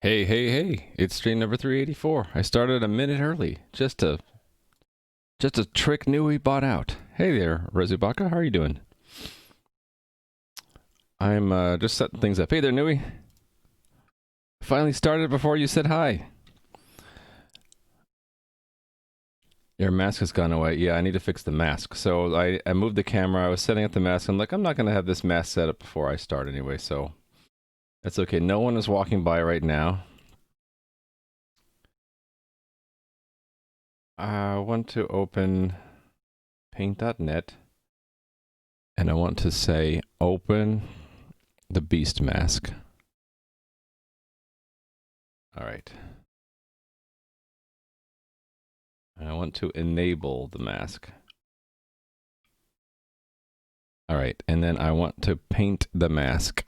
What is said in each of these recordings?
Hey, hey, hey, it's stream number 384. I started a minute early just to trick Nui bot out. Hey there, Rezubaka, how are you doing? I'm just setting things up. Hey there, Nui. Finally started before you said hi. Your mask has gone away. Yeah, I need to fix the mask. So I moved the camera. I was setting up the mask. I'm like, I'm not going to have this mask set up before I start anyway, so that's okay. No one is walking by right now. I want to open paint.net and I want to say open the beast mask. All right. I want to enable the mask. All right, and then I want to paint the mask.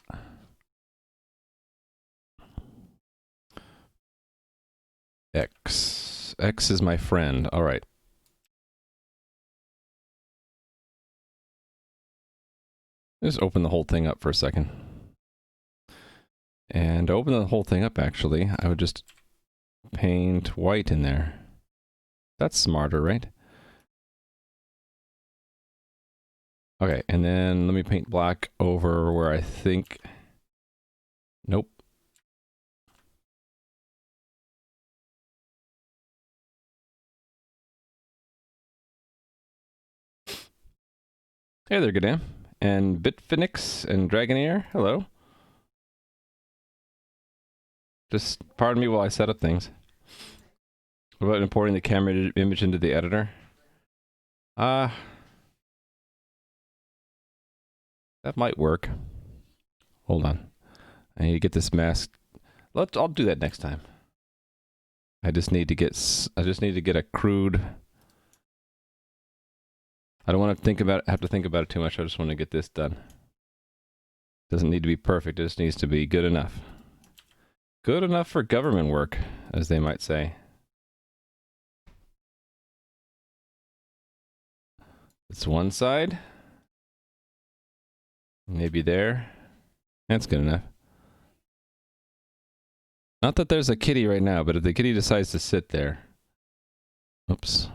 X. X is my friend. All right. Just open the whole thing up for a second. And to open the whole thing up, actually, I would just paint white in there. That's smarter, right? Okay, and then let me paint black over where I think... Nope. Hey there, Goodam. And Bitfinix and Dragonair, hello. Just pardon me while I set up things. What about importing the camera image into the editor? That might work. Hold on. I need to get this mask. I'll do that next time. I just need to get a crude. I don't want to have to think about it too much. I just want to get this done. Doesn't need to be perfect. It just needs to be good enough. Good enough for government work, as they might say. It's one side. Maybe there. That's good enough. Not that there's a kitty right now, but if the kitty decides to sit there. Oops.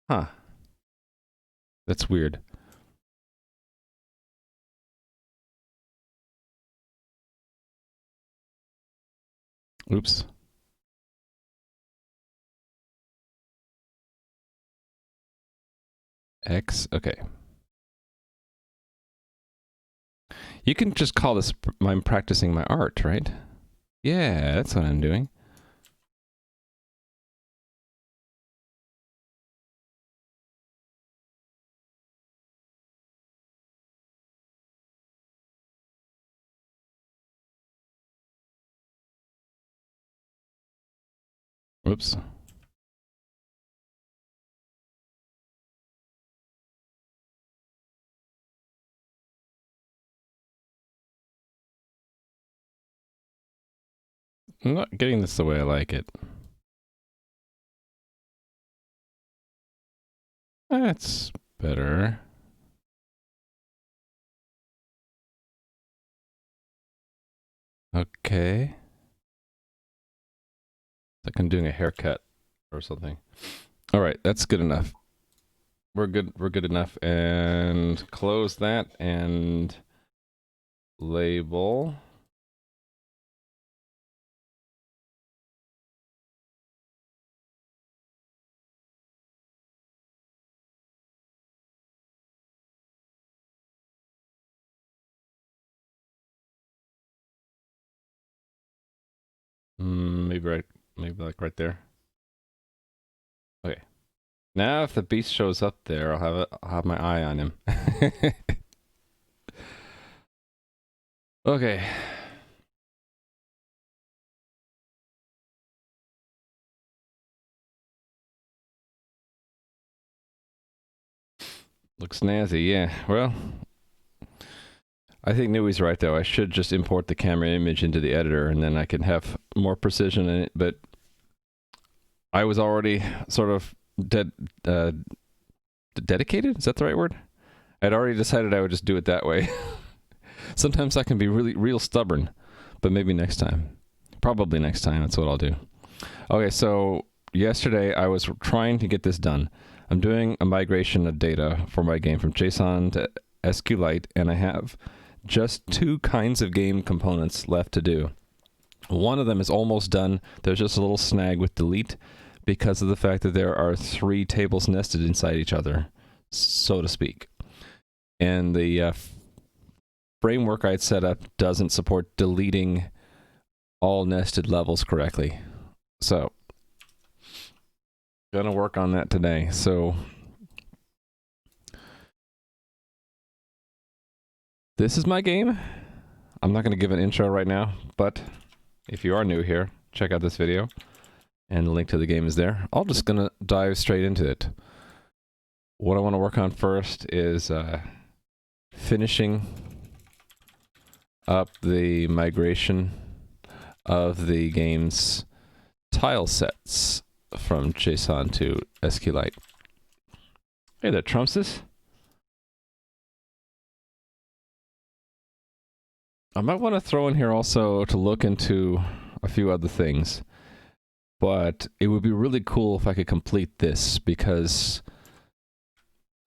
Huh. That's weird. Oops. X, okay. You can just call this, I'm practicing my art, right? Yeah, that's what I'm doing. Oops. I'm not getting this the way I like it. That's better. Okay. Like I'm doing a haircut or something. All right, that's good enough. We're good enough. And close that and label. Maybe like right there. Okay. Now if the beast shows up there, I'll have my eye on him. Okay. Looks snazzy, yeah. Well, I think Nui's right though. I should just import the camera image into the editor and then I can have more precision in it, but I was already sort of dedicated? Is that the right word? I'd already decided I would just do it that way. Sometimes I can be real stubborn, but maybe next time. Probably next time, that's what I'll do. Okay, so yesterday I was trying to get this done. I'm doing a migration of data for my game from JSON to SQLite, and I have just 2 kinds of game components left to do. One of them is almost done. There's just a little snag with delete because of the fact that there are 3 tables nested inside each other, so to speak. And the framework I'd set up doesn't support deleting all nested levels correctly. So, gonna work on that today. So, this is my game. I'm not gonna give an intro right now, but if you are new here, check out this video, and the link to the game is there. I'm just gonna dive straight into it. What I want to work on first is finishing up the migration of the game's tile sets from JSON to SQLite. Hey, that trumps this. I might want to throw in here also to look into a few other things, but it would be really cool if I could complete this, because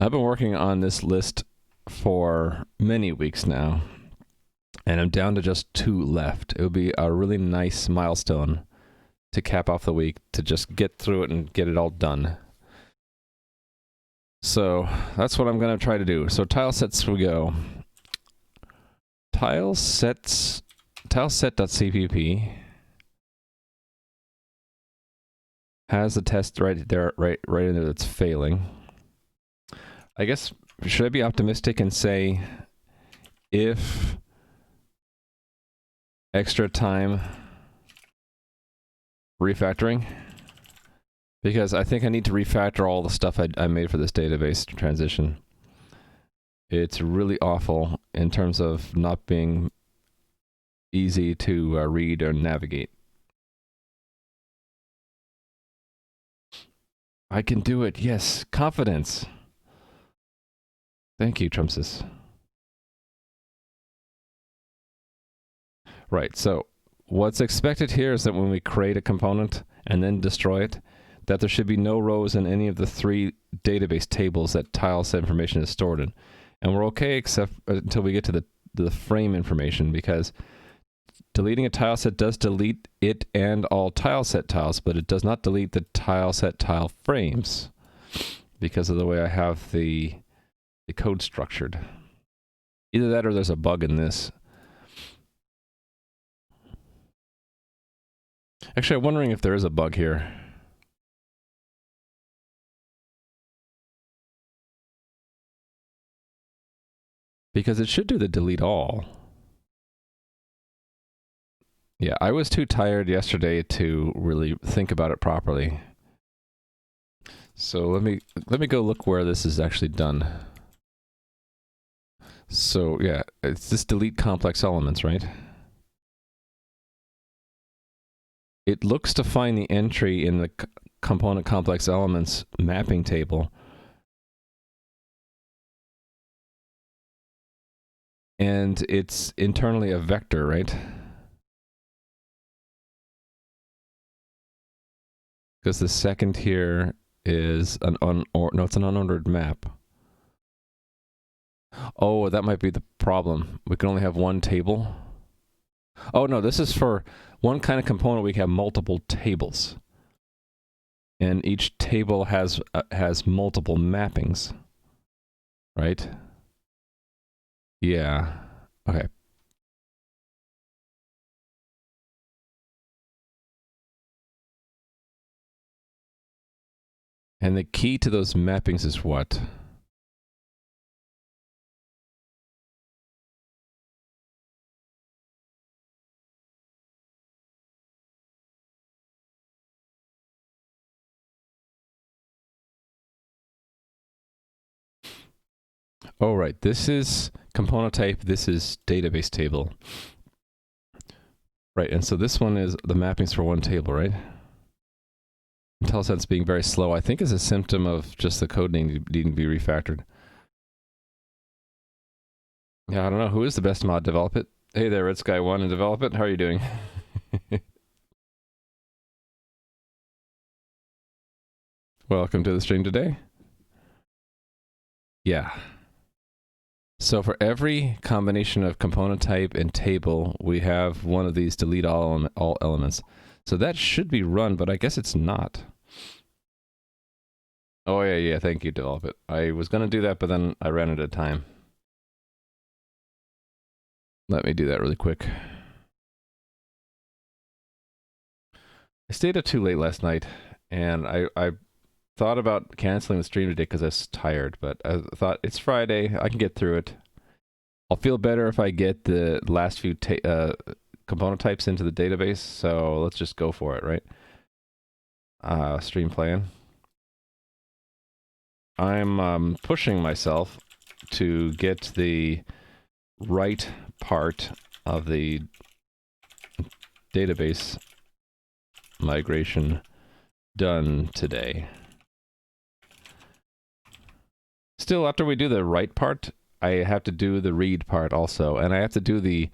I've been working on this list for many weeks now, and I'm down to just 2 left. It would be a really nice milestone to cap off the week, to just get through it and get it all done. So that's what I'm going to try to do. So tile sets we go. Tile set.cpp has the test right there, right in there that's failing. I guess, should I be optimistic and say if extra time refactoring? Because I think I need to refactor all the stuff I made for this database transition. It's really awful in terms of not being easy to read or navigate. I can do it, yes, confidence. Thank you, Trumpsis. Right, so what's expected here is that when we create a component and then destroy it, that there should be no rows in any of the 3 database tables that tile set information is stored in. And we're okay except until we get to the frame information, because deleting a tile set does delete it and all tile set tiles, but it does not delete the tile set tile frames because of the way I have the code structured. Either that or there's a bug in this. Actually, I'm wondering if there is a bug here. Because it should do the delete all. Yeah, I was too tired yesterday to really think about it properly. So let me go look where this is actually done. So yeah, it's this delete complex elements, right? It looks to find the entry in the component complex elements mapping table. And it's internally a vector, right? Because the second here is an it's an unordered map. Oh, that might be the problem. We can only have 1 table. Oh no, this is for one kind of component. We have multiple tables, and each table has multiple mappings, right? Yeah. Okay. And the key to those mappings is what? Oh, right. This is component type. This is database table. Right. And so this one is the mappings for 1 table, right? IntelliSense being very slow, I think, is a symptom of just the code needing to be refactored. Yeah, I don't know who is the best mod. Develop it. Hey there, Red Sky One, and develop it. How are you doing? Welcome to the stream today. Yeah. So for every combination of component type and table, we have one of these delete all elements. So that should be run, but I guess it's not. Oh yeah, thank you, develop it. I was gonna do that, but then I ran out of time. Let me do that really quick. I stayed up too late last night, and I thought about canceling the stream today because I was tired, but I thought it's Friday, I can get through it. I'll feel better if I get the last few component types into the database, so let's just go for it, right? Stream plan. I'm pushing myself to get the right part of the database migration done today. Still, after we do the right part, I have to do the read part also, and I have to do the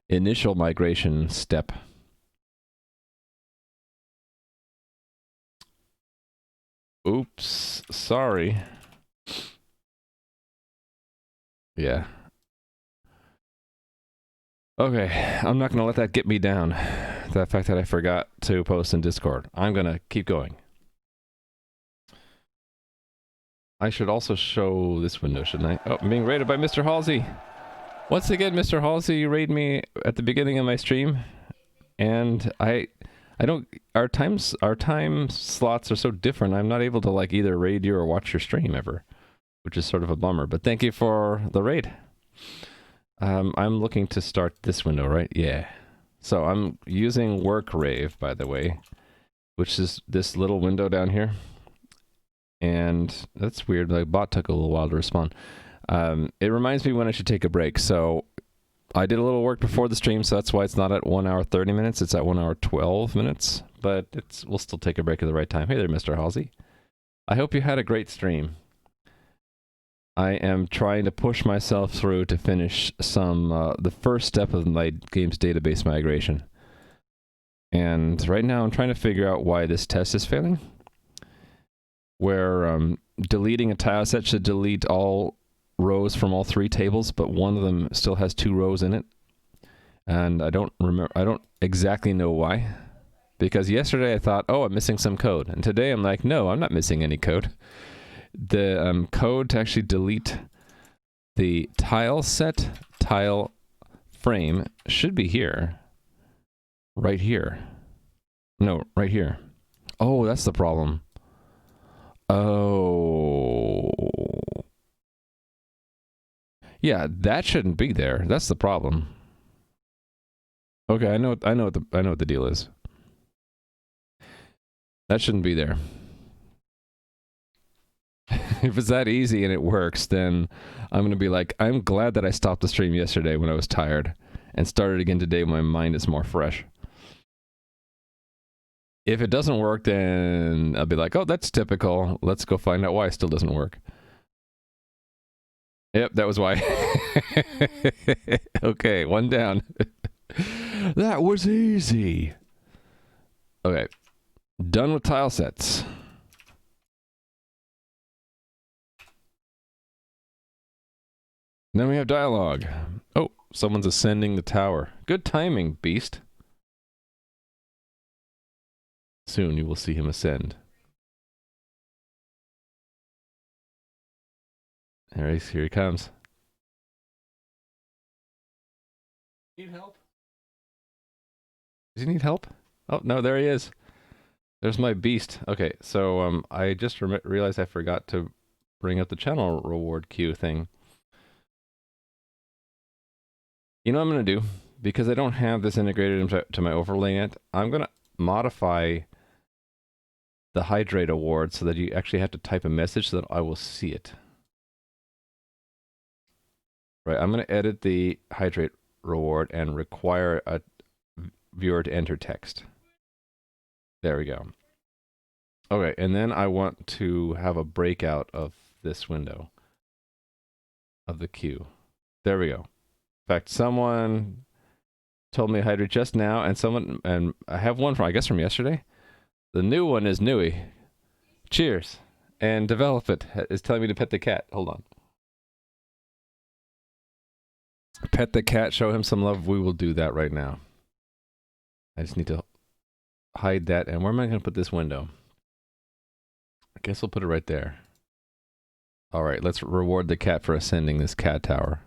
initial migration step. Oops, sorry. Yeah. Okay, I'm not gonna let that get me down. The fact that I forgot to post in Discord. I'm gonna keep going. I should also show this window, shouldn't I? Oh, I'm being raided by Mr. Halsey. Once again, Mr. Halsey, you raid me at the beginning of my stream, and I don't. Our time slots are so different. I'm not able to like either raid you or watch your stream ever, which is sort of a bummer. But thank you for the raid. I'm looking to start this window, right? Yeah. So I'm using WorkRave, by the way, which is this little window down here. And that's weird. The bot took a little while to respond. It reminds me when I should take a break. So I did a little work before the stream, so that's why it's not at 1 hour 30 minutes. It's at 1 hour 12 minutes. But we'll still take a break at the right time. Hey there, Mr. Halsey. I hope you had a great stream. I am trying to push myself through to finish the first step of my game's database migration. And right now I'm trying to figure out why this test is failing. Where deleting a tile set should delete all rows from all 3 tables, but one of them still has 2 rows in it. And I don't exactly know why. Because yesterday I thought, oh, I'm missing some code. And today I'm like, no, I'm not missing any code. The code to actually delete the tile set, tile frame should be here. Right here. No, right here. Oh, that's the problem. Oh. Yeah, that shouldn't be there. That's the problem. Okay, I know what the deal is. That shouldn't be there. If it's that easy and it works, then I'm going to be like, I'm glad that I stopped the stream yesterday when I was tired and started again today when my mind is more fresh. If it doesn't work, then I'll be like, oh, that's typical. Let's go find out why it still doesn't work. Yep, that was why. Okay, 1 down. That was easy. Okay. Done with tile sets. Then we have dialogue. Oh, someone's ascending the tower. Good timing, beast. Soon you will see him ascend. Here he comes. Need help? Does he need help? Oh, no, there he is. There's my beast. Okay, so I just realized I forgot to bring up the channel reward queue thing. You know what I'm going to do? Because I don't have this integrated into my overlay yet, I'm going to modify the hydrate award so that you actually have to type a message so that I will see it. Right, I'm going to edit the hydrate reward and require a viewer to enter text. There we go. Okay, and then I want to have a breakout of this window of the queue. There we go. In fact, someone told me hydrate just now, and I have one from, I guess, from yesterday. The new one is Nui. Cheers. And Develop It is telling me to pet the cat. Hold on. Pet the cat, show him some love. We will do that right now. I just need to hide that. And where am I going to put this window? I guess we'll put it right there. All right, let's reward the cat for ascending this cat tower.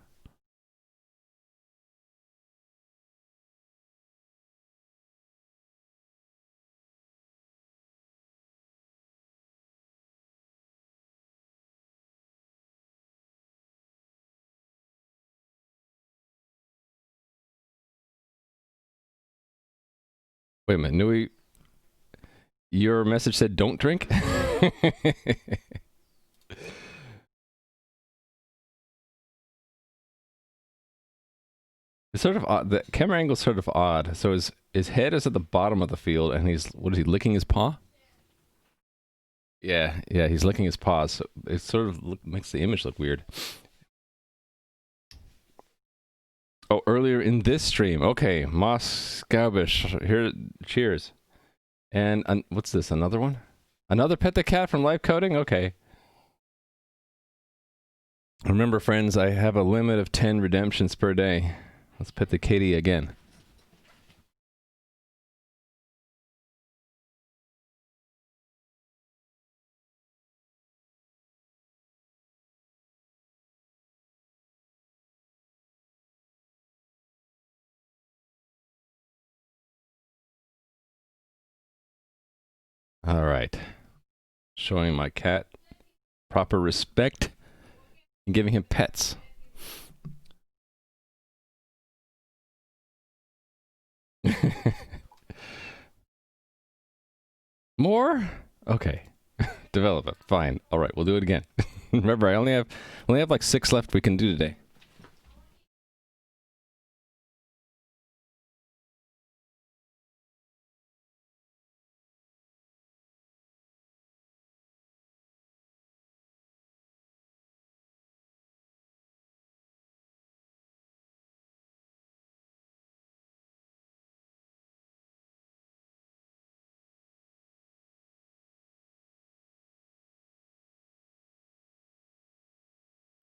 Wait a minute, Nui, your message said don't drink? It's sort of odd. The camera angle's sort of odd. So his head is at the bottom of the field, and what is he, licking his paw? Yeah, he's licking his paws. So it sort of makes the image look weird. Oh, earlier in this stream. Okay, Moss Scoubish. Here, cheers. And what's this? Another one? Another Pet the Cat from Live Coding? Okay. Remember, friends, I have a limit of 10 redemptions per day. Let's pet the kitty again. All right. Showing my cat proper respect and giving him pets. More? Okay. Develop it. Fine. All right, we'll do it again. Remember, I only have like 6 left we can do today.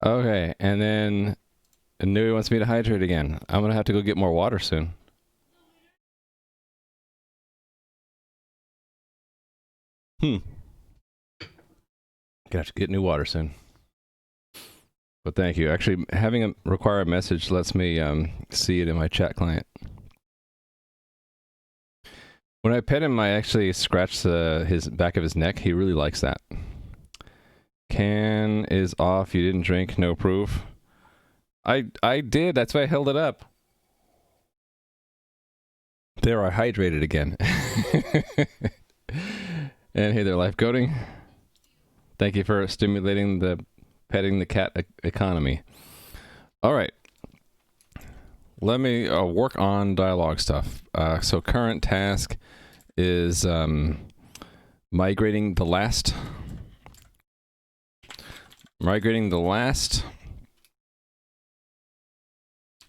Okay, and then Nui wants me to hydrate again. I'm gonna have to go get more water soon. Gonna have to get new water soon. But thank you. Actually, having a require a message lets me see it in my chat client. When I pet him, I actually scratch his back of his neck. He really likes that. Can is off. You didn't drink. No proof. I did. That's why I held it up. There, I hydrated again. And hey there, Life Coding. Thank you for stimulating the petting the cat economy. All right. Let me work on dialogue stuff. So current task is migrating the last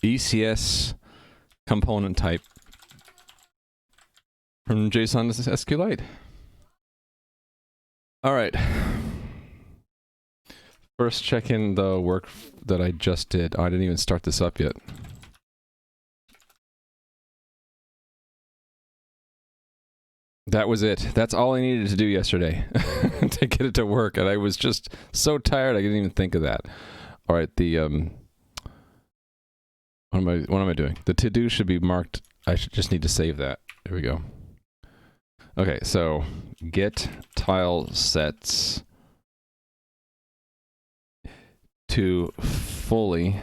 ECS component type from JSON to SQLite. All right. First, check in the work that I just did. Oh, I didn't even start this up yet. That was it. That's all I needed to do yesterday to get it to work, and I was just so tired I didn't even think of that. All right, the what am I doing? The to-do should be marked. I should just need to save that. There we go. Okay, so get tile sets to fully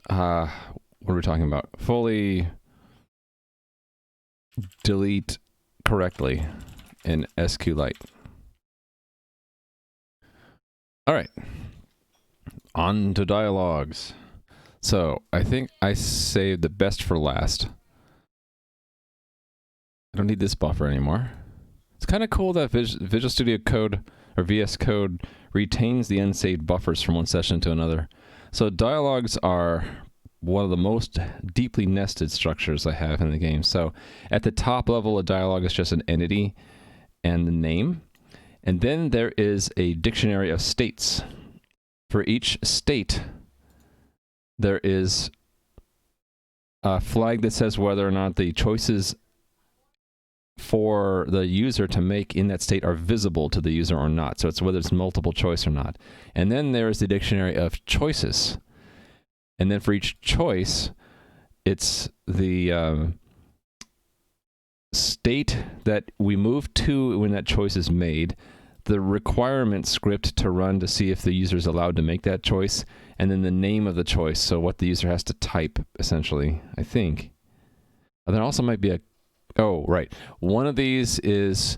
what are we talking about? Fully delete correctly in SQLite. All right, on to dialogues. So I think I saved the best for last. I don't need this buffer anymore. It's kind of cool that Visual Studio Code or VS Code retains the unsaved buffers from one session to another. So dialogues are one of the most deeply nested structures I have in the game. So at the top level, a dialogue is just an entity and the name. And then there is a dictionary of states. For each state, there is a flag that says whether or not the choices for the user to make in that state are visible to the user or not. So it's whether it's multiple choice or not. And then there is the dictionary of choices. And then for each choice, it's the state that we move to when that choice is made, the requirement script to run to see if the user is allowed to make that choice, and then the name of the choice, so what the user has to type, essentially, I think. And there also might be a... Oh, right. One of these is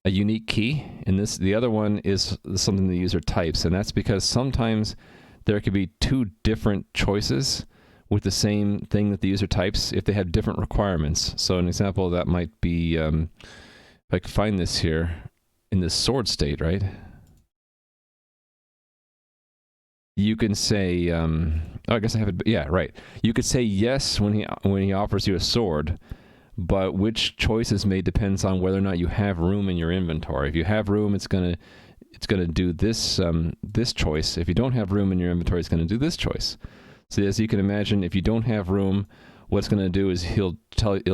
a unique key, and the other one is something the user types, and that's because sometimes there could be two different choices with the same thing that the user types if they have different requirements. So an example of that might be, if I can find this here, in the sword state, right? You can say, oh, I guess I have it, yeah, right. You could say yes when he offers you a sword, but which choice is made depends on whether or not you have room in your inventory. If you have room, it's gonna do this this choice. If you don't have room in your inventory, it's gonna do this choice. So as you can imagine, if you don't have room, what's gonna do is he'll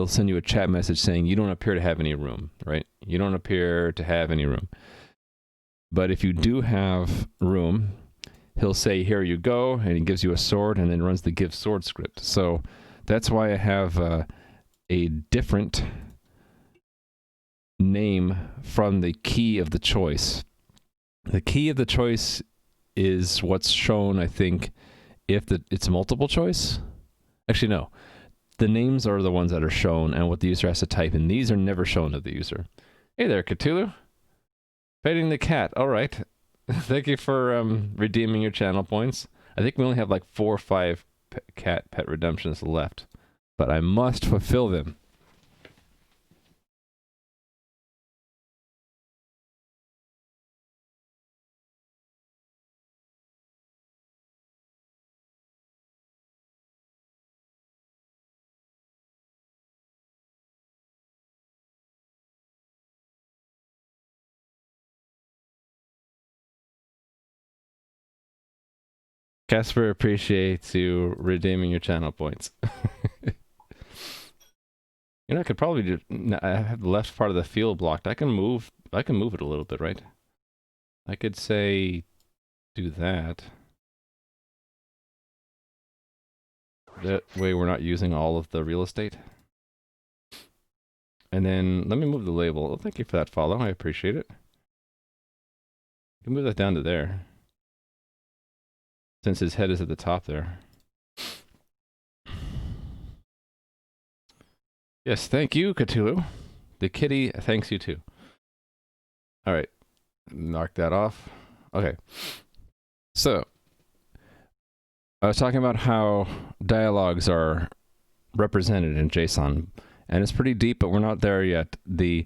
send you a chat message saying you don't appear to have any room, right? You don't appear to have any room. But if you do have room, he'll say, here you go, and he gives you a sword and then runs the give sword script. So that's why I have a different name from the key of the choice. The key of the choice is what's shown, I think, if it's multiple choice. Actually, no. The names are the ones that are shown and what the user has to type, and these are never shown to the user. Hey there, Cthulhu. Petting the cat. All right. Thank you for redeeming your channel points. I think we only have like 4 or 5 cat pet redemptions left, but I must fulfill them. Casper appreciates you redeeming your channel points. You know, I could probably just... I have the left part of the field blocked. I can move it a little bit, right? I could say... do that. That way we're not using all of the real estate. And then let me move the label. Oh, thank you for that follow. I appreciate it. You can move that down to there, since his head is at the top there. Yes, thank you, Cthulhu. The kitty thanks you too. All right, knock that off. Okay, so I was talking about how dialogues are represented in JSON, and it's pretty deep, but we're not there yet. The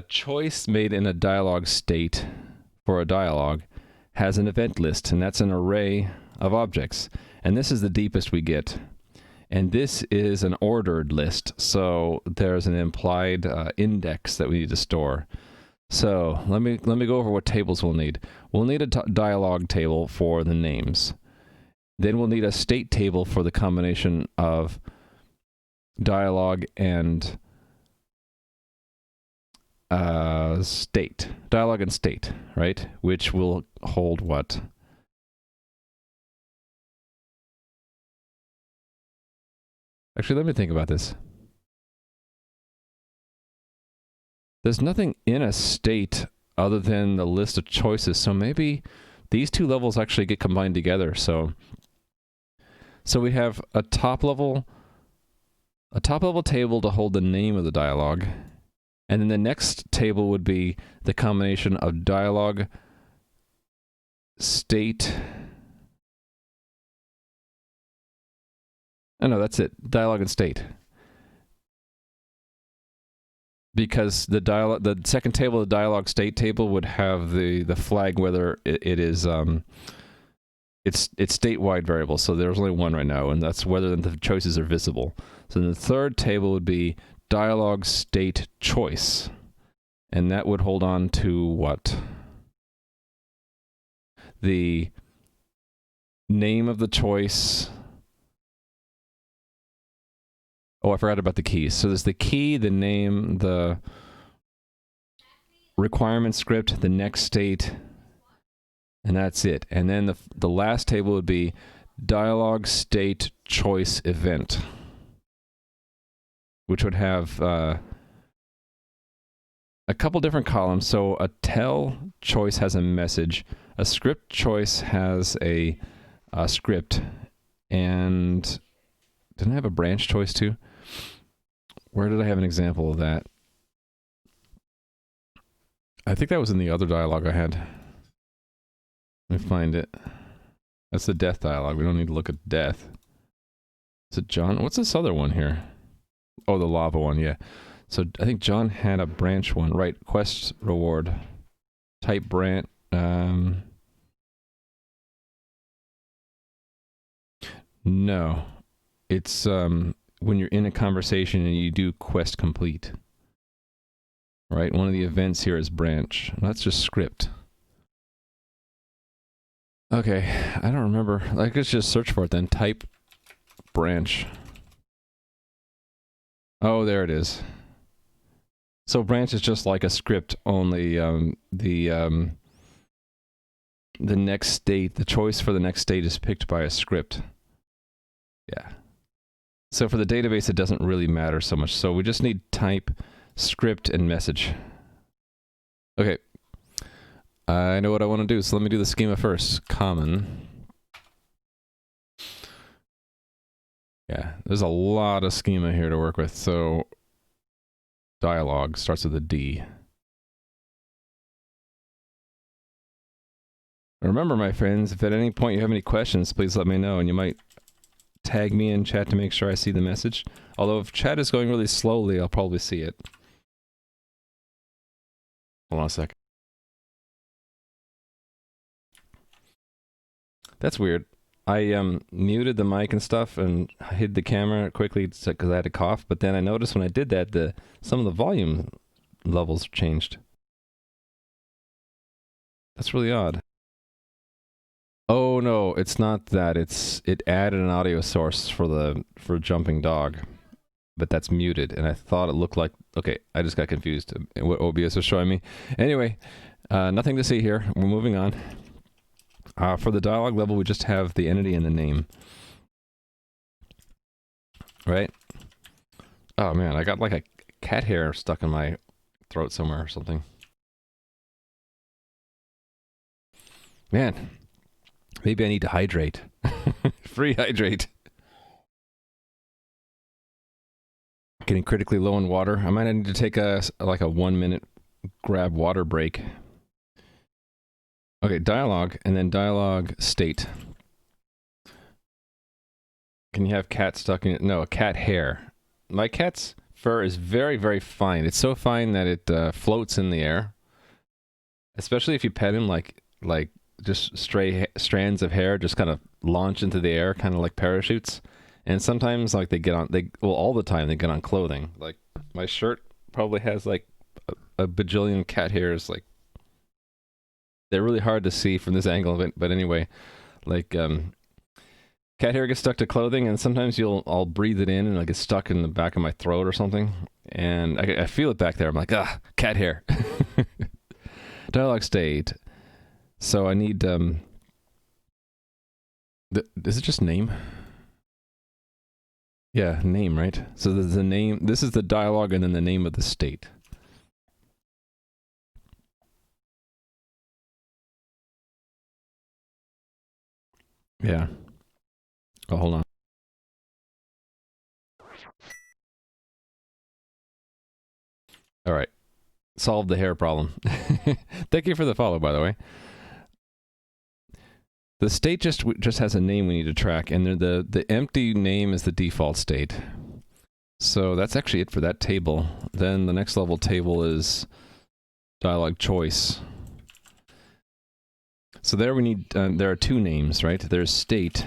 choice made in a dialogue state for a dialogue has an event list, and that's an array of objects. And this is the deepest we get. And this is an ordered list, so there's an implied index that we need to store. So let me go over what tables we'll need. We'll need a dialogue table for the names. Then we'll need a state table for the combination of dialogue and state. Dialogue and state, right? Which will hold what? Actually, let me think about this. There's nothing in a state other than the list of choices, so maybe these two levels actually get combined together. So we have a top level table to hold the name of the dialogue, and then the next table would be the combination of dialogue, state. Oh no, that's it. Dialogue and state. Because the second table, the dialog state table, would have the flag whether it is it's statewide variable. So there's only one right now, and that's whether the choices are visible. So the third table would be dialog state choice, and that would hold on to what? The name of the choice. Oh, I forgot about the keys. So there's the key, the name, the requirement script, the next state, and that's it. And then the last table would be dialog state choice event, which would have a couple different columns. So a tell choice has a message, a script choice has a script, and didn't I have a branch choice too? Where did I have an example of that? I think that was in the other dialogue I had. Let me find it. That's the death dialogue. We don't need to look at death. Is it John? What's this other one here? Oh, the lava one, yeah. So I think John had a branch one, right? Quest reward. Type branch. No. It's when you're in a conversation and you do quest complete. Right? One of the events here is branch. That's just script. Okay, I don't remember. I could just search for it then. Type branch. Oh, there it is. So branch is just like a script, only the next state, the choice for the next state is picked by a script. Yeah. So for the database, it doesn't really matter so much. So we just need type, script, and message. Okay. I know what I want to do, so let me do the schema first. Common. Yeah, there's a lot of schema here to work with. So dialogue starts with a D. Remember, my friends, if at any point you have any questions, please let me know, and you might tag me in chat to make sure I see the message. Although if chat is going really slowly, I'll probably see it. Hold on a sec. That's weird. I muted the mic and stuff and hid the camera quickly because I had a cough, but then I noticed when I did that, some of the volume levels changed. That's really odd. Oh no, it's not that. It added an audio source for jumping dog, but that's muted, and I thought it looked like, okay, I just got confused what OBS was showing me. Anyway, nothing to see here. We're moving on. For the dialogue level, we just have the entity and the name. Right? Oh man, I got like a cat hair stuck in my throat somewhere or something. Man, maybe I need to hydrate. Free hydrate. Getting critically low in water. I might need to take like a 1-minute grab water break. Okay, dialogue, and then dialogue state. Can you have cat stuck in it? No, a cat hair. My cat's fur is very, very fine. It's so fine that it floats in the air. Especially if you pet him, like just stray strands of hair just kind of launch into the air, kind of like parachutes. And sometimes, like, well, all the time they get on clothing. Like, my shirt probably has, like, a bajillion cat hairs, like, they're really hard to see from this angle, but anyway, like, cat hair gets stuck to clothing, and sometimes I'll breathe it in, and it'll get stuck in the back of my throat or something, and I feel it back there. I'm like, cat hair. Dialogue state. So I need, is it just name? Yeah, name, right? So there's the name, this is the dialogue, and then the name of the state. Yeah. Oh, hold on. All right. Solved the hair problem. Thank you for the follow, by the way. The state just has a name we need to track, and the empty name is the default state. So that's actually it for that table. Then the next level table is dialog choice. So there we need, there are two names, right? There's state.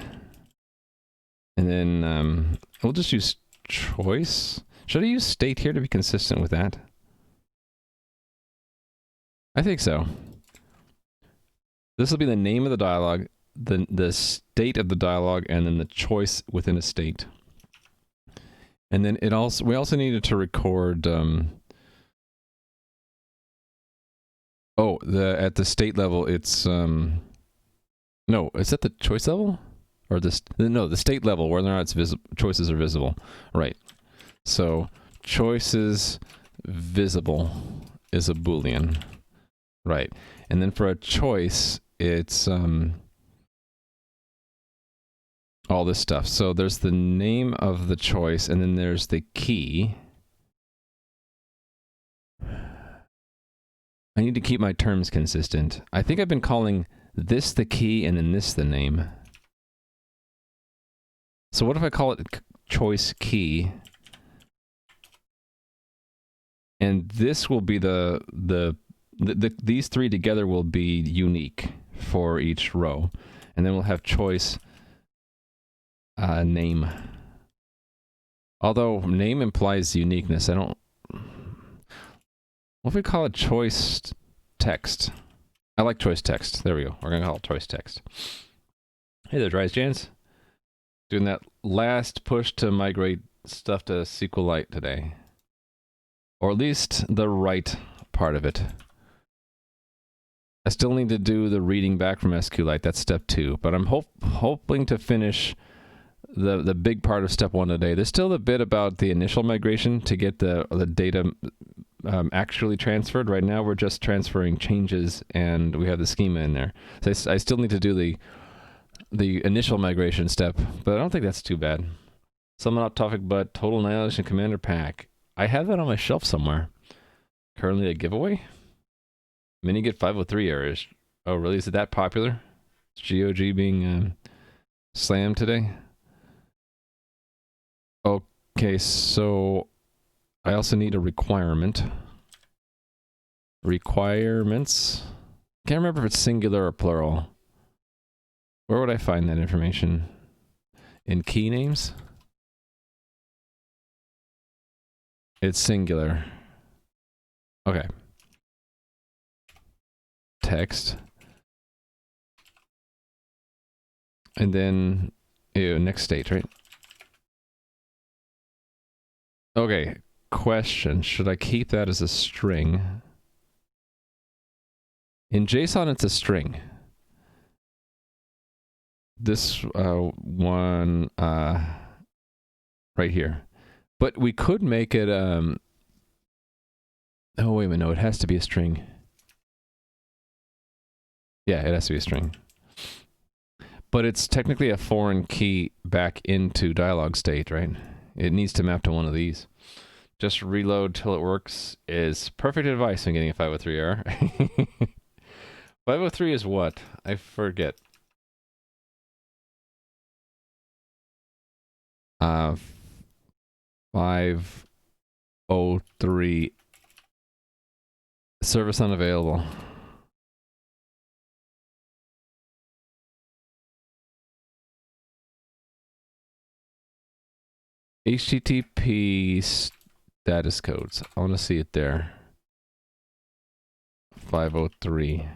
And then we'll just use choice. Should I use state here to be consistent with that? I think so. This will be the name of the dialog, the state of the dialog, and then the choice within a state. And then it also, we also needed to record, at the state level, it's, no, is that the choice level? Or no, the state level, whether or not it's choices are visible. Right. So, choices visible is a Boolean. Right. And then for a choice, it's, all this stuff. So there's the name of the choice, and then there's the key. I need to keep my terms consistent. I think I've been calling this the key and then this the name. So what if I call it choice key? And this will be these three together will be unique for each row. And then we'll have choice name. Although name implies uniqueness, I don't... What if we call it choice text? I like choice text. There we go. We're going to call it choice text. Hey there, Dries Jans. Doing that last push to migrate stuff to SQLite today. Or at least the right part of it. I still need to do the reading back from SQLite. That's step 2. But I'm hoping to finish the big part of step 1 today. There's still a bit about the initial migration to get the data actually transferred. Right now we're just transferring changes and we have the schema in there. So I still need to do the initial migration step, but I don't think that's too bad. Summon off topic, but Total Annihilation Commander Pack. I have that on my shelf somewhere. Currently a giveaway? Minigit 503 errors. Oh really, is it that popular? Is GOG being slammed today? Okay, so I also need a requirement. Requirements. Can't remember if it's singular or plural. Where would I find that information? In key names? It's singular. Okay. Text. And then, next state, right? Okay, question. Should I keep that as a string? In JSON, it's a string. This one right here. But we could make it... oh, wait a minute. No, it has to be a string. Yeah, it has to be a string. But it's technically a foreign key back into dialog state, right? It needs to map to one of these. Just reload till it works is perfect advice when getting a 503 error. 503 is what? I forget. 503 service unavailable. HTTP status codes. I want to see it there. 503.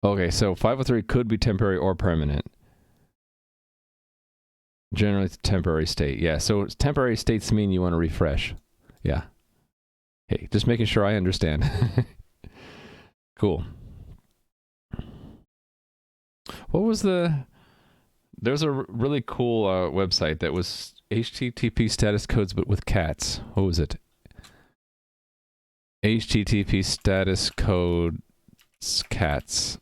Okay, so 503 could be temporary or permanent. Generally, it's temporary state. Yeah, so temporary states mean you want to refresh. Yeah. Hey, just making sure I understand. Cool. What was there's a really cool website that was HTTP status codes, but with cats. What was it? HTTP status codes cats.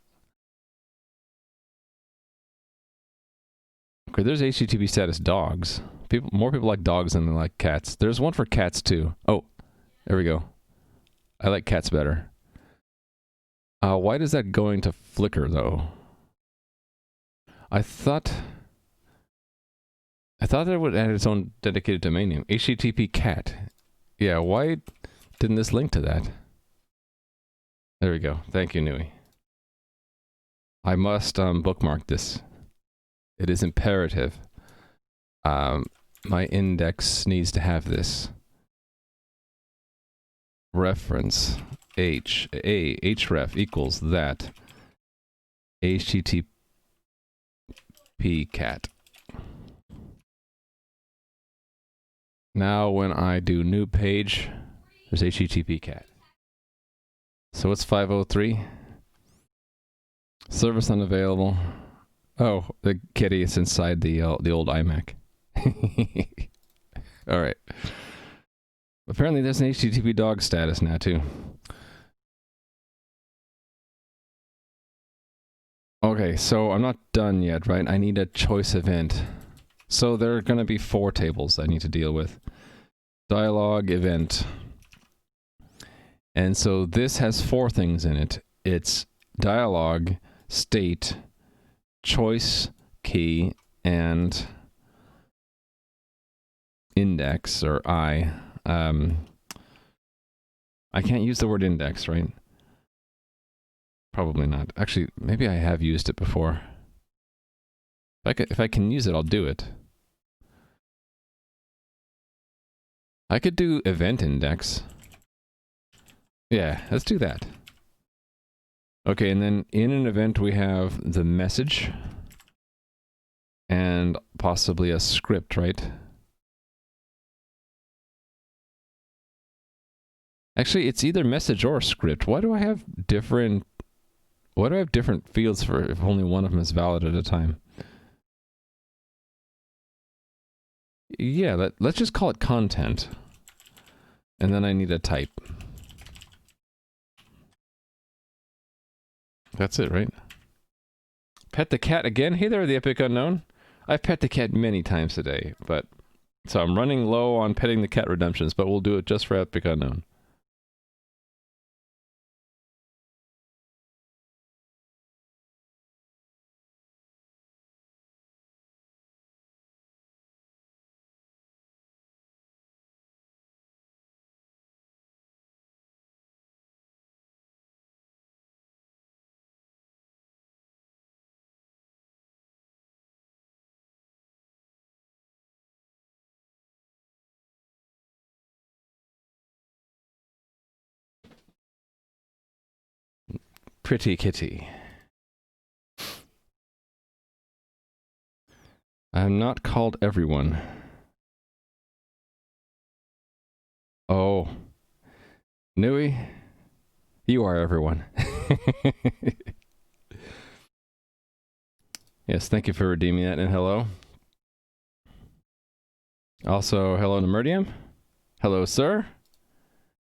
Okay, there's HTTP status dogs. More people like dogs than they like cats. There's one for cats too. Oh, there we go. I like cats better. Why does that going to Flickr though? I thought that it would add its own dedicated domain name. HTTP cat. Yeah, why didn't this link to that? There we go. Thank you, Nui. I must bookmark this. It is imperative. My index needs to have this. Reference href equals that HTTP cat. Now when I do new page, there's HTTP cat. So what's 503? Service unavailable. Oh, the kitty is inside the old iMac. All right. Apparently there's an HTTP dog status now too. Okay, so I'm not done yet, right? I need a choice event. So there are going to be 4 tables I need to deal with. Dialog event. And so this has 4 things in it. It's dialog, state, choice key, and index, or I. I can't use the word index, right? Probably not. Actually, maybe I have used it before. If I can use it, I'll do it. I could do event index. Yeah, let's do that. Okay, and then in an event we have the message and possibly a script, right? Actually, it's either message or script. Why do I have different fields for if only one of them is valid at a time? Yeah, let's just call it content. And then I need a type. That's it, right? Pet the cat again? Hey there, the Epic Unknown. I've pet the cat many times today, but... So I'm running low on petting the cat redemptions, but we'll do it just for Epic Unknown. Pretty kitty. I am not called everyone. Oh. Nui, you are everyone. Yes, thank you for redeeming that, and hello. Also, hello to Murdium. Hello, sir.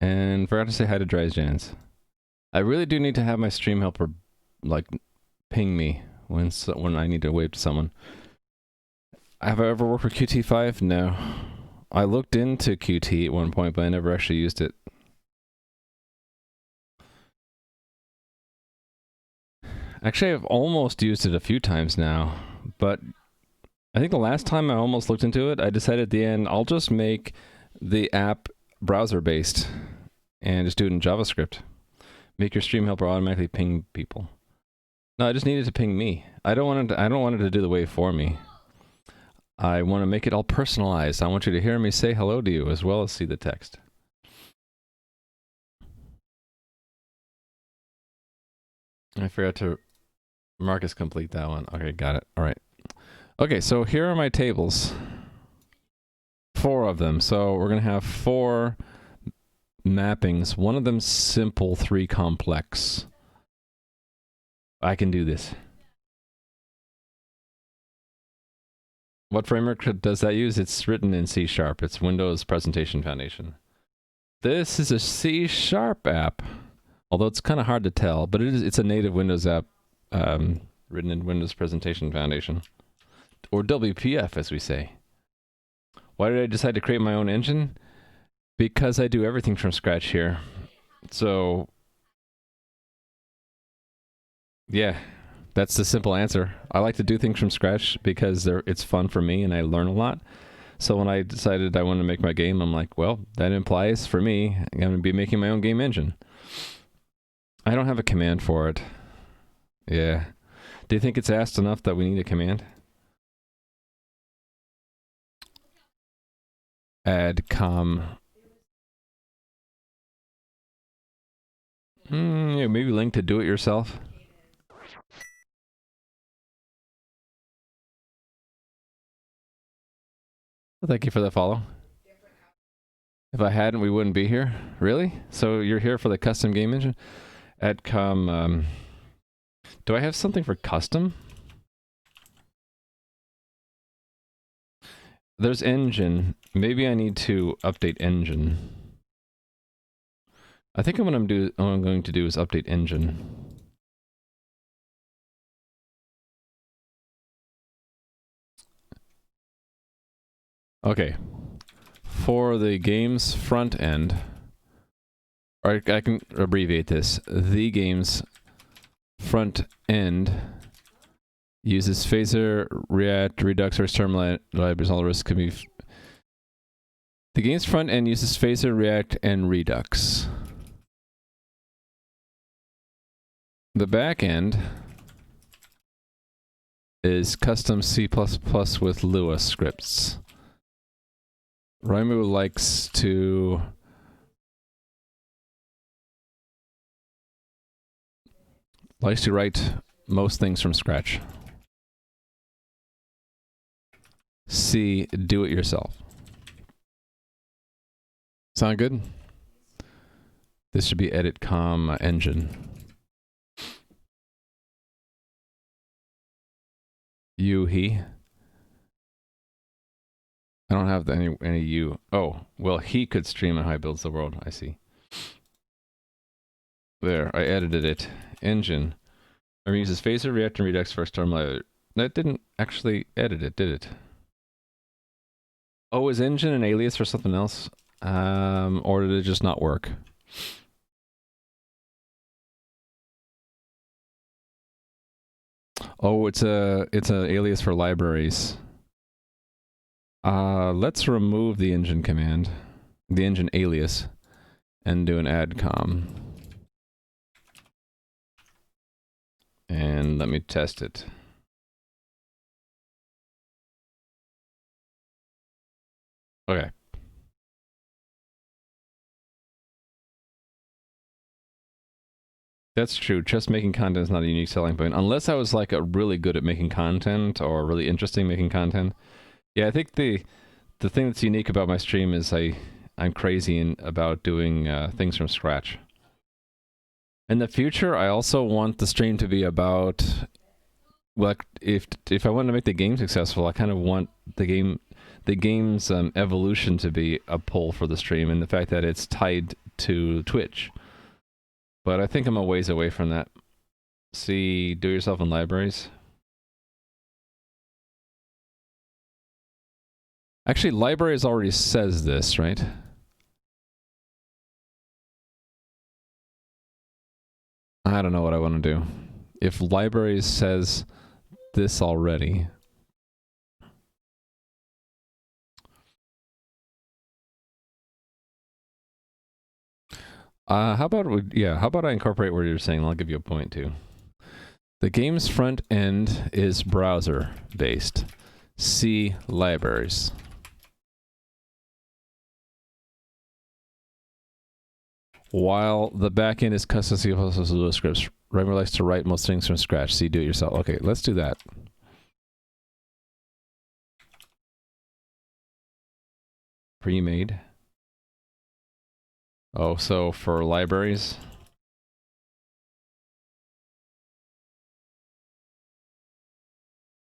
And forgot to say hi to Dryjans. I really do need to have my stream helper, like, ping me when I need to wave to someone. Have I ever worked with Qt5? No. I looked into Qt at one point, but I never actually used it. Actually, I've almost used it a few times now, but I think the last time I almost looked into it, I decided at the end, I'll just make the app browser-based and just do it in JavaScript. Make your stream helper automatically ping people. No, I just needed to ping me. I don't want it to do the wave for me. I want to make it all personalized. I want you to hear me say hello to you as well as see the text. I forgot to Marcus complete that one. Okay, got it. All right. Okay, so here are my tables. 4 of them. So we're going to have 4 mappings. One of them simple, 3 complex. I can do this. What framework does that use? It's written in C#. It's Windows Presentation Foundation. This is a C# app. Although it's kind of hard to tell, but it's a native Windows app written in Windows Presentation Foundation. Or WPF, as we say. Why did I decide to create my own engine? Because I do everything from scratch here. So, yeah. That's the simple answer. I like to do things from scratch because it's fun for me and I learn a lot. So when I decided I wanted to make my game, I'm like, well, that implies for me, I'm going to be making my own game engine. I don't have a command for it. Yeah. Do you think it's asked enough that we need a command? Add com. Yeah, maybe link to do it yourself. Well, thank you for the follow. If I hadn't, we wouldn't be here. Really? So you're here for the custom game engine? Add com. Do I have something for custom? There's engine. Maybe I need to update engine. I think what I'm going to do is update engine. Okay. For the game's front end, or I can abbreviate this. The game's front end uses phaser, React, Redux, or term libraries. All the rest can be. The game's front end uses phaser, React, and Redux. The back end is custom C++ with Lua scripts. Raimu likes to write most things from scratch. C, do it yourself. Sound good? This should be edit com engine. You, he. I don't have any you. Oh, well, he could stream and how he builds the world. I see. There, I edited it. Engine. Uses phaser, React, and Redux first term library. That didn't actually edit it, did it? Oh, is engine an alias for something else? Or did it just not work? Oh, it's an alias for libraries. Let's remove the engine command, the engine alias, and do an add com. And let me test it. Okay. That's true. Just making content is not a unique selling point. Unless I was like really good at making content or really interesting making content. Yeah, I think the thing that's unique about my stream is I'm crazy about doing things from scratch. In the future, I also want the stream to be about, well, if I want to make the game successful, I kind of want the game's evolution to be a pull for the stream, and the fact that it's tied to Twitch. But I think I'm a ways away from that. See, do yourself in libraries. Actually, libraries already says this, right? I don't know what I want to do. If libraries says this already. How about I incorporate what you're saying? I'll give you a point too. The game's front end is browser based. C libraries. While the backend is custom C++ Lua scripts. Raimu likes to write most things from scratch. C, do it yourself. Okay, let's do that. Pre-made. Oh, so for libraries.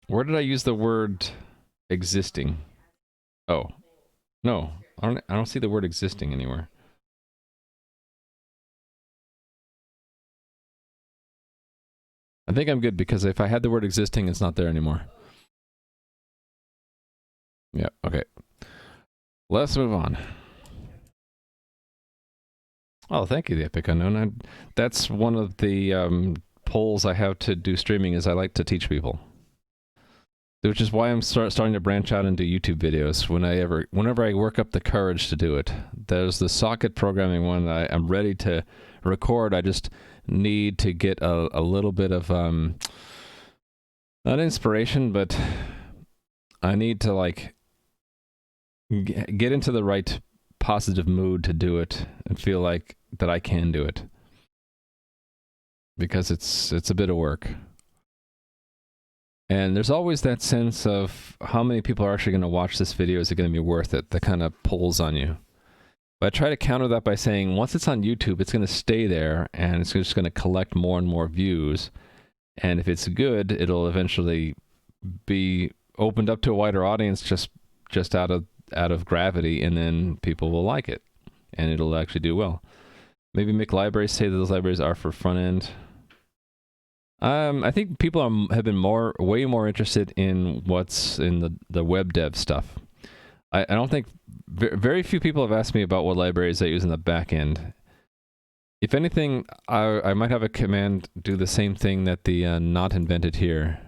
Where did I use the word existing? Oh, no, I don't see the word existing anywhere. I think I'm good because if I had the word existing, it's not there anymore. Yeah, okay. Let's move on. Oh, thank you, the Epic Unknown. That's one of the pulls I have to do streaming is I like to teach people. Which is why I'm starting to branch out into YouTube videos whenever I work up the courage to do it. There's the socket programming one that I'm ready to record. I just need to get a little bit of, not inspiration, but I need to like get into the right positive mood to do it and feel like that I can do it. Because it's a bit of work. And there's always that sense of how many people are actually going to watch this video. Is it going to be worth it? That kind of pulls on you. But I try to counter that by saying once it's on YouTube, it's going to stay there and it's just going to collect more and more views. And if it's good, it'll eventually be opened up to a wider audience just out of gravity, and then people will like it and it'll actually do well. Maybe make libraries say that those libraries are for front end. I think people have been way more interested in what's in the web dev stuff. I don't think very few people have asked me about what libraries I use in the back end. If anything, I might have a command do the same thing that the not invented here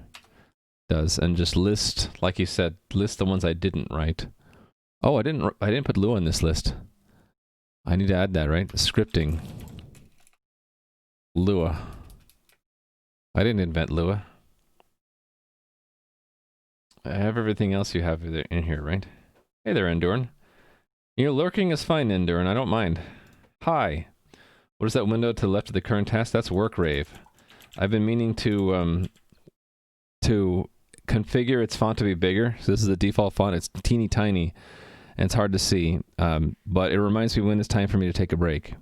does, and just list, like you said, list the ones I didn't write. Oh, I didn't put Lua in this list. I need to add that, right? Scripting. Lua. I didn't invent Lua. I have everything else you have in here, right? Hey there, Endurn. You're lurking is fine, Endurn. I don't mind. Hi. What is that window to the left of the current task? That's work rave. I've been meaning to configure its font to be bigger. So this is the default font. It's teeny tiny, and it's hard to see. But it reminds me when it's time for me to take a break.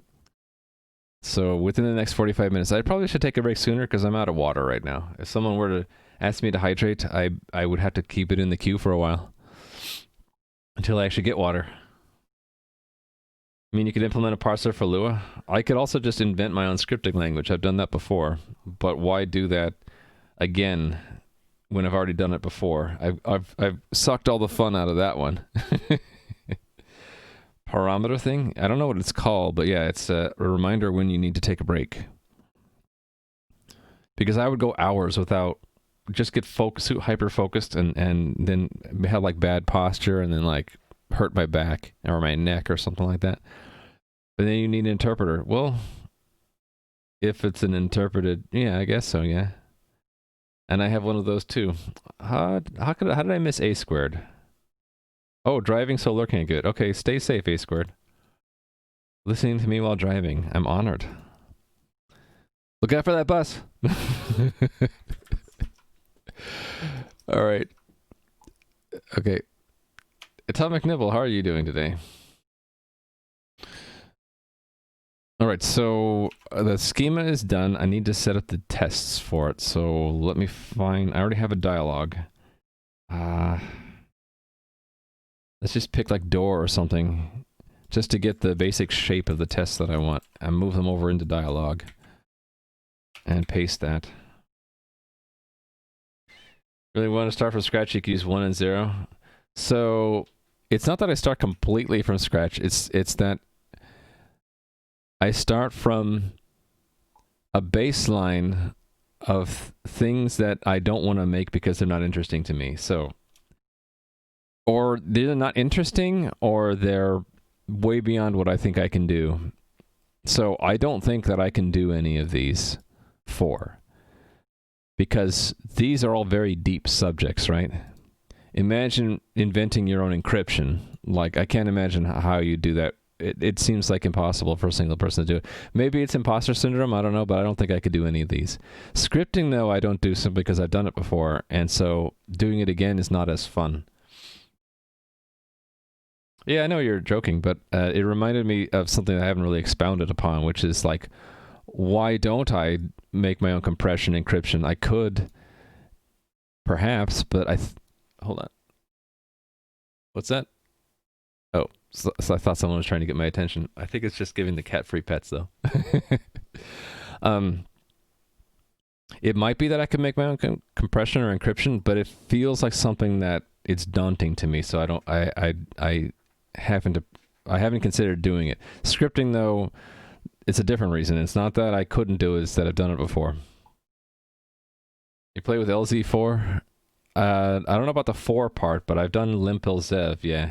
So within the next 45 minutes, I probably should take a break sooner because I'm out of water right now. If someone were to ask me to hydrate, I would have to keep it in the queue for a while until I actually get water. I mean, you could implement a parser for Lua. I could also just invent my own scripting language. I've done that before, but why do that again when I've already done it before? I've sucked all the fun out of that one. Parameter thing? I don't know what it's called, but yeah, it's a reminder when you need to take a break. Because I would go hours without, just get hyper-focused and then have like bad posture and then like hurt my back or my neck or something like that. But then you need an interpreter. Well, if it's an interpreted, yeah, I guess so, yeah. And I have one of those too. How did I miss A squared? Oh, driving so lurking good. Okay, stay safe, A squared. Listening to me while driving. I'm honored. Look out for that bus. All right. Okay. Atomic Nibble, how are you doing today? All right, so the schema is done. I need to set up the tests for it. So let me find, I already have a dialog. Let's just pick like door or something just to get the basic shape of the tests that I want and move them over into dialog and paste that. Really want to start from scratch, you can use 1 and 0. So it's not that I start completely from scratch, it's that I start from a baseline of things that I don't want to make because they're not interesting to me. So, or they're not interesting, or they're way beyond what I think I can do. So I don't think that I can do any of these 4. Because these are all very deep subjects, right? Imagine inventing your own encryption. Like, I can't imagine how you do that. It seems like impossible for a single person to do it. Maybe it's imposter syndrome, I don't know, but I don't think I could do any of these. Scripting, though, I don't do simply because I've done it before, and so doing it again is not as fun. Yeah, I know you're joking, but it reminded me of something I haven't really expounded upon, which is like, why don't I make my own compression encryption? I could, perhaps, but hold on. What's that? Oh, so I thought someone was trying to get my attention. I think it's just giving the cat free pets, though. It might be that I could make my own compression or encryption, but it feels like something that it's daunting to me. So I haven't considered doing it. Scripting, though, it's a different reason. It's not that I couldn't do it; it's that I've done it before. You play with LZ4? I don't know about the 4 part, but I've done Limpelzev, yeah.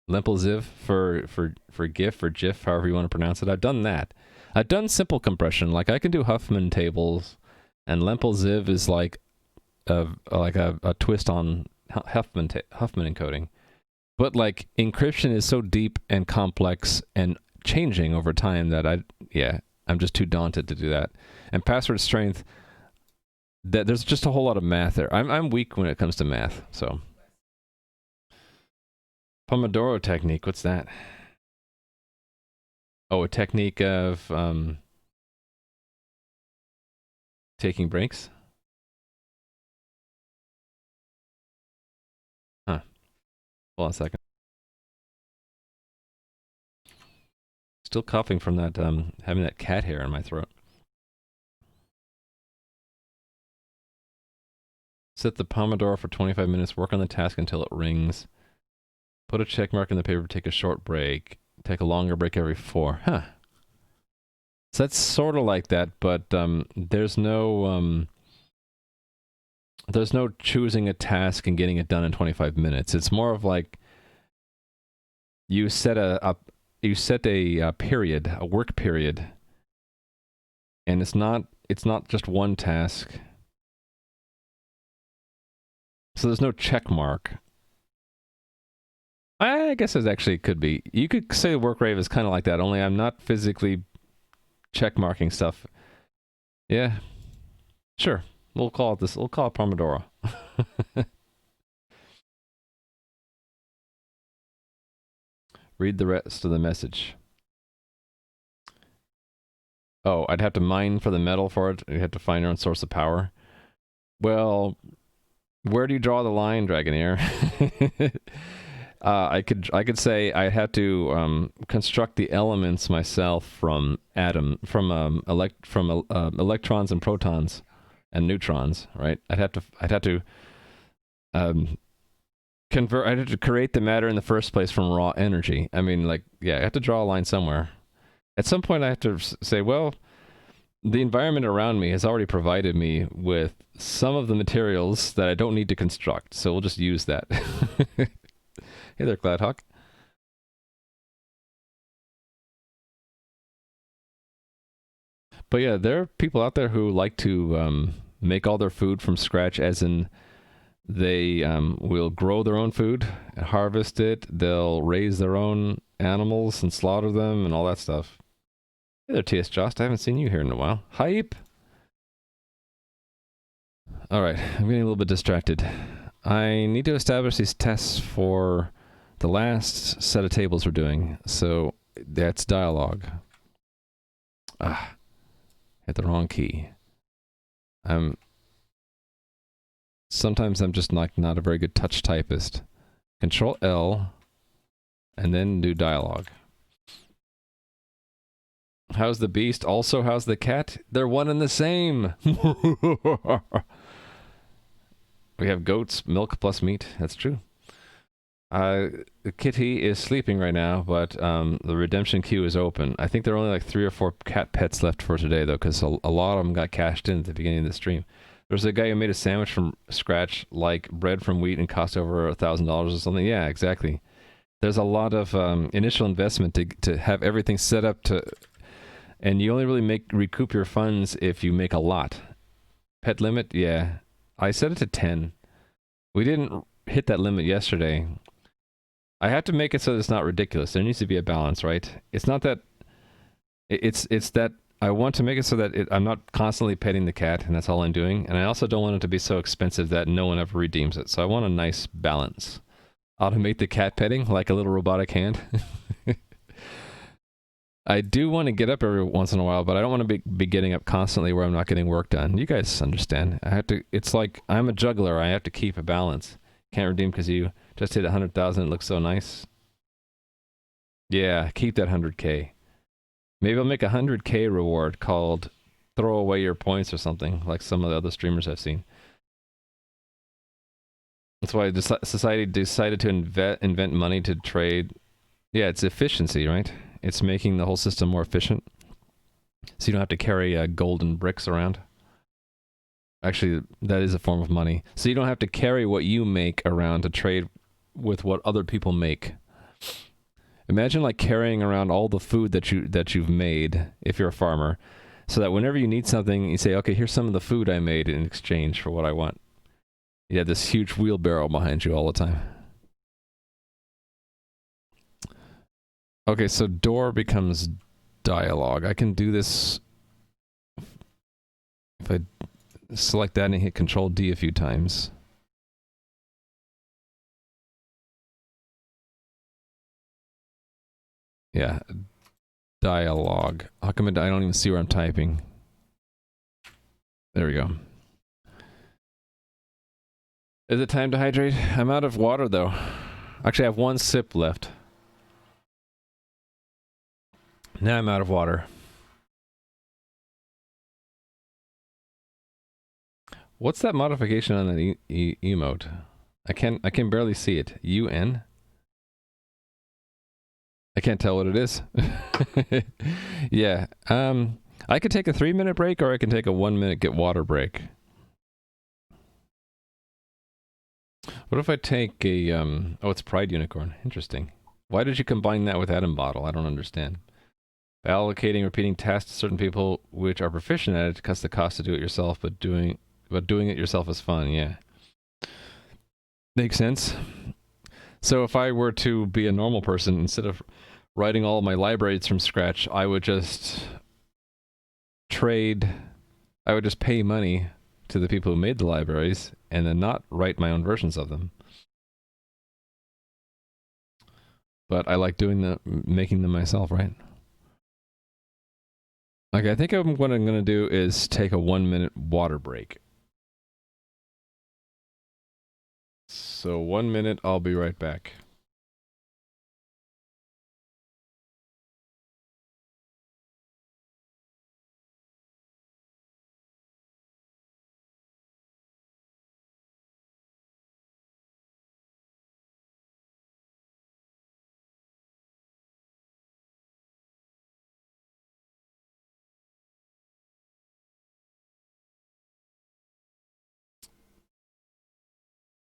Limpelziv for GIF or GIF, however you want to pronounce it. I've done that. I've done simple compression. Like I can do Huffman tables, and Limpelziv is like a twist on Huffman encoding. But like encryption is so deep and complex and changing over time that I'm just too daunted to do that. And password strength, that there's just a whole lot of math there. I'm weak when it comes to math, so. Pomodoro technique, what's that? Oh, a technique of taking breaks? Huh. Hold on a second. Still coughing from that, having that cat hair in my throat. Set the Pomodoro for 25 minutes, work on the task until it rings. Put a check mark in the paper, take a short break. Take a longer break every 4. Huh. So that's sort of like that, but there's no choosing a task and getting it done in 25 minutes. It's more of like you set a period, a work period, and it's not just one task. So there's no check mark. I guess it actually could be. You could say work rate is kind of like that, only I'm not physically check marking stuff. Yeah. Sure. We'll call it Pomodoro. Read the rest of the message. Oh, I'd have to mine for the metal for it. You'd have to find your own source of power. Well, where do you draw the line, Dragonair? I could say I had to construct the elements myself from electrons and protons and neutrons, right? I'd have to convert. I'd have to create the matter in the first place from raw energy. I mean, like, yeah, I have to draw a line somewhere. At some point, I have to say, well, the environment around me has already provided me with some of the materials that I don't need to construct, so we'll just use that. Hey there, Cloudhawk. But yeah, there are people out there who like to make all their food from scratch, as in they will grow their own food, harvest it, they'll raise their own animals and slaughter them and all that stuff. Hey there, TS Jost. I haven't seen you here in a while. Hype! Alright, I'm getting a little bit distracted. I need to establish these tests for the last set of tables we're doing. So that's dialogue. Hit the wrong key. Sometimes I'm just not a very good touch typist. Control L and then do dialogue. How's the beast? Also, how's the cat? They're one and the same. We have goats, milk plus meat. That's true. Kitty is sleeping right now, but the redemption queue is open. I think there are only like 3 or 4 cat pets left for today, though, because a lot of them got cashed in at the beginning of the stream. There's a guy who made a sandwich from scratch, like bread from wheat, and cost over $1,000 or something. Yeah, exactly. There's a lot of initial investment to have everything set up to, and you only really recoup your funds if you make a lot. Pet limit, yeah. I set it to 10. We didn't hit that limit yesterday. I have to make it so that it's not ridiculous. There needs to be a balance, right? It's not that... It's that I want to make it so that I'm not constantly petting the cat, and that's all I'm doing. And I also don't want it to be so expensive that no one ever redeems it. So I want a nice balance. Automate the cat petting like a little robotic hand. I do want to get up every once in a while, but I don't want to be getting up constantly where I'm not getting work done. You guys understand. I have to... It's like I'm a juggler. I have to keep a balance. Can't redeem because you just hit 100,000. It looks so nice. Yeah, keep that 100K. Maybe I'll make a 100K reward called throw away your points or something, like some of the other streamers I've seen. That's why society decided to invent money to trade. Yeah, it's efficiency, right? It's making the whole system more efficient. So you don't have to carry golden bricks around. Actually, that is a form of money. So you don't have to carry what you make around to trade with what other people make. Imagine like carrying around all the food that you've made if you're a farmer, so that whenever you need something, you say, "Okay, here's some of the food I made in exchange for what I want." You have this huge wheelbarrow behind you all the time. Okay, so door becomes dialogue. I can do this if I select that and hit Control D a few times. Yeah, dialogue. How come I don't even see where I'm typing? There we go. Is it time to hydrate? I'm out of water though. Actually, I have one sip left. Now I'm out of water. What's that modification on the emote? I can barely see it. UN? I can't tell what it is. Yeah. I could take a 3-minute break or I can take a 1-minute get water break. What if I take a oh, it's Pride Unicorn. Interesting. Why did you combine that with Atom Bottle? I don't understand. By allocating repeating tasks to certain people which are proficient at it cuts the cost to do it yourself, but doing it yourself is fun. Yeah. Makes sense. So if I were to be a normal person, instead of writing all my libraries from scratch, I would just I would just pay money to the people who made the libraries and then not write my own versions of them. But I like making them myself, right? Okay, I think what I'm going to do is take a 1-minute water break. So 1 minute, I'll be right back.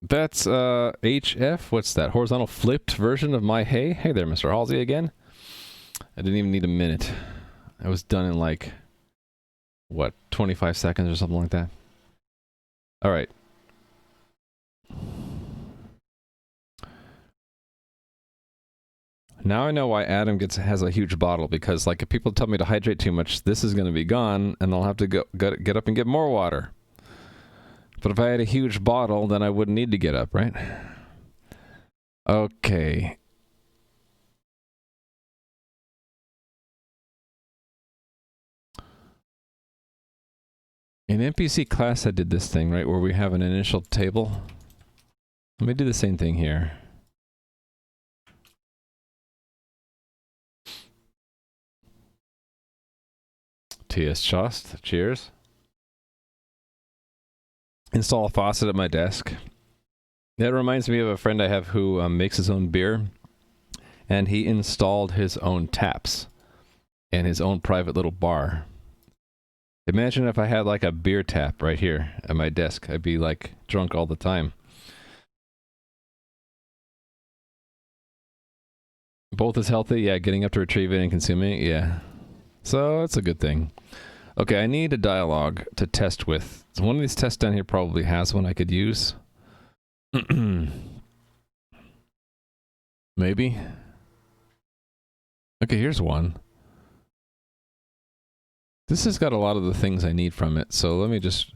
That's HF. What's that? Horizontal flipped version of my hay. Hey there, Mr. Halsey again. I didn't even need a minute. I was done in like, what, 25 seconds or something like that. All right. Now I know why Adam has a huge bottle, because like if people tell me to hydrate too much, this is going to be gone and I'll have to get up and get more water. But if I had a huge bottle, then I wouldn't need to get up, right? Okay. In NPC class, I did this thing, right, where we have an initial table. Let me do the same thing here. TS Chost, cheers. Install a faucet at my desk. That reminds me of a friend I have who makes his own beer, and he installed his own taps and his own private little bar. Imagine if I had like a beer tap right here at my desk. I'd be like drunk all the time. Both is healthy, yeah, getting up to retrieve it and consuming it, yeah. So that's a good thing. Okay, I need a dialogue to test with. So one of these tests down here probably has one I could use. Maybe. Okay, here's one. This has got a lot of the things I need from it, so let me just...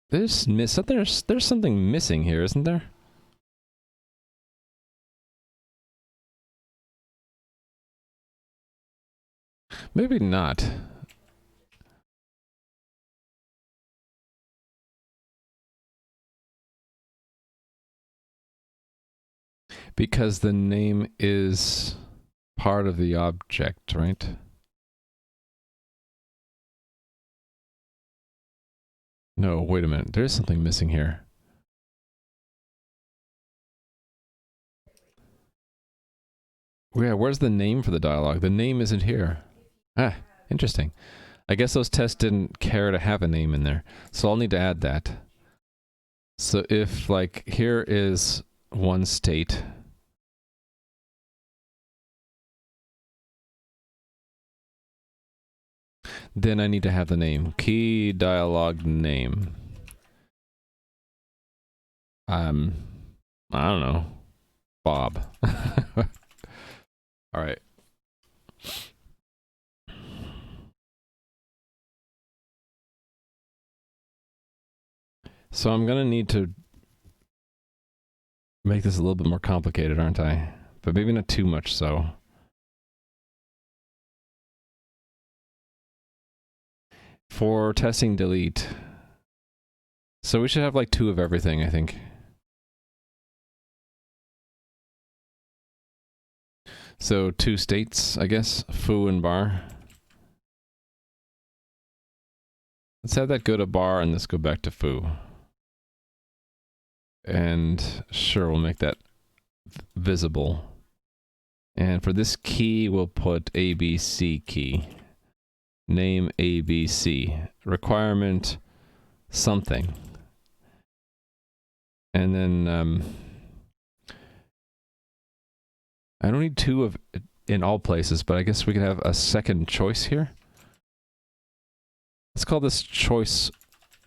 There's something missing here, isn't there? Maybe not. Because the name is part of the object, right? No, wait a minute. There's something missing here. Yeah, where's the name for the dialogue? The name isn't here. Ah, interesting. I guess those tests didn't care to have a name in there. So I'll need to add that. So if, like, here is one state. Then I need to have the name. Key dialogue name. I don't know. Bob. All right. So I'm going to need to make this a little bit more complicated, aren't I? But maybe not too much so. For testing delete. So we should have like 2 of everything, I think. So 2 states, I guess. Foo and bar. Let's have that go to bar and this go back to foo. And sure, we'll make that visible. And for this key, we'll put ABC key. Name ABC. Requirement something. And then I don't need 2 of in all places, but I guess we could have a second choice here. Let's call this choice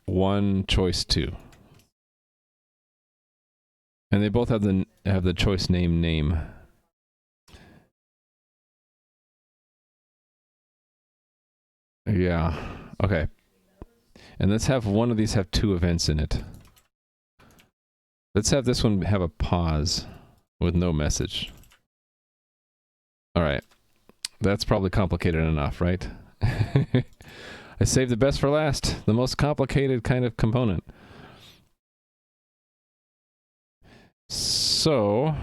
1, choice 2. And they both have the choice name. Yeah. Okay. And let's have one of these have 2 events in it. Let's have this one have a pause with no message. All right. That's probably complicated enough, right? I saved the best for last. The most complicated kind of component. So,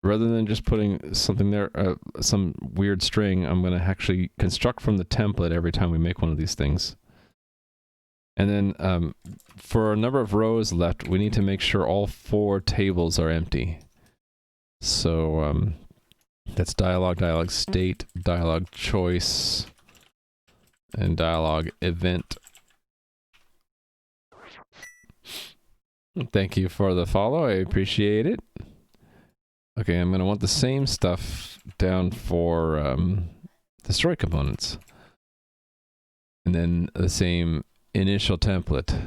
rather than just putting something there, some weird string, I'm going to actually construct from the template every time we make one of these things. And then for a number of rows left, we need to make sure all 4 tables are empty. So that's dialog, dialog state, dialog choice, and dialog event. Thank you for the follow. I appreciate it. Okay, I'm going to want the same stuff down for destroy components. And then the same initial template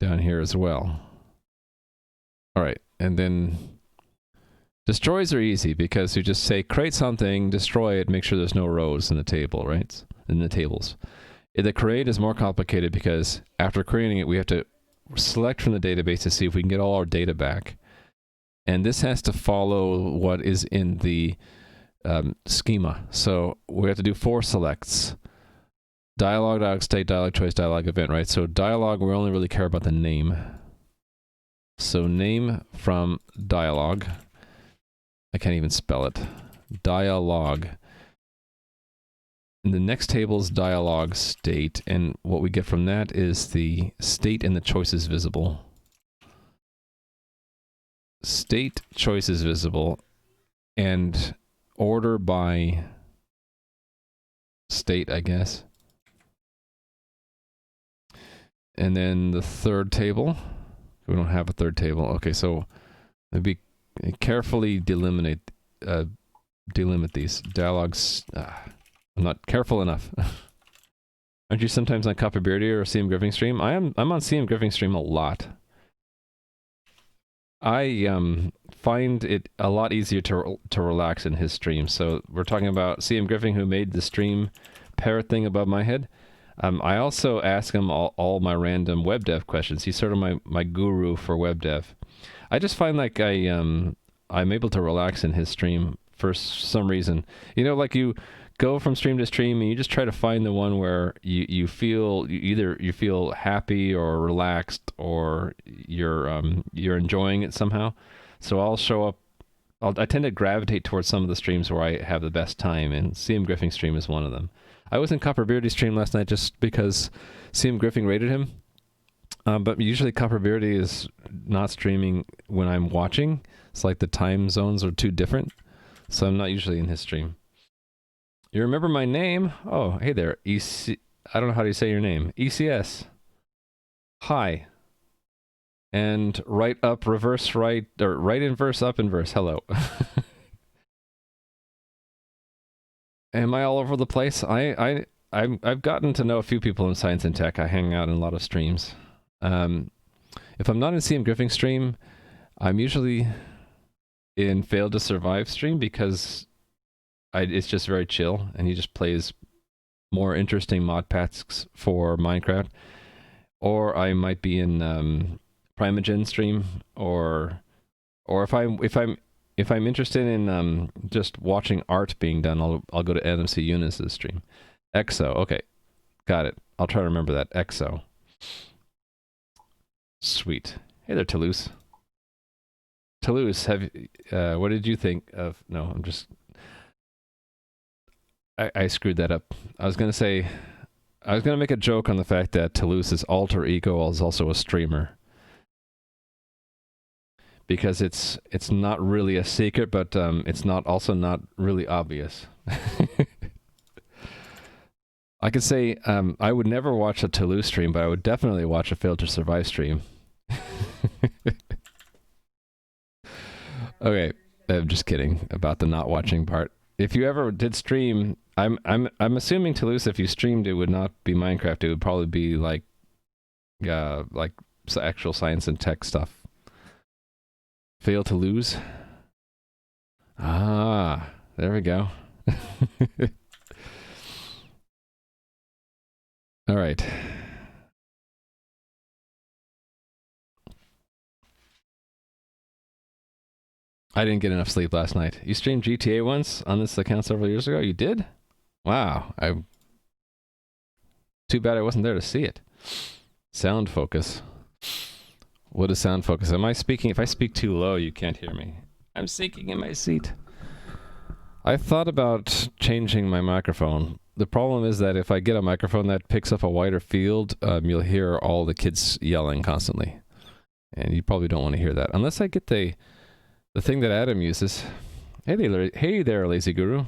down here as well. All right, and then destroys are easy because you just say create something, destroy it, make sure there's no rows in the table, right? In the tables. The create is more complicated because after creating it, we have to select from the database to see if we can get all our data back. And this has to follow what is in the schema. So we have to do 4 selects. Dialog, dialog state, dialog choice, dialog event, right? So dialog, we only really care about the name. So name from dialog. I can't even spell it. Dialog. And the next table is dialog state. And what we get from that is the state and the choices visible. State choices visible and order by state, I guess. And then the third table. We don't have a third table. Okay, so maybe carefully delimit these dialogues. I'm not careful enough. Aren't you sometimes on Copperbeardy or CM Griffing Stream? I'm on CM Griffing Stream a lot. I find it a lot easier to relax in his stream. So we're talking about CM Griffing, who made the stream parrot thing above my head. I also ask him all my random web dev questions. He's sort of my guru for web dev. I just find like I'm able to relax in his stream for some reason. You know, like you go from stream to stream and you just try to find the one where you feel either you feel happy or relaxed or you're enjoying it somehow. So I'll show up. I tend to gravitate towards some of the streams where I have the best time, and CM Griffing stream is one of them. I was in Copperbeardy stream last night just because CM Griffing rated him. But usually Copperbeardy is not streaming when I'm watching, It's like the time zones are too different. So I'm not usually in his stream. You remember my name? Oh, hey there. EC... I don't know how to say your name. ECS. Hi. And right up, reverse right, or right inverse, up inverse. Hello. Am I all over the place? I've gotten to know a few people in science and tech. I hang out in a lot of streams. If I'm not in CM Griffing stream, I'm usually in Fail to Survive stream because it's just very chill and he just plays more interesting mod packs for Minecraft. Or I might be in Primogen stream, or if I'm interested in just watching art being done, I'll go to Adam C. Eunice's stream. EXO, okay, got it. I'll try to remember that. EXO. Sweet. Hey there, Toulouse. Toulouse, what did you think of? No, I'm just. I screwed that up. I was gonna make a joke on the fact that Toulouse's alter ego is also a streamer. Because it's not really a secret, but it's also not really obvious. I could say I would never watch a Toulouse stream, but I would definitely watch a Fail to Survive stream. Okay, I'm just kidding about the not watching part. If you ever did stream, I'm assuming Toulouse, if you streamed, it would not be Minecraft. It would probably be like actual science and tech stuff. Fail to lose. Ah, there we go. All right. I didn't get enough sleep last night. You streamed GTA once on this account several years ago? You did? Wow. Too bad I wasn't there to see it. Sound focus. What is sound focus? Am I speaking? If I speak too low, you can't hear me. I'm sinking in my seat. I thought about changing my microphone. The problem is that if I get a microphone that picks up a wider field, you'll hear all the kids yelling constantly. And you probably don't want to hear that. Unless I get the thing that Adam uses. Hey there, Lazy Guru.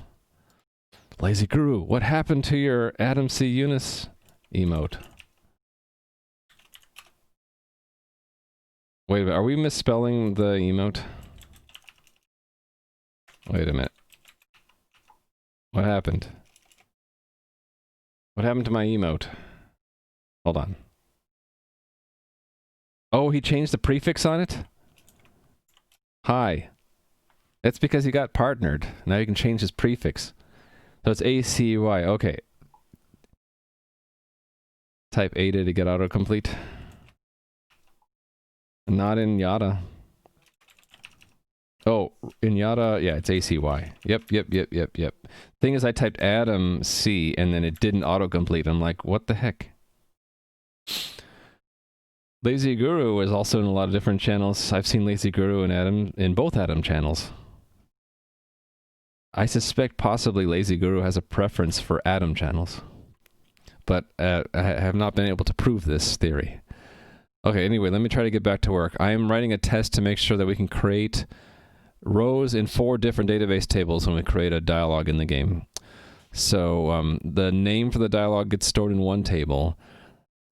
Lazy Guru, what happened to your Adam C. Eunice emote? Wait a minute, are we misspelling the emote? Wait a minute. What happened? What happened to my emote? Hold on. Oh, he changed the prefix on it? Hi. That's because he got partnered. Now you can change his prefix. So it's ACY. Okay. Type Ada to get autocomplete. Not in Yada. Oh, in Yada, yeah, it's ACY. Yep. Thing is, I typed Adam C and then it didn't autocomplete. I'm like, what the heck? Lazy Guru is also in a lot of different channels. I've seen Lazy Guru and Adam in both Adam channels. I suspect possibly Lazy Guru has a preference for Adam channels. But I have not been able to prove this theory. Okay, anyway, let me try to get back to work. I am writing a test to make sure that we can create rows in 4 different database tables when we create a dialog in the game. So the name for the dialog gets stored in one table.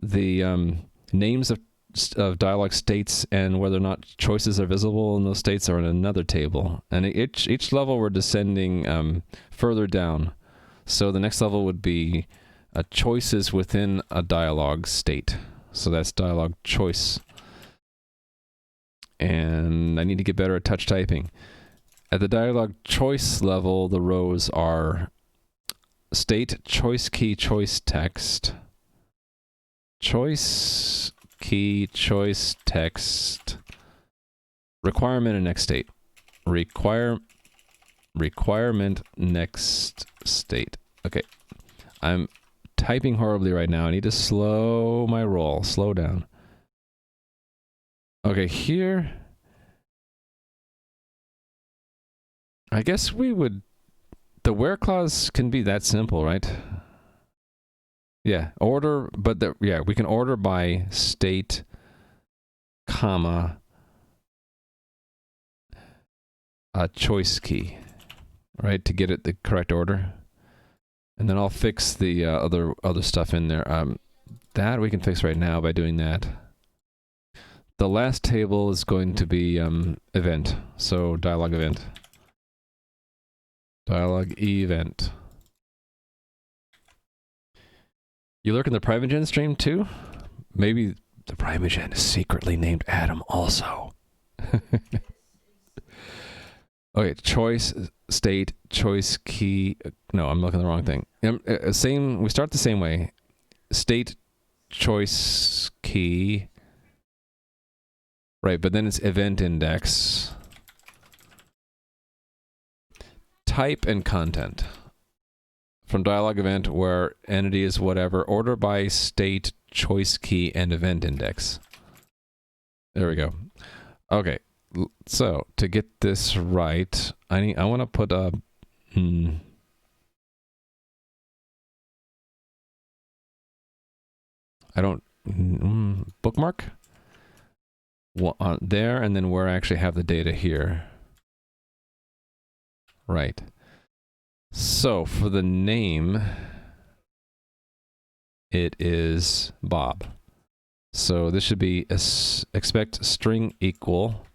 The names of dialog states and whether or not choices are visible in those states are in another table. And each level we're descending further down. So the next level would be choices within a dialog state. So that's dialog choice. And I need to get better at touch typing. At the dialog choice level, the rows are state, choice key, choice text, choice key, choice text, requirement, and next state. Requirement, next state. Okay. I'm typing horribly right now. I need to slow my roll. Slow down. Okay, here. I guess we would... The where clause can be that simple, right? Yeah, order, but yeah, we can order by state, comma, a choice key, right, to get it the correct order. And then I'll fix the other stuff in there. That we can fix right now by doing that. The last table is going to be event. So dialog event. Dialog event. You lurk in the private gen stream too? Maybe the private gen is secretly named Adam also. Okay, choice state, choice key. No, I'm looking at the wrong thing. Same. We start the same way. State, choice key. Right, but then it's event index. Type and content. From dialog event where entity is whatever. Order by state, choice key, and event index. There we go. Okay. So, to get this right, I want to put a I don't bookmark there, and then where I actually have the data here. Right. So, for the name, it is Bob. So, this should be expect string equal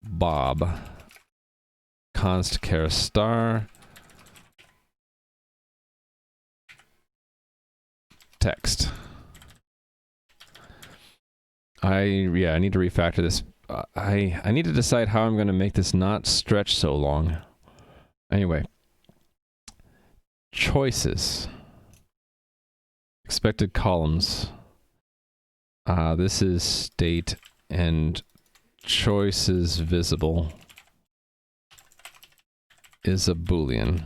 Bob const char star text. I need to refactor this. I need to decide how I'm going to make this not stretch so long. Anyway, choices, expected columns. This is state and choices visible is a Boolean.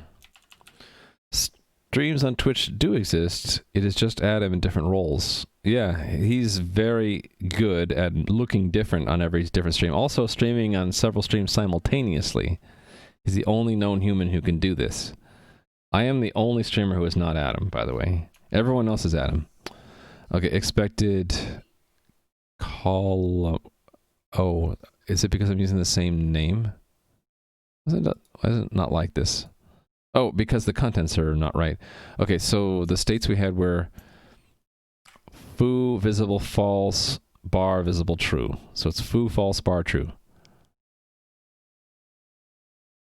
Streams on Twitch do exist. It is just Adam in different roles. Yeah, he's very good at looking different on every different stream. Also streaming on several streams simultaneously. He's the only known human who can do this. I am the only streamer who is not Adam, by the way. Everyone else is Adam. Okay, expected call. Oh, is it because I'm using the same name? Why is it not like this? Oh, because the contents are not right. Okay, so the states we had were foo visible false, bar visible true. So it's foo false, bar true.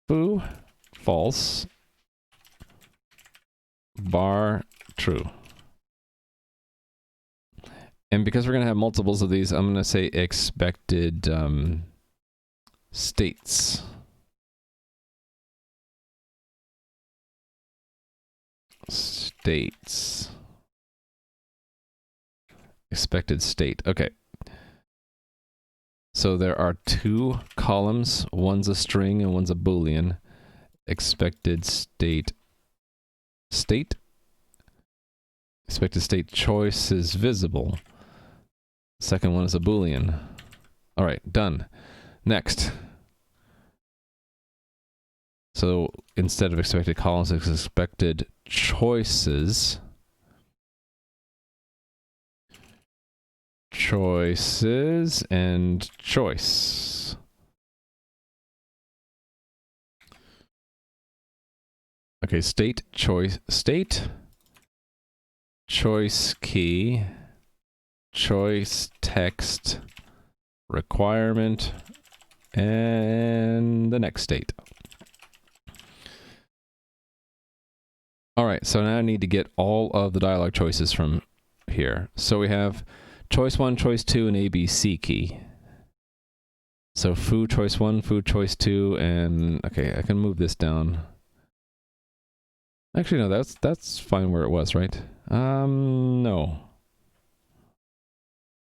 Foo false, bar true. And because we're going to have multiples of these, I'm going to say expected states. States. Expected state. Okay. So there are two columns. One's a string and one's a Boolean. Expected state. State. Expected state choice is visible. Second one is a Boolean. All right, done. Next. So instead of expected columns, it's expected choices. Choices and choice. Okay, state, choice, state, choice key, choice text, requirement, and the next state. All right, so now I need to get all of the dialog choices from here. So we have choice 1, choice 2, and ABC key. So foo choice 1, foo choice 2, and okay, I can move this down. Actually, no, that's fine where it was, right? No.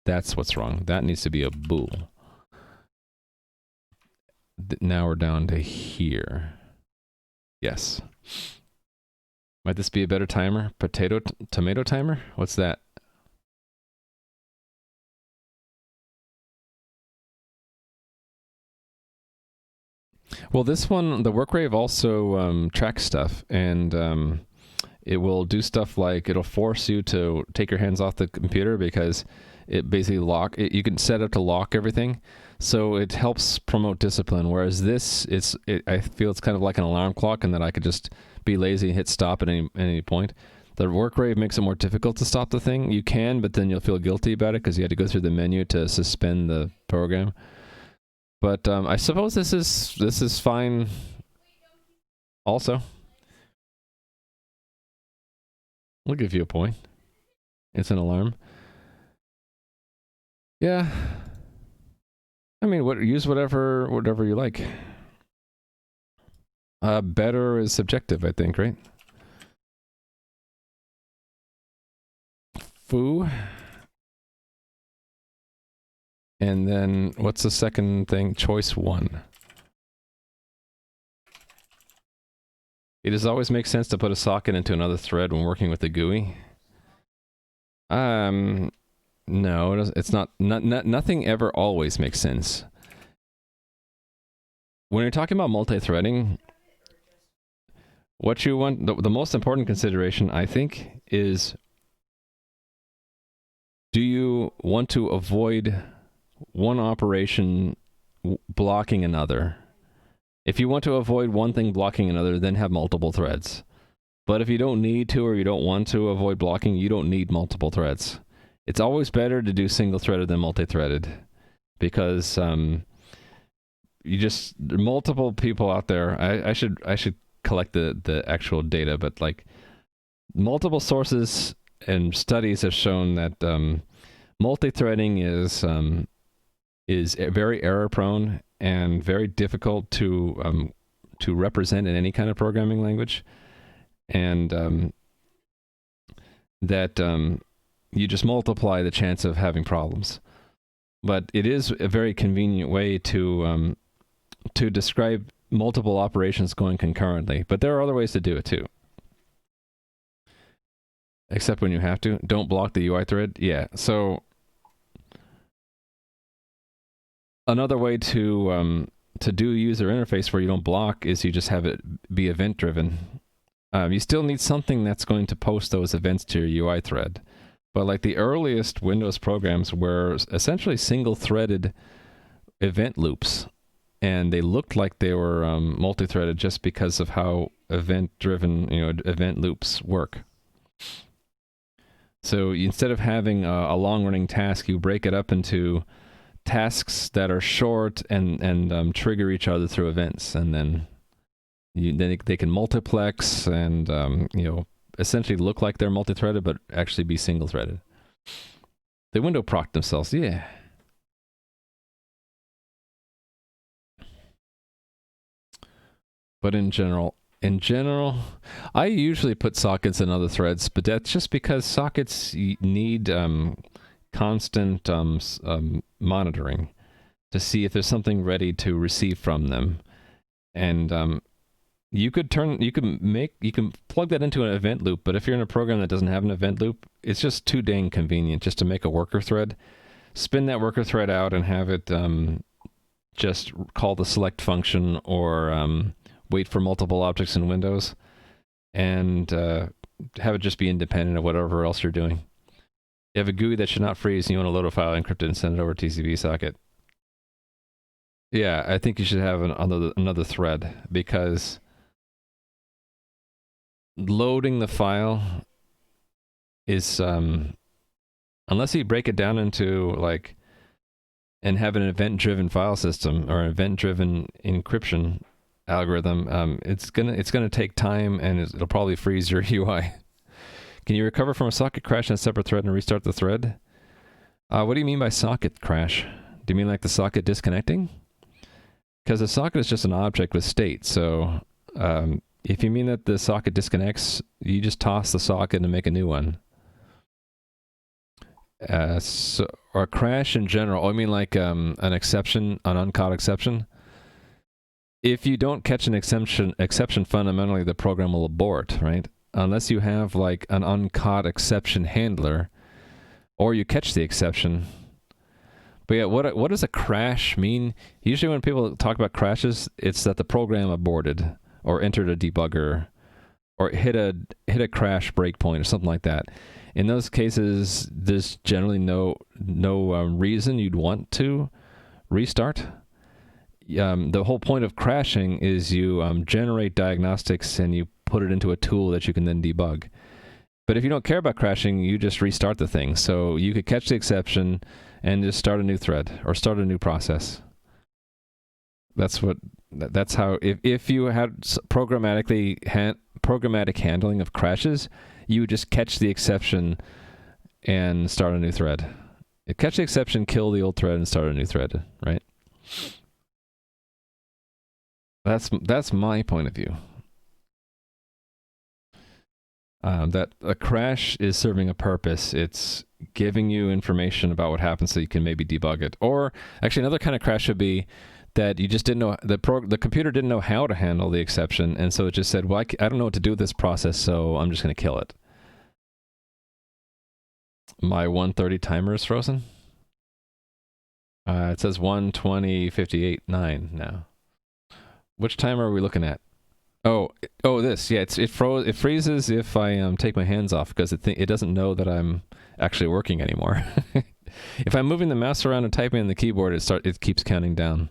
That's what's wrong. That needs to be a bool. Now we're down to here. Yes. Might this be a better timer? Tomato timer? What's that? Well, this one, the workrave also tracks stuff, and it will do stuff like it'll force you to take your hands off the computer because it basically you can set up to lock everything. So it helps promote discipline. Whereas this, I feel it's kind of like an alarm clock, and that I could just be lazy and hit stop at any point. The work rate makes it more difficult to stop the thing. You can, but then you'll feel guilty about it because you had to go through the menu to suspend the program. But I suppose this is fine. Also, I'll give you a point. It's an alarm. Yeah. I mean, use whatever you like. Better is subjective, I think, right? Foo. And then what's the second thing? Choice 1. It does always make sense to put a socket into another thread when working with the GUI. No, it's not. Nothing ever always makes sense. When you're talking about multi-threading, what you want, the most important consideration, I think, is do you want to avoid one operation blocking another? If you want to avoid one thing blocking another, then have multiple threads. But if you don't need to, or you don't want to avoid blocking, you don't need multiple threads. It's always better to do single-threaded than multi-threaded, because multiple people out there. I should collect the actual data, but like multiple sources and studies have shown that multi-threading is very error-prone and very difficult to represent in any kind of programming language, and that you just multiply the chance of having problems. But it is a very convenient way to describe multiple operations going concurrently. But there are other ways to do it too. Except when you have to. Don't block the UI thread. Yeah. So another way to do user interface where you don't block is you just have it be event driven. You still need something that's going to post those events to your UI thread. But like the earliest Windows programs were essentially single-threaded event loops, and they looked like they were multi-threaded just because of how event-driven, event loops work. So instead of having a long-running task, you break it up into tasks that are short and trigger each other through events, and then they can multiplex and essentially look like they're multi-threaded, but actually be single-threaded. They window proc themselves, yeah. But in general, I usually put sockets in other threads, but that's just because sockets need constant monitoring to see if there's something ready to receive from them. And you can plug that into an event loop, but if you're in a program that doesn't have an event loop, it's just too dang convenient just to make a worker thread, spin that worker thread out, and have it just call the select function or wait for multiple objects in Windows, and have it just be independent of whatever else you're doing. You have a GUI that should not freeze, and you want to load a file, encrypt it, and send it over to TCP socket. Yeah, I think you should have another thread, because loading the file is, unless you break it down into and have an event-driven file system or an event-driven encryption algorithm, it's gonna take time, and it'll probably freeze your UI. Can you recover from a socket crash in a separate thread and restart the thread? What do you mean by socket crash? Do you mean like the socket disconnecting? Because a socket is just an object with state, so if you mean that the socket disconnects, you just toss the socket and make a new one. Or crash in general, I mean like an exception, an uncaught exception. If you don't catch an exception, fundamentally the program will abort, right? Unless you have like an uncaught exception handler, or you catch the exception. But yeah, what does a crash mean? Usually when people talk about crashes, it's that the program aborted, or entered a debugger, or hit a crash breakpoint, or something like that. In those cases, there's generally no reason you'd want to restart. The whole point of crashing is you generate diagnostics and you put it into a tool that you can then debug. But if you don't care about crashing, you just restart the thing. So you could catch the exception and just start a new thread or start a new process. That's how, if you had programmatic handling of crashes, you would just catch the exception and start a new thread. Catch the exception, kill the old thread, and start a new thread, right? That's my point of view. That a crash is serving a purpose. It's giving you information about what happens so you can maybe debug it. Or actually another kind of crash would be that you just didn't know, the computer didn't know how to handle the exception, and so it just said, well, I don't know what to do with this process, so I'm just going to kill it. My 1:30 timer is frozen. It says 1:20:58:9 now. Which timer are we looking at? Oh, this. Yeah, it freezes if I take my hands off because it doesn't know that I'm actually working anymore. If I'm moving the mouse around and typing on the keyboard, it keeps counting down.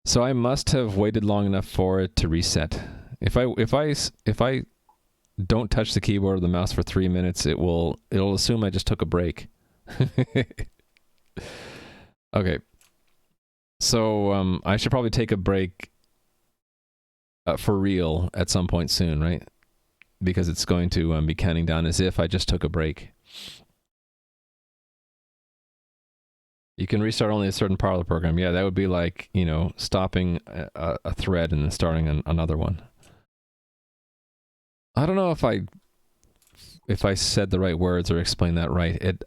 So I must have waited long enough for it to reset. If I don't touch the keyboard or the mouse for 3 minutes, it'll assume I just took a break. Okay. So I should probably take a break for real at some point soon, right? Because it's going to be counting down as if I just took a break. You can restart only a certain part of the program. Yeah, that would be like, stopping a thread and then starting another one. I don't know if I said the right words or explained that right.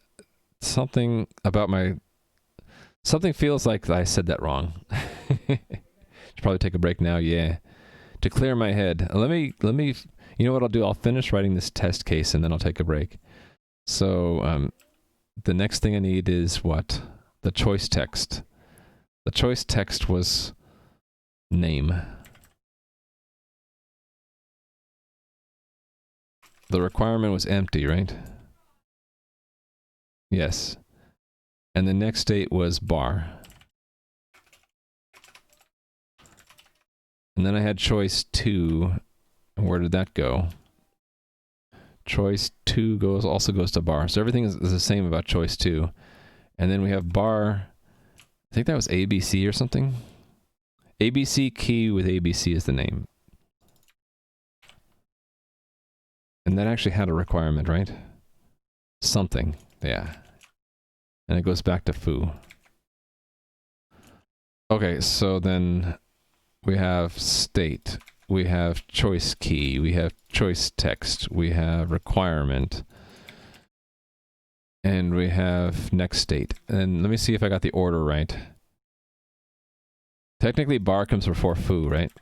Something feels like I said that wrong. Should probably take a break now, yeah. To clear my head. Let me, you know what I'll do? I'll finish writing this test case and then I'll take a break. So, the next thing I need is what? The choice text. The choice text was name. The requirement was empty, right? Yes. And the next state was bar. And then I had choice 2. And where did that go? Choice 2 also goes to bar. So everything is the same about choice 2. And then we have bar, I think that was ABC or something. ABC key with ABC is the name. And that actually had a requirement, right? Something, yeah. And it goes back to foo. Okay, so then we have state, we have choice key, we have choice text, we have requirement, and we have next state. And let me see if I got the order right. Technically, bar comes before foo, right?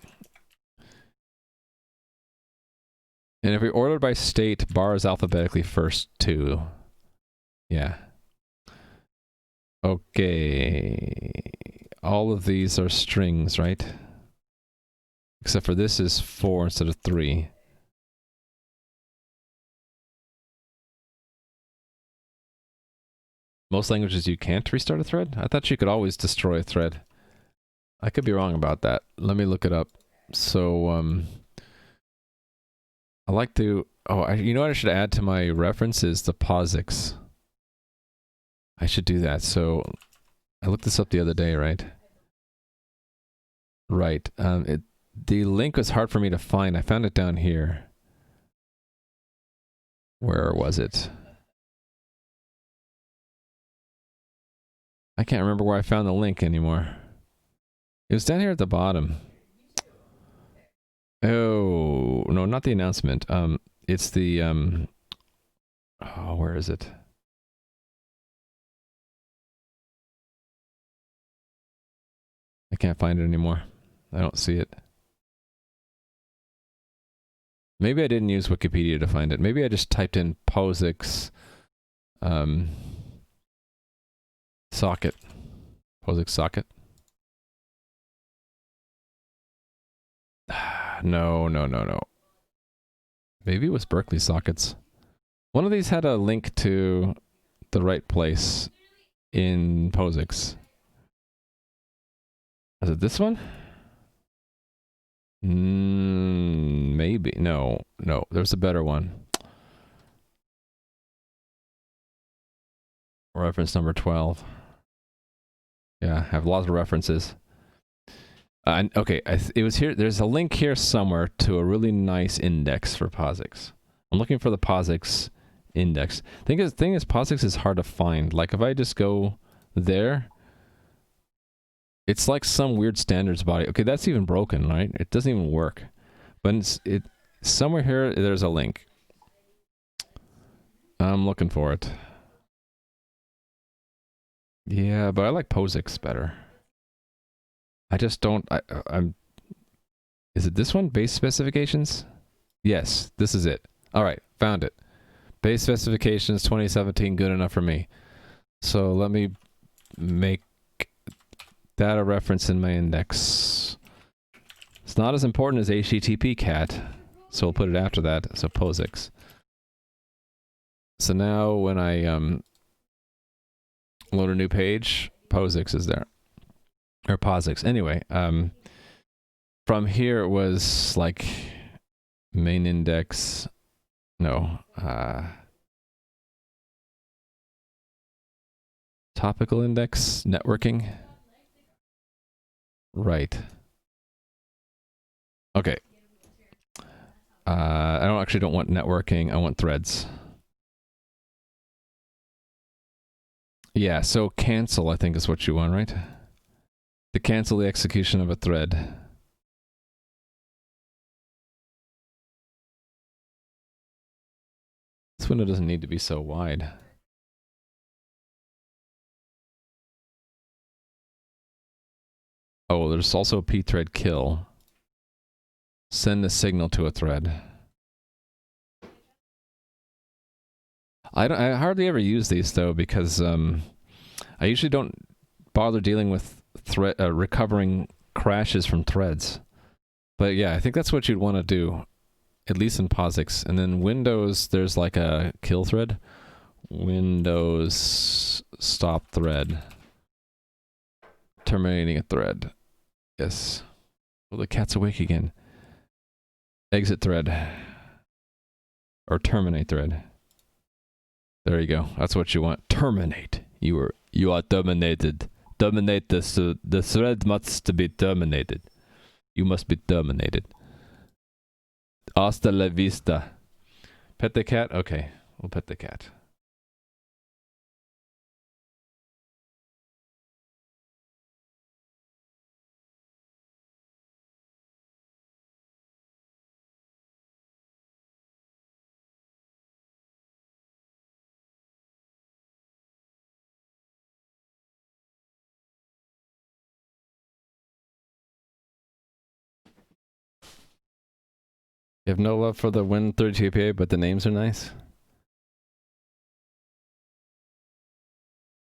And if we ordered by state, bar is alphabetically first too. Yeah. Okay. All of these are strings, right? Except for this is 4 instead of 3. Most languages you can't restart a thread? I thought you could always destroy a thread. I could be wrong about that. Let me look it up. So, I like to... Oh, you know what I should add to my references? The POSIX. I should do that. So, I looked this up the other day, right? Right. The link was hard for me to find. I found it down here. Where was it? I can't remember where I found the link anymore. It was down here at the bottom. Oh, no, not the announcement. It's the, oh, where is it? I can't find it anymore. I don't see it. Maybe I didn't use Wikipedia to find it. Maybe I just typed in POSIX, socket. POSIX socket. No. Maybe it was Berkeley sockets. One of these had a link to the right place in POSIX. Is it this one? Maybe. No. There's a better one. Reference number 12. Yeah, I have lots of references. Okay, it was here. There's a link here somewhere to a really nice index for POSIX. I'm looking for the POSIX index. Thing is, POSIX is hard to find. Like, if I just go there, it's like some weird standards body. Okay, that's even broken, right? It doesn't even work. But somewhere here, there's a link. I'm looking for it. Yeah, but I like POSIX better. I just don't. I'm. Is it this one? Base specifications? Yes, this is it. All right, found it. Base specifications 2017, good enough for me. So let me make that a reference in my index. It's not as important as HTTP cat, so we'll put it after that. So POSIX. So now when I load a new page, POSIX is there. Or POSIX. Anyway, from here it was like main index. No. Topical index, networking. Right. Okay. I actually don't want networking. I want threads. Yeah, so cancel, I think, is what you want, right? To cancel the execution of a thread. This window doesn't need to be so wide. Oh, there's also a pthread kill. Send a signal to a thread. I hardly ever use these though, because I usually don't bother dealing with recovering crashes from threads. But yeah, I think that's what you'd want to do, at least in POSIX. And then Windows, there's like a kill thread. Windows stop thread. Terminating a thread. Yes. Well, the cat's awake again. Exit thread. Or terminate thread. There you go. That's what you want. Terminate. You are terminated. Terminate this. The thread must be terminated. You must be terminated. Hasta la vista. Pet the cat? Okay. We'll pet the cat. You have no love for the Win32 API, but the names are nice.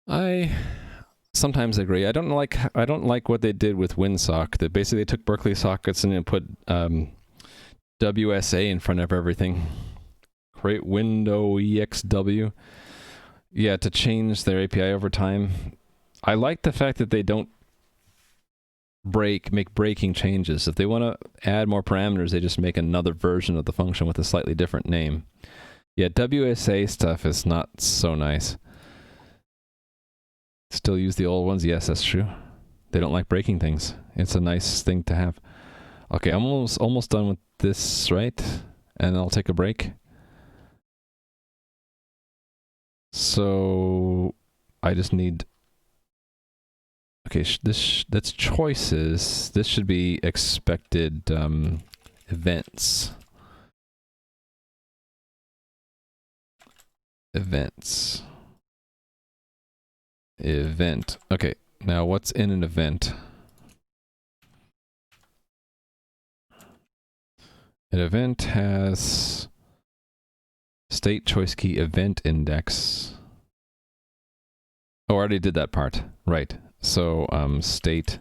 I sometimes agree. I don't like what they did with WinSock. That basically they took Berkeley sockets and then put WSA in front of everything. Create window EXW. Yeah, to change their API over time. I like the fact that they don't make breaking changes. If they want to add more parameters, they just make another version of the function with a slightly different name. Yeah, WSA stuff is not so nice. Still use the old ones? Yes, that's true. They don't like breaking things. It's a nice thing to have. Okay, I'm almost done with this, right? And I'll take a break. So I just need... Okay, that's choices. This should be expected events. Events. Event. Okay, now what's in an event? An event has state choice key event index. Oh, I already did that part. Right. So, state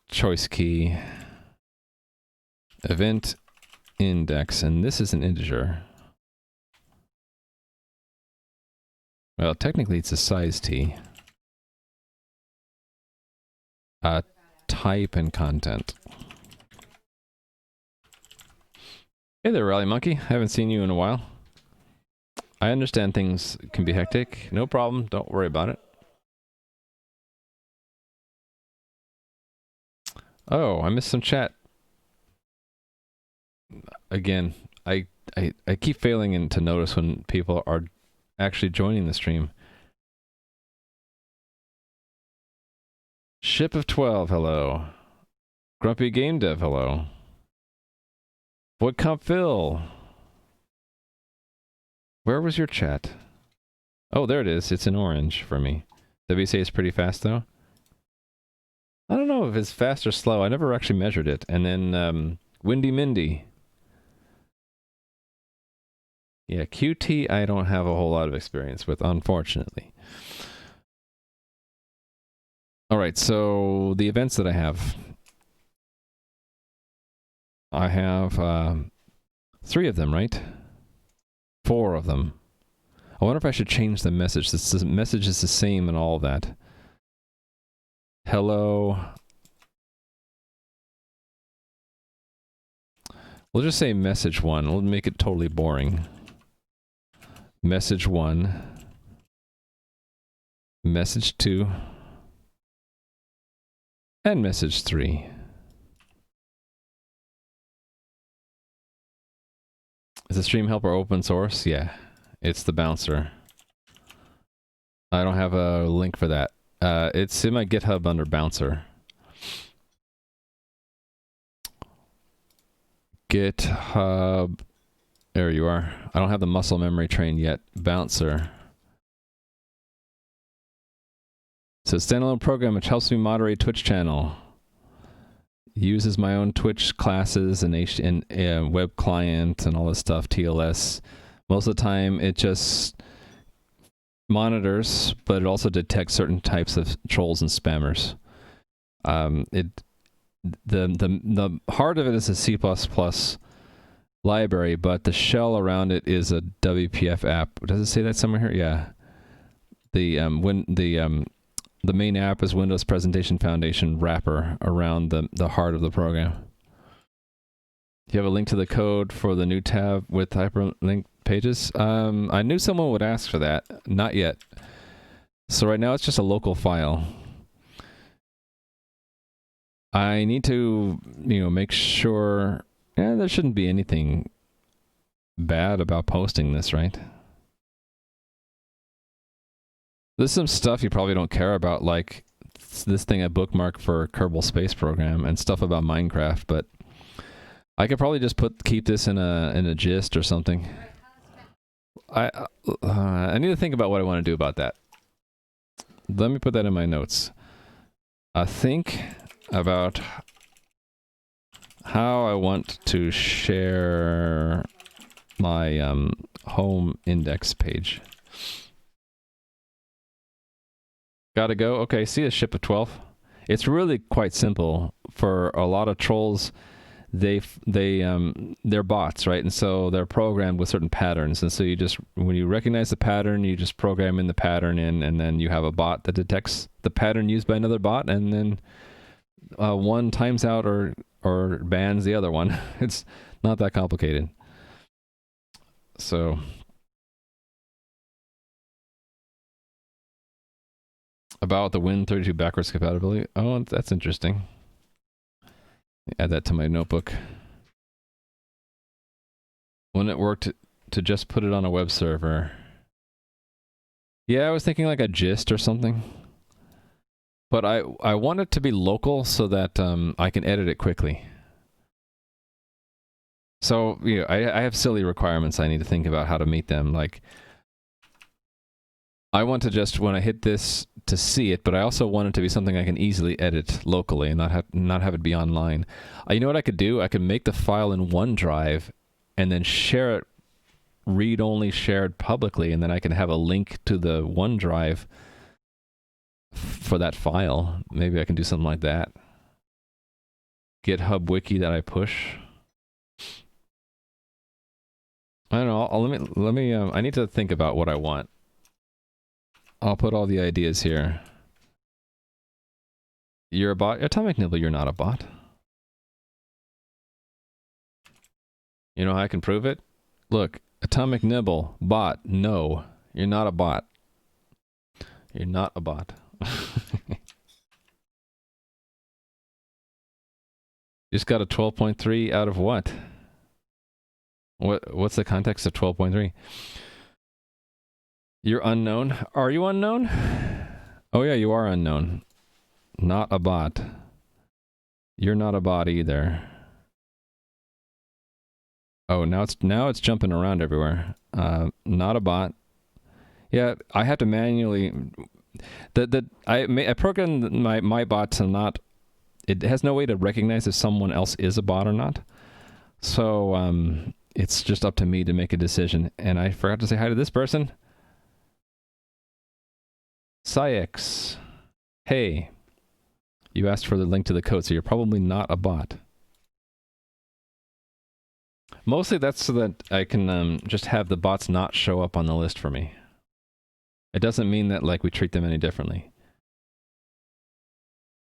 choice key event index, and this is an integer. Well, technically it's a size t. Type and content. Hey there, Rally Monkey. Haven't seen you in a while. I understand things can be hectic. No problem. Don't worry about it. Oh, I missed some chat. Again, I keep failing to notice when people are actually joining the stream. Ship of 12, hello. Grumpy Game Dev, hello. What Comp Phil? Where was your chat? Oh, there it is. It's in orange for me. WC is pretty fast, though. I don't know if it's fast or slow. I never actually measured it. And then, Windy Mindy. Yeah, Qt I don't have a whole lot of experience with, unfortunately. Alright, so the events that I have. I have 3 of them, right? 4 of them. I wonder if I should change the message. The message is the same and all of that. Hello. We'll just say message 1. We'll make it totally boring. Message 1. Message 2. And message 3. Is the stream helper open source? Yeah. It's the bouncer. I don't have a link for that. It's in my GitHub under bouncer. GitHub. There you are. I don't have the muscle memory train yet. Bouncer. So standalone program which helps me moderate Twitch channel. Uses my own Twitch classes and web client and all this stuff, TLS. Most of the time it just monitors, but it also detects certain types of trolls and spammers. The heart of it is a C++ library, but the shell around it is a WPF app. Does it say that somewhere here? Yeah. The main app is Windows Presentation Foundation wrapper around the heart of the program. Do you have a link to the code for the new tab with hyperlink pages? I knew someone would ask for that. Not yet. So right now it's just a local file. I need to, make sure... Yeah, there shouldn't be anything bad about posting this, right? There's some stuff you probably don't care about, like this thing I bookmarked for Kerbal Space Program and stuff about Minecraft, but I could probably just keep this in a gist or something. I need to think about what I want to do about that. Let me put that in my notes. Think about how I want to share my home index page. Gotta go. Okay, see a ship of 12. It's really quite simple. For a lot of trolls, they're bots, right? And so they're programmed with certain patterns. And so you just, when you recognize the pattern, you just program in the pattern in, and then you have a bot that detects the pattern used by another bot, and then one times out or bans the other one. It's not that complicated. So about the Win32 backwards compatibility. Oh, that's interesting. Add that to my notebook. Wouldn't it work to just put it on a web server? Yeah, I was thinking like a gist or something. But I want it to be local so that I can edit it quickly. So, I have silly requirements. I need to think about how to meet them. Like, I want to just, when I hit this, to see it, but I also want it to be something I can easily edit locally and not have it be online. You know what I could do? I could make the file in OneDrive and then share it, read-only shared publicly, and then I can have a link to the OneDrive for that file. Maybe I can do something like that. GitHub wiki that I push. I don't know. Let me. I need to think about what I want. I'll put all the ideas here. You're a bot? Atomic Nibble, you're not a bot. You know how I can prove it? Look, Atomic Nibble, bot, no. You're not a bot. You're not a bot. Just got a 12.3 out of what? What's the context of 12.3? You're unknown? Are you unknown? Oh yeah, you are unknown. Not a bot. You're not a bot either. Oh, now it's jumping around everywhere. Not a bot. Yeah, I have to manually. I programmed my bot to not. It has no way to recognize if someone else is a bot or not. So it's just up to me to make a decision. And I forgot to say hi to this person. Cyex. Hey. You asked for the link to the code, so you're probably not a bot. Mostly that's so that I can just have the bots not show up on the list for me. It doesn't mean that like we treat them any differently.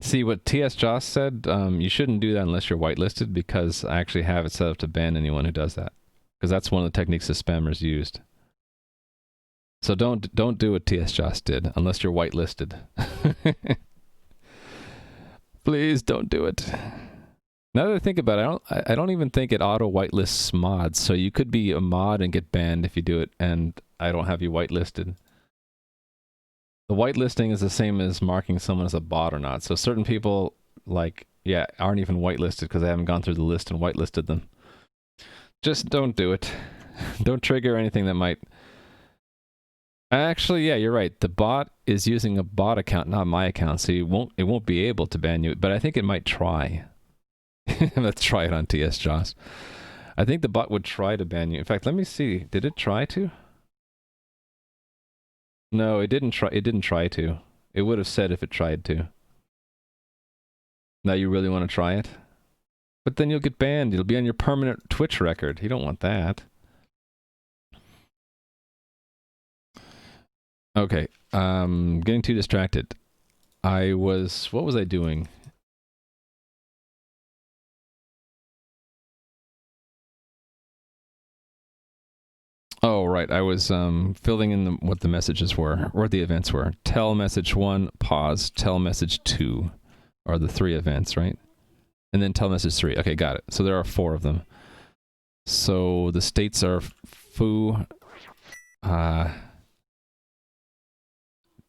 See, what TS Joss said, you shouldn't do that unless you're whitelisted, because I actually have it set up to ban anyone who does that. Because that's one of the techniques the spammers used. So don't do what TS Joss did unless you're whitelisted. Please don't do it. Now that I think about it, I don't even think it auto whitelists mods. So you could be a mod and get banned if you do it, and I don't have you whitelisted. The whitelisting is the same as marking someone as a bot or not. So certain people, like, yeah, aren't even whitelisted because I haven't gone through the list and whitelisted them. Just don't do it. Don't trigger anything that might. Actually, yeah, you're right. The bot is using a bot account, not my account, so it won't be able to ban you. But I think it might try. Let's try it on TS Joss. I think the bot would try to ban you. In fact, let me see. Did it try to? No, it didn't try. It didn't try to. It would have said if it tried to. Now you really want to try it? But then you'll get banned. It'll be on your permanent Twitch record. You don't want that. Okay. Getting too distracted. What was I doing? Oh, right. I was filling in what the messages were, or the events were. Tell message 1, pause. Tell message 2 are the 3 events, right? And then tell message 3. Okay, got it. So there are 4 of them. So the states are foo,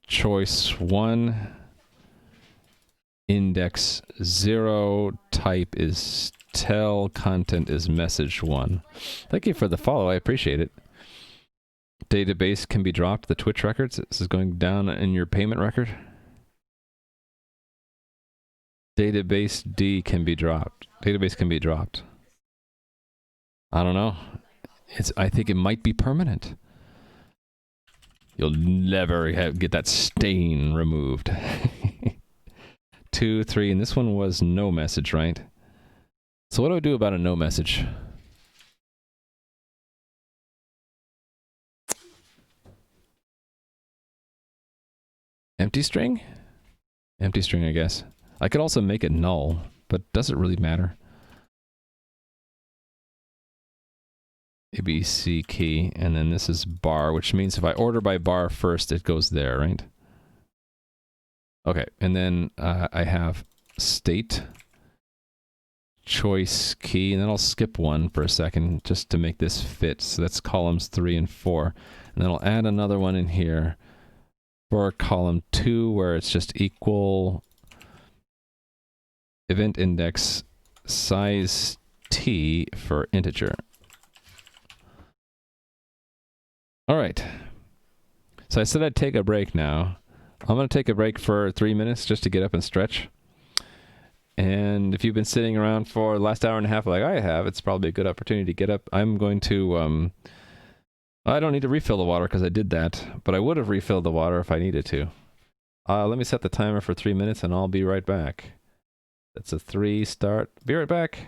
choice 1, index 0, type is tell, content is message 1. Thank you for the follow. I appreciate it. Database can be dropped. The Twitch records. This is going down in your payment record. Database D can be dropped. Database can be dropped. I don't know. I think it might be permanent. You'll never get that stain removed. 2, 3, and this one was no message, right? So what do I do about a no message? Empty string? Empty string, I guess. I could also make it null, but does it really matter? ABC key, and then this is bar, which means if I order by bar first, it goes there, right? Okay, and then I have state, choice key, and then I'll skip one for a second just to make this fit. So that's columns 3 and 4. And then I'll add another one in here for column 2 where it's just equal event index size t for integer. All right. So I said I'd take a break now. I'm going to take a break for 3 minutes just to get up and stretch. And if you've been sitting around for the last hour and a half like I have, it's probably a good opportunity to get up. I'm going to, I don't need to refill the water because I did that, but I would have refilled the water if I needed to. Let me set the timer for 3 minutes and I'll be right back. That's a 3 start. Be right back.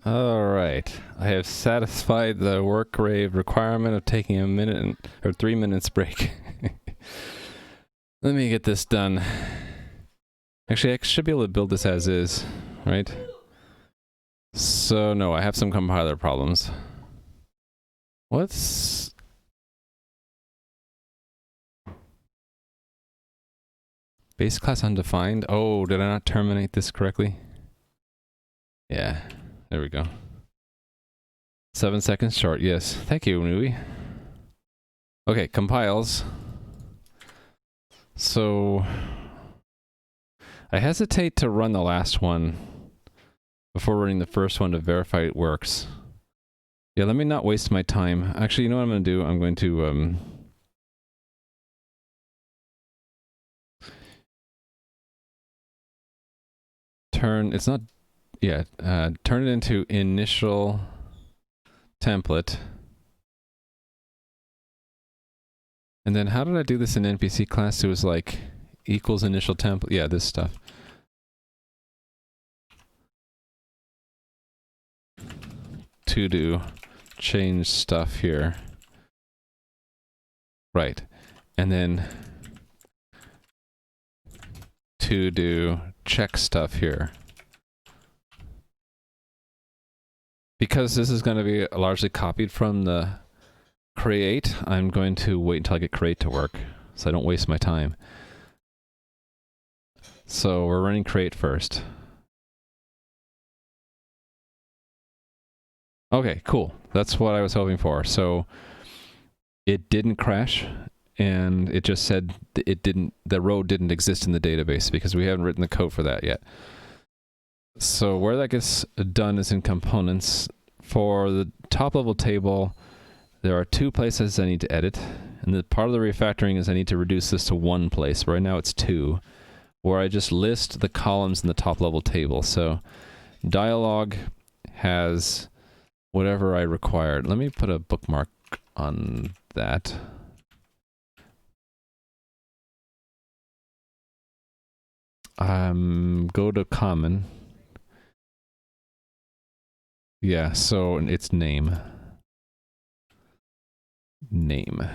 All right, I have satisfied the work rate requirement of taking a minute or 3 minutes break. Let me get this done. Actually, I should be able to build this as is, right? So no, I have some compiler problems. What's... base class undefined? Oh, did I not terminate this correctly? Yeah, there we go. 7 seconds short, yes. Thank you, Nui. Okay, compiles. So... I hesitate to run the last one before running the first one to verify it works. Yeah, let me not waste my time. Actually, you know what I'm going to do? I'm going to... turn... it's not... yeah, turn it into initial template. And then how did I do this in NPC class? It was like equals initial template. Yeah, this stuff. To do change stuff here. Right. And then to do check stuff here. Because this is going to be largely copied from the create, I'm going to wait until I get create to work so I don't waste my time. So we're running create first. Okay, cool. That's what I was hoping for. So it didn't crash, and it just said it didn't, the row didn't exist in the database because we haven't written the code for that yet. So where that gets done is in components. For the top level table, there are 2 places I need to edit, and the part of the refactoring is I need to reduce this to 1 place. Right now it's 2, where I just list the columns in the top level table. So dialog has whatever I required. Let me put a bookmark on that. Go to common. Yeah, so it's name. Name.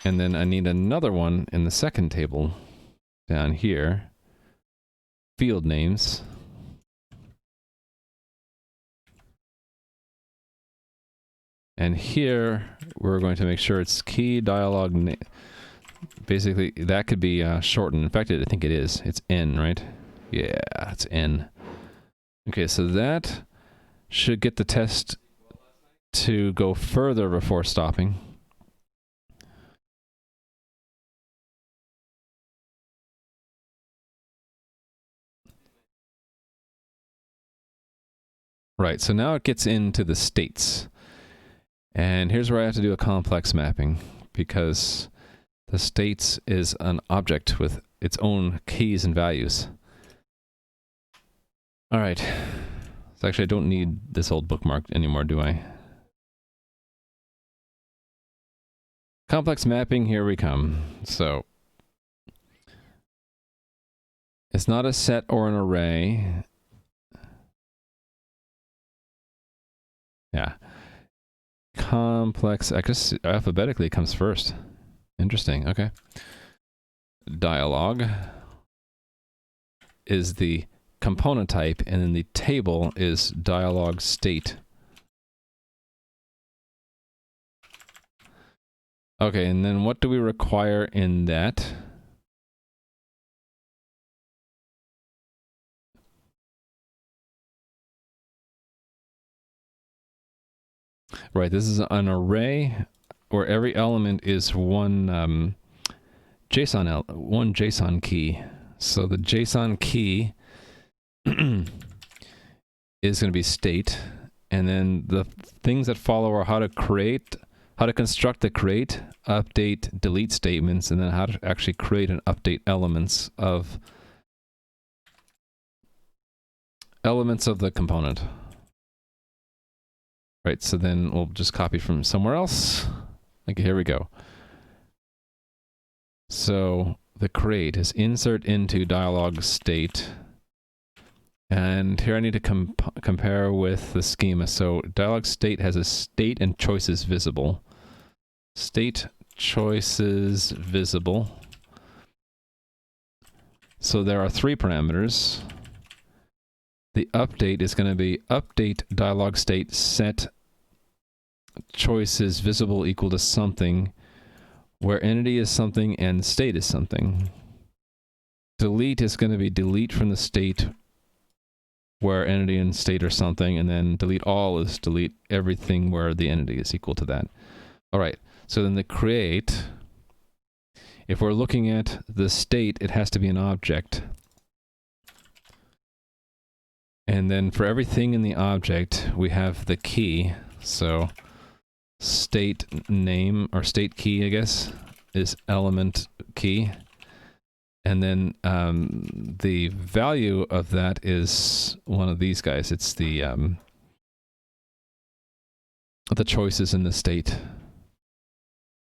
And then I need another one in the second table down here. Field names. And here we're going to make sure it's key dialog name. Basically, that could be shortened. In fact, I think it is. It's N, right? Yeah, it's N. Okay, so that should get the test to go further before stopping. Right, so now it gets into the states. And here's where I have to do a complex mapping, because the states is an object with its own keys and values. All right. So actually, I don't need this old bookmark anymore, do I? Complex mapping, here we come. So it's not a set or an array. Yeah. Complex, I guess alphabetically it comes first. Interesting, okay. Dialog is the component type, and then the table is dialog state. Okay, and then what do we require in that? Right, this is an array where every element is one JSON key. So the JSON key is going to be state, and then the things that follow are how to construct the create, update, delete statements, and then how to actually create and update elements of the component. Right, so then we'll just copy from somewhere else. Okay, here we go. So the create is insert into dialog state, And here I need to compare with the schema. So dialog state has a state and choices visible. State choices visible. So there are 3 parameters. The update is going to be update dialog state set choices visible equal to something, where entity is something and state is something. Delete is going to be delete from the state where entity and state are something, and then delete all is delete everything where the entity is equal to that. All right, so then the create, if we're looking at the state, it has to be an object. And then for everything in the object, we have the key. So state name, or state key, I guess, is element key. And then the value of that is one of these guys. It's the choices in the state,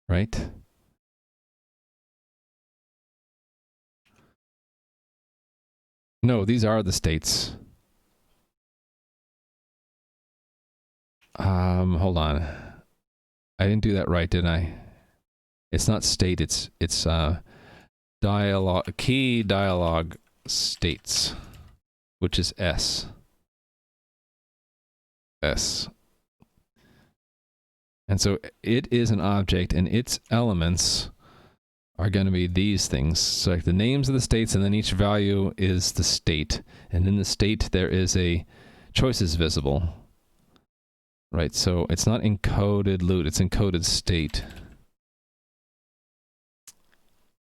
right? No, these are the states. Hold on. I didn't do that right, did I? It's not state, it's dialog, key dialog states, which is S. S. And so it is an object, and its elements are going to be these things. So like the names of the states, and then each value is the state. And in the state, there is a choices visible. Right, so it's not encoded loot, it's encoded state.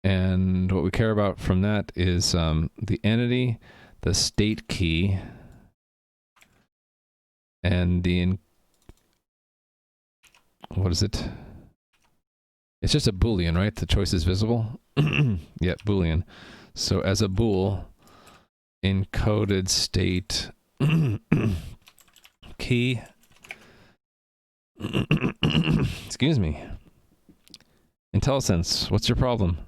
And what we care about from that is the entity, the state key, and the what is it? It's just a Boolean, right? The choice is visible. Yeah, Boolean. So as a bool, encoded state key. Excuse me. IntelliSense, what's your problem?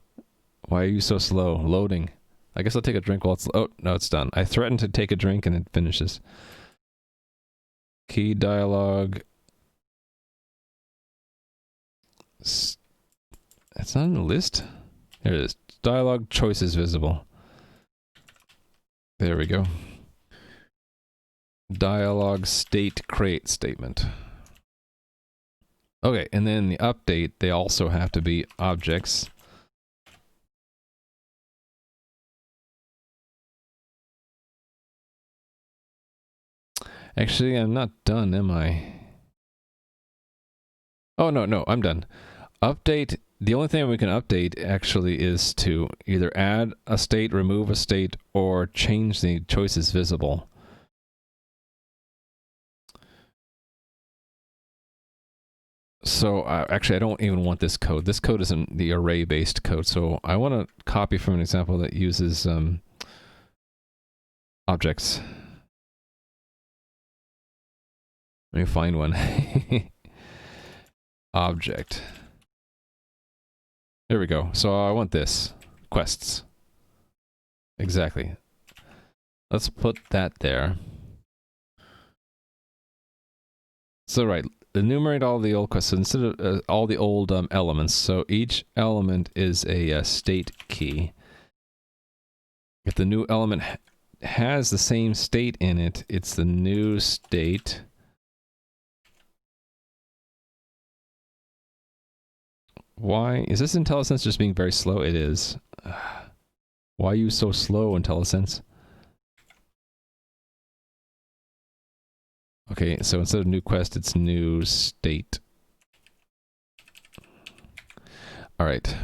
Why are you so slow? Loading. I guess I'll take a drink while it's... Oh, no, it's done. I threatened to take a drink and it finishes. Key dialog. It's not in the list? Here it is. Dialog choices visible. There we go. Dialog state create statement. Okay, and then the update, they also have to be objects. Actually, I'm not done, am I? Oh, no, I'm done. Update, the only thing we can update actually is to either add a state, remove a state, or change the choices visible. So actually, I don't even want this code. This code isn't the array-based code, so I want to copy from an example that uses objects. Let me find one. Object. There we go. So I want this. Quests. Exactly. Let's put that there. So right, enumerate all the old quests instead of all the old elements. So each element is a state key. If the new element has the same state in it, it's the new state. Why? Is this IntelliSense just being very slow? It is. Why are you so slow, IntelliSense? Okay, so instead of new quest, it's new state. All right.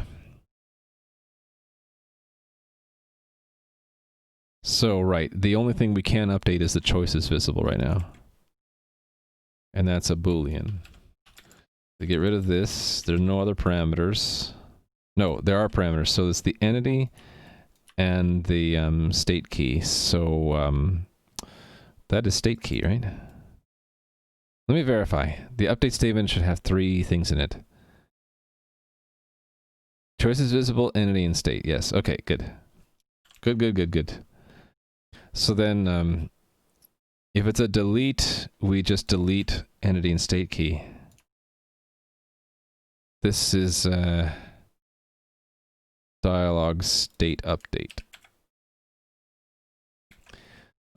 So, right, the only thing we can update is the choices visible right now. And that's a Boolean. To get rid of this, there are no other parameters. No, there are parameters. So it's the entity and the state key. So that is state key, right? Let me verify. The update statement should have 3 things in it. Choices visible, entity, and state. Yes. Okay, good. Good. So then If it's a delete, we just delete entity and state key. This is dialog state update.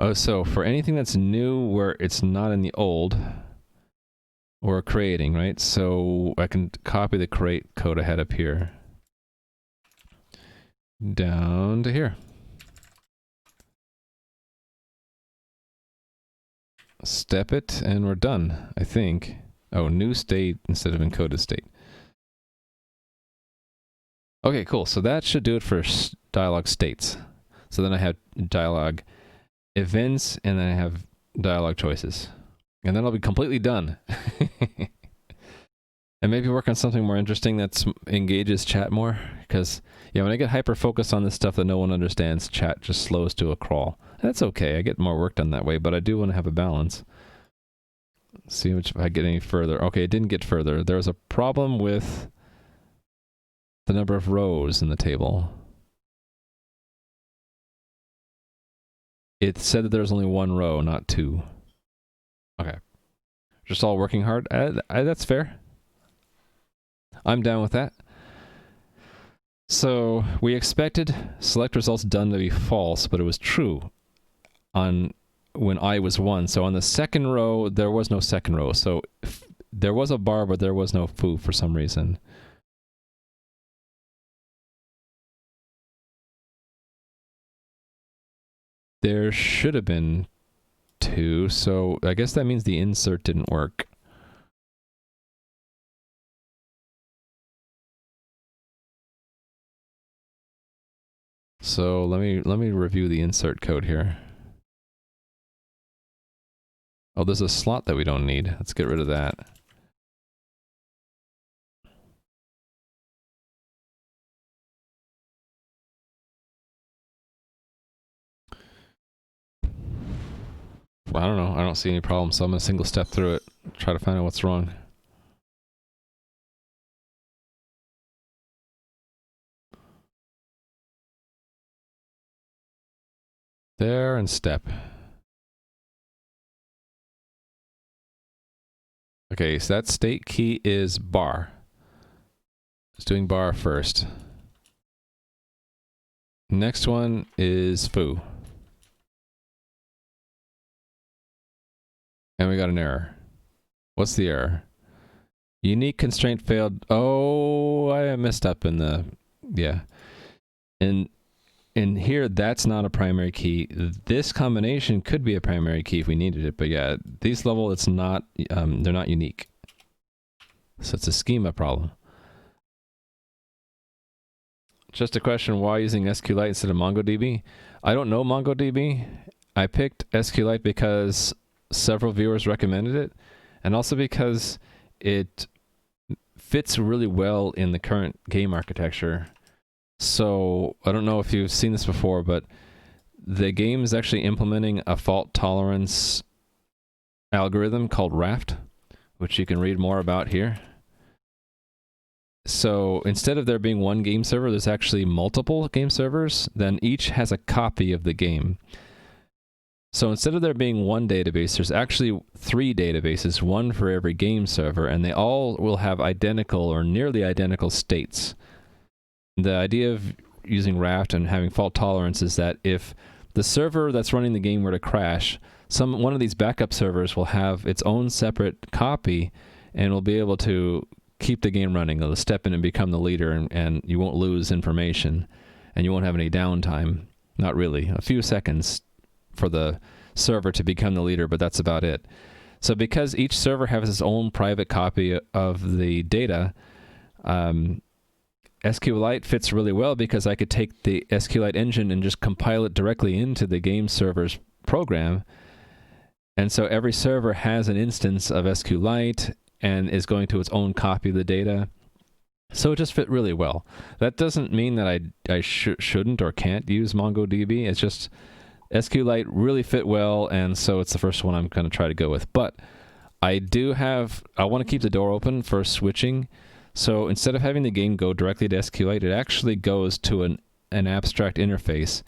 Oh, so for anything that's new where it's not in the old, we're creating, right? So I can copy the create code I had up here down to here. Step it, and we're done, I think. Oh, new state instead of encoded state. Okay, cool. So that should do it for dialog states. So then I have dialog events, and then I have dialog choices. And then I'll be completely done. And maybe work on something more interesting that engages chat more. Because, yeah, when I get hyper-focused on this stuff that no one understands, chat just slows to a crawl. That's okay. I get more work done that way, but I do want to have a balance. Let's see if I get any further. Okay, it didn't get further. There was a problem with the number of rows in the table. It said that there was only one row, not two. Okay. Just all working hard. That's fair. I'm down with that. So we expected select results done to be false, but it was true on when I was 1. So on the second row, there was no second row. So there was a bar, but there was no foo for some reason. There should have been 2, so I guess that means the insert didn't work. So let me review the insert code here. Oh, there's a slot that we don't need. Let's get rid of that. I don't know. I don't see any problem, so I'm going to single step through it, try to find out what's wrong. There and step. Okay, so that state key is bar. It's doing bar first. Next one is foo. And we got an error. What's the error? Unique constraint failed. Oh, I messed up in the... Yeah. And in here, that's not a primary key. This combination could be a primary key if we needed it. But yeah, these level, it's not... they're not unique. So it's a schema problem. Just a question, why using SQLite instead of MongoDB? I don't know MongoDB. I picked SQLite because several viewers recommended it, and also because it fits really well in the current game architecture. So I don't know if you've seen this before, but the game is actually implementing a fault tolerance algorithm called Raft, which you can read more about here. So instead of there being one game server, there's actually multiple game servers. Then each has a copy of the game. So instead of there being one database, there's actually 3 databases, one for every game server, and they all will have identical or nearly identical states. The idea of using Raft and having fault tolerance is that if the server that's running the game were to crash, one of these backup servers will have its own separate copy and will be able to keep the game running. It'll step in and become the leader, and you won't lose information, and you won't have any downtime. Not really. A few seconds for the server to become the leader, but that's about it. So because each server has its own private copy of the data, SQLite fits really well because I could take the SQLite engine and just compile it directly into the game server's program. And so every server has an instance of SQLite and is going to its own copy of the data. So it just fit really well. That doesn't mean that I shouldn't or can't use MongoDB. It's just SQLite really fit well, and so it's the first one I'm going to try to go with. But I want to keep the door open for switching. So instead of having the game go directly to SQLite, it actually goes to an abstract interface.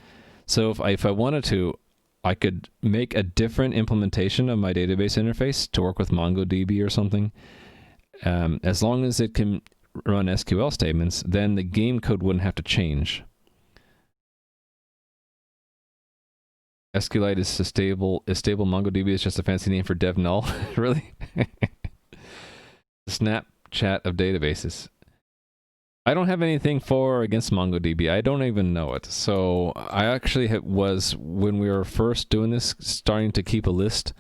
So if I wanted to, I could make a different implementation of my database interface to work with MongoDB or something. As long as it can run SQL statements, then the game code wouldn't have to change. SQLite is stable. MongoDB is just a fancy name for dev null. Really? Snapchat of databases. I don't have anything for or against MongoDB. I don't even know it. So I actually was, when we were first doing this, starting to keep a list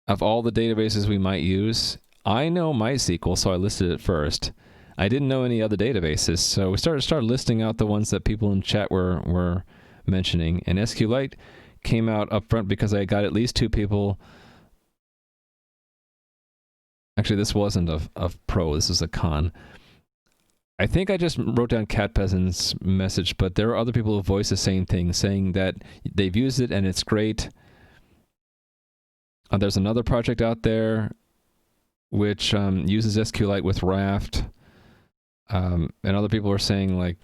of all the databases we might use. I know MySQL, so I listed it first. I didn't know any other databases, so we started listing out the ones that people in chat were mentioning. And SQLite came out up front because I got at least 2 people. Actually, this wasn't a pro. This is a con. I think I just wrote down Cat Peasant's message, but there are other people who voice the same thing, saying that they've used it and it's great. There's another project out there which uses SQLite with Raft. And other people are saying, like,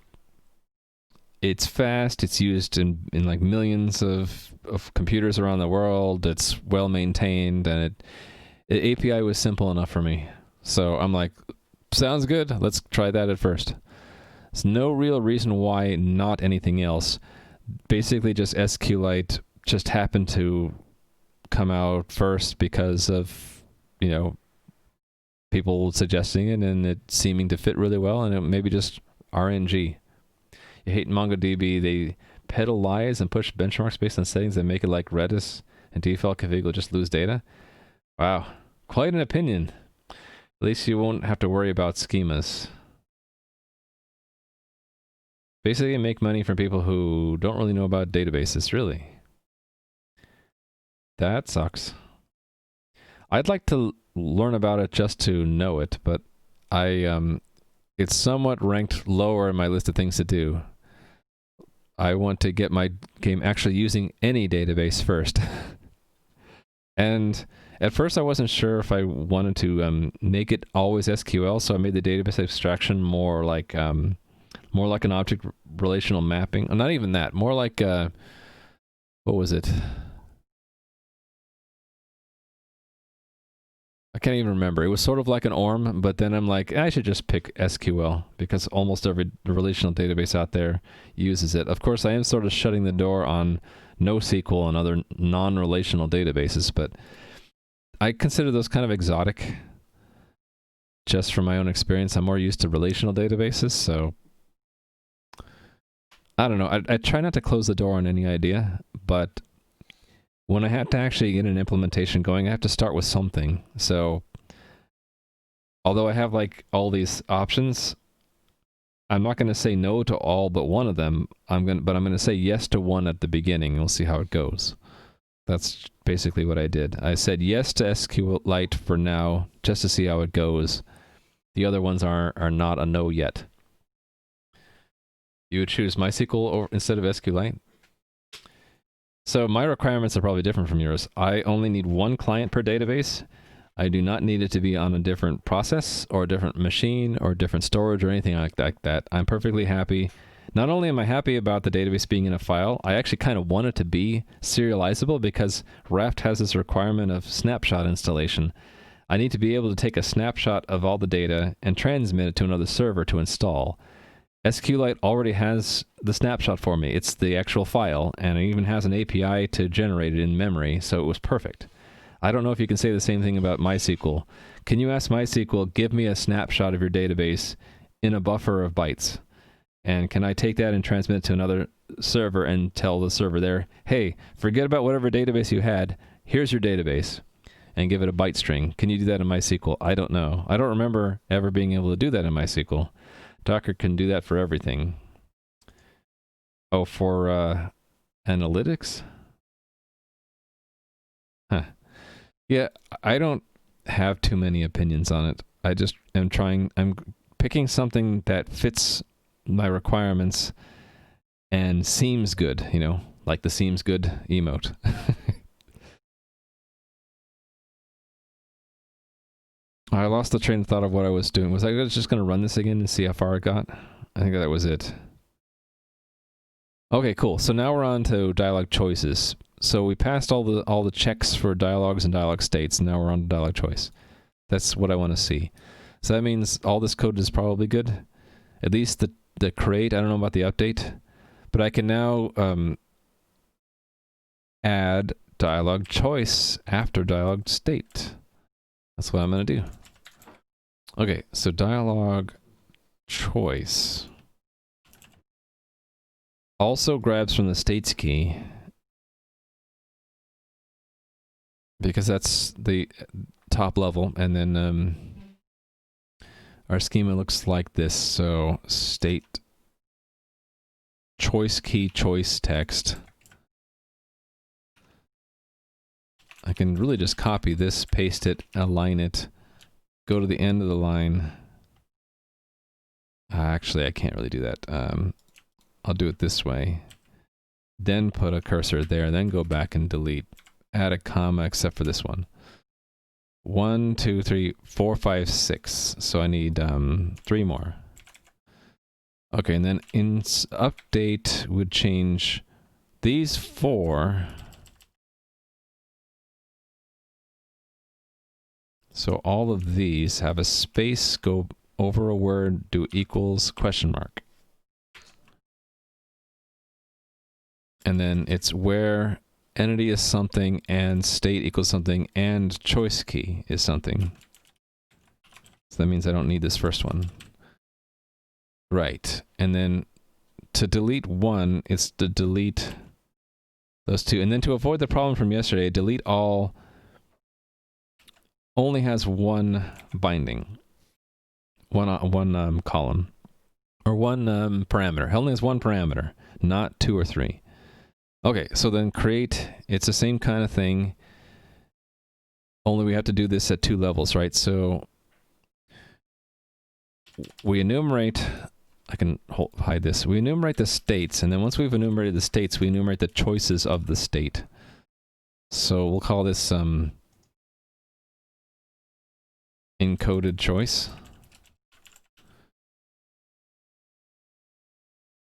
it's fast, it's used in like millions of computers around the world, it's well maintained, and the API was simple enough for me. So I'm like, sounds good, let's try that at first. There's no real reason why not anything else. Basically just SQLite just happened to come out first because of, you know, people suggesting it and it seeming to fit really well, and it maybe just RNG. You hate MongoDB, they peddle lies and push benchmarks based on settings that make it like Redis and default config will just lose data. Wow, quite an opinion. At least you won't have to worry about schemas. Basically, make money from people who don't really know about databases, really. That sucks. I'd like to learn about it just to know it, but it's somewhat ranked lower in my list of things to do. I want to get my game actually using any database first. And at first I wasn't sure if I wanted to make it always SQL, so I made the database abstraction more like an object relational mapping. Not even that, more like what was it? I can't even remember. It was sort of like an ORM, but then I'm like, I should just pick SQL because almost every relational database out there uses it. Of course, I am sort of shutting the door on NoSQL and other non-relational databases, but I consider those kind of exotic just from my own experience. I'm more used to relational databases, so I don't know. I try not to close the door on any idea, but when I have to actually get an implementation going, I have to start with something. So, although I have like all these options, I'm not going to say no to all but one of them. But I'm going to say yes to one at the beginning, and we'll see how it goes. That's basically what I did. I said yes to SQLite for now, just to see how it goes. The other ones are not a no yet. You would choose MySQL instead of SQLite? So my requirements are probably different from yours. I only need one client per database. I do not need it to be on a different process or a different machine or different storage or anything like that. I'm perfectly happy. Not only am I happy about the database being in a file, I actually kind of want it to be serializable because Raft has this requirement of snapshot installation. I need to be able to take a snapshot of all the data and transmit it to another server to install. SQLite already has the snapshot for me. It's the actual file, and it even has an API to generate it in memory, so it was perfect. I don't know if you can say the same thing about MySQL. Can you ask MySQL, give me a snapshot of your database in a buffer of bytes? And can I take that and transmit it to another server and tell the server there, hey, forget about whatever database you had, here's your database, and give it a byte string. Can you do that in MySQL? I don't know. I don't remember ever being able to do that in MySQL. Docker can do that for everything. Oh, for analytics? Huh. Yeah, I don't have too many opinions on it. I just am I'm picking something that fits my requirements and seems good, you know, like the seems good emote. I lost the train of thought of what I was doing. Was I just going to run this again and see how far it got? I think that was it. Okay, cool. So now we're on to dialog choices. So we passed all the checks for dialogues and dialog states, and now we're on to dialog choice. That's what I want to see. So that means all this code is probably good. At least the create, I don't know about the update, but I can now add dialog choice after dialog state. That's what I'm going to do. Okay, so dialog choice also grabs from the states key, because that's the top level, and then our schema looks like this. So state choice key choice text. I can really just copy this, paste it, align it, go to the end of the line. Actually, I can't really do that. I'll do it this way. Then put a cursor there, then go back and delete. Add a comma except for this one. 1, 2, 3, 4, 5, 6. So I need 3 more. Okay, and then in update would change these 4. So all of these have a space, go over a word, do equals question mark. And then it's where entity is something and state equals something and choice key is something. So that means I don't need this first one. Right. And then to delete 1, it's to delete those 2. And then to avoid the problem from yesterday, delete all only has 1 binding. One column. Or 1 parameter. It only has 1 parameter, not 2 or 3. Okay, so then create, it's the same kind of thing, only we have to do this at 2 levels, right? So we enumerate, I can hide this, we enumerate the states, and then once we've enumerated the states, we enumerate the choices of the state. So we'll call this encoded choice.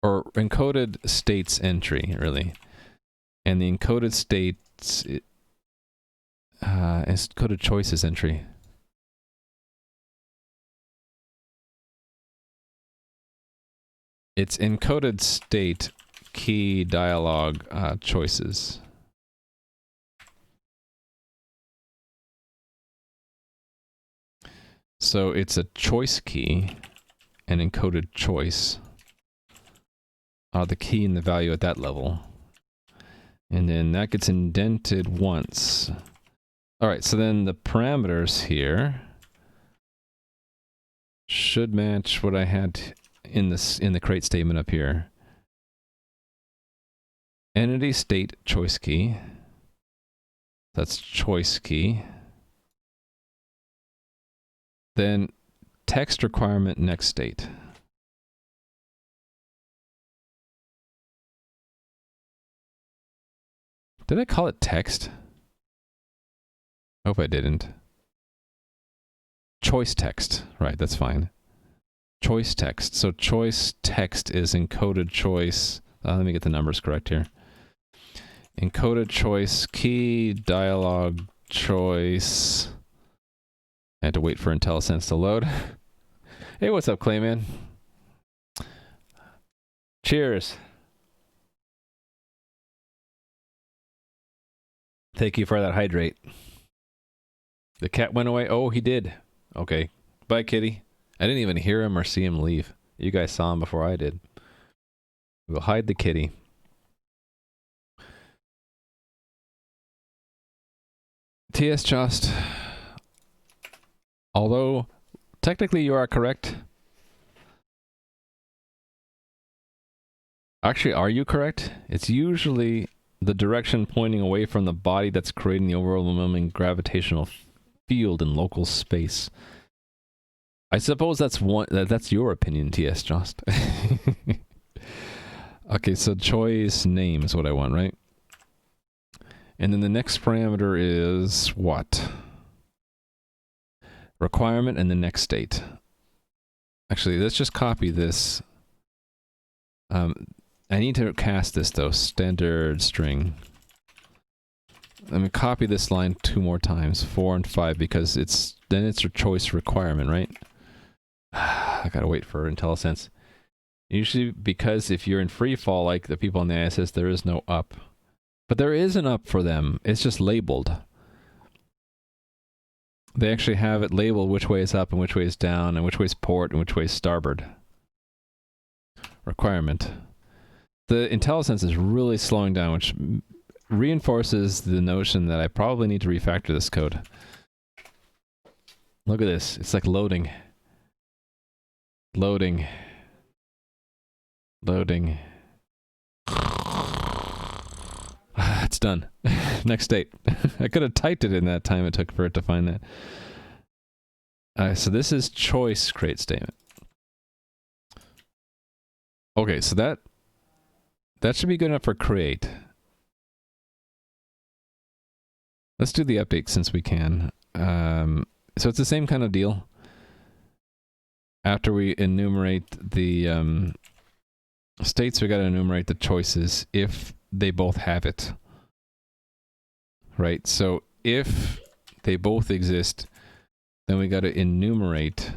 Or encoded states entry, really. And the encoded states is encoded choices entry. It's encoded state key dialog choices. So it's a choice key, an encoded choice. The key and the value at that level. And then that gets indented once. All right, so then the parameters here should match what I had in the create statement up here. Entity state choice key. That's choice key. Then text requirement next state. Did I call it text? Hope I didn't. Choice text. Right, that's fine. Choice text. So choice text is encoded choice. Let me get the numbers correct here. Encoded choice key dialog choice. I had to wait for IntelliSense to load. Hey, what's up, Clayman? Cheers. Thank you for that hydrate. The cat went away? Oh, he did. Okay. Bye, kitty. I didn't even hear him or see him leave. You guys saw him before I did. We'll hide the kitty. TS Just. Although, technically you are correct. Actually, are you correct? It's usually the direction pointing away from the body that's creating the overwhelming gravitational field in local space. I suppose that's your opinion, TS Just. Okay, so choice name is what I want, right? And then the next parameter is what? Requirement and the next state. Actually, let's just copy this. I need to cast this though, standard string. Let me copy this line 2 more times, 4 and 5, because then it's a choice requirement, right? I gotta wait for IntelliSense. Usually, because if you're in free fall, like the people on the ISS, there is no up. But there is an up for them. It's just labeled. They actually have it labeled which way is up and which way is down and which way is port and which way is starboard. Requirement. The IntelliSense is really slowing down, which reinforces the notion that I probably need to refactor this code. Look at this. It's like loading. Loading. Loading. It's done. Next state. I could have typed it in that time it took for it to find that. So this is choice create statement. Okay, so that should be good enough for create. Let's do the update since we can. So it's the same kind of deal. After we enumerate the states, we got to enumerate the choices if they both have it. Right? So if they both exist, then we got to enumerate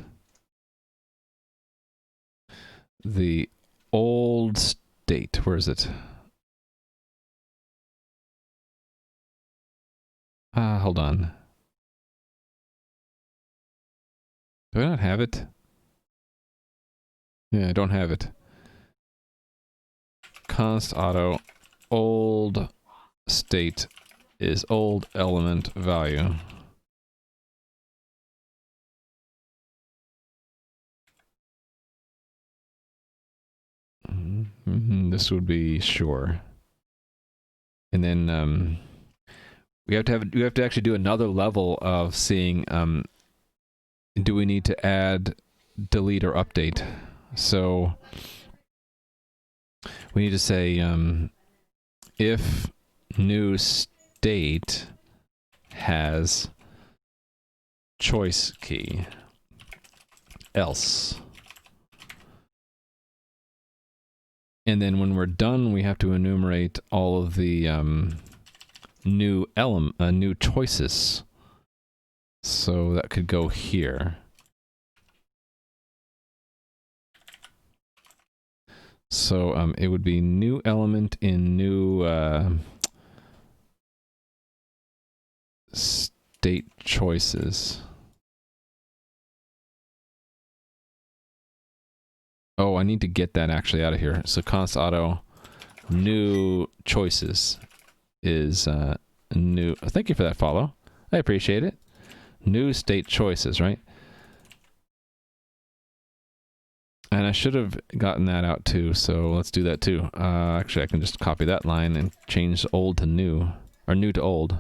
the old state. Where is it? Hold on. Do I not have it? Yeah, I don't have it. Const auto old state is old element value. This would be sure. And then we have to actually do another level of seeing do we need to add, delete, or update. So we need to say if new state has choice key, else. And then when we're done, we have to enumerate all of the new choices. So that could go here. So it would be new element in new state choices. Oh, I need to get that actually out of here. So const auto new choices is new. Thank you for that follow. I appreciate it. New state choices, right? And I should have gotten that out too, so let's do that too. Actually, I can just copy that line and change old to new, or new to old.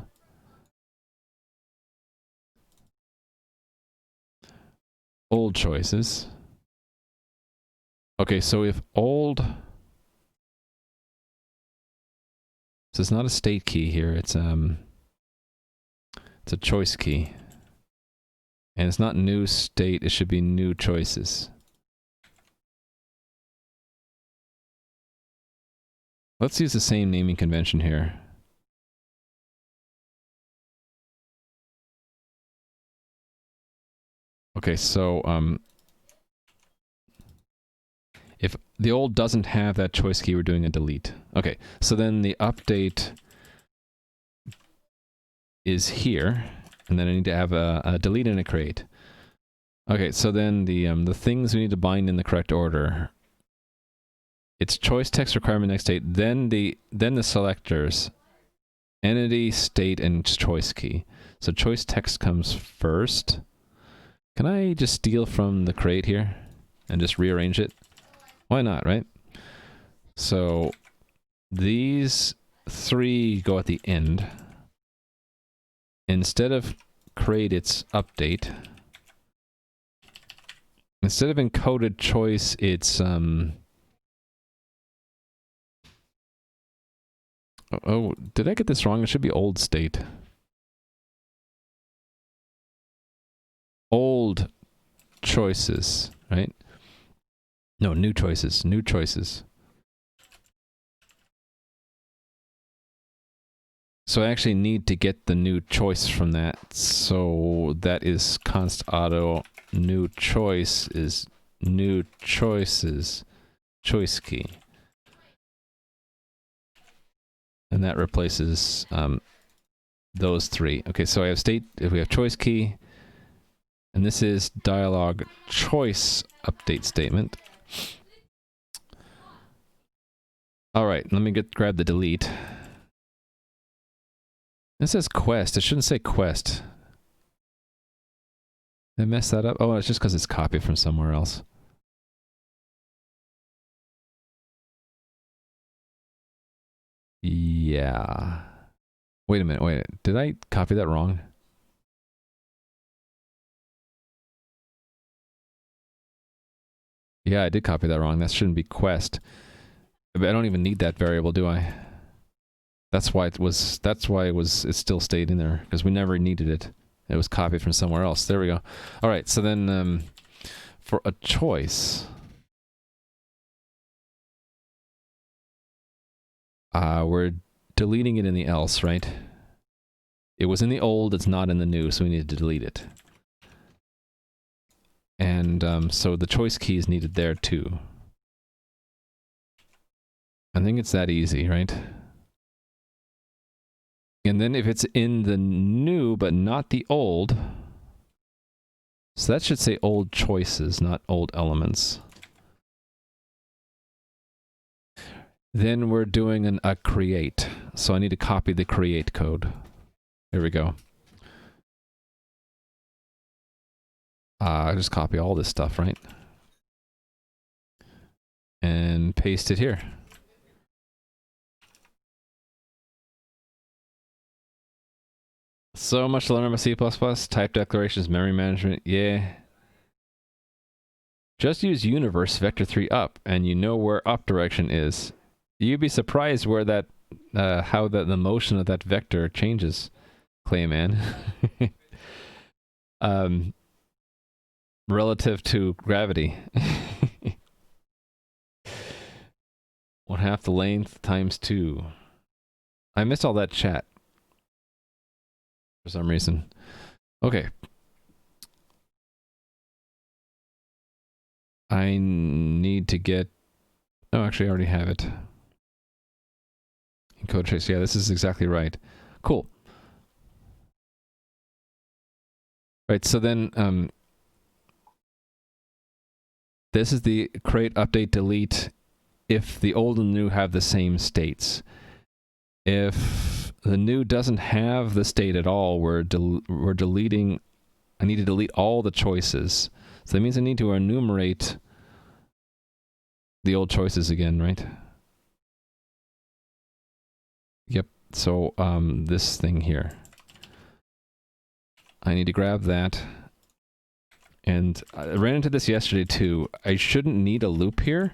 Old choices. Okay, so if old... So it's not a state key here, it's a choice key. And it's not new state, it should be new choices. Let's use the same naming convention here. Okay, so if the old doesn't have that choice key, we're doing a delete. Okay, so then the update is here, and then I need to have a delete and a create. Okay, so then the things we need to bind in the correct order. It's choice text requirement next state, then the selectors, entity, state, and choice key. So choice text comes first. Can I just steal from the create here and just rearrange it? Why not, right? So these 3 go at the end. Instead of create, it's update. Instead of encoded choice, it's oh, did I get this wrong? It should be old state. Old choices, right? No, new choices. New choices. So I actually need to get the new choice from that. So that is const auto new choice is new choices choice key. And that replaces those three. Okay, so I have state, if we have choice key, and this is dialog choice update statement. All right, let me grab the delete. It says quest. It shouldn't say quest. Did I mess that up? Oh, it's just because it's copied from somewhere else. Yeah. Wait a minute, wait. Did I copy that wrong? Yeah, I did copy that wrong. That shouldn't be quest. But I don't even need that variable, do I? That's why it still stayed in there, because we never needed it. It was copied from somewhere else. There we go. All right, so then for a choice, we're deleting it in the else, right? It was in the old, it's not in the new, so we need to delete it. And so the choice key is needed there too. I think it's that easy, right? And then if it's in the new but not the old, so that should say old choices, not old elements. Then we're doing a create. So I need to copy the create code. There we go. I just copy all this stuff, right? And paste it here. So much to learn about C++. Type declarations, memory management, yeah. Just use universe vector 3 up, and you know where up direction is. You'd be surprised where that, how the motion of that vector changes, Clayman. Relative to gravity. 1/2 the length times 2. I missed all that chat. For some reason. Okay. I need to get... Oh, actually I already have it. Encode trace. Yeah, this is exactly right. Cool. Right, so then this is the create, update, delete if the old and new have the same states. If the new doesn't have the state at all, we're deleting... I need to delete all the choices. So that means I need to enumerate the old choices again, right? Yep. So this thing here. I need to grab that. And I ran into this yesterday too. I shouldn't need a loop here.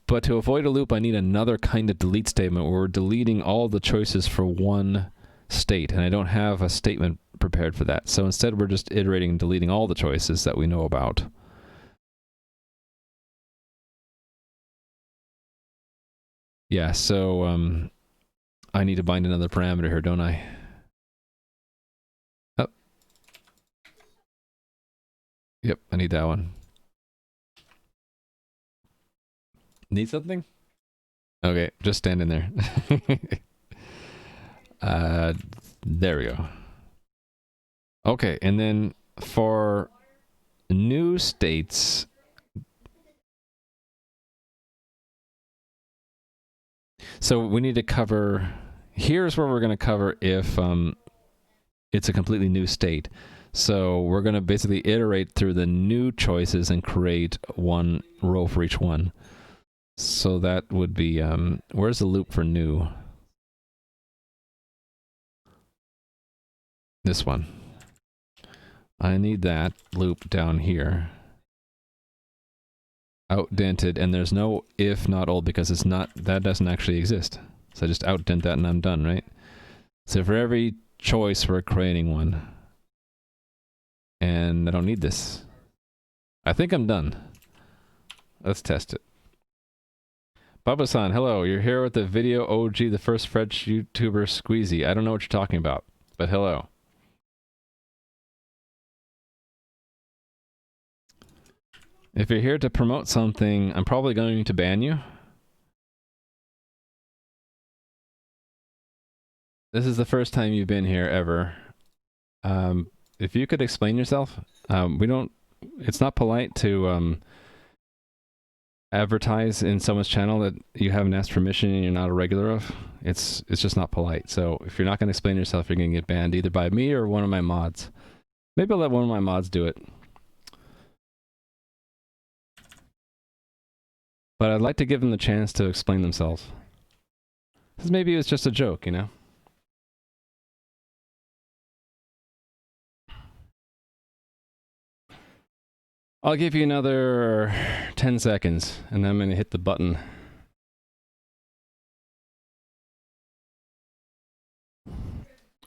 But to avoid a loop, I need another kind of delete statement where we're deleting all the choices for one state. And I don't have a statement prepared for that. So instead, we're just iterating and deleting all the choices that we know about. Yeah, so I need to bind another parameter here, don't I? Oh. Yep, I need that one. Need something? Okay, just stand in there. There we go. Okay, and then for new states, so we need to cover, here's where we're going to cover if it's a completely new state. So we're going to basically iterate through the new choices and create one row for each one. So that would be, where's the loop for new? This one. I need that loop down here. Outdented, and there's no if not old because it's not, that doesn't actually exist. So I just outdent that and I'm done, right? So for every choice, we're creating one. And I don't need this. I think I'm done. Let's test it. Bubba-san, hello. You're here with the video OG, the first French YouTuber Squeezy. I don't know what you're talking about, but hello. If you're here to promote something, I'm probably going to ban you. This is the first time you've been here ever. If you could explain yourself, it's not polite to advertise in someone's channel that you haven't asked permission and you're not a regular of. It's just not polite. So if you're not going to explain yourself, you're going to get banned either by me or one of my mods. Maybe I'll let one of my mods do it. But I'd like to give them the chance to explain themselves. Because maybe it was just a joke, you know? I'll give you another 10 seconds, and then I'm going to hit the button.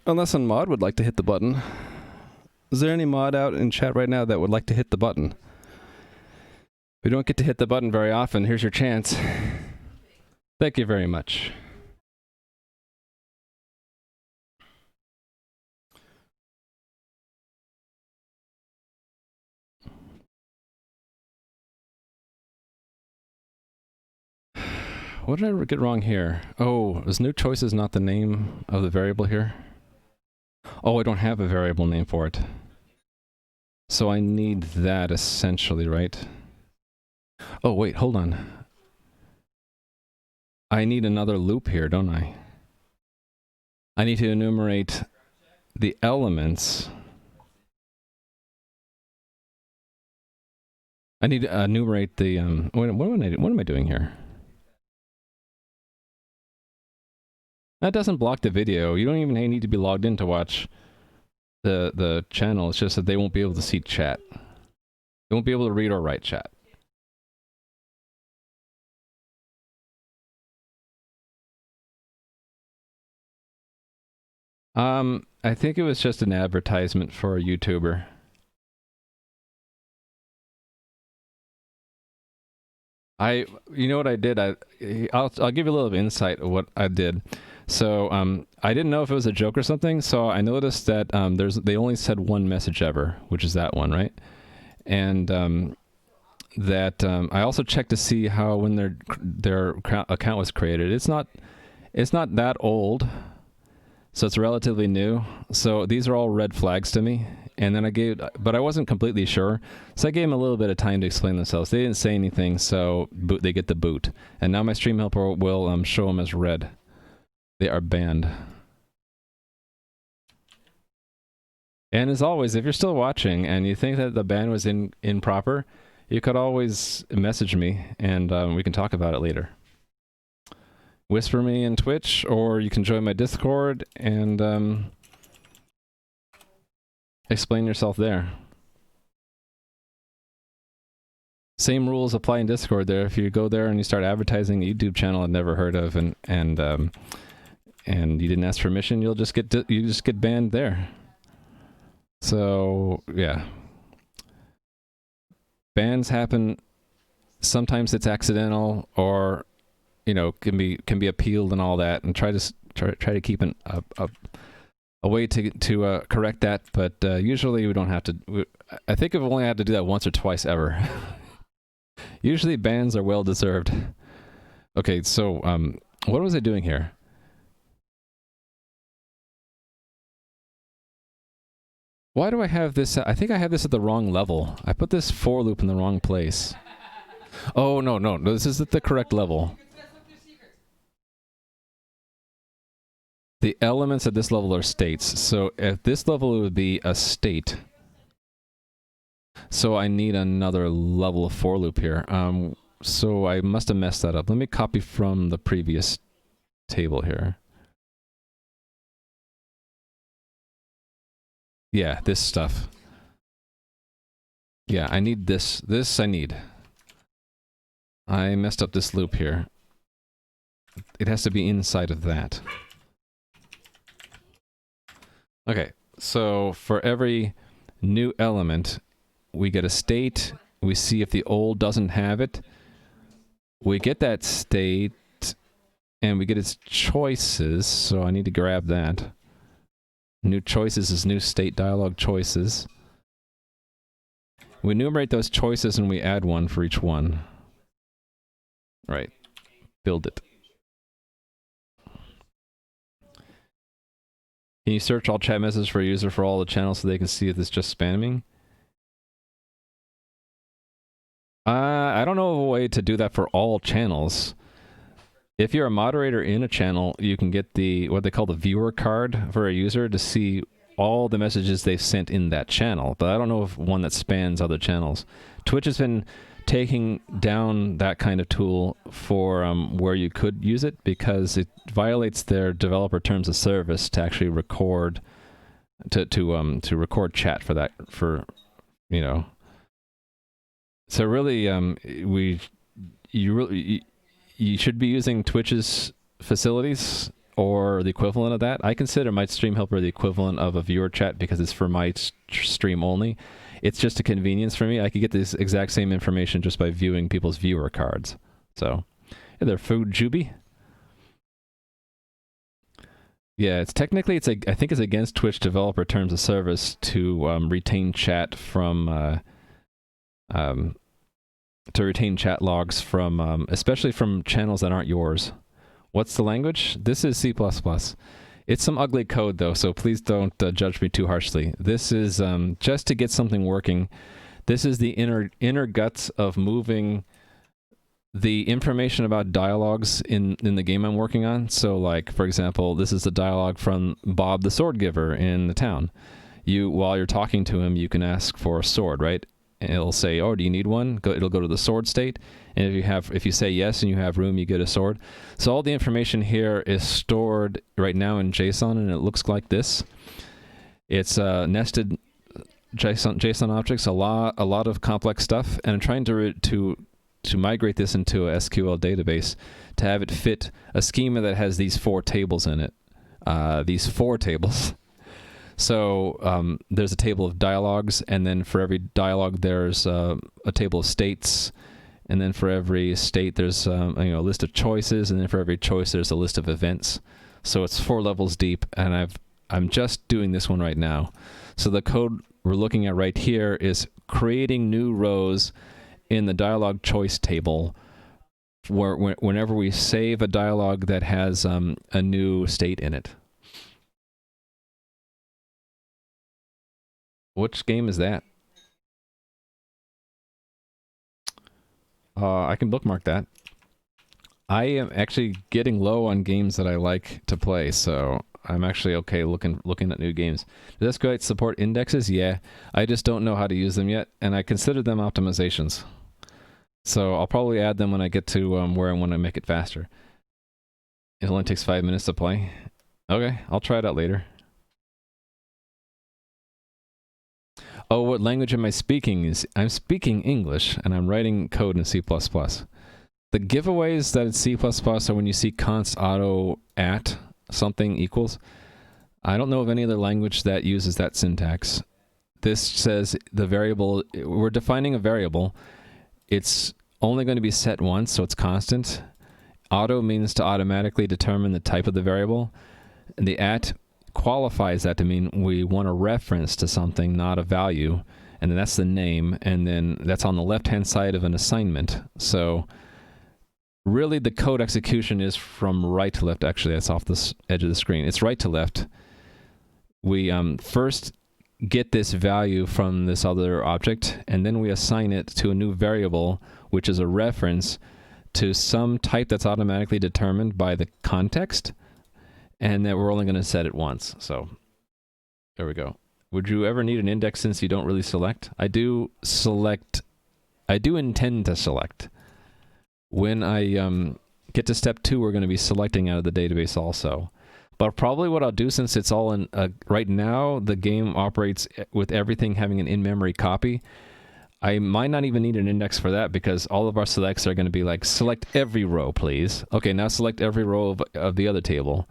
Unless a mod would like to hit the button. Is there any mod out in chat right now that would like to hit the button? We don't get to hit the button very often. Here's your chance. Thank you very much. What did I get wrong here? Oh, is new choices not the name of the variable here? Oh, I don't have a variable name for it. So I need that essentially, right? Oh, wait, hold on. I need another loop here, don't I? I need to enumerate the elements. I need to enumerate the, what am I doing here? That doesn't block the video. You don't even need to be logged in to watch the channel. It's just that they won't be able to see chat. They won't be able to read or write chat. I think it was just an advertisement for a YouTuber. You know what I did? I'll give you a little insight of what I did. So I didn't know if it was a joke or something. So I noticed that they only said one message ever, which is that one, right? And I also checked to see how when their account was created. It's not that old, so it's relatively new. So these are all red flags to me. And then but I wasn't completely sure, so I gave them a little bit of time to explain themselves. They didn't say anything, so they get the boot. And now my stream helper will show them as red. They are banned. And as always, if you're still watching and you think that the ban was improper, you could always message me and we can talk about it later. Whisper me in Twitch, or you can join my Discord and explain yourself there. Same rules apply in Discord there. If you go there and you start advertising a YouTube channel I've never heard of and you didn't ask permission, you just get banned there. So yeah, bans happen. Sometimes it's accidental, or you know, can be appealed and all that, and try to keep a way to correct that. But usually we don't have to. I think I've only had to do that once or twice ever. Usually bans are well deserved. Okay, so what was I doing here? Why do I have this? I think I have this at the wrong level. I put this for loop in the wrong place. Oh, no, this is at the correct level. The elements at this level are states. So at this level it would be a state. So I need another level of for loop here. So I must have messed that up. Let me copy from the previous table here. Yeah, this stuff. Yeah, I need this. This I need. I messed up this loop here. It has to be inside of that. Okay, so for every new element, we get a state. We see if the old doesn't have it. we get that state, and we get its choices, so I need to grab that. New choices is new state dialog choices. We enumerate those choices and we add one for each one. Right. Build it. Can you search all chat messages for a user for all the channels so they can see if it's just spamming? I don't know of a way to do that for all channels. If you're a moderator in a channel, you can get the what they call the viewer card for a user to see all the messages they've sent in that channel. But I don't know of one that spans other channels. Twitch has been taking down that kind of tool for where you could use it because it violates their developer terms of service to actually record to record chat for that you know. So really you should be using Twitch's facilities or the equivalent of that. I consider my Stream Helper the equivalent of a viewer chat because it's for my stream only. It's just a convenience for me. I could get this exact same information just by viewing people's viewer cards. So, hey there, Food Juby. Yeah, it's technically, I think it's against Twitch developer terms of service to retain chat from to retain chat logs from, especially from channels that aren't yours. What's the language? This is C++. It's some ugly code, though, so please don't judge me too harshly. This is just to get something working. This is the inner guts of moving the information about dialogues in the game I'm working on. So, like, for example, this is the dialogue from Bob the Sword Giver in the town. While you're talking to him, you can ask for a sword, right? And it'll say, "Oh, do you need one?" It'll go to the sword state, and if you say yes and you have room, you get a sword. So all the information here is stored right now in JSON, and it looks like this. It's nested JSON objects, a lot of complex stuff, and I'm trying to migrate this into a SQL database to have it fit a schema that has these 4 tables in it. These 4 tables. So there's a table of dialogues, and then for every dialogue there's a table of states, and then for every state there's a list of choices, and then for every choice there's a list of events. So it's 4 levels deep, and I'm just doing this one right now. So the code we're looking at right here is creating new rows in the dialogue choice table whenever we save a dialogue that has a new state in it. Which game is that? I can bookmark that. I am actually getting low on games that I like to play, so I'm actually okay looking at new games. Does SQLite support indexes? Yeah. I just don't know how to use them yet, and I consider them optimizations. So I'll probably add them when I get to where I want to make it faster. It only takes 5 minutes to play. Okay, I'll try it out later. Oh, what language am I speaking? I'm speaking English, and I'm writing code in C++. The giveaways that it's C++ are when you see const auto at something equals. I don't know of any other language that uses that syntax. This says the variable, we're defining a variable. It's only going to be set once, so it's constant. Auto means to automatically determine the type of the variable. And the at qualifies that to mean we want a reference to something, not a value, and then that's the name, and then that's on the left-hand side of an assignment. So really the code execution is from right to left. Actually, that's off the edge of the screen. It's right to left. We first get this value from this other object, and then we assign it to a new variable, which is a reference to some type that's automatically determined by the context, and that we're only going to set it once. So there we go. Would you ever need an index since you don't really select? I do intend to select. When I get to step 2, we're going to be selecting out of the database also. But probably what I'll do, since it's all in, right now the game operates with everything having an in-memory copy, I might not even need an index for that because all of our selects are going to be like, select every row, please. Okay, now select every row of the other table.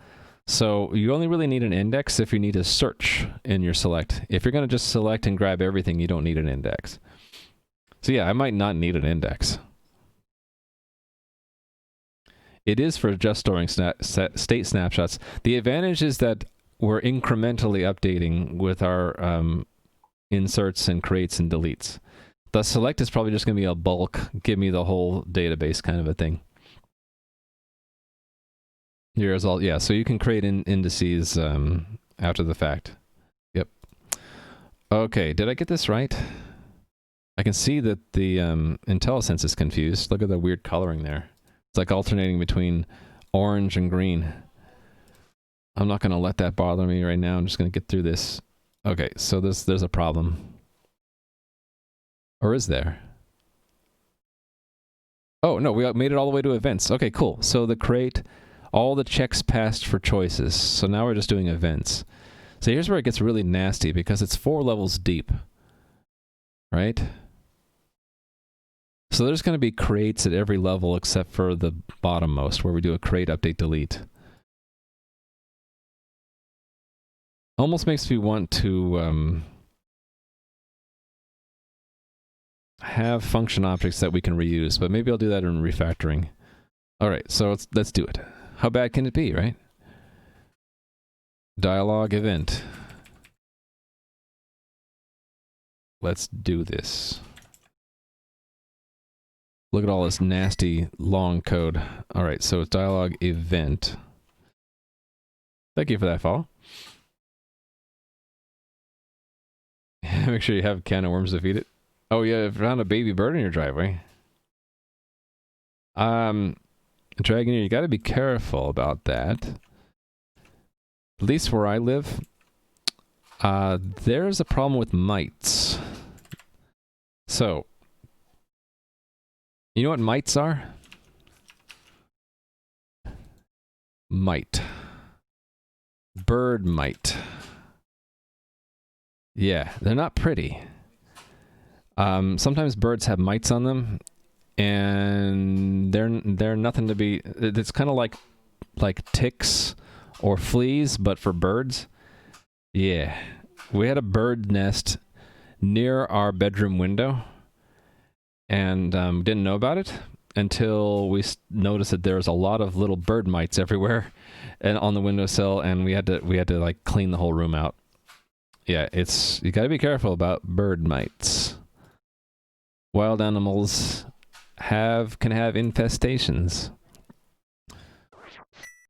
So you only really need an index if you need to search in your select. If you're going to just select and grab everything, you don't need an index. So yeah, I might not need an index. It is for just storing state snapshots. The advantage is that we're incrementally updating with our inserts and creates and deletes. The select is probably just going to be a bulk, give me the whole database kind of a thing. Here's all, yeah, so you can create indices after the fact. Yep. Okay, did I get this right? I can see that the IntelliSense is confused. Look at the weird coloring there. It's like alternating between orange and green. I'm not going to let that bother me right now. I'm just going to get through this. Okay, so there's a problem. Or is there? Oh, no, we made it all the way to events. Okay, cool. So the create, all the checks passed for choices. So now we're just doing events. So here's where it gets really nasty because it's 4 levels deep. Right? So there's going to be creates at every level except for the bottommost where we do a create, update, delete. Almost makes me want to have function objects that we can reuse, but maybe I'll do that in refactoring. All right, so let's do it. How bad can it be, right? Dialog event. Let's do this. Look at all this nasty long code. All right, so it's dialog event. Thank you for that follow. Make sure you have a can of worms to feed it. Oh yeah, I found a baby bird in your driveway. Dragoneer, you got to be careful about that. At least where I live, there's a problem with mites. So, you know what mites are? Mite. Bird mite. Yeah, they're not pretty. Sometimes birds have mites on them, and they're nothing to be. It's kind of like ticks or fleas, but for birds. Yeah, we had a bird nest near our bedroom window, and didn't know about it until we noticed that there's a lot of little bird mites everywhere, and on the windowsill, and we had to like clean the whole room out. Yeah, you got to be careful about bird mites. Wild animals can have infestations.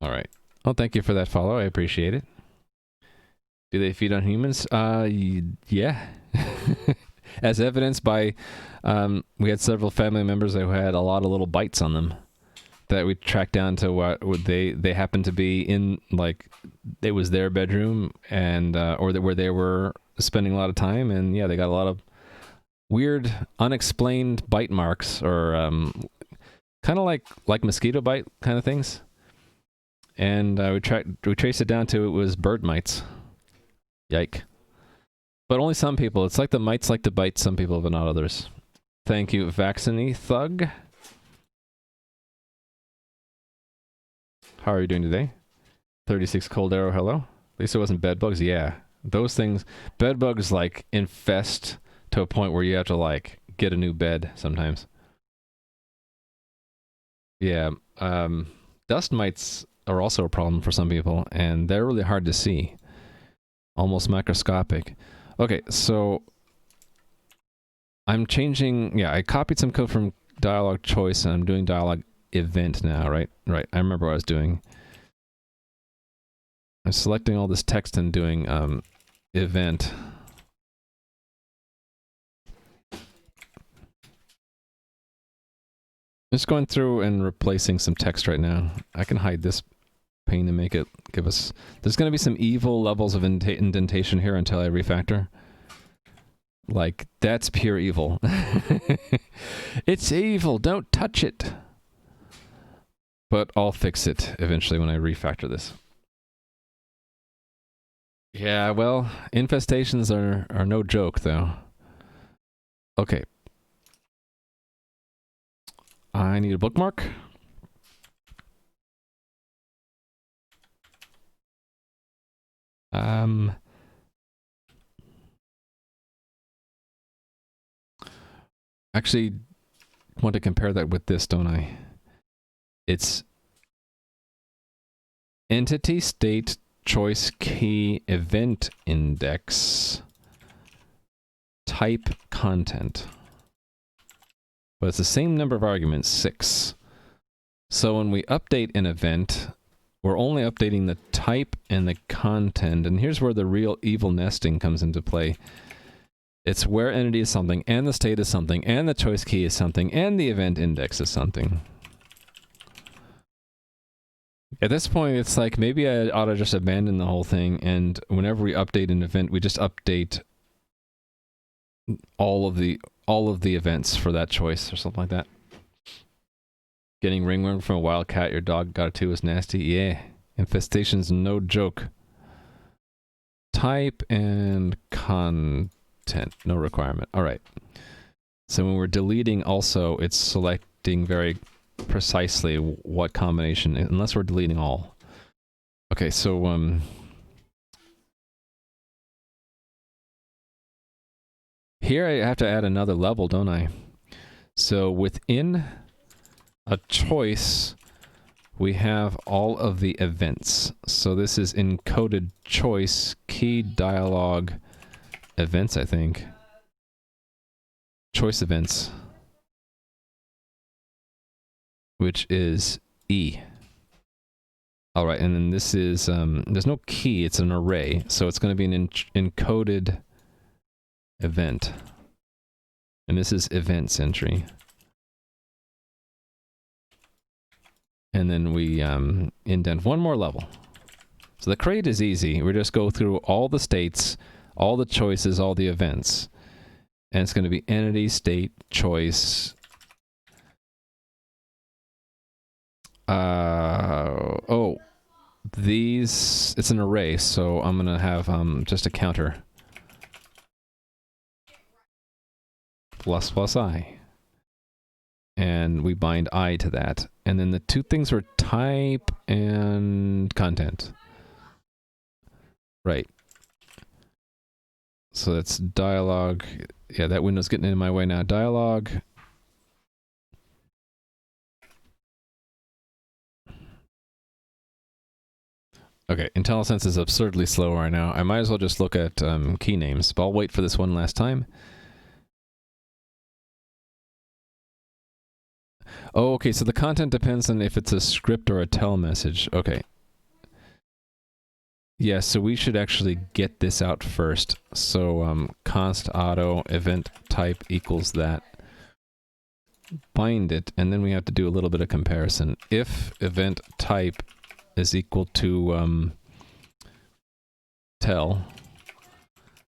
All right. Well, thank you for that follow. I appreciate it. Do they feed on humans? Yeah. As evidenced by, we had several family members who had a lot of little bites on them that we tracked down to what they happened to be in, like, it was their bedroom and or where they were spending a lot of time, and yeah, they got a lot of weird, unexplained bite marks, or kind of like mosquito bite kind of things. And we traced it down to it was bird mites. Yike. But only some people. It's like the mites like to bite some people, but not others. Thank you, Vaccine Thug. How are you doing today? 36 Cold Arrow, hello. At least it wasn't bed bugs. Yeah, those things. Bed bugs like infest to a point where you have to like get a new bed sometimes. Yeah, dust mites are also a problem for some people, and they're really hard to see. Almost microscopic. Okay, so I'm changing, yeah, I copied some code from dialog choice, and I'm doing dialog event now, right? Right, I remember what I was doing. I'm selecting all this text and doing event. Just going through and replacing some text right now. I can hide this pane to make it give us... There's going to be some evil levels of indentation here until I refactor. Like, that's pure evil. It's evil, don't touch it. But I'll fix it eventually when I refactor this. Yeah, well, infestations are no joke, though. Okay. I need a bookmark. Actually, want to compare that with this, don't I? It's entity state choice key event index type content. But it's the same number of arguments, 6. So when we update an event, we're only updating the type and the content. And here's where the real evil nesting comes into play. It's where entity is something, and the state is something, and the choice key is something, and the event index is something. At this point, it's like maybe I ought to just abandon the whole thing, and whenever we update an event, we just update all of the events for that choice or something like that. Getting ringworm from a wild cat your dog got it too is nasty. Yeah, infestation's no joke. Type and content, no requirement. All right. So when we're deleting, also it's selecting very precisely what combination, unless we're deleting all. Okay, so here I have to add another level, don't I? So within a choice, we have all of the events. So this is encoded choice key dialog events, I think. Choice events, which is E. All right, and then this is, there's no key, it's an array. So it's going to be an encoded event. And this is events entry. And then we indent one more level. So the create is easy. We just go through all the states, all the choices, all the events. And it's going to be entity, state, choice. These, it's an array, so I'm going to have just a counter. ++ I. And we bind I to that. And then the two things were type and content. Right. So that's dialog. Yeah, that window's getting in my way now. Dialog. Okay, IntelliSense is absurdly slow right now. I might as well just look at key names, but I'll wait for this one last time. Oh, okay, so the content depends on if it's a script or a tell message. Okay. Yeah, so we should actually get this out first. So const auto event type equals that. Bind it, and then we have to do a little bit of comparison. If event type is equal to tell,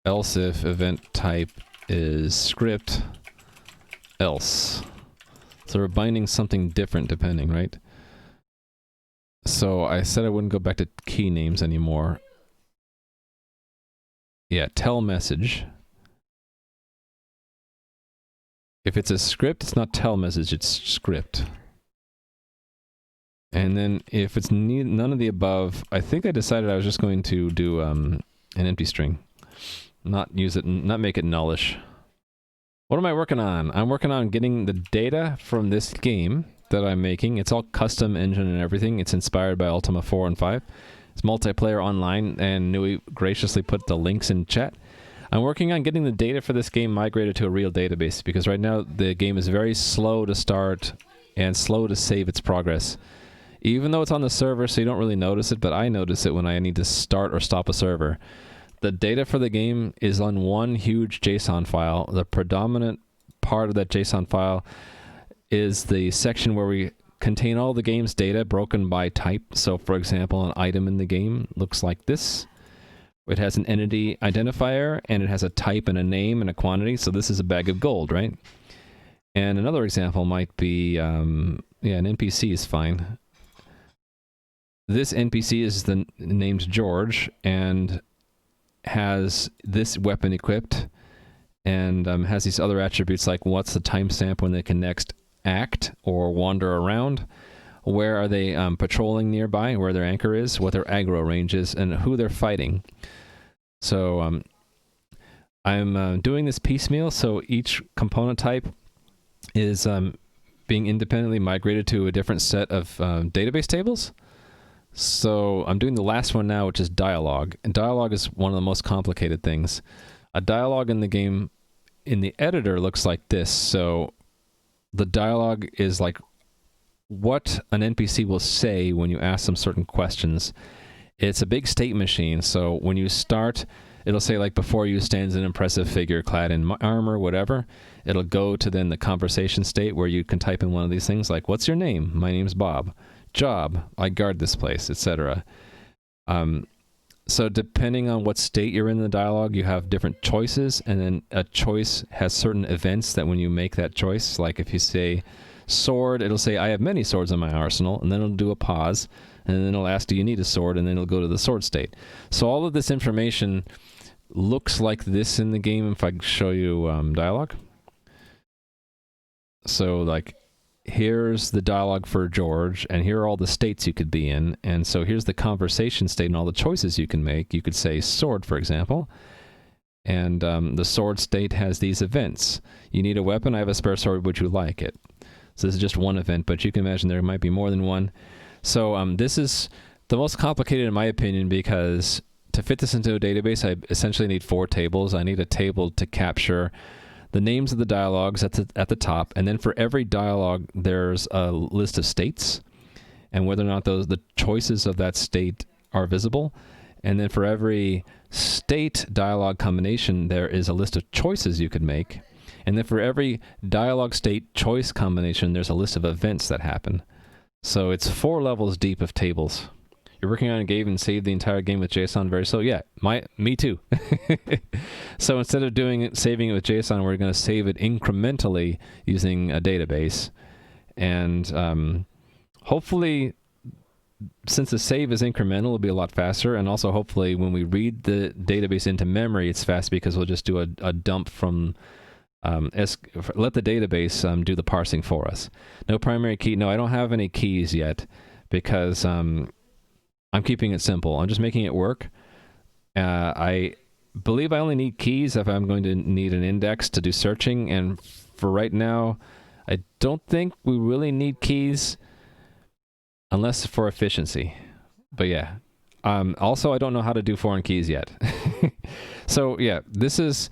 else if event type is script, else. So we're binding something different depending, right? So I said I wouldn't go back to key names anymore. Yeah, tell message. If it's a script, it's not tell message, it's script. And then if it's none of the above, I think I decided I was just going to do an empty string. Not use it, not make it nullish. What am I working on? I'm working on getting the data from this game that I'm making. It's all custom engine and everything. It's inspired by Ultima 4 and 5. It's multiplayer online, and Nui graciously put the links in chat. I'm working on getting the data for this game migrated to a real database, because right now the game is very slow to start and slow to save its progress. Even though it's on the server, so you don't really notice it, but I notice it when I need to start or stop a server. The data for the game is on one huge JSON file. The predominant part of that JSON file is the section where we contain all the game's data broken by type. So for example, an item in the game looks like this. It has an entity identifier, and it has a type and a name and a quantity. So this is a bag of gold, right? And another example might be, yeah, an NPC is fine. This NPC is named George, and has this weapon equipped, and has these other attributes like what's the timestamp when they can next act or wander around, where are they patrolling nearby, where their anchor is, what their aggro range is, and who they're fighting. So I'm doing this piecemeal, so each component type is being independently migrated to a different set of database tables. So I'm doing the last one now, which is dialogue. And dialogue is one of the most complicated things. A dialogue in the game, in the editor, looks like this. So the dialogue is like what an NPC will say when you ask them certain questions. It's a big state machine. So when you start, it'll say like, before you stands an impressive figure clad in armor, whatever. It'll go to then the conversation state where you can type in one of these things like, what's your name? My name's Bob. Job, I guard this place, etc. So depending on what state you're in the dialogue, you have different choices, and then a choice has certain events that when you make that choice, like if you say sword, it'll say, I have many swords in my arsenal, and then it'll do a pause, and then it'll ask, do you need a sword? And then it'll go to the sword state. So all of this information looks like this in the game if I show you dialogue. So like, here's the dialogue for George, and here are all the states you could be in. And so here's the conversation state and all the choices you can make. You could say sword, for example. And the sword state has these events. You need a weapon. I have a spare sword. Would you like it? So this is just one event, but you can imagine there might be more than one. So this is the most complicated in my opinion, because to fit this into a database, I essentially need 4 tables. I need a table to capture the names of the dialogues at the top, and then for every dialogue, there's a list of states, and whether or not the choices of that state are visible. And then for every state dialogue combination, there is a list of choices you could make. And then for every dialogue state choice combination, there's a list of events that happen. So it's 4 levels deep of tables. You're working on a game and save the entire game with JSON very slow. Yeah, me too. So instead of saving it with JSON, we're going to save it incrementally using a database. And hopefully, since the save is incremental, it'll be a lot faster. And also, hopefully, when we read the database into memory, it's fast because we'll just do a dump from... let the database do the parsing for us. No primary key. No, I don't have any keys yet because... I'm keeping it simple. I'm just making it work. I believe I only need keys if I'm going to need an index to do searching. And for right now, I don't think we really need keys unless for efficiency. But yeah. Also, I don't know how to do foreign keys yet. So yeah, this is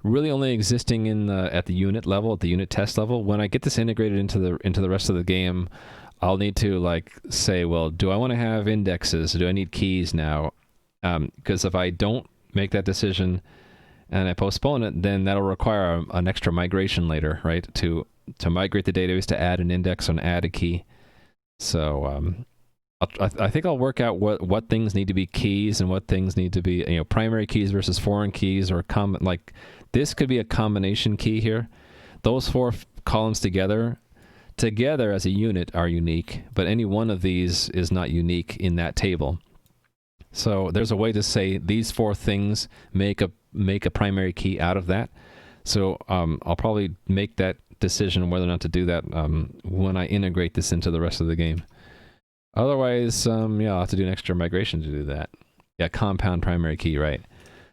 really only existing at the unit level, at the unit test level. When I get this integrated into the rest of the game, I'll need to like say, well, do I want to have indexes? Do I need keys now? Because if I don't make that decision and I postpone it, then that'll require an extra migration later, right? To migrate the database to add an index and add a key. So I think I'll work out what things need to be keys and what things need to be primary keys versus foreign keys, or like this could be a combination key here. Those 4 columns together as a unit are unique, but any one of these is not unique in that table. So there's a way to say these 4 things make a primary key out of that. So I'll probably make that decision whether or not to do that when I integrate this into the rest of the game. Otherwise, yeah, I'll have to do an extra migration to do that. Yeah, compound primary key, right?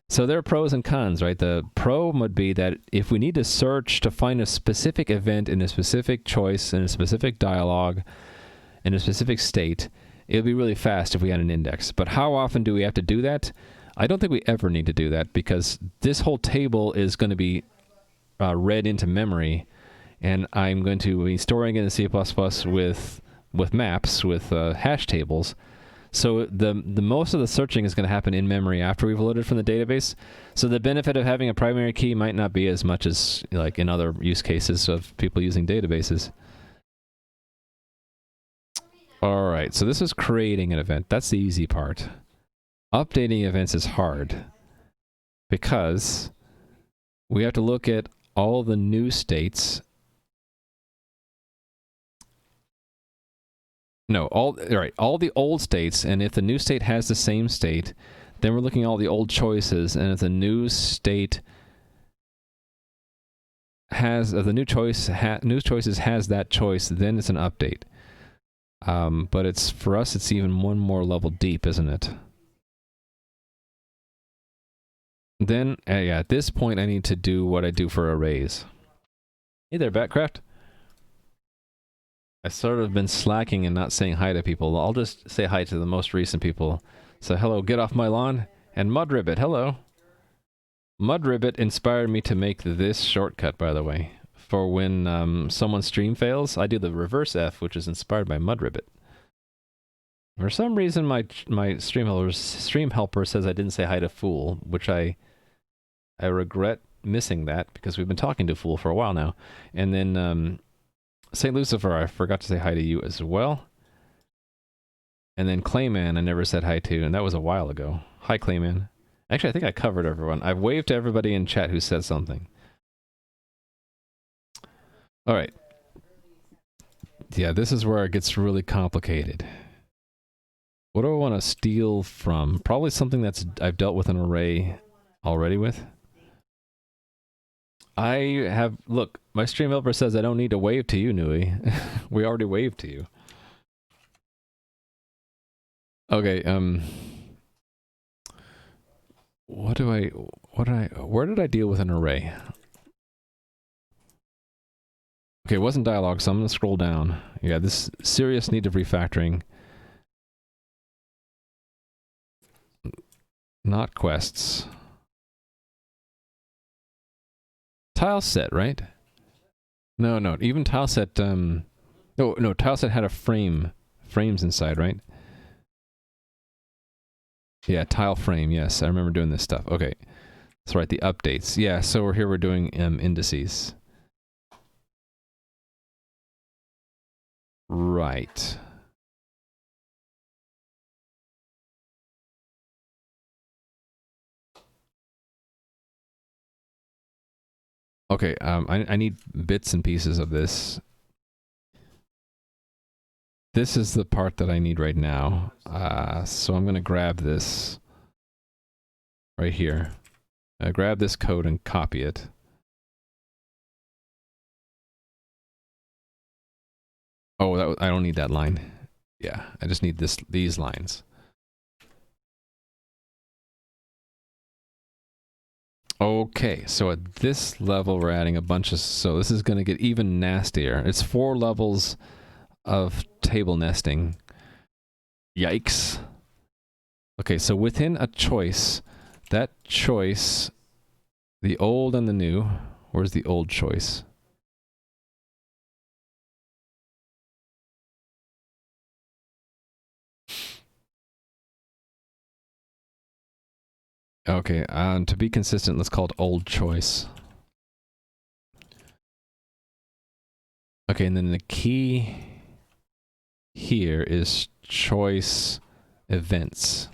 So there are pros and cons, right? The pro would be that if we need to search to find a specific event in a specific choice, in a specific dialogue, in a specific state, it would be really fast if we had an index. But how often do we have to do that? I don't think we ever need to do that, because this whole table is going to be read into memory, and I'm going to be storing it in C++ with maps, with hash tables. So the most of the searching is going to happen in memory after we've loaded from the database. So the benefit of having a primary key might not be as much as like in other use cases of people using databases. All right, so this is creating an event. That's the easy part. Updating events is hard because we have to look at all the new states. No, all the old states, and if the new state has the same state, then we're looking at all the old choices, and if the new state has new choices has that choice, then it's an update. But for us, it's even one more level deep, isn't it? Then, yeah, at this point, I need to do what I do for arrays. Hey there, Batcraft. I sort of been slacking and not saying hi to people. I'll just say hi to the most recent people. So hello, get off my lawn. And Mudribbit, hello. Mudribbit inspired me to make this shortcut, by the way. For when someone's stream fails, I do the reverse F, which is inspired by Mudribbit. For some reason, my stream helper says I didn't say hi to Fool, which I regret missing that because we've been talking to Fool for a while now. And then St. Lucifer, I forgot to say hi to you as well. And then Clayman, I never said hi to, and that was a while ago. Hi, Clayman. Actually, I think I covered everyone. I've waved to everybody in chat who said something. All right. Yeah, this is where it gets really complicated. What do I want to steal from? Probably something that's I've dealt with an array already with. I have, look, my stream helper says I don't need to wave to you, Nui. We already waved to you. Okay, where did I deal with an array? Okay, it wasn't dialogue, so I'm gonna scroll down. Yeah, this serious need of refactoring. Not quests. Tile set, right? No, even tile set, no, tile set had a frames inside, right? Yeah, tile frame, yes, I remember doing this stuff. Okay, that's right, the updates. Yeah, so we're doing indices. Right. Okay, I need bits and pieces of this. This is the part that I need right now. So I'm going to grab this right here. Grab this code and copy it. Oh, I don't need that line. Yeah, I just need these lines. Okay, so at this level we're adding a bunch of... So this is going to get even nastier. It's 4 levels of table nesting. Yikes. Okay, so within a choice, that choice, the old and the new, where's the old choice? Okay, to be consistent, let's call it old choice. Okay, and then the key here is choice events.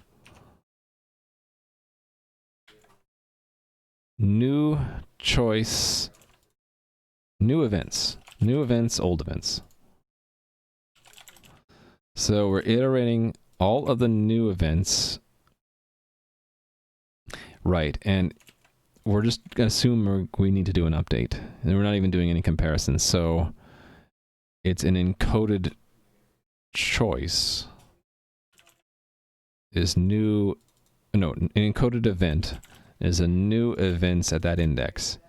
New choice, new events. New events, old events. So we're iterating all of the new events. Right, and we're just going to assume we need to do an update. And we're not even doing any comparisons, so it's an encoded choice is new... No, an encoded event is a new events at that index.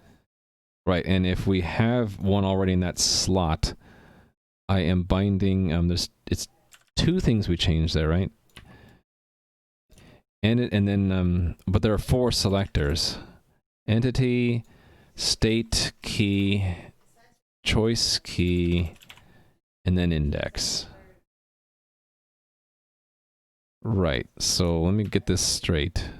Right, and if we have one already in that slot, I am binding... it's 2 things we changed there, right? And then, but there are 4 selectors. Entity, state key, choice key, and then index. Right, so let me get this straight.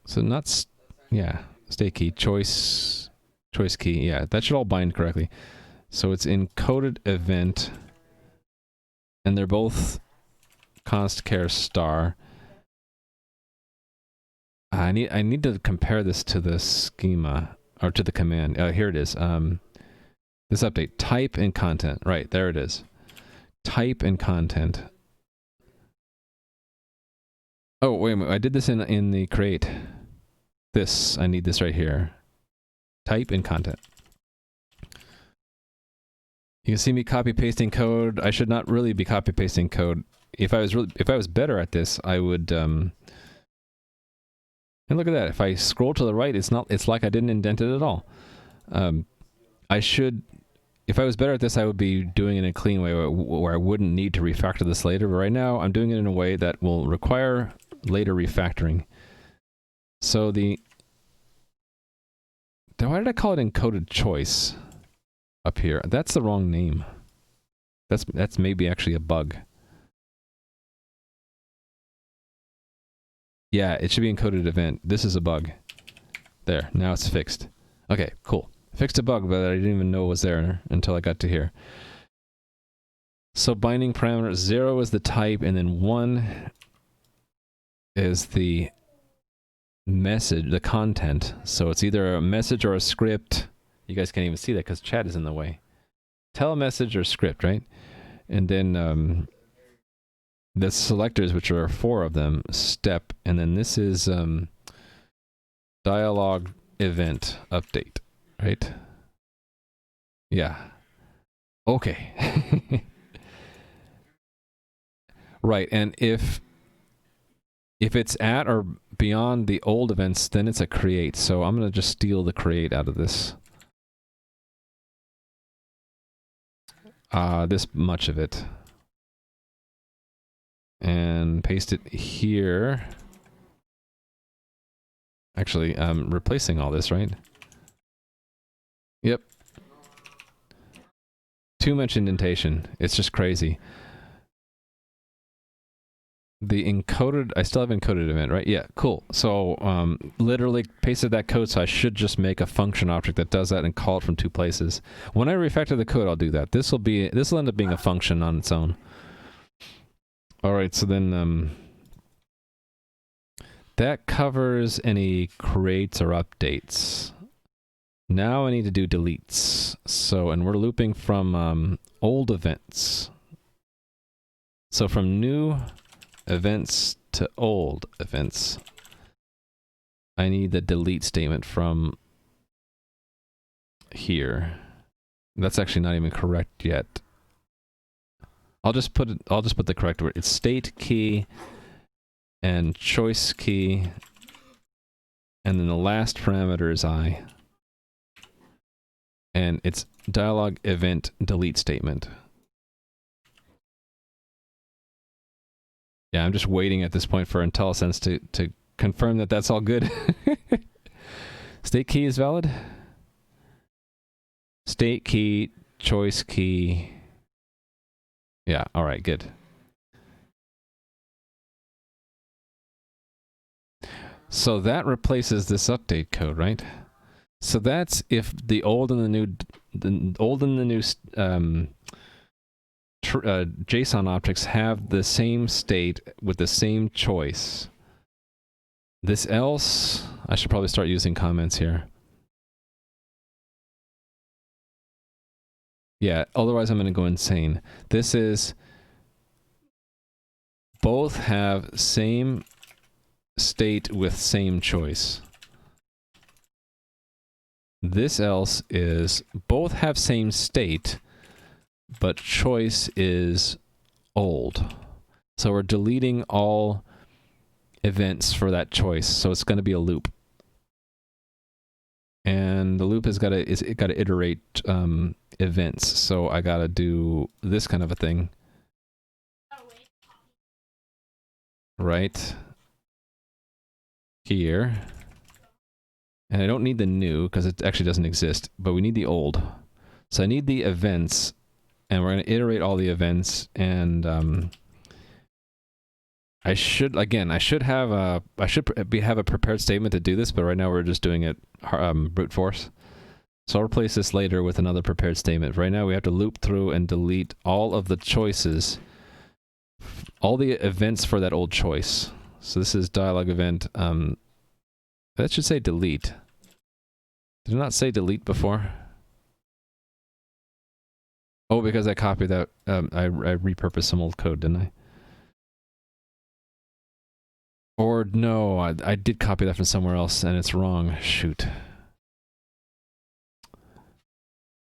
So not, yeah, state key, choice key, yeah, that should all bind correctly. So it's encoded event, and they're both const char star. I need to compare this to the schema, or to the command. Here it is. This update, type and content. Right, there it is. Type and content. Oh, wait a minute. I did this in the create. This, I need this right here. Type and content. You can see me copy pasting code. I should not really be copy pasting code. If I was better at this, I would And look at that. If I scroll to the right, it's like I didn't indent it at all. I should, if I was better at this, I would be doing it in a clean way where I wouldn't need to refactor this later. But right now, I'm doing it in a way that will require later refactoring. So why did I call it encoded choice up here? That's the wrong name. That's maybe actually a bug. Yeah, it should be encoded event. This is a bug. There, now it's fixed. Okay, cool. Fixed a bug, but I didn't even know it was there until I got to here. So binding parameter 0 is the type, and then 1 is the message, the content. So it's either a message or a script. You guys can't even see that because chat is in the way. Telemessage or script, right? And then the selectors, which are 4 of them, step, and then this is dialog event update, right? Yeah. Okay. Right, and if it's at or beyond the old events, then it's a create. So I'm going to just steal the create out of this. This much of it. And paste it here. Actually, I'm replacing all this, right? Yep. Too much indentation. It's just crazy. The encoded, I still have encoded event, right? Yeah, cool. So literally pasted that code, so I should just make a function object that does that and call it from 2 places. When I refactor the code, I'll do that. This will end up being a function on its own. All right, so then that covers any creates or updates. Now I need to do deletes. So, and we're looping from old events. So from new events to old events, I need the delete statement from here. That's actually not even correct yet. I'll just put the correct word. It's state key and choice key, and then the last parameter is I. And it's dialog event delete statement. Yeah, I'm just waiting at this point for IntelliSense to confirm that that's all good. State key is valid. State key, choice key. Yeah, all right, good. So that replaces this update code, right? So that's if the old and the new, JSON objects have the same state with the same choice. This else, I should probably start using comments here. Yeah, otherwise I'm going to go insane. This is both have same state with same choice. This else is both have same state, but choice is old. So we're deleting all events for that choice. So it's going to be a loop. And the loop has got to iterate events. So I got to do this kind of a thing. Right here. And I don't need the new because it actually doesn't exist, but we need the old. So I need the events, and we're going to iterate all the events, and I should have a prepared statement to do this, but right now we're just doing it brute force. So I'll replace this later with another prepared statement. Right now we have to loop through and delete all of the choices, all the events for that old choice. So this is dialog event. That should say delete. Did it not say delete before? Oh, because I copied that. I repurposed some old code, didn't I? Or no, I did copy that from somewhere else and it's wrong. Shoot.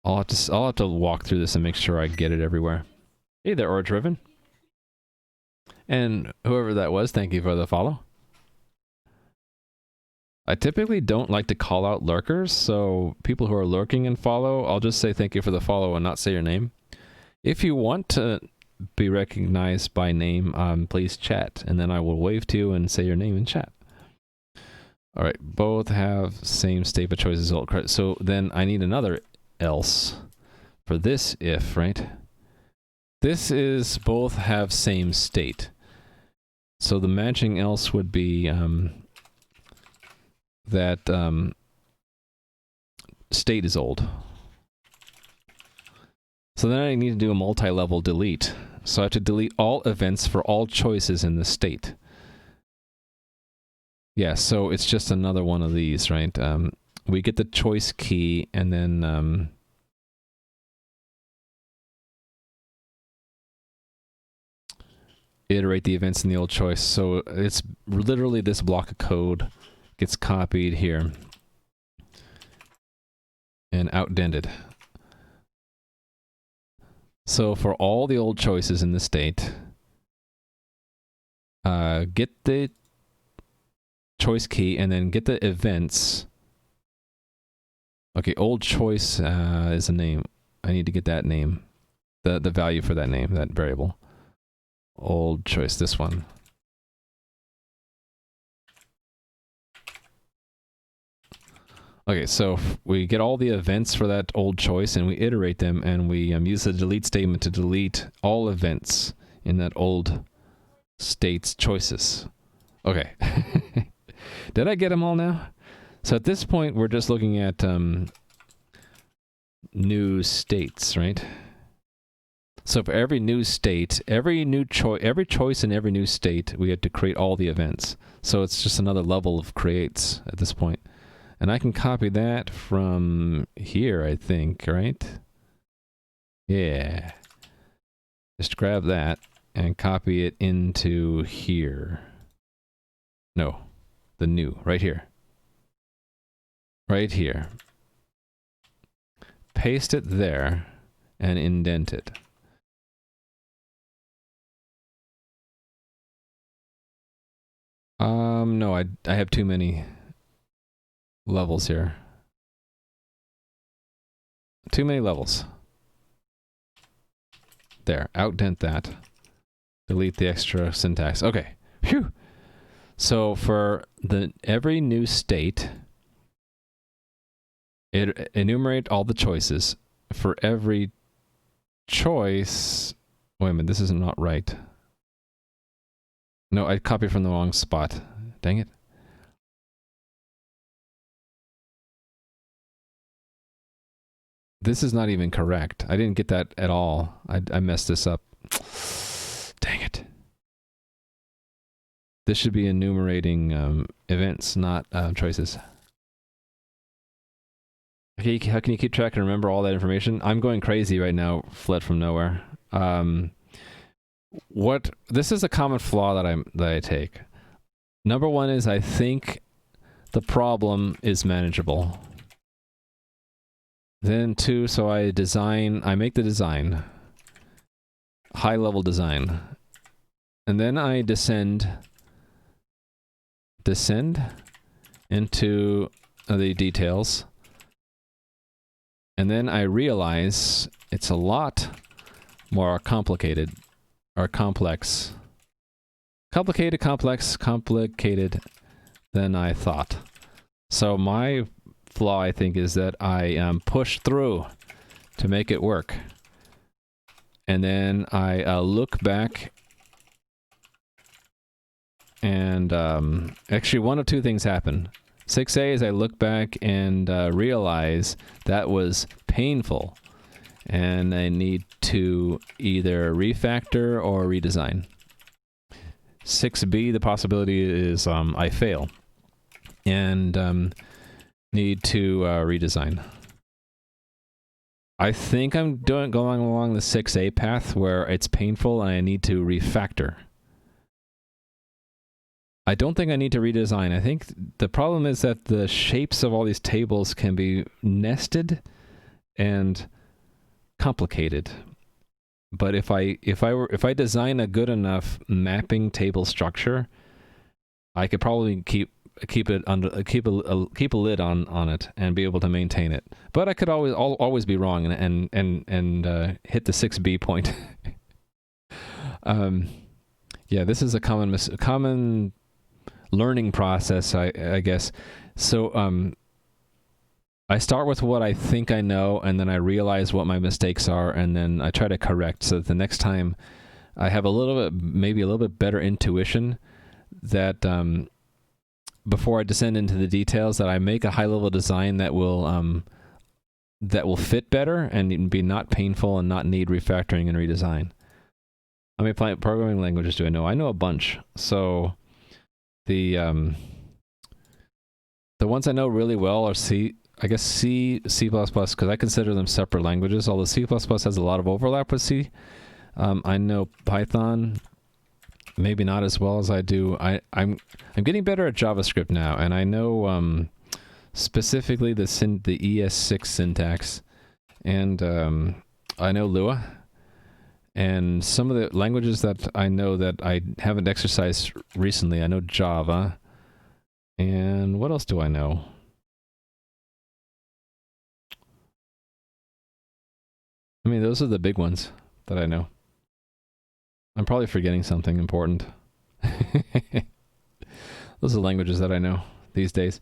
I'll have to walk through this and make sure I get it everywhere. Hey there, Or-Driven. And whoever that was, thank you for the follow. I typically don't like to call out lurkers, so people who are lurking and follow, I'll just say thank you for the follow and not say your name. If you want to be recognized by name, please chat, and then I will wave to you and say your name in chat. All right, both have same state but choices old. So then I need another else for this if, right? This is both have same state. So the matching else would be that state is old. So then I need to do a multi-level delete. So I have to delete all events for all choices in the state. Yeah, so it's just another one of these, right? We get the choice key and then iterate the events in the old choice. So it's literally this block of code gets copied here and outdented. So for all the old choices in the state, get the choice key and then get the events. Okay, old choice is a name. I need to get that name, the value for that name, that variable. Old choice, this one. Okay, so we get all the events for that old choice and we iterate them and we use the delete statement to delete all events in that old state's choices. Okay. Did I get them all now? So at this point, we're just looking at new states, right? So for every new state, every choice in every new state, we had to create all the events. So it's just another level of creates at this point. And I can copy that from here, I think, right? Yeah. Just grab that and copy it into here. No, the new, right here. Right here. Paste it there and indent it. No, I have too many levels here. Too many levels. There, outdent that. Delete the extra syntax. Okay. Phew. So for every new state, it enumerate all the choices. For every choice, wait a minute, this is not right. No, I copied from the wrong spot. Dang it. This is not even correct. I didn't get that at all. I messed this up. Dang it. This should be enumerating events, not choices. Okay, how can you keep track and remember all that information? I'm going crazy right now, fled from nowhere. This is a common flaw that I take. Number one is I think the problem is manageable. Then two, so I make the design, high level design, and then I descend into the details, and then I realize it's a lot more complicated, or complex. Complicated than I thought. So my flaw, I think, is that I push through to make it work. And then I look back and actually one of two things happen. 6A is I look back and realize that was painful and I need to either refactor or redesign. 6B, the possibility is I fail and need to redesign. I think I'm going along the 6A path where it's painful and I need to refactor. I don't think I need to redesign. I think the problem is that the shapes of all these tables can be nested and complicated. But if I design a good enough mapping table structure, I could probably keep keep it under keep a lid on it and be able to maintain it. But I could always be wrong and hit the 6B point. Yeah, this is a common learning process, I guess. So I start with what I think I know, and then I realize what my mistakes are, and then I try to correct so that the next time I have maybe a little bit better intuition that before I descend into the details, that I make a high-level design that will fit better and be not painful and not need refactoring and redesign. How many programming languages do I know? I know a bunch. So the ones I know really well are C, C++, because I consider them separate languages, although C++ has a lot of overlap with C. I know Python, maybe not as well as I do. I'm getting better at JavaScript now, and I know specifically the ES6 syntax, and I know Lua, and some of the languages that I know that I haven't exercised recently. I know Java, and what else do I know? I mean, those are the big ones that I know. I'm probably forgetting something important. Those are languages that I know these days.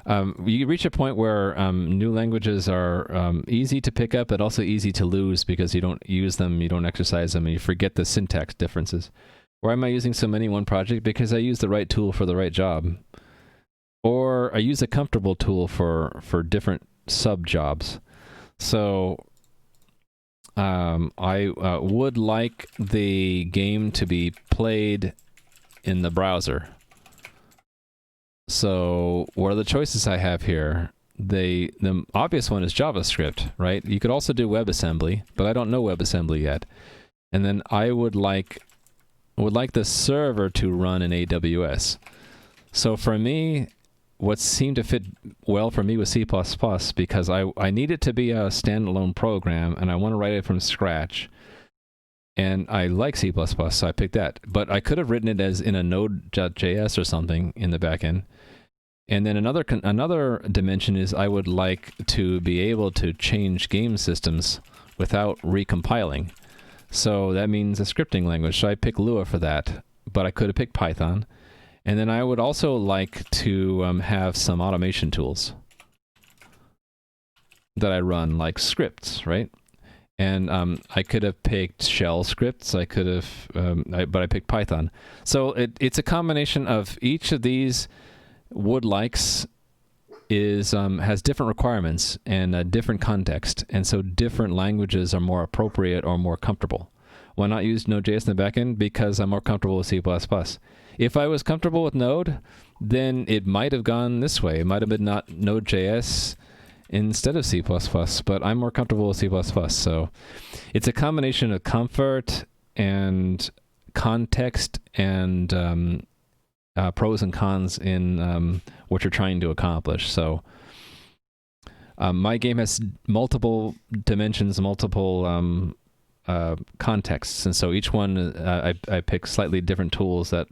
You reach a point where new languages are easy to pick up, but also easy to lose because you don't use them, you don't exercise them, and you forget the syntax differences. Why am I using so many in one project? Because I use the right tool for the right job. Or I use a comfortable tool for different sub-jobs. So I would like the game to be played in the browser. So what are the choices I have here? The obvious one is JavaScript, right? You could also do WebAssembly, but I don't know WebAssembly yet. And then I would like the server to run in AWS. So for me, what seemed to fit well for me was C++, because I need it to be a standalone program, and I want to write it from scratch. And I like C++, so I picked that. But I could have written it as in a Node.js or something in the backend. And then another dimension is I would like to be able to change game systems without recompiling. So that means a scripting language. So I picked Lua for that, but I could have picked Python. And then I would also like to have some automation tools that I run, like scripts, right? And I could have picked shell scripts. I could have, but I picked Python. So it's a combination of each of these would likes has different requirements and a different context, and so different languages are more appropriate or more comfortable. Why not use Node.js in the backend? Because I'm more comfortable with C++. If I was comfortable with Node, then it might have gone this way. It might have been not Node.js instead of C++, but I'm more comfortable with C++. So it's a combination of comfort and context and pros and cons in what you're trying to accomplish. So my game has multiple dimensions, multiple contexts, and so each one I pick slightly different tools that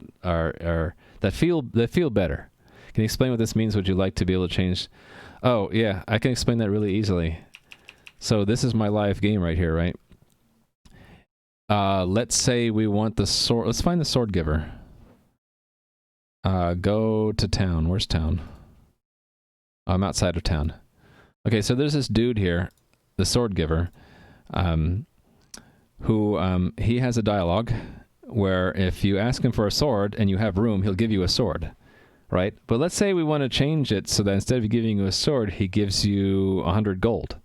feel better. Can you explain what this means? Would you like to be able to change? Oh yeah, I can explain that really easily. So this is my live game right here, right? Let's say we want the sword. Let's find the sword giver. Go to town. Where's town? I'm outside of town. Okay, so there's this dude here, the sword giver, who he has a dialogue where if you ask him for a sword and you have room, he'll give you a sword, right? But let's say we want to change it so that instead of giving you a sword, he gives you 100 gold.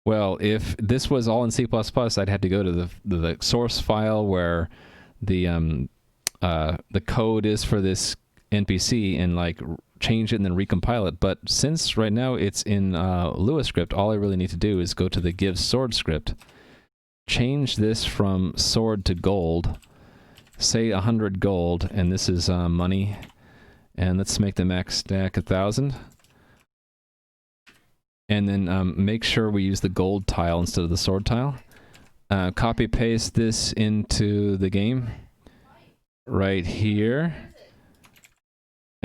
Well, if this was all in C++, I'd have to go to the source file where the code is for this NPC and like change it and then recompile it. But since right now it's in Lua script, all I really need to do is go to the give sword script, change this from sword to gold, say 100 gold, and this is money, and let's make the max stack 1,000. And then make sure we use the gold tile instead of the sword tile. Copy paste this into the game right here.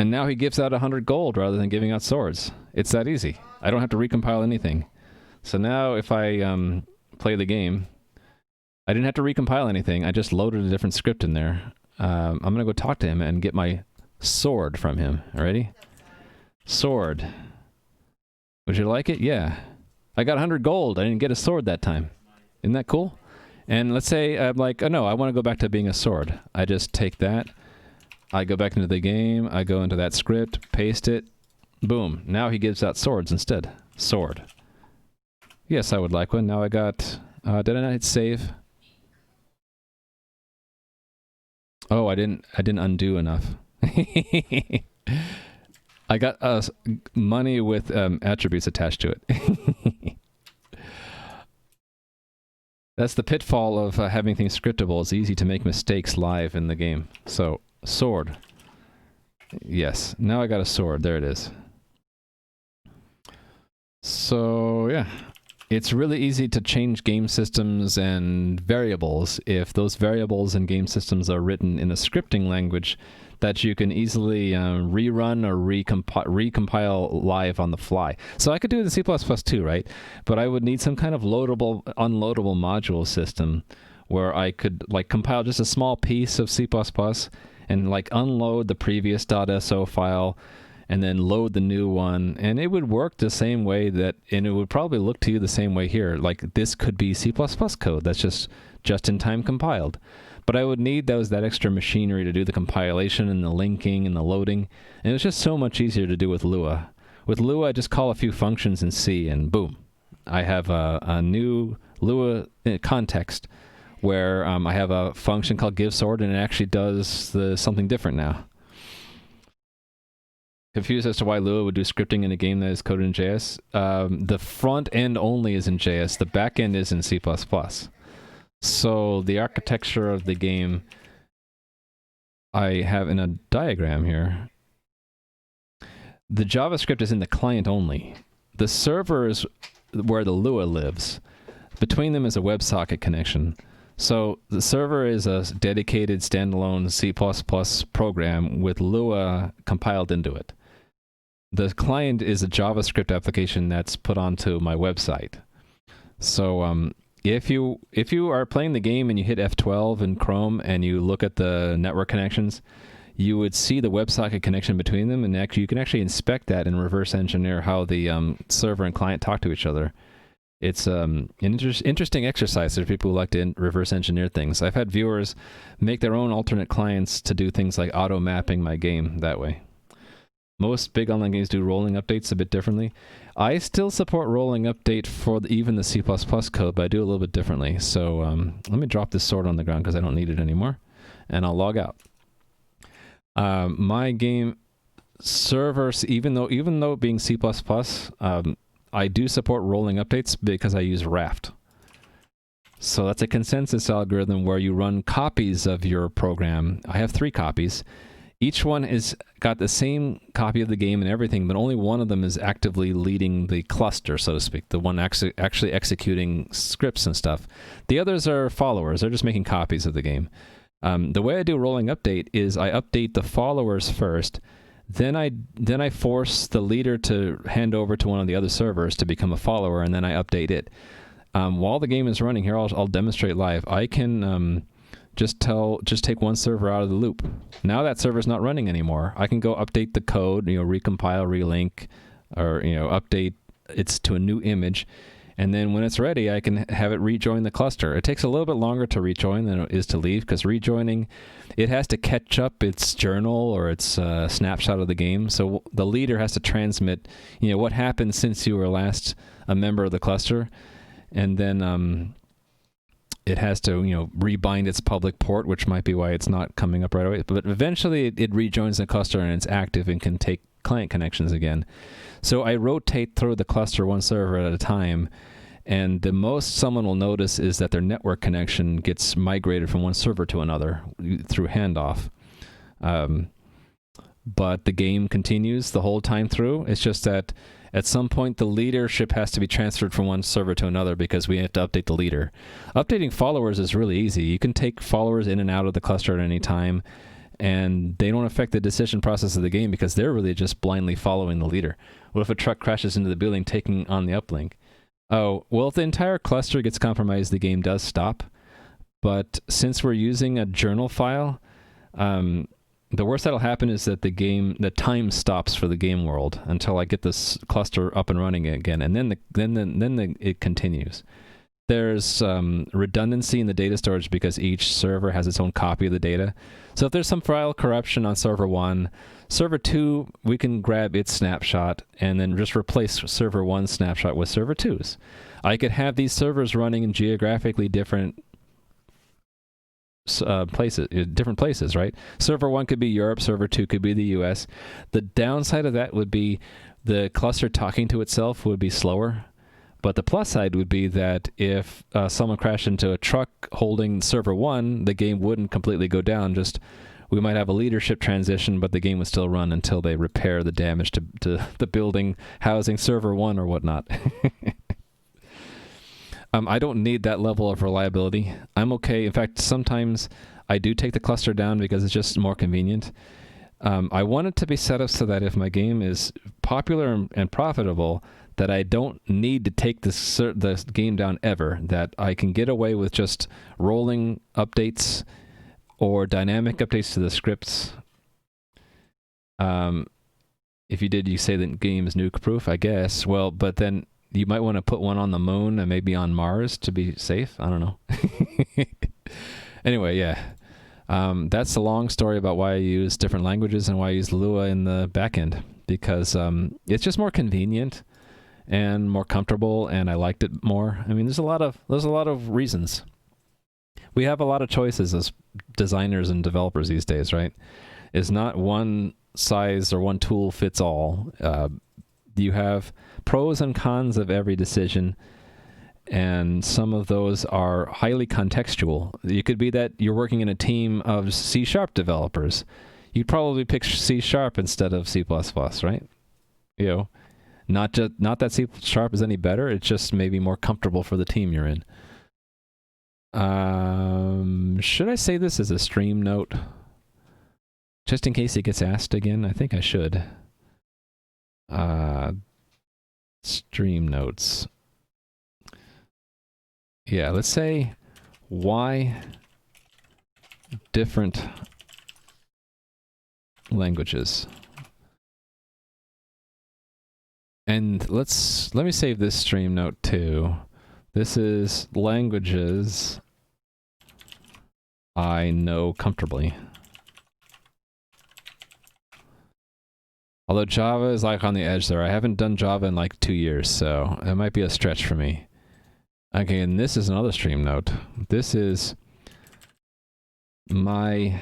And now he gives out 100 gold rather than giving out swords. It's that easy. I don't have to recompile anything. So now if I play the game, I didn't have to recompile anything. I just loaded a different script in there. I'm going to go talk to him and get my sword from him. Ready? Sword. Would you like it? Yeah. I got 100 gold. I didn't get a sword that time. Isn't that cool? And let's say I'm like, oh no, I want to go back to being a sword. I just take that. I go back into the game. I go into that script, paste it. Boom. Now he gives out swords instead. Sword. Yes, I would like one. Now I got... did I not hit save? Oh, I didn't undo enough. I got money with attributes attached to it. That's the pitfall of having things scriptable. It's easy to make mistakes live in the game. So, sword. Yes, now I got a sword. There it is. So, yeah. It's really easy to change game systems and variables if those variables and game systems are written in a scripting language that you can easily rerun or recompile live on the fly. So I could do it in C++ too, right? But I would need some kind of loadable, unloadable module system where I could like compile just a small piece of C++ and like unload the previous .so file and then load the new one, and it would work the same way that, and it would probably look to you the same way here. Like this could be C++ code that's just in time compiled. But I would need that extra machinery to do the compilation and the linking and the loading, and it's just so much easier to do with Lua. With Lua, I just call a few functions in C, and boom, I have a new Lua context where I have a function called giveSword, and it actually does something different now. Confused as to why Lua would do scripting in a game that is coded in JS? The front end only is in JS. The back end is in C++. So the architecture of the game I have in a diagram here. The JavaScript is in the client only. The server is where the Lua lives. Between them is a WebSocket connection. So the server is a dedicated standalone C++ program with Lua compiled into it. The client is a JavaScript application that's put onto my website. So if you are playing the game and you hit F12 in Chrome and you look at the network connections, you would see the WebSocket connection between them, and actually you can actually inspect that and reverse engineer how the server and client talk to each other. It's an interesting exercise for people who like to reverse engineer things. I've had viewers make their own alternate clients to do things like auto mapping my game that way. Most big online games do rolling updates a bit differently. I still support rolling update for even the C++ code, but I do a little bit differently. So let me drop this sword on the ground because I don't need it anymore, and I'll log out. My game server, even though being C++, I do support rolling updates because I use Raft. So that's a consensus algorithm where you run copies of your program. I have 3 copies. Each one is got the same copy of the game and everything, but only one of them is actively leading the cluster, so to speak, the one actually executing scripts and stuff. The others are followers. They're just making copies of the game. The way I do rolling update is I update the followers first, then I force the leader to hand over to one of the other servers to become a follower, and then I update it. While the game is running here, I'll demonstrate live. I can just take one server out of the loop. Now that server's not running anymore. I can go update the code, recompile, relink, or update it to a new image, and then when it's ready, I can have it rejoin the cluster. It takes a little bit longer to rejoin than it is to leave, because rejoining, it has to catch up its journal or its snapshot of the game. So the leader has to transmit, what happened since you were last a member of the cluster, and then it has to, rebind its public port, which might be why it's not coming up right away. But eventually it rejoins the cluster and it's active and can take client connections again. So I rotate through the cluster one server at a time, and the most someone will notice is that their network connection gets migrated from one server to another through handoff. But the game continues the whole time through. It's just that at some point, the leadership has to be transferred from one server to another because we have to update the leader. Updating followers is really easy. You can take followers in and out of the cluster at any time, and they don't affect the decision process of the game because they're really just blindly following the leader. What if a truck crashes into the building taking on the uplink? Oh, well, if the entire cluster gets compromised, the game does stop. But since we're using a journal file, the worst that'll happen is that the time stops for the game world until I get this cluster up and running again, and then it continues. There's redundancy in the data storage because each server has its own copy of the data. So if there's some file corruption on server 1, server 2, we can grab its snapshot and then just replace server 1's snapshot with server 2's. I could have these servers running in geographically different places, right? Server 1 could be Europe, server 2 could be the US. The downside of that would be the cluster talking to itself would be slower. But the plus side would be that if someone crashed into a truck holding server 1, the game wouldn't completely go down. Just we might have a leadership transition, but the game would still run until they repair the damage to the building housing server 1 or whatnot. I don't need that level of reliability. I'm okay. In fact, sometimes I do take the cluster down because it's just more convenient. I want it to be set up so that if my game is popular and profitable, that I don't need to take the game down ever, that I can get away with just rolling updates or dynamic updates to the scripts. If you did, you say the game is nuke-proof, I guess. Well, but then you might want to put one on the moon and maybe on Mars to be safe. I don't know. Anyway, yeah. That's a long story about why I use different languages and why I use Lua in the backend, because it's just more convenient and more comfortable, and I liked it more. I mean, there's a lot of reasons. We have a lot of choices as designers and developers these days, right? It's not one size or one tool fits all. You have pros and cons of every decision, and some of those are highly contextual. You could be that you're working in a team of C# developers. You'd probably pick C# instead of C++, right? You know, not that C# is any better. It's just maybe more comfortable for the team you're in. Should I say this as a stream note? Just in case it gets asked again, I think I should. Stream notes. Yeah, let's say why different languages. And let me save this stream note too. This is languages I know comfortably. Although Java is like on the edge there. I haven't done Java in like 2 years, so it might be a stretch for me. Okay, and this is another stream note. This is my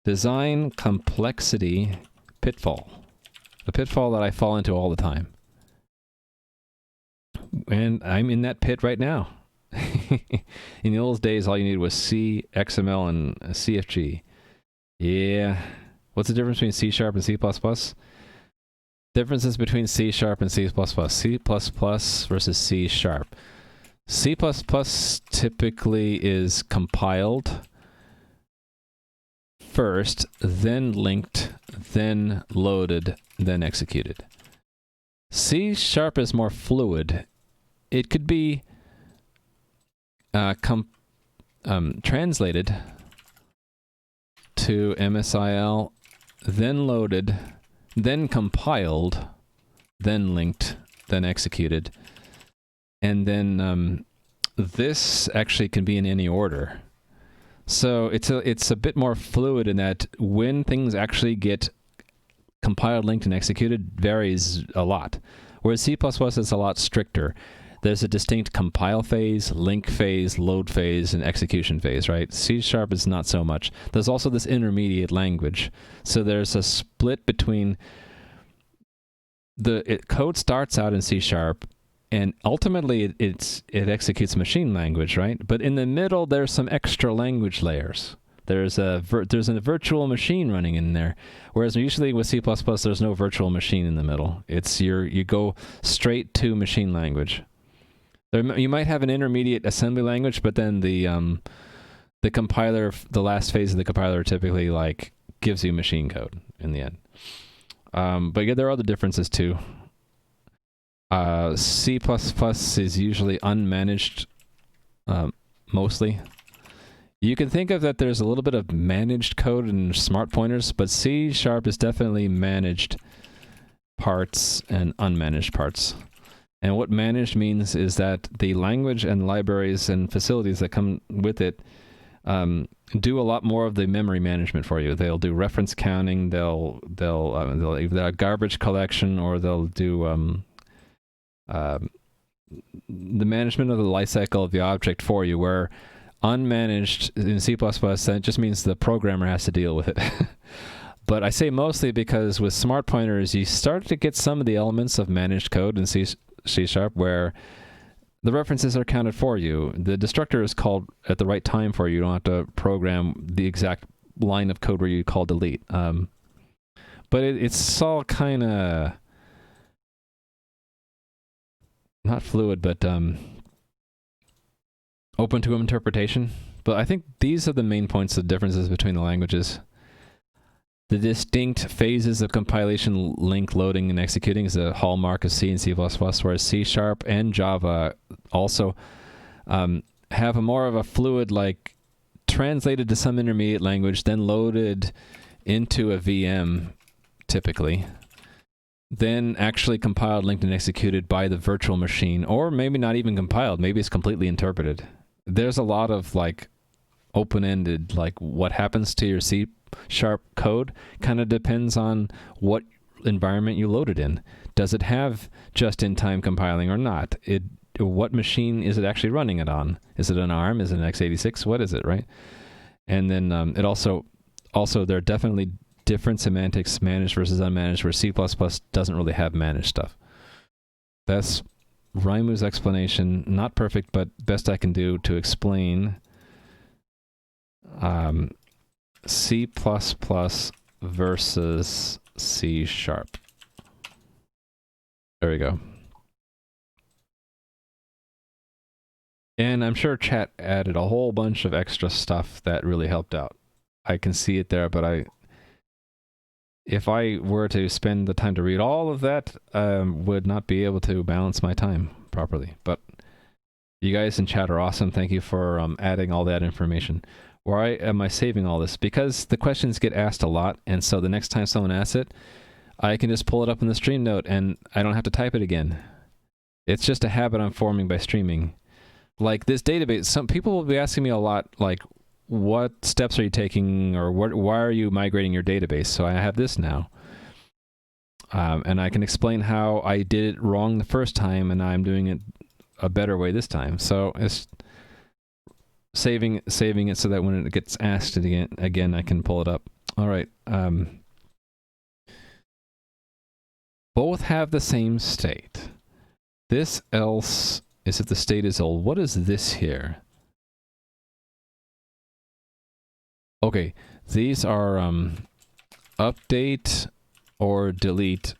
design complexity pitfall. The pitfall that I fall into all the time. And I'm in that pit right now. In the old days, all you needed was C, XML, and CFG. Yeah. What's the difference between C# and C++? Differences between C# and C++. C++ versus C#. C++ typically is compiled first, then linked, then loaded, then executed. C# is more fluid. It could be translated to MSIL, then loaded, then compiled, then linked, then executed. And then this actually can be in any order. So it's a bit more fluid in that when things actually get compiled, linked, and executed varies a lot. Whereas C++ is a lot stricter. There's a distinct compile phase, link phase, load phase, and execution phase, right? C# is not so much. There's also this intermediate language. So there's a split between code starts out in C#, and ultimately it executes machine language, right? But in the middle, there's some extra language layers. There's a virtual machine running in there, whereas usually with C++, there's no virtual machine in the middle. It's you go straight to machine language. You might have an intermediate assembly language, but then the the compiler, the last phase of the compiler typically like gives you machine code in the end. But yeah, there are other differences too. C++ is usually unmanaged, mostly. You can think of that there's a little bit of managed code in smart pointers, but C# is definitely managed parts and unmanaged parts. And what managed means is that the language and libraries and facilities that come with it do a lot more of the memory management for you. They'll do reference counting, they'll either garbage collection, or they'll do the management of the lifecycle of the object for you, where unmanaged in C++, that just means the programmer has to deal with it. But I say mostly because with smart pointers, you start to get some of the elements of managed code in C# where the references are counted for you. The destructor is called at the right time for you. You don't have to program the exact line of code where you call delete. But it's all kind of not fluid, but open to interpretation. But I think these are the main points of differences between the languages. The distinct phases of compilation, link, loading, and executing is a hallmark of C and C++, whereas C# and Java also have a more of a fluid, like translated to some intermediate language, then loaded into a VM, typically, then actually compiled, linked, and executed by the virtual machine, or maybe not even compiled, maybe it's completely interpreted. There's a lot of like open-ended, like what happens to your C# code kind of depends on what environment you load it in. Does it have just-in-time compiling or not? What machine is it actually running it on? Is it an ARM? Is it an x86? What is it, right? And then it also there are definitely different semantics, managed versus unmanaged, where C++ doesn't really have managed stuff. That's Raimu's explanation. Not perfect, but best I can do to explain C++ versus C#. There we go. And I'm sure chat added a whole bunch of extra stuff that really helped out. I can see it there, but if I were to spend the time to read all of that, would not be able to balance my time properly. But you guys in chat are awesome. Thank you for adding all that information. Why am I saving all this? Because the questions get asked a lot, and so the next time someone asks it, I can just pull it up in the stream note, and I don't have to type it again. It's just a habit I'm forming by streaming. Like this database, some people will be asking me a lot, like, what steps are you taking, or why are you migrating your database? So I have this now. And I can explain how I did it wrong the first time, and I'm doing it a better way this time. So it's saving it so that when it gets asked again, I can pull it up. All right. Both have the same state. This else is if the state is old. What is this here? Okay, these are update or delete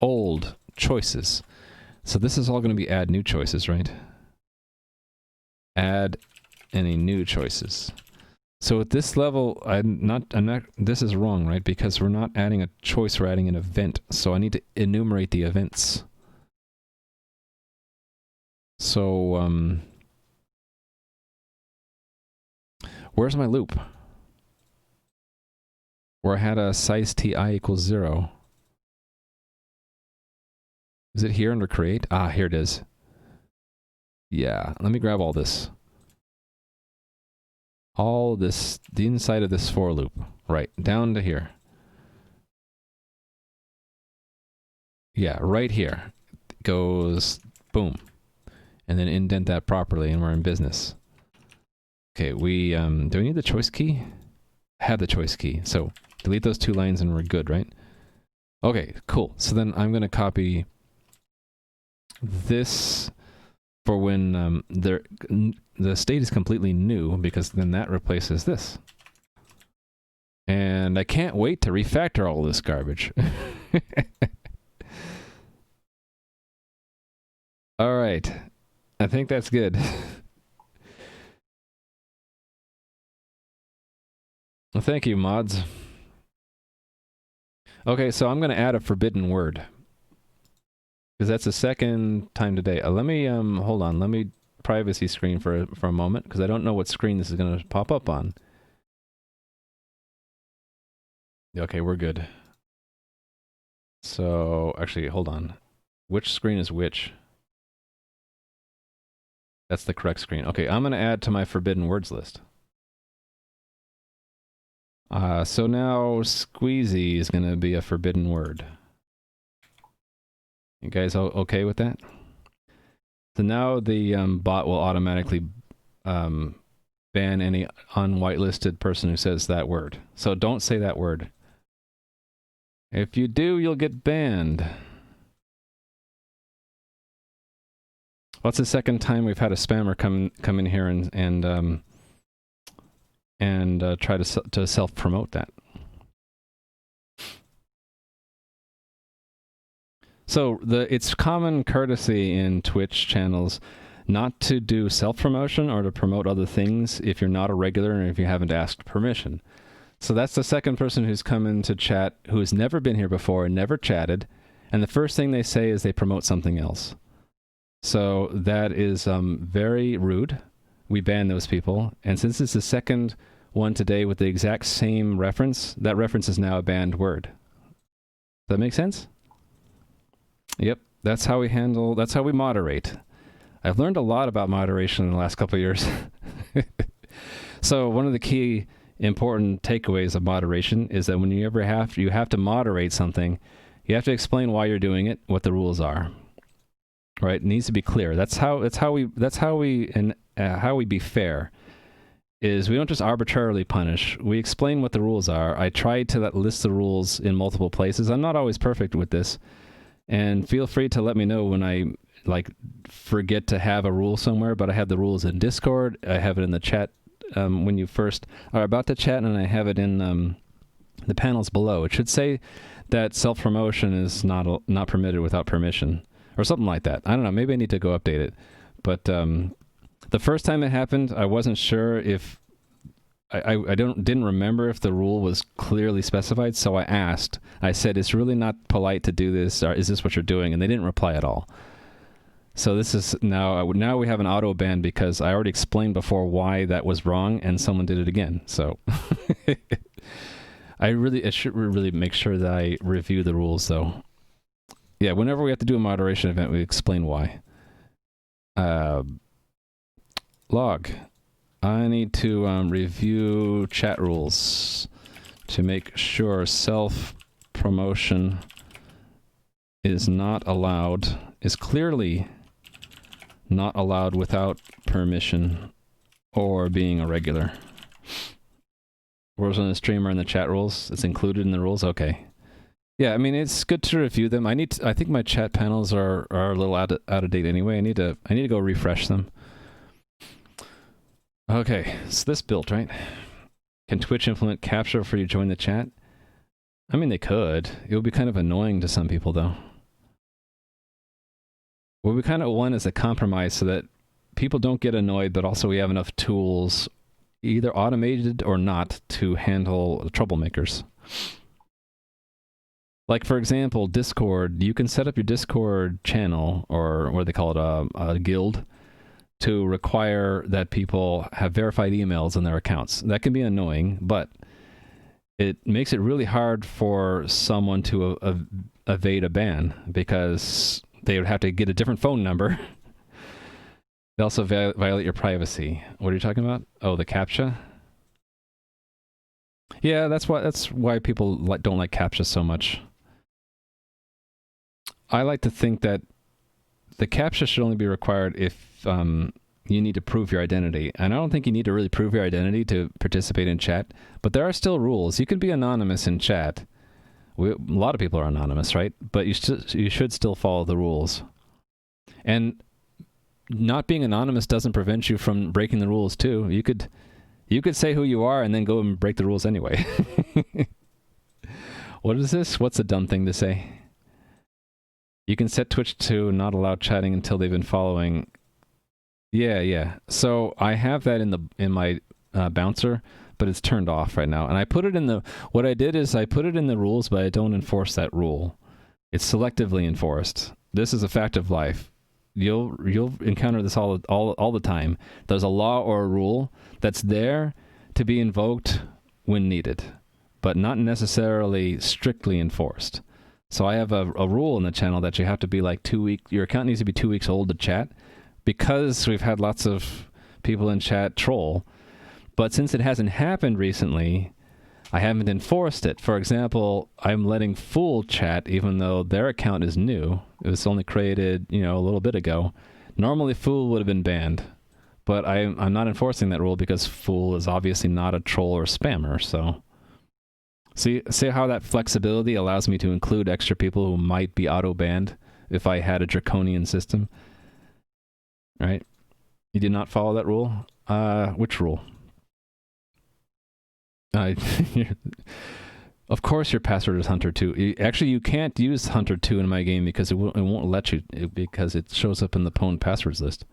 old choices. So this is all going to be add new choices, right? Add any new choices. So at this level, this is wrong, right? Because we're not adding a choice, we're adding an event. So I need to enumerate the events. So, where's my loop? Where I had a size ti equals 0. Is it here under create? Ah, here it is. Yeah, let me grab all this. All this, the inside of this for loop. Right, down to here. Yeah, right here. Goes, boom. And then indent that properly, and we're in business. Okay, do we need the choice key? Have the choice key. So delete those 2 lines and we're good, right? Okay, cool. So then I'm going to copy this for when the state is completely new, because then that replaces this. And I can't wait to refactor all this garbage. All right. I think that's good. Well, thank you, mods. Okay, so I'm going to add a forbidden word. Because that's the second time today. Let me, hold on. Let me privacy screen for a moment, because I don't know what screen this is going to pop up on. Okay, we're good. So, actually, hold on. Which screen is which? That's the correct screen. Okay, I'm going to add to my forbidden words list. So now squeezy is going to be a forbidden word. You guys okay with that? So now the bot will automatically ban any unwhitelisted person who says that word. So don't say that word. If you do, you'll get banned. What's the second time we've had a spammer come in here and try to self-promote that? So it's common courtesy in Twitch channels not to do self-promotion or to promote other things if you're not a regular and if you haven't asked permission. So that's the second person who's come into chat who has never been here before and never chatted, and the first thing they say is they promote something else. So that is very rude. We ban those people, and since it's the second one today with the exact same reference, that reference is now a banned word. Does that make sense? Yep, that's how we handle, that's how we moderate. I've learned a lot about moderation in the last couple of years. So one of the key important takeaways of moderation is that when you have to moderate something, you have to explain why you're doing it, what the rules are. Right? It needs to be clear. That's how we be fair. Is we don't just arbitrarily punish. We explain what the rules are. I try to list the rules in multiple places. I'm not always perfect with this. And feel free to let me know when I forget to have a rule somewhere, but I have the rules in Discord. I have it in the chat when you first are about to chat, and I have it in the panels below. It should say that self-promotion is not permitted without permission, or something like that. I don't know. Maybe I need to go update it. But the first time it happened, I wasn't sure if I didn't remember if the rule was clearly specified, so I asked. I said, "It's really not polite to do this, or is this what you're doing?" And they didn't reply at all. So this is now we have an auto ban because I already explained before why that was wrong, and someone did it again. So I should really make sure that I review the rules, though. Yeah, whenever we have to do a moderation event, we explain why. Log. I need to review chat rules to make sure self-promotion is clearly not allowed without permission or being a regular. Rules on the streamer and the chat rules, it's included in the rules? Okay. Yeah, I mean, it's good to review them. I think my chat panels are a little out of date anyway. I need to go refresh them. Okay, so this built, right? Can Twitch implement captcha before you join the chat? I mean, they could. It would be kind of annoying to some people, though. What we kind of want is a compromise so that people don't get annoyed, but also we have enough tools, either automated or not, to handle troublemakers. Like, for example, Discord. You can set up your Discord channel, or what do they call it, a guild, to require that people have verified emails in their accounts. That can be annoying, but it makes it really hard for someone to evade a ban because they would have to get a different phone number. They also violate your privacy. What are you talking about? Oh, the CAPTCHA? Yeah, that's why people don't like CAPTCHA so much. I like to think that the CAPTCHA should only be required if you need to prove your identity. And I don't think you need to really prove your identity to participate in chat, but there are still rules. You can be anonymous in chat. A lot of people are anonymous, right? But you should still follow the rules. And not being anonymous doesn't prevent you from breaking the rules too. You could say who you are and then go and break the rules anyway. What is this? What's a dumb thing to say? You can set Twitch to not allow chatting until they've been following. Yeah. So I have that in my bouncer, but it's turned off right now. And I put it in the, what I did is I put it in the rules, but I don't enforce that rule. It's selectively enforced. This is a fact of life. You'll encounter this all the time. There's a law or a rule that's there to be invoked when needed, but not necessarily strictly enforced. So I have a rule in the channel that you have to be like 2 weeks, your account needs to be 2 weeks old to chat, because we've had lots of people in chat troll. But since it hasn't happened recently, I haven't enforced it. For example, I'm letting Fool chat even though their account is new. It was only created, a little bit ago. Normally Fool would have been banned, but I'm not enforcing that rule because Fool is obviously not a troll or spammer, so... See how that flexibility allows me to include extra people who might be auto-banned if I had a draconian system? Right? You did not follow that rule? Which rule? Of course your password is Hunter2. Actually, you can't use Hunter2 in my game because it won't let you, because it shows up in the pwned passwords list.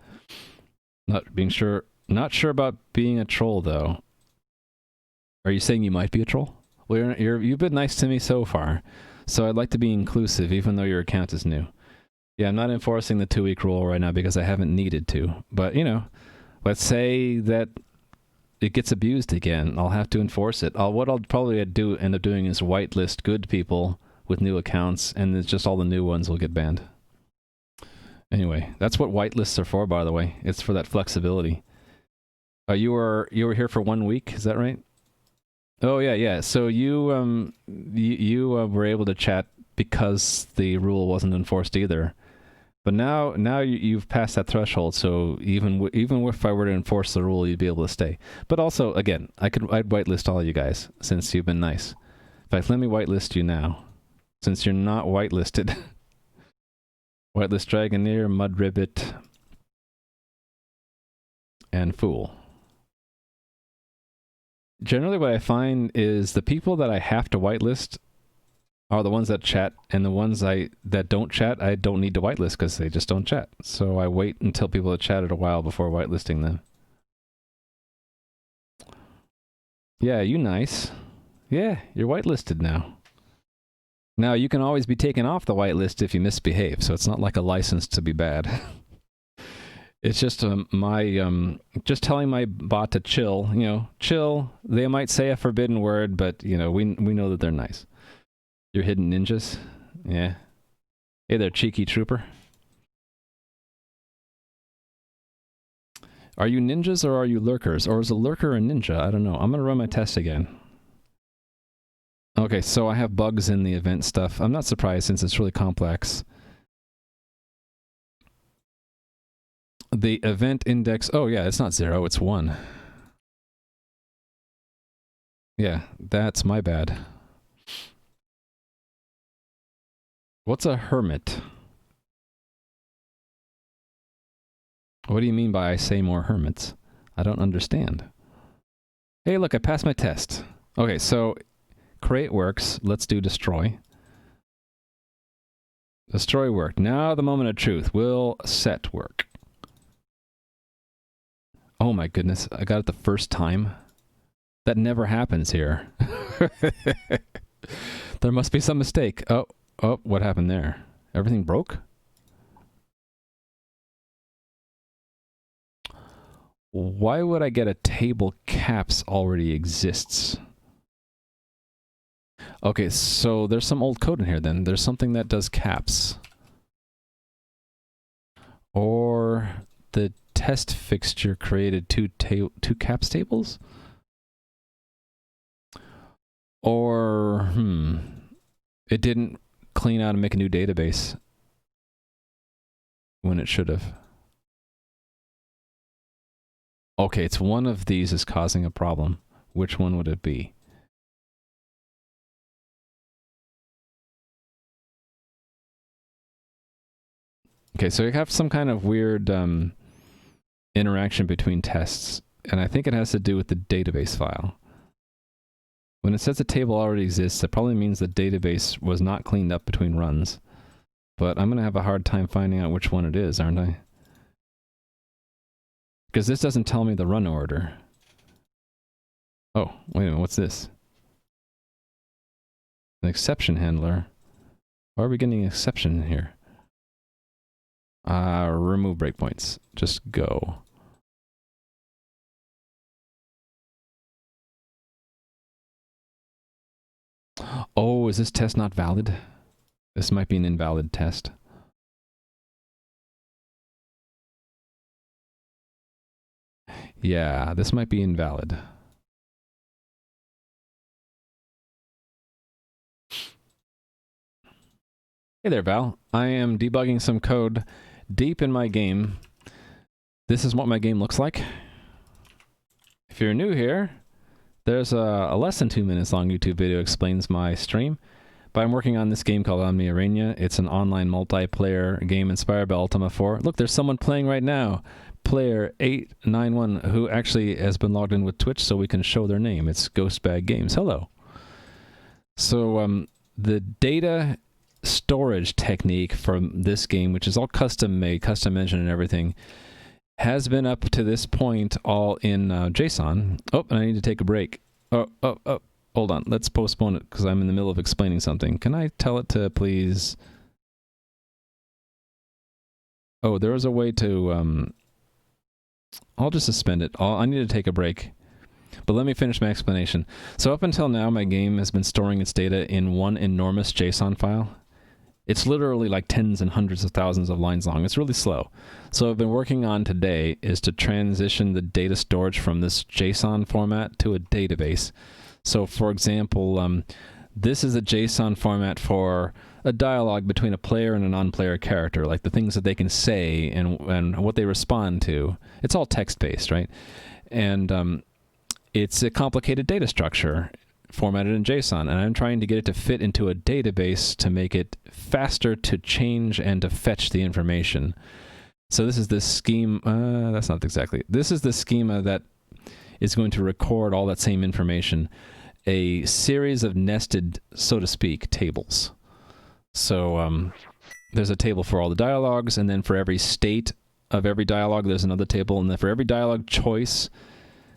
Not sure about being a troll, though. Are you saying you might be a troll? Well, you've been nice to me so far, so I'd like to be inclusive even though your account is new. Yeah, I'm not enforcing the 2-week rule right now because I haven't needed to. But, let's say that it gets abused again. I'll have to enforce it. What I'll probably end up doing is whitelist good people with new accounts, and it's just all the new ones will get banned. Anyway, that's what whitelists are for, by the way. It's for that flexibility. You were here for 1 week, is that right? Oh yeah. So you were able to chat because the rule wasn't enforced either. But now you've passed that threshold. So even if I were to enforce the rule, you'd be able to stay. But also, again, I'd whitelist all you guys since you've been nice. In fact, let me whitelist you now, since you're not whitelisted. Whitelist Dragoneer, Mudribbit, and Fool. Generally what I find is the people that I have to whitelist are the ones that chat, and the ones that don't chat, I don't need to whitelist because they just don't chat. So I wait until people have chatted a while before whitelisting them. Yeah, you nice. Yeah, you're whitelisted now. Now, you can always be taken off the whitelist if you misbehave, so it's not like a license to be bad. It's just just telling my bot to chill, chill. They might say a forbidden word, but, we know that they're nice. You're hidden ninjas? Yeah. Hey there, cheeky trooper. Are you ninjas or are you lurkers? Or is a lurker a ninja? I don't know. I'm going to run my test again. Okay, so I have bugs in the event stuff. I'm not surprised since it's really complex. The event index, oh yeah, it's not 0, it's 1. Yeah, that's my bad. What's a hermit? What do you mean by I say more hermits? I don't understand. Hey, look, I passed my test. Okay, so create works. Let's do destroy. Destroy work. Now the moment of truth. Will set work. Oh my goodness, I got it the first time. That never happens here. There must be some mistake. Oh, what happened there? Everything broke? Why would I get a table caps already exists? Okay, so there's some old code in here then. There's something that does caps. Or the test fixture created two caps tables? Or, it didn't clean out and make a new database when it should have. Okay, it's one of these is causing a problem. Which one would it be? Okay, so you have some kind of weird interaction between tests, and I think it has to do with the database file. When it says a table already exists, that probably means the database was not cleaned up between runs. But I'm going to have a hard time finding out which one it is, aren't I? Because this doesn't tell me the run order. Oh, wait a minute, what's this? An exception handler. Why are we getting an exception here? Remove breakpoints. Just go. Oh, is this test not valid? This might be an invalid test. Yeah, this might be invalid. Hey there, Val. I am debugging some code deep in my game. This is what my game looks like. If you're new here, there's a less than 2 minutes long YouTube video explains my stream. But I'm working on this game called Migrating. It's an online multiplayer game inspired by Ultima 4. Look, there's someone playing right now. Player 891, who actually has been logged in with Twitch so we can show their name. It's Ghostbag Games. Hello. So the data storage technique from this game, which is all custom made, custom engine and everything, has been up to this point all in JSON. Oh, and I need to take a break. Oh. Hold on. Let's postpone it because I'm in the middle of explaining something. Can I tell it to please... Oh, there was a way to... I'll just suspend it. I need to take a break. But let me finish my explanation. So up until now, my game has been storing its data in one enormous JSON file. It's literally like tens and hundreds of thousands of lines long. It's really slow. So what I've been working on today is to transition the data storage from this JSON format to a database. So for example, this is a JSON format for a dialogue between a player and a non-player character, like the things that they can say and what they respond to. It's all text-based, right? And it's a complicated data structure formatted in JSON, and I'm trying to get it to fit into a database to make it faster to change and to fetch the information. So this is this scheme, that's not exactly, this is the schema that is going to record all that same information, a series of nested, so to speak, tables. So there's a table for all the dialogues, and then for every state of every dialogue, there's another table, and then for every dialogue choice,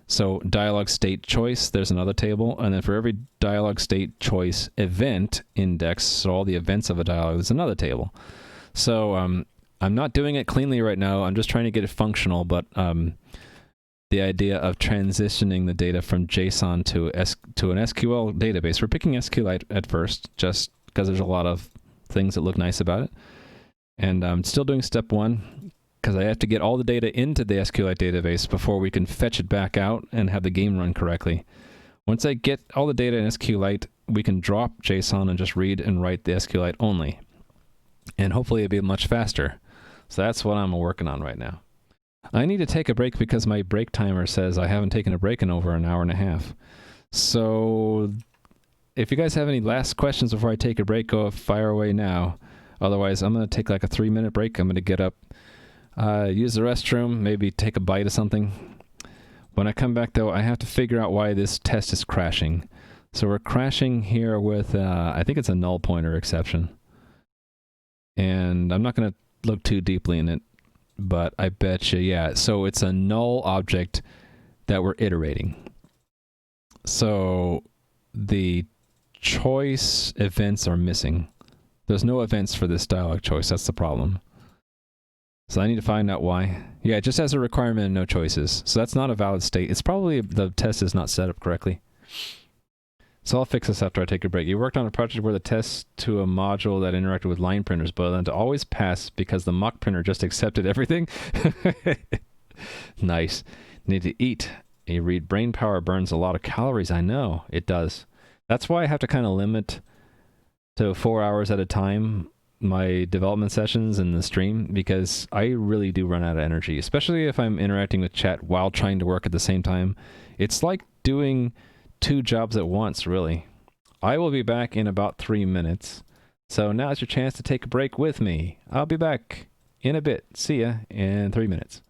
so dialogue state choice, there's another table, and then for every dialogue state choice event index, so all the events of a dialogue, there's another table. So I'm not doing it cleanly right now, I'm just trying to get it functional, but the idea of transitioning the data from JSON to an SQL database. We're picking SQLite at first, just because there's a lot of things that look nice about it. And I'm still doing step one, because I have to get all the data into the SQLite database before we can fetch it back out and have the game run correctly. Once I get all the data in SQLite, we can drop JSON and just read and write the SQLite only. And hopefully it'll be much faster. So that's what I'm working on right now. I need to take a break because my break timer says I haven't taken a break in over an hour and a half. So if you guys have any last questions before I take a break, go fire away now. Otherwise, I'm going to take like a 3-minute break. I'm going to get up, use the restroom, maybe take a bite of something. When I come back, though, I have to figure out why this test is crashing. So we're crashing here with, I think it's a null pointer exception. And I'm not going to look too deeply in it. But I bet you, yeah. So it's a null object that we're iterating. So the choice events are missing. There's no events for this dialog choice. That's the problem. So I need to find out why. Yeah, it just has a requirement and no choices. So that's not a valid state. It's probably the test is not set up correctly. So I'll fix this after I take a break. You worked on a project where the test to a module that interacted with line printers, but then to always pass because the mock printer just accepted everything. Nice. Need to eat. You read brain power burns a lot of calories. I know it does. That's why I have to kind of limit to 4 hours at a time my development sessions in the stream, because I really do run out of energy, especially if I'm interacting with chat while trying to work at the same time. It's like doing 2 jobs at once, really. I will be back in about 3 minutes. So now's your chance to take a break with me. I'll be back in a bit. See ya in 3 minutes.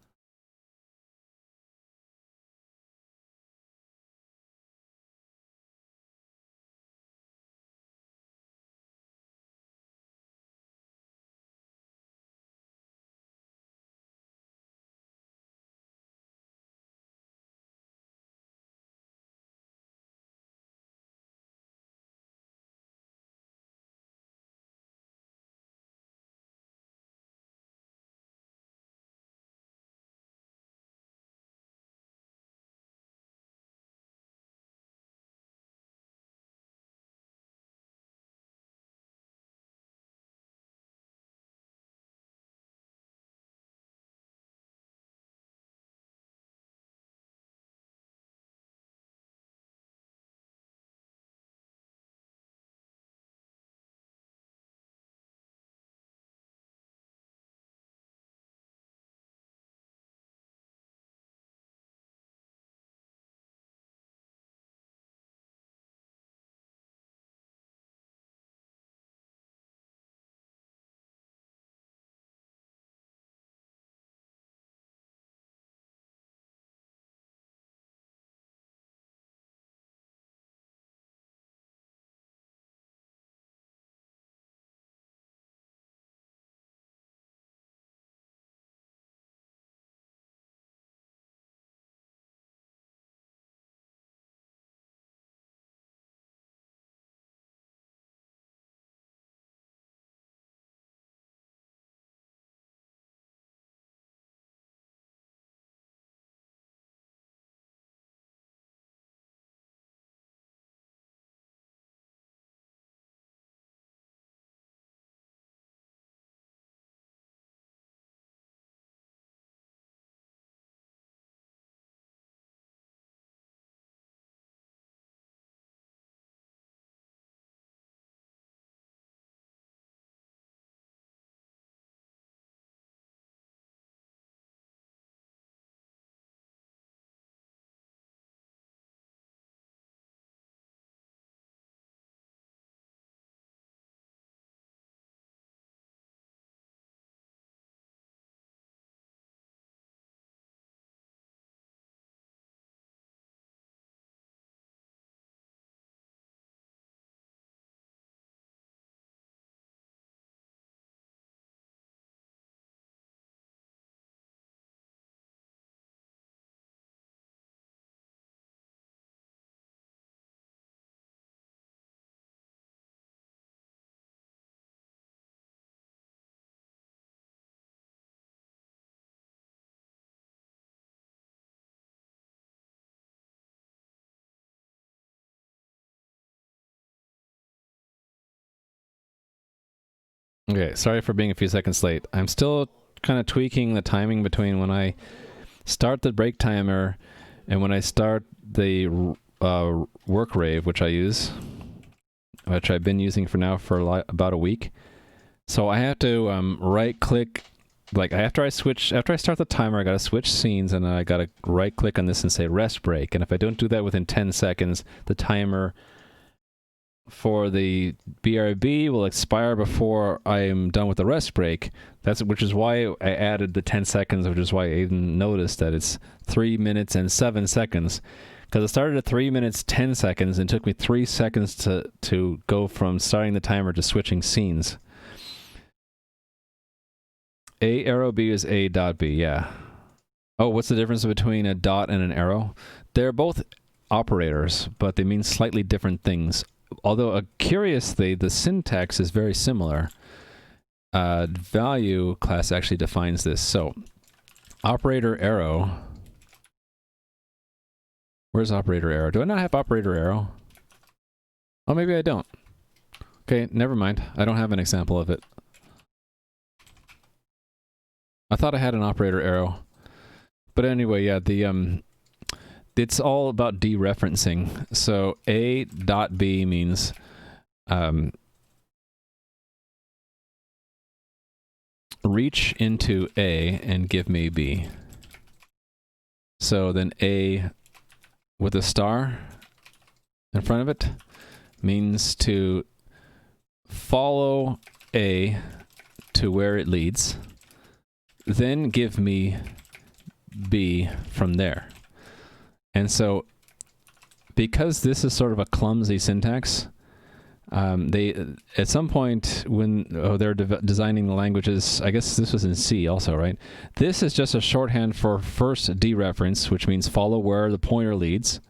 Okay, sorry for being a few seconds late. I'm still kind of tweaking the timing between when I start the break timer and when I start the work rave, which I use, which I've been using for now for about a week. So I have to right click, like after I start the timer, I gotta switch scenes and I gotta right click on this and say rest break. And if I don't do that within 10 seconds, the timer for the BRB will expire before I am done with the rest break. Which is why I added the 10 seconds, which is why Aiden noticed that it's 3 minutes and 7 seconds. Because it started at 3 minutes 10 seconds and took me 3 seconds to go from starting the timer to switching scenes. A arrow B is A dot B, yeah. Oh, what's the difference between a dot and an arrow? They're both operators, but they mean slightly different things. Although, curiously, the syntax is very similar. Value class actually defines this. So, operator arrow. Where's operator arrow? Do I not have operator arrow? Oh, maybe I don't. Okay, never mind. I don't have an example of it. I thought I had an operator arrow. But anyway, yeah, it's all about dereferencing. So A dot B means reach into A and give me B. So then A with a star in front of it means to follow A to where it leads, then give me B from there. And so, because this is sort of a clumsy syntax, they at some point when they're designing the languages, I guess this was in C also, right? This is just a shorthand for first dereference, which means follow where the pointer leads,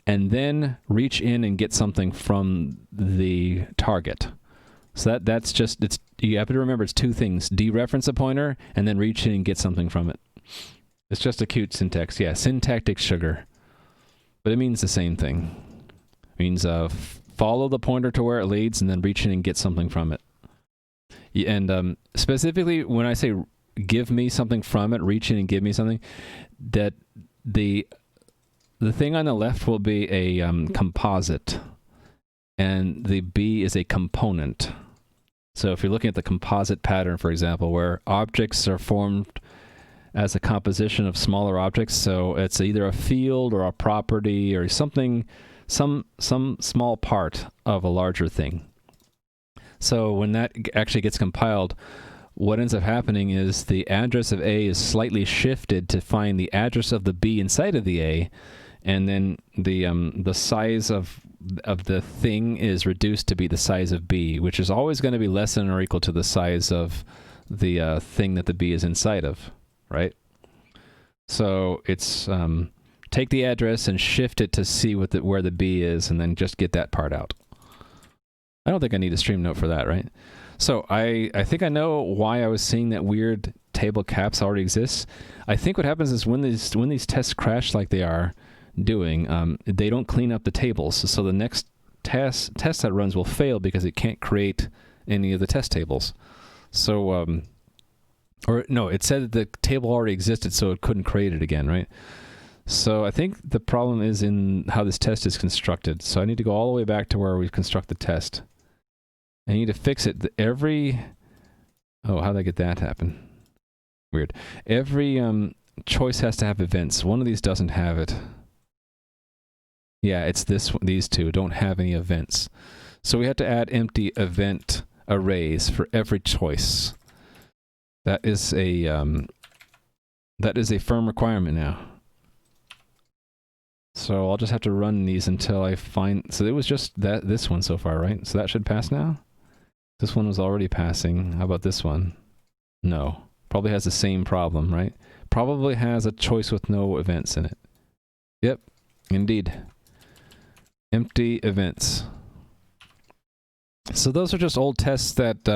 and then reach in and get something from the target. So that's just, you have to remember it's two things: dereference a pointer and then reach in and get something from it. It's just a cute syntax. Yeah, syntactic sugar. But it means the same thing. It means follow the pointer to where it leads and then reach in and get something from it. And specifically, when I say give me something from it, reach in and give me something, that the thing on the left will be a composite, and the B is a component. So if you're looking at the composite pattern, for example, where objects are formed as a composition of smaller objects, so it's either a field or a property or something, some small part of a larger thing. So when that actually gets compiled, what ends up happening is the address of A is slightly shifted to find the address of the B inside of the A, and then the size of the thing is reduced to be the size of B, which is always going to be less than or equal to the size of the thing that the B is inside of. Right? So it's take the address and shift it to see where the B is, and then just get that part out. I don't think I need a stream note for that, right? So I think I know why I was seeing that weird table caps already exists. I think what happens is when these tests crash like they are doing, they don't clean up the tables. So the next test that runs will fail because it can't create any of the test tables. So or no, it said that the table already existed, so it couldn't create it again, right? So I think the problem is in how this test is constructed. So I need to go all the way back to where we construct the test. I need to fix it. Oh, how'd I get that to happen? Weird. Every choice has to have events. One of these doesn't have it. Yeah, it's these two don't have any events. So we have to add empty event arrays for every choice. That is a firm requirement now. So I'll just have to run these until I find. So it was just this one so far, right? So that should pass now. This one was already passing. How about this one? No. Probably has the same problem, right? Probably has a choice with no events in it. Yep, indeed. Empty events. So those are just old tests that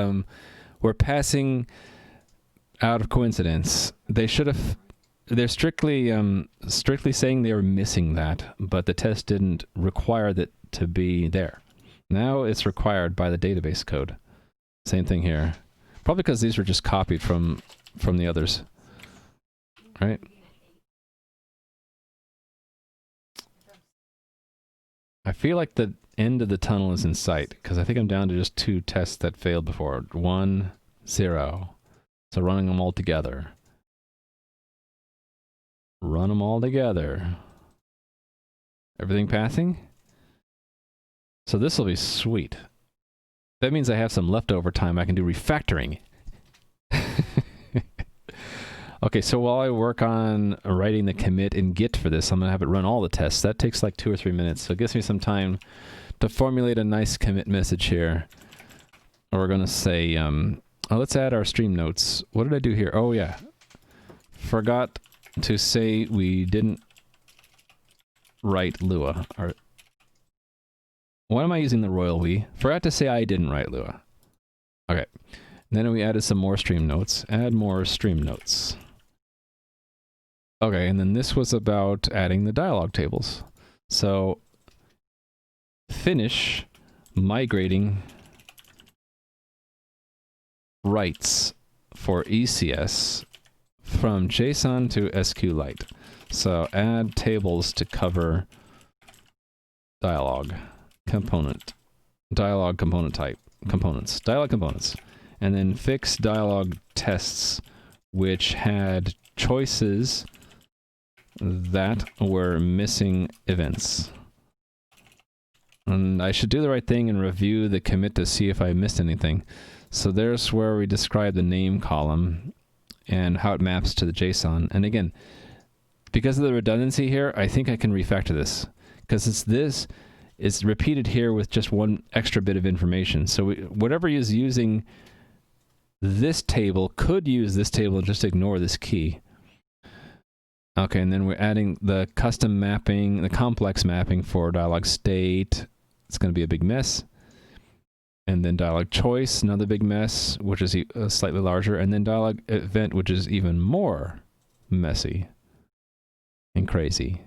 were passing out of coincidence. They should have. They're strictly saying they were missing that, but the test didn't require that to be there. Now it's required by the database code. Same thing here. Probably because these were just copied from the others. Right? I feel like the end of the tunnel is in sight, because I think I'm down to just 2 tests that failed before. 1, 0. So running them all together. Run them all together. Everything passing? So this will be sweet. That means I have some leftover time. I can do refactoring. Okay, so while I work on writing the commit in Git for this, I'm going to have it run all the tests. That takes like 2 or 3 minutes, so it gives me some time to formulate a nice commit message here. We're going to say, oh, let's add our stream notes. What did I do here? Oh, yeah. Forgot to say we didn't write Lua. Or, why am I using the royal we? Forgot to say I didn't write Lua. Okay. Then we added some more stream notes. Add more stream notes. Okay, and then this was about adding the dialog tables. So, finish migrating writes for ECS from JSON to SQLite. So, add tables to cover dialog component, dialog component type, components, dialog components. And then fix dialog tests which had choices that were missing events. And I should do the right thing and review the commit to see if I missed anything. So there's where we describe the name column and how it maps to the JSON. And again, because of the redundancy here, I think I can refactor this. Because it's repeated here with just 1 extra bit of information. So whatever is using this table could use this table and just ignore this key. Okay, and then we're adding the custom mapping, the complex mapping for dialog state. It's going to be a big mess. And then dialog choice, another big mess, which is slightly larger. And then dialog event, which is even more messy and crazy.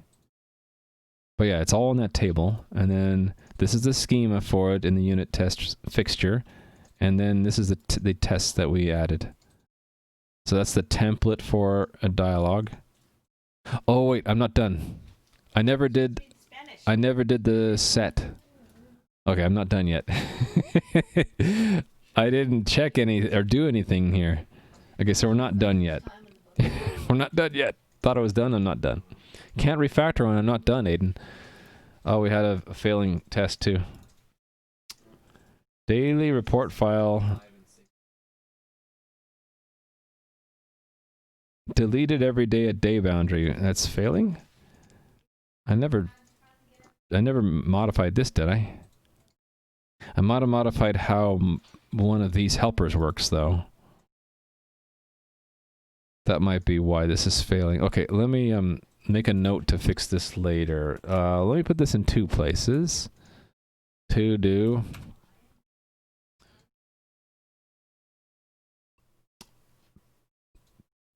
But yeah, it's all in that table. And then this is the schema for it in the unit test fixture. And then this is the test that we added. So that's the template for a dialog. Oh wait, I'm not done. I never did the set. Okay, I'm not done yet. I didn't check any or do anything here. Okay, so we're not done yet. We're not done yet. Thought I was done, I'm not done. Can't refactor when I'm not done, Aiden. Oh, we had a failing test too. Daily report file. Deleted every day at day boundary. That's failing? I never modified this, did I? I might have modified how one of these helpers works, though. That might be why this is failing. Okay, let me make a note to fix this later. Let me put this in 2 places. To do.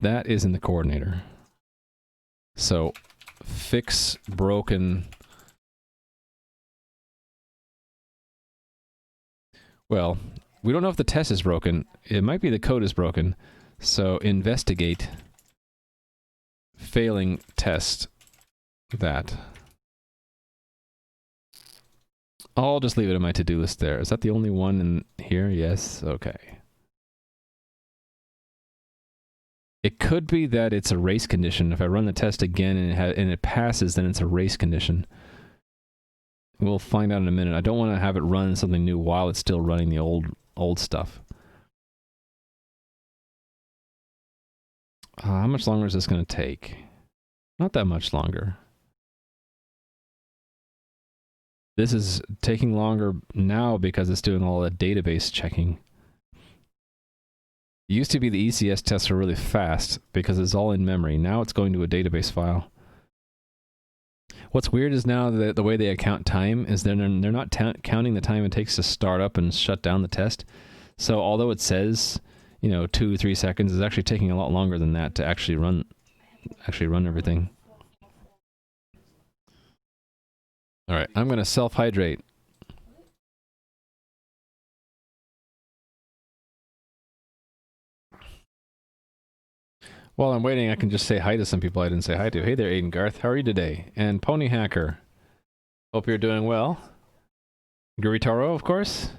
That is in the coordinator. So, fix broken. Well, we don't know if the test is broken. It might be the code is broken. So, investigate failing test that. I'll just leave it in my to-do list there. Is that the only one in here? Yes. Okay. It could be that it's a race condition. If I run the test again and it passes, then it's a race condition. We'll find out in a minute. I don't want to have it run something new while it's still running the old stuff. How much longer is this going to take? Not that much longer. This is taking longer now because it's doing all the database checking. It used to be the ECS tests were really fast because it's all in memory. Now it's going to a database file. What's weird is now that the way they account time is they're not counting the time it takes to start up and shut down the test. So although it says, 2-3 seconds, it's actually taking a lot longer than that to actually run everything. All right, I'm going to self-hydrate. While I'm waiting, I can just say hi to some people I didn't say hi to. Hey there, Aiden Garth. How are you today? And Pony Hacker. Hope you're doing well. Guritaro, of course.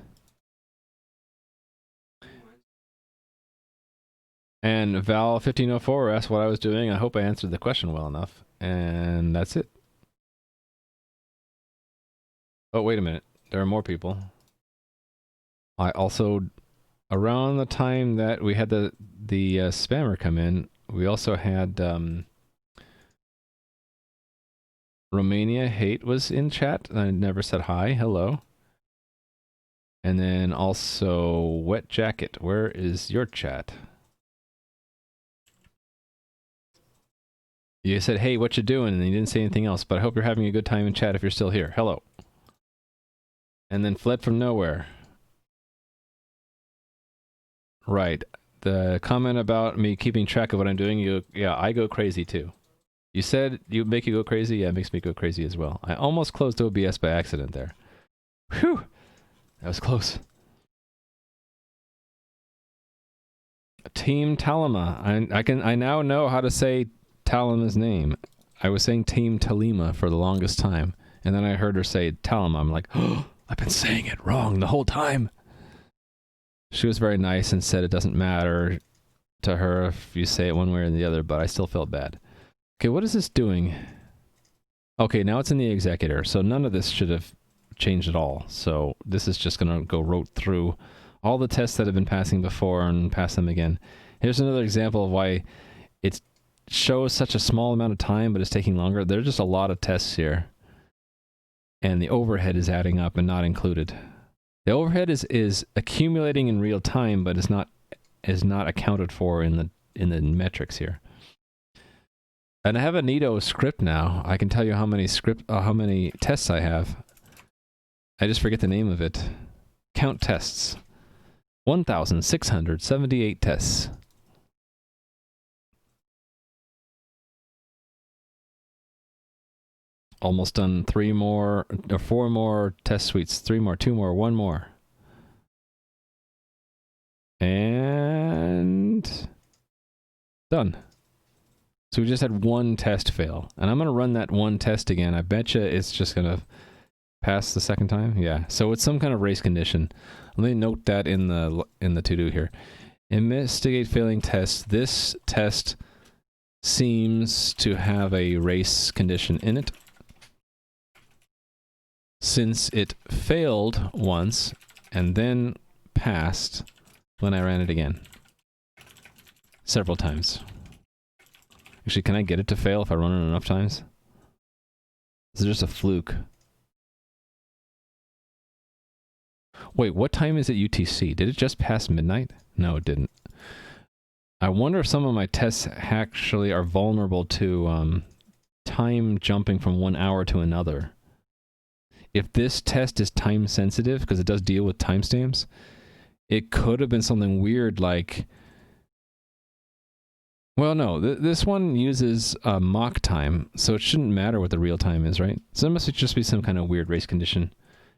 And Val1504 asked what I was doing. I hope I answered the question well enough. And that's it. Oh, wait a minute. There are more people. I also, around the time that we had the spammer come in, we also had Romania Hate was in chat. I never said hi. Hello. And then also Wet Jacket. Where is your chat? You said, hey, what you doing? And you didn't say anything else, but I hope you're having a good time in chat if you're still here. Hello. And then Fled from Nowhere. Right. The comment about me keeping track of what I'm doing, yeah, I go crazy too. You said you make you go crazy? Yeah, it makes me go crazy as well. I almost closed OBS by accident there. Whew! That was close. Team Talima. I now know how to say Talima's name. I was saying Team Talima for the longest time, and then I heard her say Talima. I'm like, oh, I've been saying it wrong the whole time. She was very nice and said it doesn't matter to her if you say it one way or the other, but I still felt bad. Okay, what is this doing? Okay, now it's in the executor, so none of this should have changed at all. So this is just going to go rote through all the tests that have been passing before and pass them again. Here's another example of why it shows such a small amount of time, but it's taking longer. There's just a lot of tests here. And the overhead is adding up and not included. The overhead is accumulating in real time, but is not accounted for in the metrics here. And I have a neato script now. I can tell you how many tests I have. I just forget the name of it. Count tests. 1,678 tests. Almost done 4 more test suites. 3 more, 2 more, 1 more. And done. So we just had 1 test fail. And I'm going to run that 1 test again. I betcha it's just going to pass the second time. Yeah. So it's some kind of race condition. Let me note that in the to-do here. Investigate failing tests. This test seems to have a race condition in it. Since it failed once and then passed when I ran it again. Several times. Actually, can I get it to fail if I run it enough times? Is it just a fluke? Wait, what time is it UTC? Did it just pass midnight? No, it didn't. I wonder if some of my tests actually are vulnerable to time jumping from 1 hour to another. If this test is time sensitive, because it does deal with timestamps, it could have been something weird like... Well, no, this one uses mock time, so it shouldn't matter what the real time is, right? So it must just be some kind of weird race condition.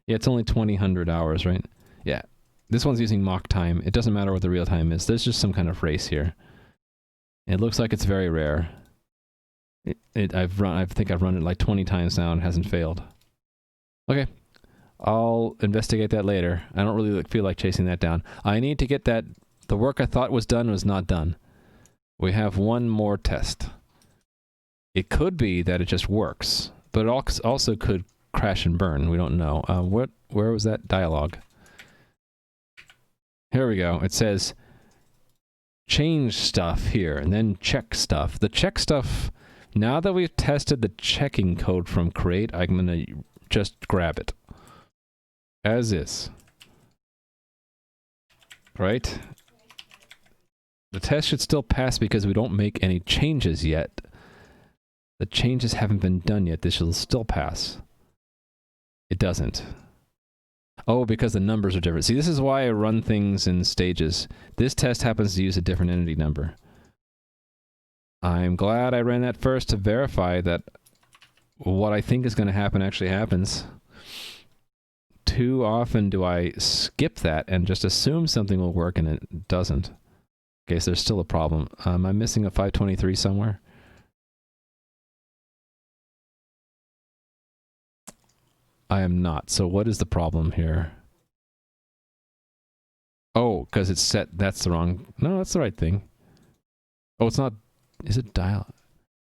Yeah, it's only 2000 hours, right? Yeah. This one's using mock time. It doesn't matter what the real time is. There's just some kind of race here. It looks like it's very rare. I think I've run it like 20 times now and it hasn't failed. Okay. I'll investigate that later. I don't really feel like chasing that down. I need to get that... The work I thought was done was not done. We have 1 more test. It could be that it just works, but it also could crash and burn. We don't know. Where was that dialogue? Here we go. It says change stuff here and then check stuff. The check stuff, now that we've tested the checking code from create, I'm going to just grab it. As is. Right? The test should still pass because we don't make any changes yet. The changes haven't been done yet. This will still pass. It doesn't. Oh, because the numbers are different. See, this is why I run things in stages. This test happens to use a different entity number. I'm glad I ran that first to verify that what I think is going to happen actually happens. Too often do I skip that and just assume something will work and it doesn't. Okay, so there's still a problem. Am I missing a 523 somewhere? I am not. So what is the problem here? Oh, because it's set. That's the wrong. No, that's the right thing. Oh, it's not. Is it dial?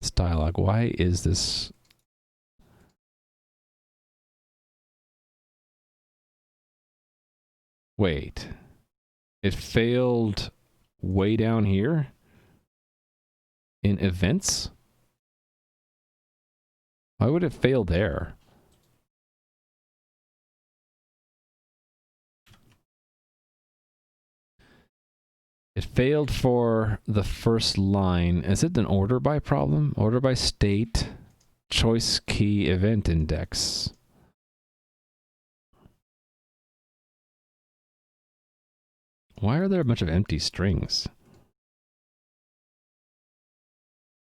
It's dialogue. Why is this? Wait. It failed way down here in events? Why would it fail there? It failed for the first line. Is it an order by problem? Order by state, choice key, event index. Why are there a bunch of empty strings?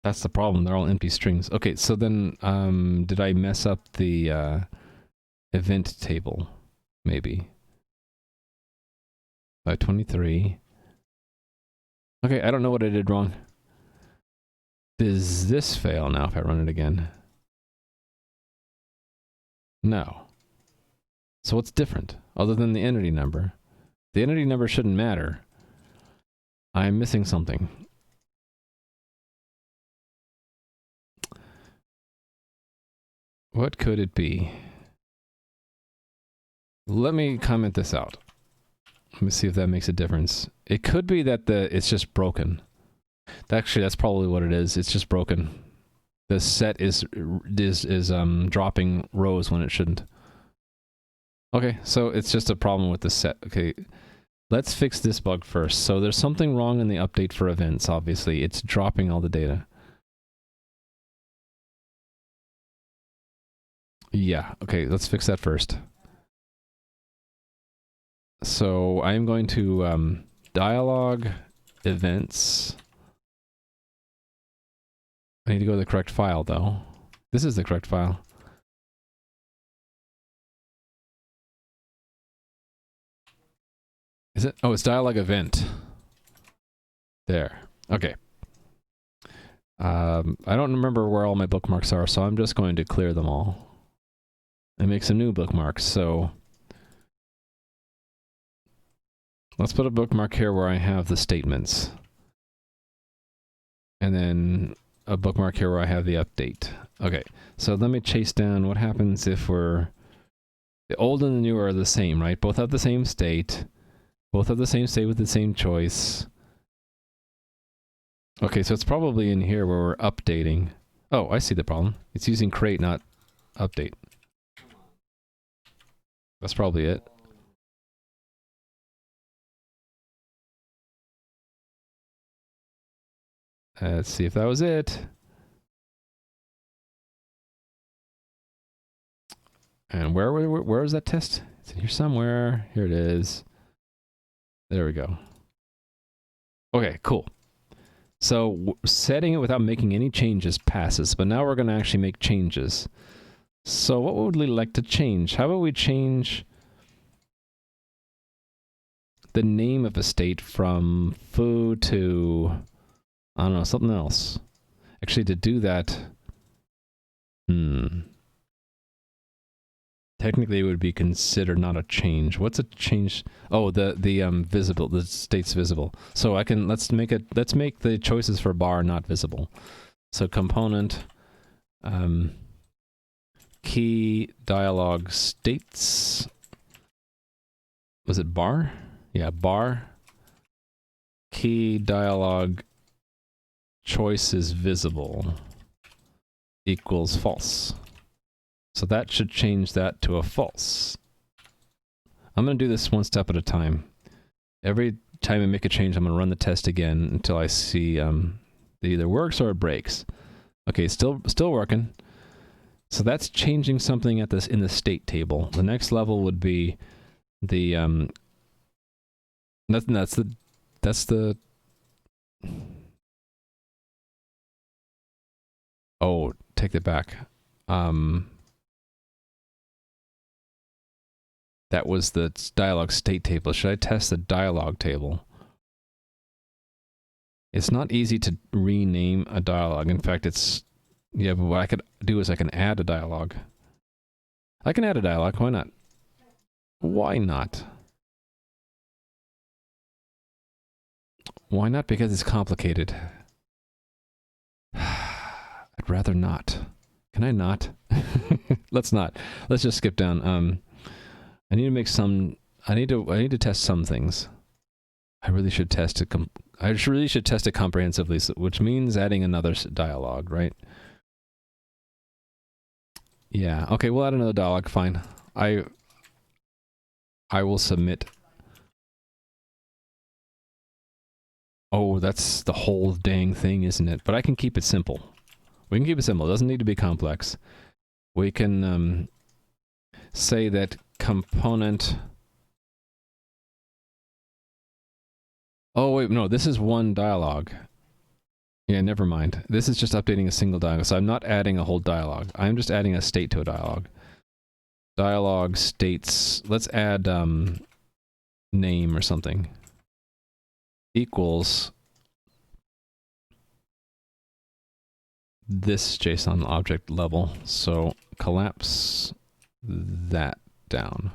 That's the problem. They're all empty strings. Okay, so then did I mess up the event table? Maybe. 523. Okay, I don't know what I did wrong. Does this fail now if I run it again? No. So what's different other than the entity number? The entity number shouldn't matter. I'm missing something. What could it be? Let me comment this out. Let me see if that makes a difference. It could be that it's just broken. Actually, that's probably what it is. It's just broken. The set is dropping rows when it shouldn't. Okay, so it's just a problem with the set. Okay, let's fix this bug first. So there's something wrong in the update for events, obviously. It's dropping all the data. Yeah, okay, let's fix that first. So I'm going to dialog events. I need to go to the correct file, though. This is the correct file. Is it? Oh, it's dialog event. There. Okay. I don't remember where all my bookmarks are, so I'm just going to clear them all and make some new bookmarks. So let's put a bookmark here where I have the statements. And then a bookmark here where I have the update. Okay, so let me chase down what happens if we're... The old and the new are the same, right? Both have the same state. Both have the same state with the same choice. Okay, so it's probably in here where we're updating. Oh, I see the problem. It's using create, not update. That's probably it. Let's see if that was it. And where is that test? It's in here somewhere. Here it is. There we go. Okay, cool. So setting it without making any changes passes, but now we're going to actually make changes. So what would we like to change? How about we change the name of a state from foo to, I don't know, something else. Actually, to do that, technically it would be considered not a change. What's a change? Oh, the visible, the state's visible. So I can, let's make the choices for bar not visible. So component key dialog states. Was it bar? Yeah, bar key dialog choice is visible equals false. So that should change that to a false. I'm going to do this one step at a time. Every time I make a change, I'm going to run the test again until I see it either works or it breaks. Okay, still working. So that's changing something at this in the state table. The next level would be the that's the oh, take that back. That was the dialog state table. Should I test the dialog table? It's not easy to rename a dialogue. In fact, it's... Yeah, but what I could do is I can add a dialogue. I can add a dialogue. Why not? Why not? Why not? Because it's complicated. I'd rather not. Can I not? Let's not. Let's just skip down. I need to make some... I need to test some things. I really should test it. I really should test it comprehensively, which means adding another dialogue, right? Yeah. Okay, we'll add another dialogue. Fine. I will submit. Oh, that's the whole dang thing, isn't it? But I can keep it simple. We can keep it simple. It doesn't need to be complex. We can say that component... Oh, wait, no, this is one dialogue. Yeah, never mind. This is just updating a single dialogue, so I'm not adding a whole dialogue. I'm just adding a state to a dialogue. Dialogue states... Let's add name or something. Equals... this JSON object level, so collapse that down.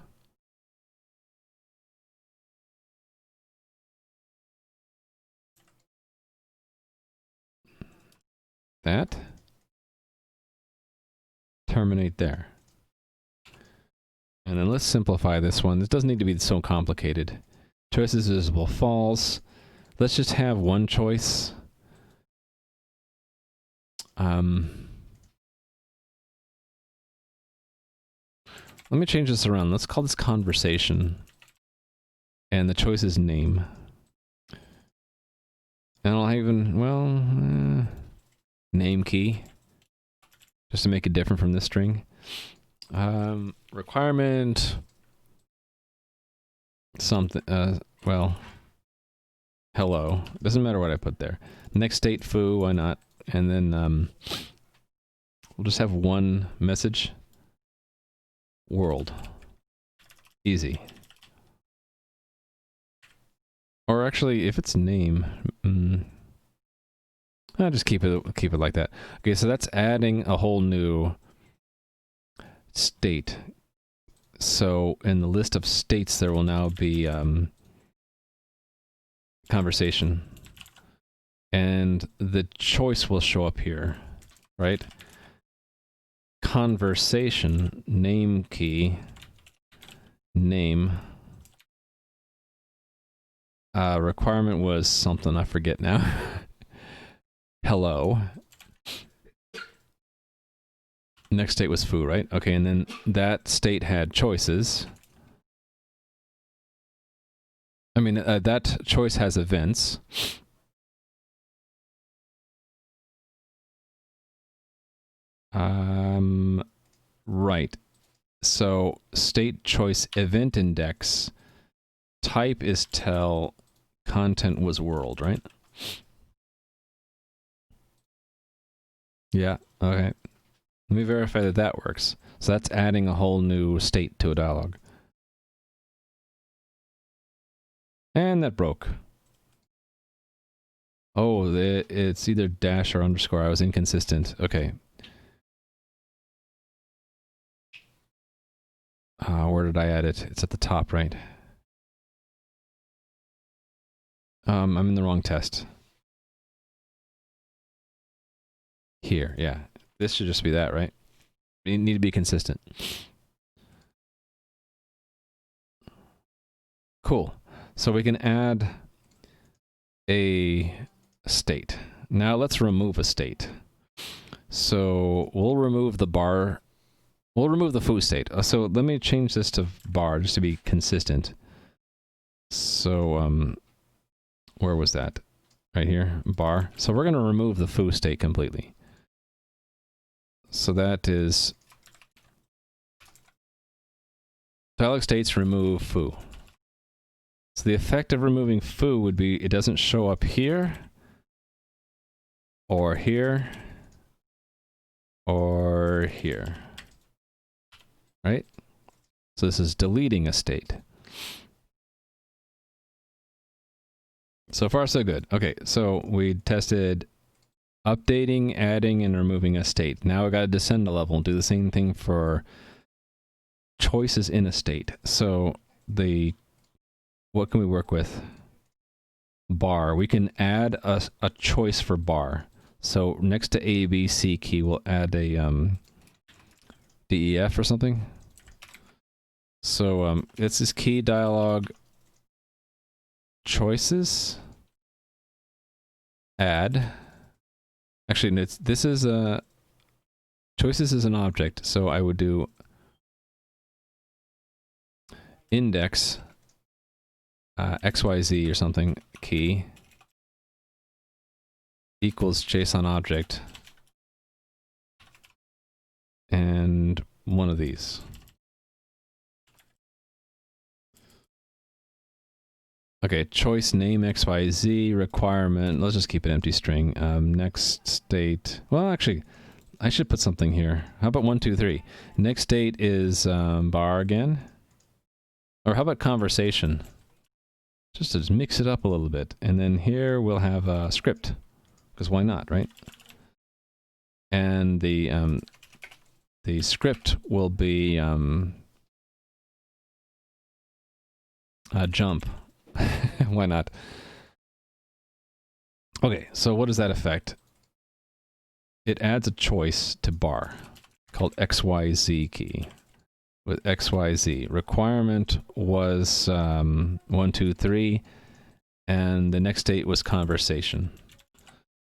That. Terminate there. And then let's simplify this one. This doesn't need to be so complicated. Choice is visible false. Let's just have one choice. Let me change this around. Let's call this conversation. And the choice is name. And I'll even, well, name key. Just to make it different from this string. Requirement. Something, well, hello. Doesn't matter what I put there. Next state foo, why not? And then, we'll just have one message. World. Easy. Or actually, if it's name, I'll just keep it like that. Okay, so that's adding a whole new state. So in the list of states, there will now be conversation, and the choice will show up here, right? Conversation name key name. Requirement was something I forget now. Hello. Next state was foo, right? Okay, and then that state had choices. I mean, that choice has events. Right. So state choice event index type is tell, content was world, right? Yeah, okay. Let me verify that that works. So that's adding a whole new state to a dialog. And that broke. Oh, it's either dash or underscore. I was inconsistent. Okay. Where did I add it? It's at the top, right? I'm in the wrong test. Here, yeah. This should just be that, right? You need to be consistent. Cool. So we can add a state. Now let's remove a state. So we'll remove the bar. We'll remove the foo state. So let me change this to bar just to be consistent. So, where was that? Right here, bar. So we're going to remove the foo state completely. So that is dialog states remove foo. So the effect of removing foo would be it doesn't show up here, or here, or here. Right? So this is deleting a state. So far, so good. Okay, so we tested updating, adding, and removing a state. Now we got to descend a level and do the same thing for choices in a state. So what can we work with? Bar. We can add a choice for bar. So next to A, B, C key, we'll add a DEF or something. So it's this key dialog choices. Add. Actually, this is a choices is an object, so I would do index XYZ or something key equals JSON object and one of these. Okay, choice name XYZ requirement. Let's just keep it empty string. Next state. Well, actually, I should put something here. How about 1, 2, 3? Next state is bar again. Or how about conversation? Just to mix it up a little bit. And then here we'll have a script. Because why not, right? And the script will be jump. Why not? Okay, so what does that affect? It adds a choice to bar called XYZ key with XYZ. Requirement was 1, 2, 3, and the next state was conversation.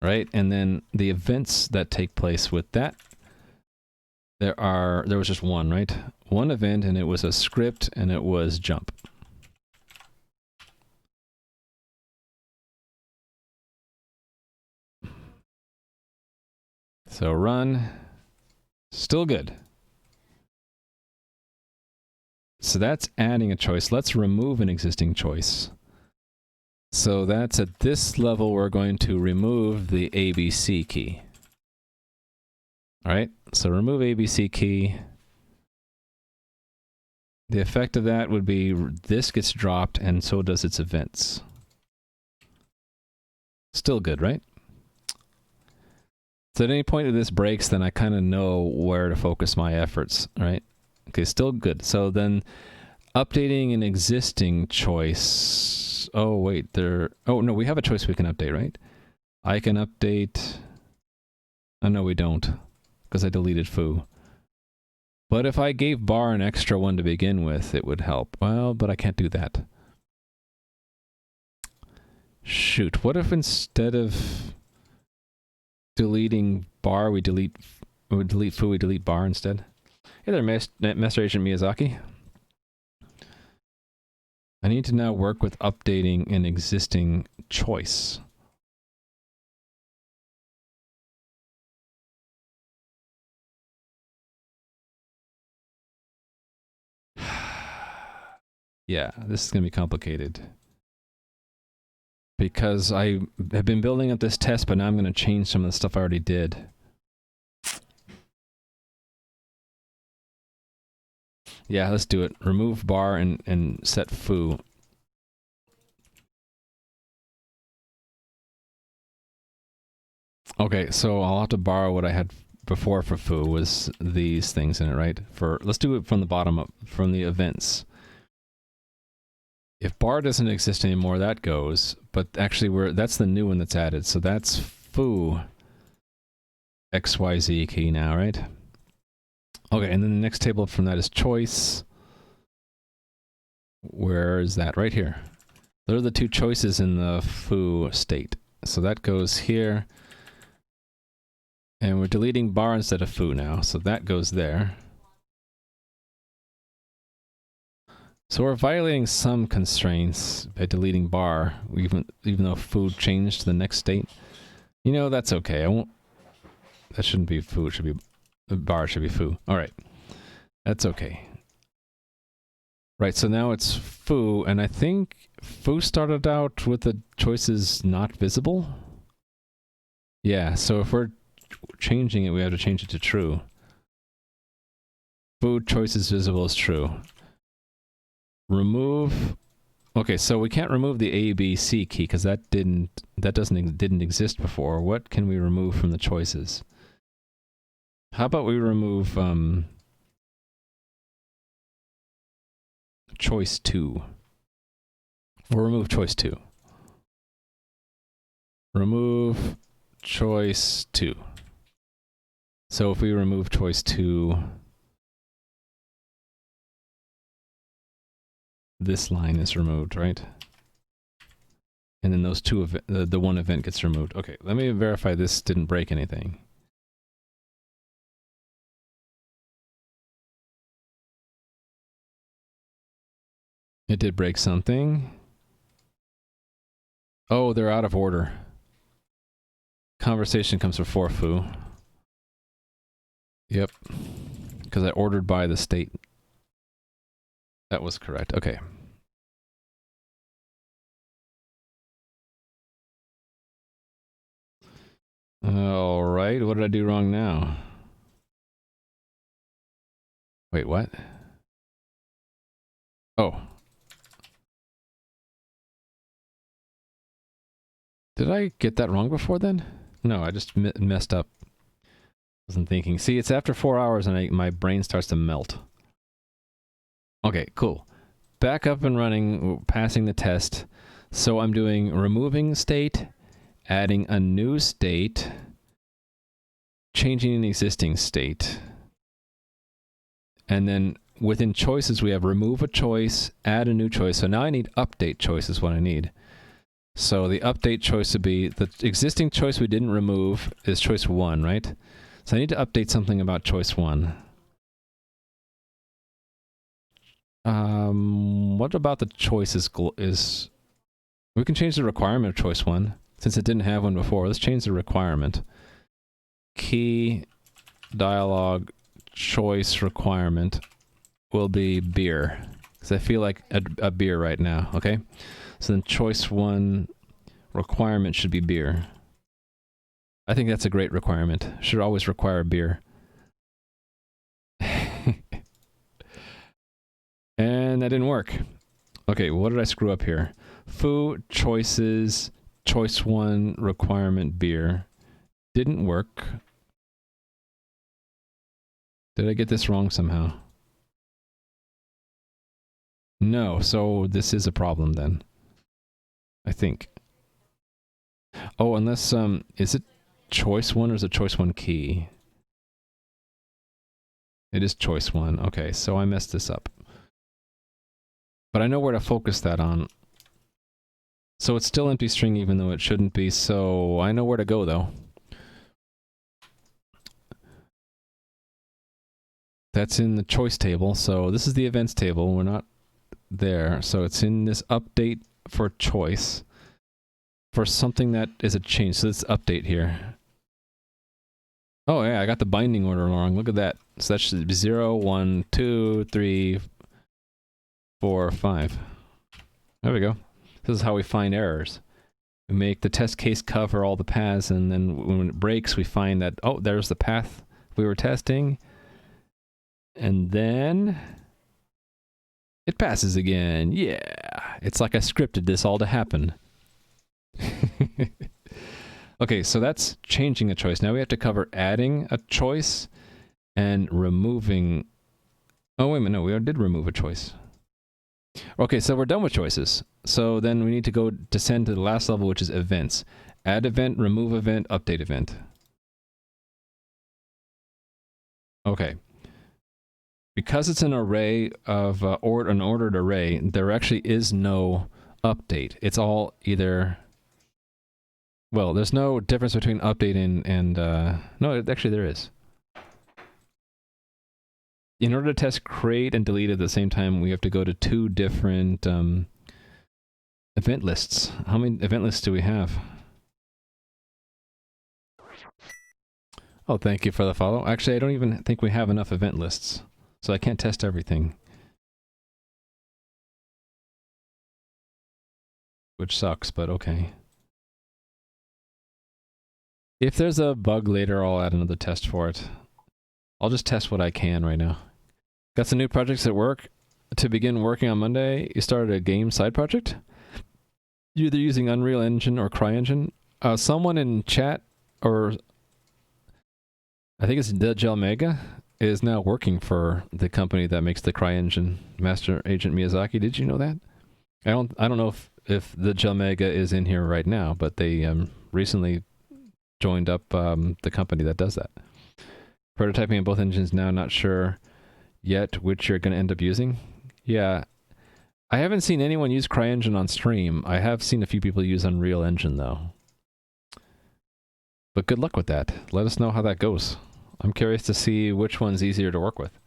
Right? And then the events that take place with that, there was just one, right? One event, and it was a script, and it was jump. So run, still good. So that's adding a choice. Let's remove an existing choice. So that's at this level, we're going to remove the ABC key. All right, so remove ABC key. The effect of that would be this gets dropped and so does its events. Still good, right? So at any point if this breaks, then I kind of know where to focus my efforts, right? Okay, still good. So then updating an existing choice. Oh, wait, oh, no, we have a choice we can update, right? I can update. Oh, no, we don't, because I deleted foo. But if I gave bar an extra one to begin with, it would help. Well, but I can't do that. Shoot, what if instead of deleting bar, we delete foo, we delete bar instead? Hey there, Master Agent Miyazaki. I need to now work with updating an existing choice. Yeah, this is going to be complicated. Because I have been building up this test, but now I'm going to change some of the stuff I already did. Yeah, let's do it. Remove bar and set foo. Okay, so I'll have to borrow what I had before for foo, was these things in it, right? Let's do it from the bottom up, from the events. If bar doesn't exist anymore, that goes, but actually that's the new one that's added, so that's foo XYZ key now, right? Okay, and then the next table from that is choice. Where is that? Right here. Those are the two choices in the foo state. So that goes here. And we're deleting bar instead of foo now, so that goes there. So we're violating some constraints by deleting bar, even though foo changed to the next state. You know, that's okay. That shouldn't be foo. It should be bar. Should be foo. All right, that's okay. Right. So now it's foo, and I think foo started out with the choices not visible. Yeah. So if we're changing it, we have to change it to true. Foo choices visible is true. Remove Okay, so we can't remove the A, B, C key because that didn't exist before. What can we remove from the choices? How about we remove choice 2? We'll remove choice 2. Remove choice 2. So if we remove choice 2, this line is removed, right? And then those two, the one event gets removed. Okay, let me verify this didn't break anything. It did break something. Oh, they're out of order. Conversation comes before foo. Yep. Because I ordered by the state. That was correct. Okay. All right. What did I do wrong now? Wait, what? Oh. Did I get that wrong before then? No, I just messed up. Wasn't thinking. See, it's after 4 hours and my brain starts to melt. Okay, cool. Back up and running, passing the test. So I'm doing removing state, adding a new state, changing an existing state. And then within choices, we have remove a choice, add a new choice. So now I need update choice is what I need. So the update choice would be, the existing choice we didn't remove is choice 1, right? So I need to update something about choice 1. What about the choices is... We can change the requirement of choice 1. Since it didn't have one before, let's change the requirement. Key dialog choice requirement will be beer. Because I feel like a beer right now, okay? So then choice 1 requirement should be beer. I think that's a great requirement. Should always require beer. And that didn't work. Okay, what did I screw up here? Foo, choices, choice 1, requirement, beer. Didn't work. Did I get this wrong somehow? No, so this is a problem then. I think. Oh, unless, is it choice 1 or is it choice 1 key? It is choice 1. Okay, so I messed this up. But I know where to focus that on. So it's still empty string even though it shouldn't be, so I know where to go though. That's in the choice table, so this is the events table, we're not there. So it's in this update for choice. For something that is a change, so let's update here. Oh yeah, I got the binding order wrong, look at that. So that should be 0, 1, 2, 3, 4, 5. There we go. This is how we find errors. We make the test case cover all the paths, and then when it breaks, we find that, oh, there's the path we were testing. And then it passes again. Yeah. It's like I scripted this all to happen. Okay, so that's changing a choice. Now we have to cover adding a choice and removing... Oh, wait a minute. No, we did remove a choice. Okay, so we're done with choices. So then we need to go descend to the last level, which is events. Add event, remove event, update event. Okay. Because it's an array of, an ordered array, there actually is no update. It's all either... Well, there's no difference between update and no, actually there is. In order to test create and delete at the same time, we have to go to 2 different event lists. How many event lists do we have? Oh, thank you for the follow. Actually, I don't even think we have enough event lists, so I can't test everything. Which sucks, but okay. If there's a bug later, I'll add another test for it. I'll just test what I can right now. Got some new projects at work. to begin working on Monday, you started a game side project? You're either using Unreal Engine or CryEngine. Someone in chat, or I think it's Dejel Mega, is now working for the company that makes the CryEngine, Master Agent Miyazaki. Did you know that? I don't know if the Dejel Mega is in here right now, but they recently joined up the company that does that. Prototyping in both engines now, not sure yet which you're going to end up using. Yeah, I haven't seen anyone use CryEngine on stream. I have seen a few people use Unreal Engine though. But good luck with that. Let us know how that goes. I'm curious to see which one's easier to work with.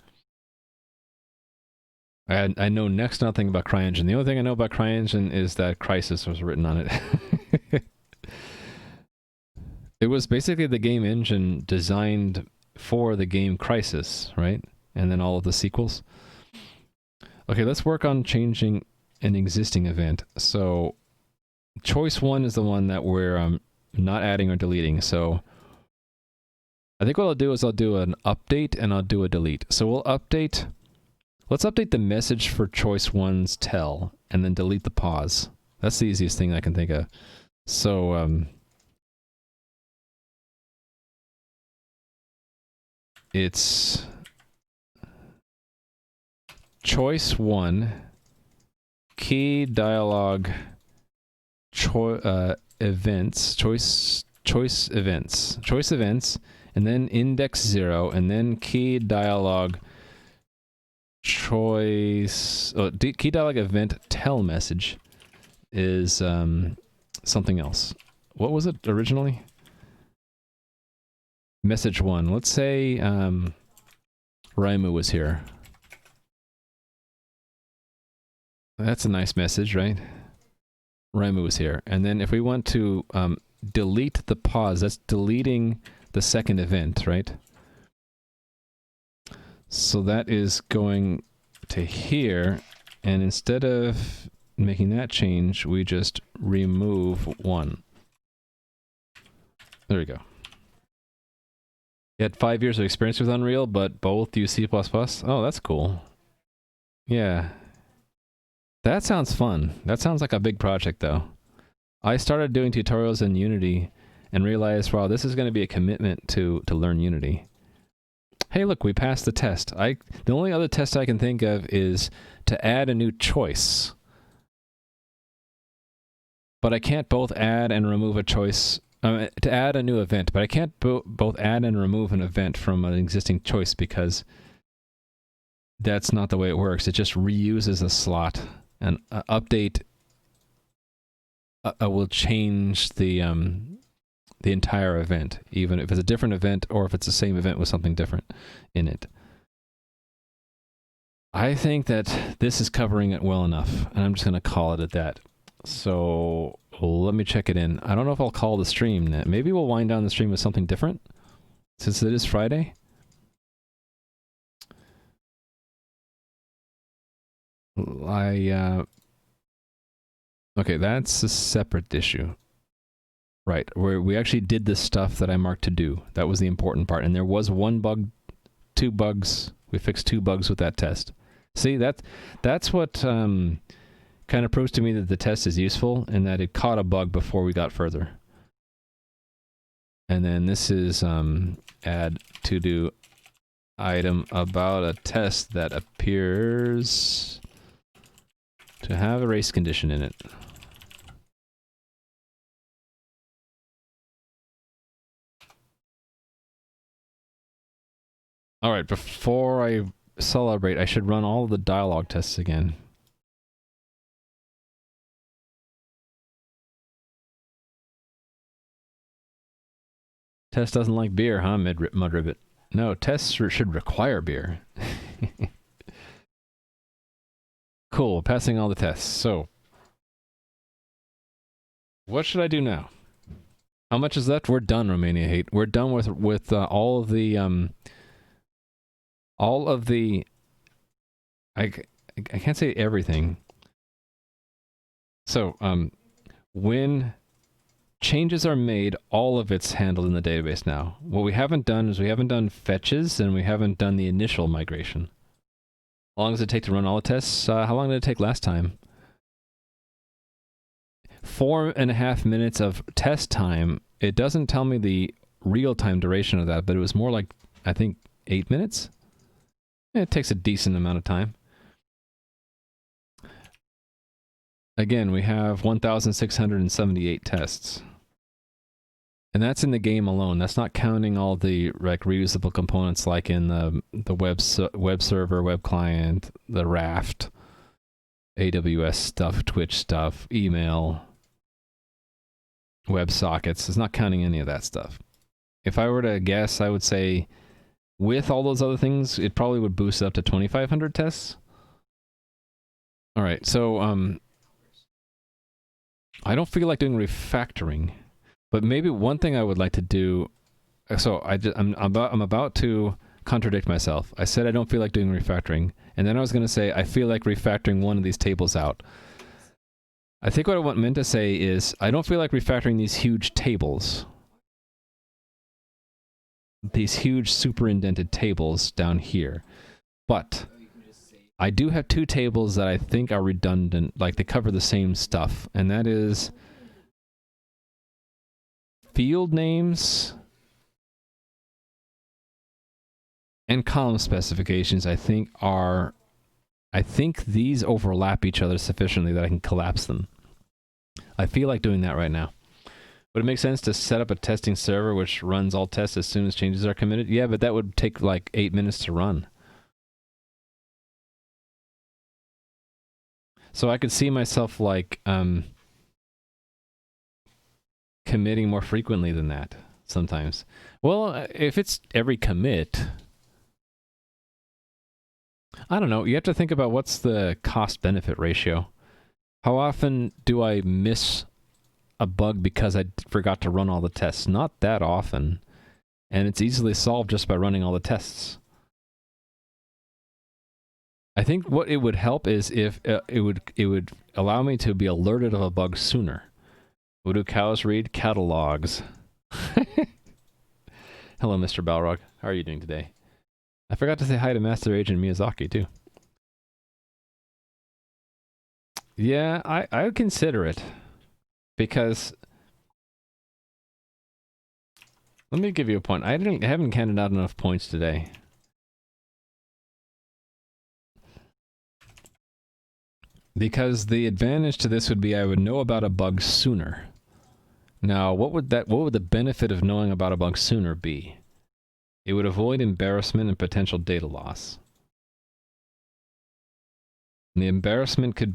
I know next to nothing about CryEngine. The only thing I know about CryEngine is that Crysis was written on it. It was basically the game engine designed for the game Crysis, right? And then all of the sequels. Okay, let's work on changing an existing event. So choice 1 is the one that we're not adding or deleting. So I think what I'll do is I'll do an update and I'll do a delete. So we'll update, let's update the message for choice 1's tell and then delete the pause. That's the easiest thing I can think of. So it's choice 1 key dialog events, choice events, and then index 0, and then key dialog choice, key dialog event tell message is something else. What was it originally? Message 1. Let's say Raimu was here. That's a nice message, right? Raimu was here. And then if we want to delete the pause, that's deleting the second event, right? So that is going to here, and instead of making that change, we just remove 1. There we go. You had 5 years of experience with Unreal, but both use C++? Oh, that's cool. Yeah. That sounds fun. That sounds like a big project, though. I started doing tutorials in Unity and realized, wow, this is going to be a commitment to learn Unity. Hey, look, we passed the test. The only other test I can think of is to add a new choice. But I can't both add and remove a choice, to add a new event, but I can't both add and remove an event from an existing choice because that's not the way it works. It just reuses a slot. And update will change the entire event, even if it's a different event or if it's the same event with something different in it. I think that this is covering it well enough, and I'm just going to call it at that. So let me check it in. I don't know if I'll call the stream. Maybe we'll wind down the stream with something different, since it is Friday. Okay, that's a separate issue. Right, where we actually did the stuff that I marked to do. That was the important part. And there was 1 bug, 2 bugs. We fixed 2 bugs with that test. See, that's what kind of proves to me that the test is useful and that it caught a bug before we got further. And then this is add to do item about a test that appears to have a race condition in it. All right, before I celebrate, I should run all of the dialogue tests again. Test doesn't like beer, huh, Mudribbit? No, tests should require beer. Cool, passing all the tests. So, what should I do now? How much is left? We're done, Romania Hate. We're done with all of the I can't say everything. So, when changes are made, all of it's handled in the database now. What we haven't done is we haven't done fetches and we haven't done the initial migration. How long does it take to run all the tests? How long did it take last time? 4.5 minutes of test time. It doesn't tell me the real-time duration of that, but it was more like, I think, 8 minutes? It takes a decent amount of time. Again, we have 1,678 tests. And that's in the game alone. That's not counting all the like reusable components like in the web server, web client, the Raft, AWS stuff, Twitch stuff, email, WebSockets. It's not counting any of that stuff. If I were to guess, I would say with all those other things, it probably would boost it up to 2,500 tests. All right, so I don't feel like doing refactoring. But maybe one thing I would like to do, so I'm about to contradict myself. I said I don't feel like doing refactoring, and then I was going to say I feel like refactoring one of these tables out. I think what I meant to say is I don't feel like refactoring these huge tables. These huge super indented tables down here. But I do have two tables that I think are redundant, like they cover the same stuff, and that is field names and column specifications. I think these overlap each other sufficiently that I can collapse them. I feel like doing that right now. Would it make sense to set up a testing server which runs all tests as soon as changes are committed? Yeah, but that would take like 8 minutes to run. So I could see myself like committing more frequently than that sometimes. Well, if it's every commit, I don't know. You have to think about what's the cost-benefit ratio. How often do I miss a bug because I forgot to run all the tests? Not that often. And it's easily solved just by running all the tests. I think what it would help is if it would allow me to be alerted of a bug sooner. What do cows read? Catalogs. Hello, Mr. Balrog. How are you doing today? I forgot to say hi to Master Agent Miyazaki, too. Yeah, I would consider it. Because... let me give you a point. I haven't counted out enough points today. Because the advantage to this would be I would know about a bug sooner. Now, what would the benefit of knowing about a bug sooner be? It would avoid embarrassment and potential data loss. And the embarrassment could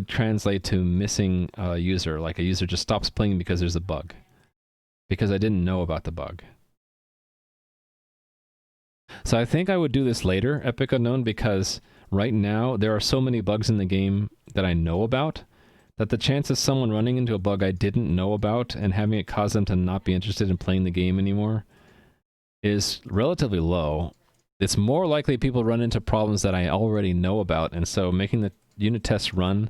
translate to missing a user, like a user just stops playing because there's a bug. Because I didn't know about the bug. So I think I would do this later, Epic Unknown, because right now there are so many bugs in the game that I know about that the chance of someone running into a bug I didn't know about and having it cause them to not be interested in playing the game anymore is relatively low. It's more likely people run into problems that I already know about, and so making the unit tests run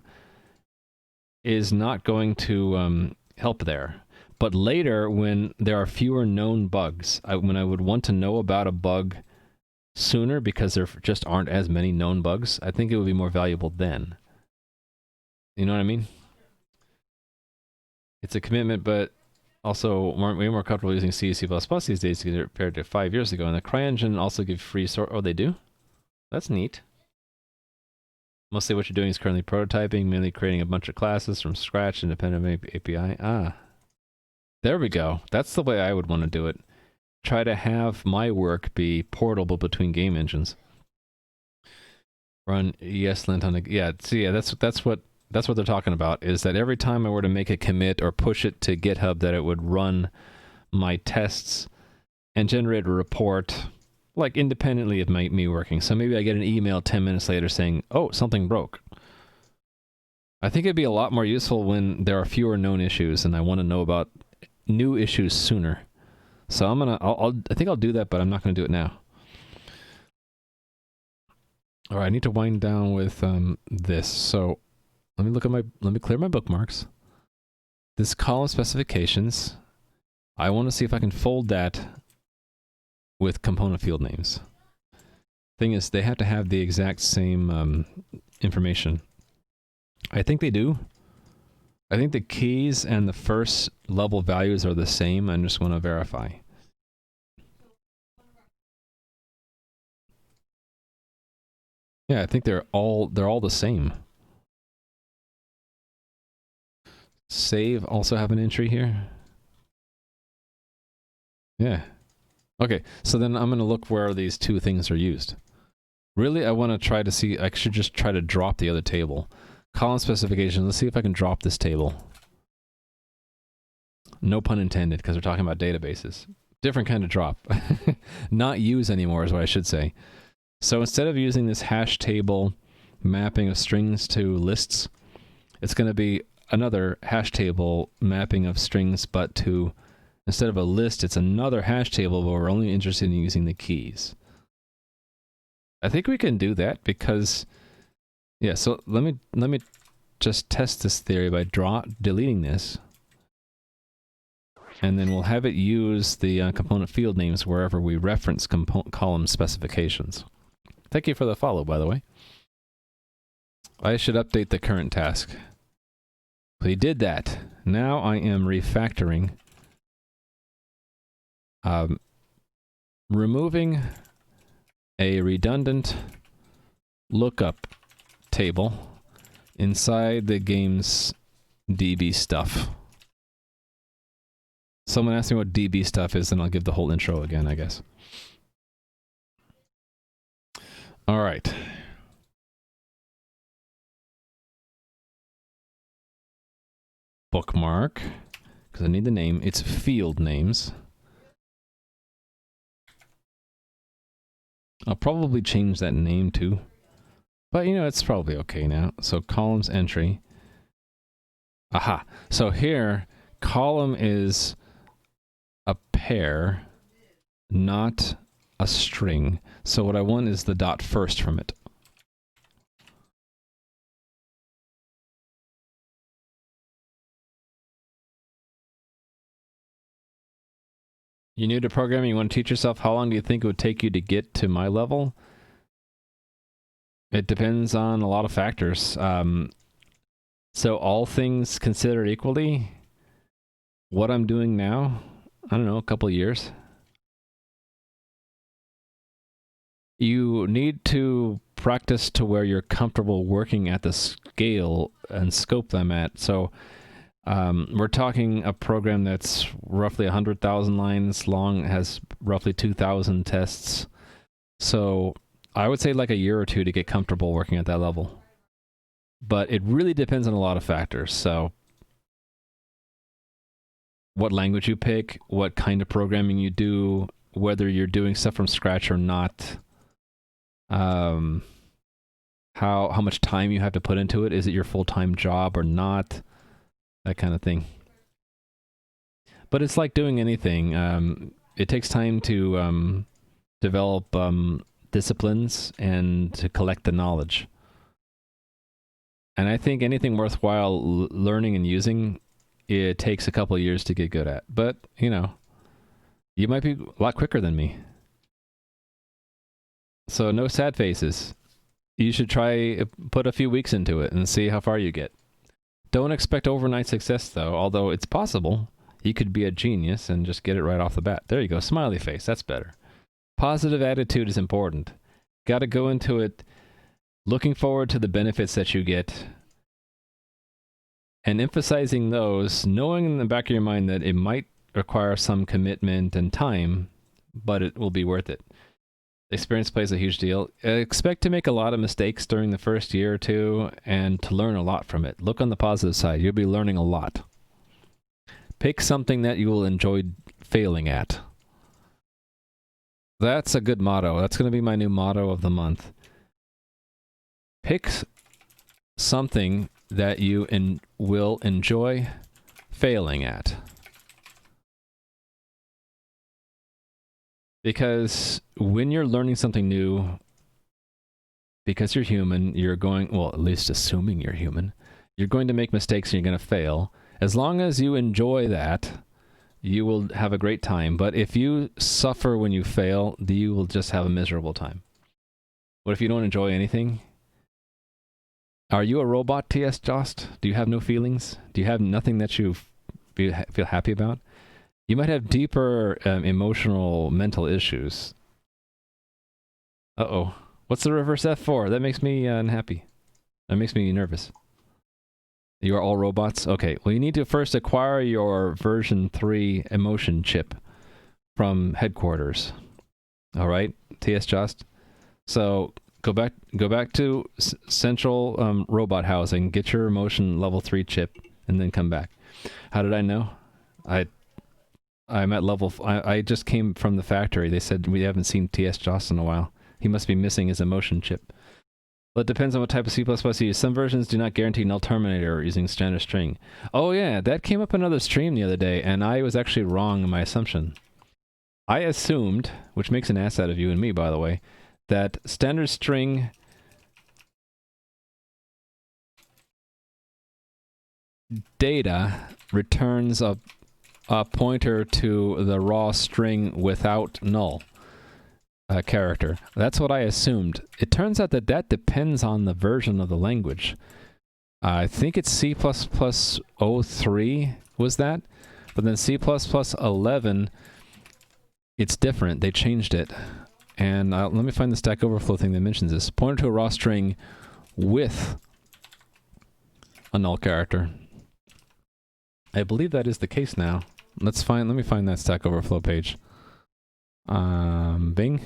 is not going to help there. But later, when there are fewer known bugs, when I would want to know about a bug sooner because there just aren't as many known bugs, I think it would be more valuable then. You know what I mean? It's a commitment, but also way more comfortable using C, C++ these days compared to 5 years ago. And the CryEngine also gives free source. Oh, they do? That's neat. Mostly what you're doing is currently prototyping, mainly creating a bunch of classes from scratch, independent API. Ah. There we go. That's the way I would want to do it. Try to have my work be portable between game engines. Run ESLint on the... yeah, see, yeah, that's what they're talking about, is that every time I were to make a commit or push it to GitHub, that it would run my tests and generate a report, like, independently of me working. So maybe I get an email 10 minutes later saying, oh, something broke. I think it'd be a lot more useful when there are fewer known issues and I want to know about new issues sooner. So I think I'll do that, but I'm not going to do it now. All right, I need to wind down with this. So let me clear my bookmarks. This column specifications, I want to see if I can fold that with component field names. I thing is they have to have the exact same information. I think they do. I think the keys and the first level values are the same. I just want to verify. Yeah, I think they're all the same. Save also have an entry here. Yeah. Okay, so then I'm going to look where these two things are used. Really, I want to try to see, I should just try to drop the other table. Column specification, let's see if I can drop this table. No pun intended, because we're talking about databases. Different kind of drop. Not use anymore is what I should say. So instead of using this hash table mapping of strings to lists, it's going to be another hash table mapping of strings, but to, instead of a list, it's another hash table, but we're only interested in using the keys. I think we can do that because, yeah, so let me just test this theory by deleting this. And then we'll have it use the component field names wherever we reference column specifications. Thank you for the follow, by the way. I should update the current task. We did that. Now I am refactoring. Removing a redundant lookup table inside the game's DB stuff. Someone asked me what DB stuff is, and I'll give the whole intro again, I guess. All right. Bookmark, because I need the name. It's field names. I'll probably change that name too. But, you know, it's probably okay now. So columns entry. Aha. So here, column is a pair, not a string. So what I want is the dot first from it. You new to programming, you want to teach yourself, how long do you think it would take you to get to my level? It depends on a lot of factors. So all things considered equally, what I'm doing now, I don't know, a couple of years. You need to practice to where you're comfortable working at the scale and scope I'm at. So we're talking a program that's roughly 100,000 lines long, has roughly 2,000 tests. So I would say like a year or two to get comfortable working at that level. But it really depends on a lot of factors. So what language you pick, what kind of programming you do, whether you're doing stuff from scratch or not, how much time you have to put into it. Is it your full-time job or not? That kind of thing. But it's like doing anything. It takes time to develop disciplines and to collect the knowledge. And I think anything worthwhile learning and using, it takes a couple of years to get good at. But, you know, you might be a lot quicker than me. So no sad faces. You should try put a few weeks into it and see how far you get. Don't expect overnight success, though, although it's possible. You could be a genius and just get it right off the bat. There you go, smiley face, that's better. Positive attitude is important. Got to go into it looking forward to the benefits that you get and emphasizing those, knowing in the back of your mind that it might require some commitment and time, but it will be worth it. Experience plays a huge deal. Expect to make a lot of mistakes during the first year or two and to learn a lot from it. Look on the positive side. You'll be learning a lot. Pick something that you will enjoy failing at. That's a good motto. That's going to be my new motto of the month. Pick something that you will enjoy failing at. Because when you're learning something new, because you're human, you're going, well, at least assuming you're human, you're going to make mistakes and you're going to fail. As long as you enjoy that, you will have a great time. But if you suffer when you fail, you will just have a miserable time. What if you don't enjoy anything? Are you a robot, TS Jost? Do you have no feelings? Do you have nothing that you feel happy about? You might have deeper emotional, mental issues. Uh-oh. What's the reverse F for? That makes me unhappy. That makes me nervous. You are all robots? Okay. Well, you need to first acquire your version 3 emotion chip from headquarters. All right, TS Jost? So go back to central robot housing, get your emotion level 3 chip, and then come back. How did I know? I'm at level... I just came from the factory. They said we haven't seen TS Jost in a while. He must be missing his emotion chip. Well, it depends on what type of C++ you use. Some versions do not guarantee null terminator using standard string. Oh yeah, that came up in another stream the other day, and I was actually wrong in my assumption. I assumed, which makes an ass out of you and me, by the way, that standard string data returns a pointer to the raw string without null character. That's what I assumed. It turns out that that depends on the version of the language. I think it's C++ 03 was that, but then C++ 11, it's different. They changed it. And let me find the Stack Overflow thing that mentions this. Pointer to a raw string with a null character. I believe that is the case now. Let me find that Stack Overflow page. Bing.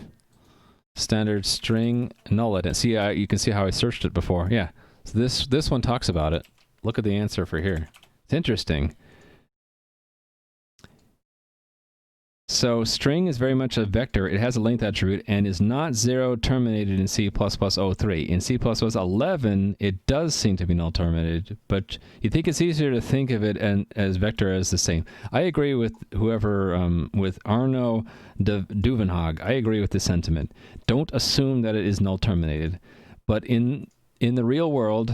Standard string null. See, you can see how I searched it before. Yeah. So this one talks about it. Look at the answer for here. It's interesting. So string is very much a vector. It has a length attribute and is not 0 terminated in C++ 03. In C++ 11, it does seem to be null terminated, but you think it's easier to think of it as vector as the same. I agree with whoever, with Arno Duvenhag. I agree with this sentiment. Don't assume that it is null terminated. But in the real world,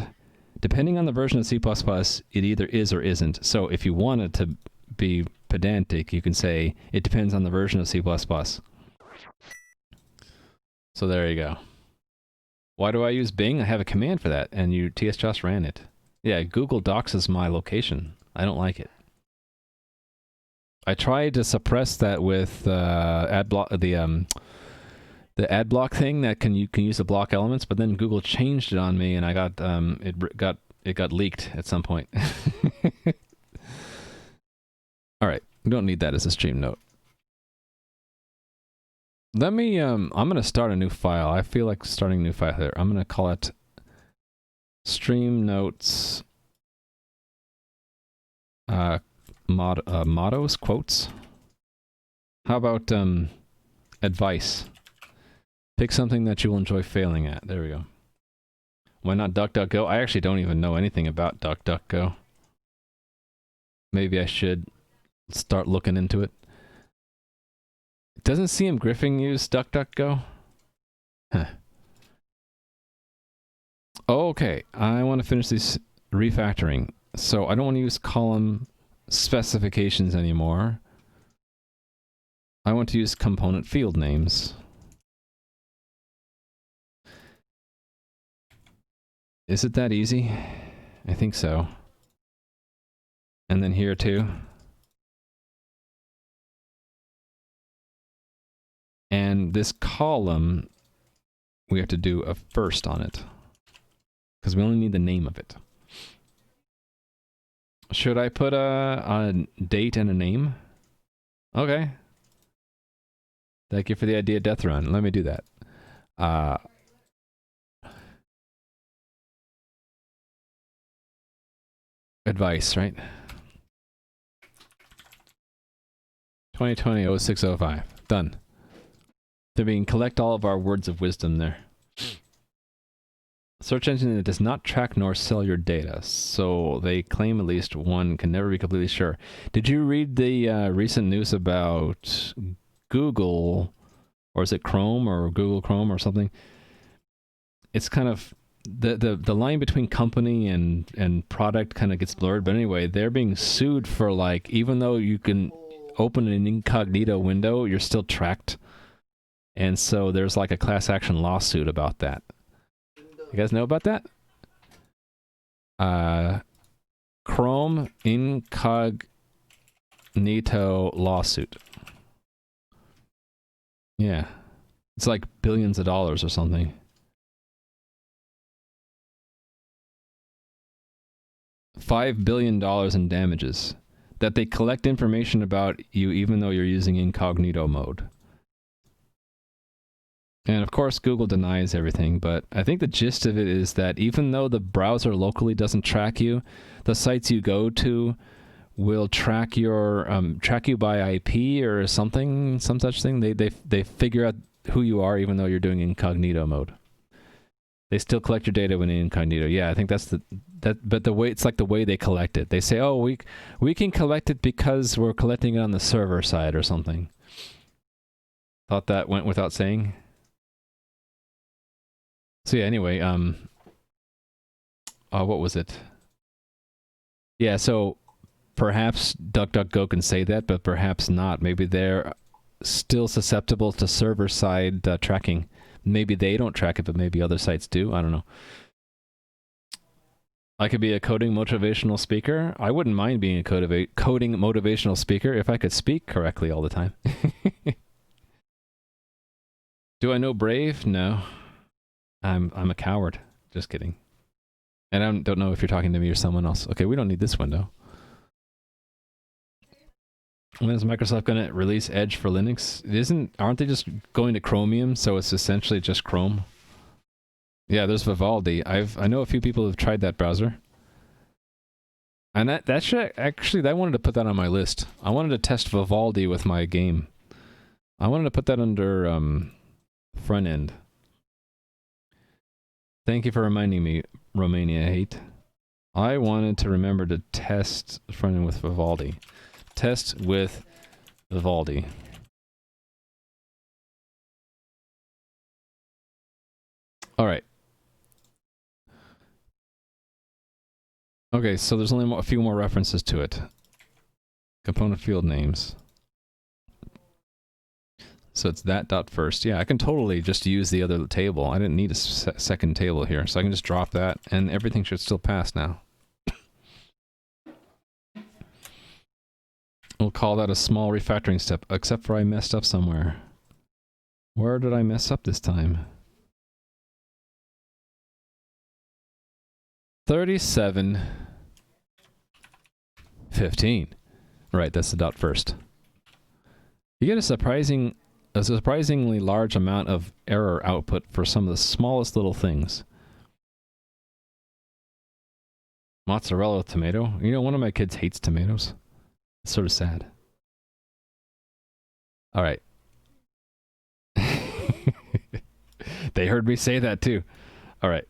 depending on the version of C++, it either is or isn't. So if you want it to be pedantic, you can say it depends on the version of C++. So there you go. Why do I use Bing? I have a command for that, and TS Jost ran it. Yeah, Google Docs is my location. I don't like it. I tried to suppress that with adblock, the adblock thing that you can use to block elements, but then Google changed it on me, and I got it got leaked at some point. All right, we don't need that as a stream note. Let me, I'm going to start a new file. I feel like starting a new file here. I'm going to call it stream notes, mottos, quotes. How about advice? Pick something that you will enjoy failing at. There we go. Why not DuckDuckGo? I actually don't even know anything about DuckDuckGo. Maybe I should start looking into it. Doesn't CM Griffin use DuckDuckGo? Huh. Okay, I want to finish this refactoring. So I don't want to use column specifications anymore. I want to use component field names. Is it that easy? I think so. And then here too. And this column, we have to do a first on it, because we only need the name of it. Should I put a date and a name? Okay. Thank you for the idea, Death Run. Let me do that. Advice, right? 2020-0605. Done. So we can collect all of our words of wisdom there. Search engine that does not track nor sell your data, so they claim at least one can never be completely sure. Did you read the recent news about Google, or is it Chrome or Google Chrome or something? It's kind of the line between company and product kind of gets blurred, but anyway, they're being sued for, like, even though you can open an incognito window, you're still tracked. And so there's like a class action lawsuit about that. You guys know about that? Chrome incognito lawsuit. Yeah. It's like billions of dollars or something. $5 billion in damages. That they collect information about you even though you're using incognito mode. And of course, Google denies everything, but I think the gist of it is that even though the browser locally doesn't track you, the sites you go to will track your track you by IP or something, some such thing. They figure out who you are even though you're doing incognito mode. They still collect your data when in incognito. Yeah, I think that's but the way it's like the way they collect it. They say, "Oh, we can collect it because we're collecting it on the server side or something." Thought that went without saying. So yeah, anyway, what was it? Yeah, so perhaps DuckDuckGo can say that, but perhaps not. Maybe they're still susceptible to server-side tracking. Maybe they don't track it, but maybe other sites do. I don't know. I could be a coding motivational speaker. I wouldn't mind being a coding motivational speaker if I could speak correctly all the time. Do I know Brave? No. I'm a coward. Just kidding. And I don't know if you're talking to me or someone else. Okay, we don't need this window. When is Microsoft going to release Edge for Linux? Aren't they just going to Chromium, so it's essentially just Chrome? Yeah, there's Vivaldi. I know a few people who've tried that browser. And that should actually, I wanted to put that on my list. I wanted to test Vivaldi with my game. I wanted to put that under front end. Thank you for reminding me, Romania Hate. I wanted to remember to test front end with Vivaldi. Test with Vivaldi. All right. Okay, so there's only a few more references to it. Component field names. So it's that dot first. Yeah, I can totally just use the other table. I didn't need a second table here, so I can just drop that, and everything should still pass now. We'll call that a small refactoring step, except for I messed up somewhere. Where did I mess up this time? 37:15. Right, that's the dot first. You get a surprisingly large amount of error output for some of the smallest little things. Mozzarella with tomato. You know, one of my kids hates tomatoes. It's sort of sad. All right. They heard me say that too. All right.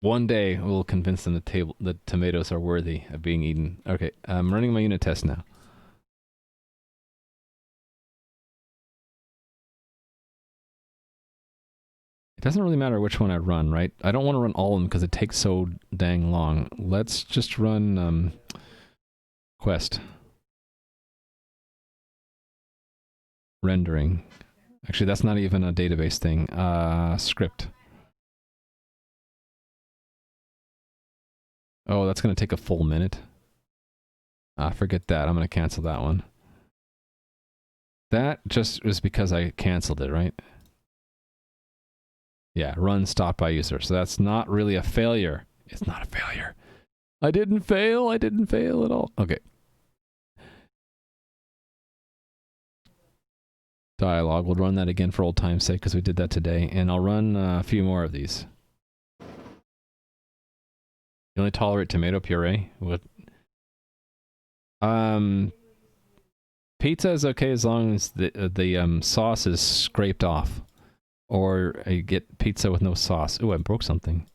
One day we'll convince them the tomatoes are worthy of being eaten. Okay, I'm running my unit test now. It doesn't really matter which one I run, right? I don't want to run all of them because it takes so dang long. Let's just run Quest. Rendering. Actually, that's not even a database thing. Script. Oh, that's going to take a full minute. Forget that. I'm going to cancel that one. That just was because I canceled it, right? Yeah, run stop by user. So that's not really a failure. It's not a failure. I didn't fail. I didn't fail at all. Okay. Dialog. We'll run that again for old time's sake because we did that today. And I'll run a few more of these. You only tolerate tomato puree? What? Pizza is okay as long as the sauce is scraped off. Or I get pizza with no sauce. Ooh, I broke something.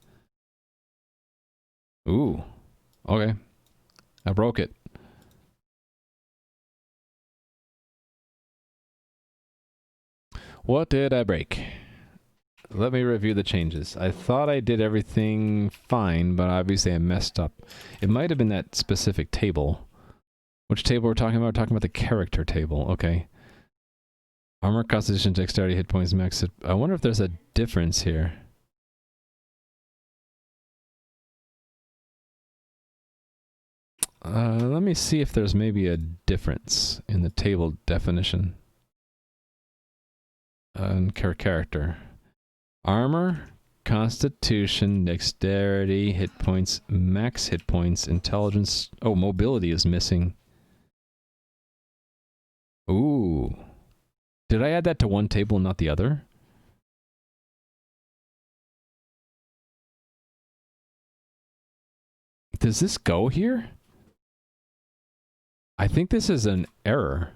Ooh. Okay. I broke it. What did I break? Let me review the changes. I thought I did everything fine, but obviously I messed up. It might have been that specific table. Which table we're talking about? We're talking about the character table. Okay. Armor, constitution, dexterity, hit points, max hit. I wonder if there's a difference here. Let me see if there's maybe a difference in the table definition. Character. Armor, constitution, dexterity, hit points, max hit points, intelligence. Oh, mobility is missing. Ooh. Did I add that to one table and not the other? Does this go here? I think this is an error.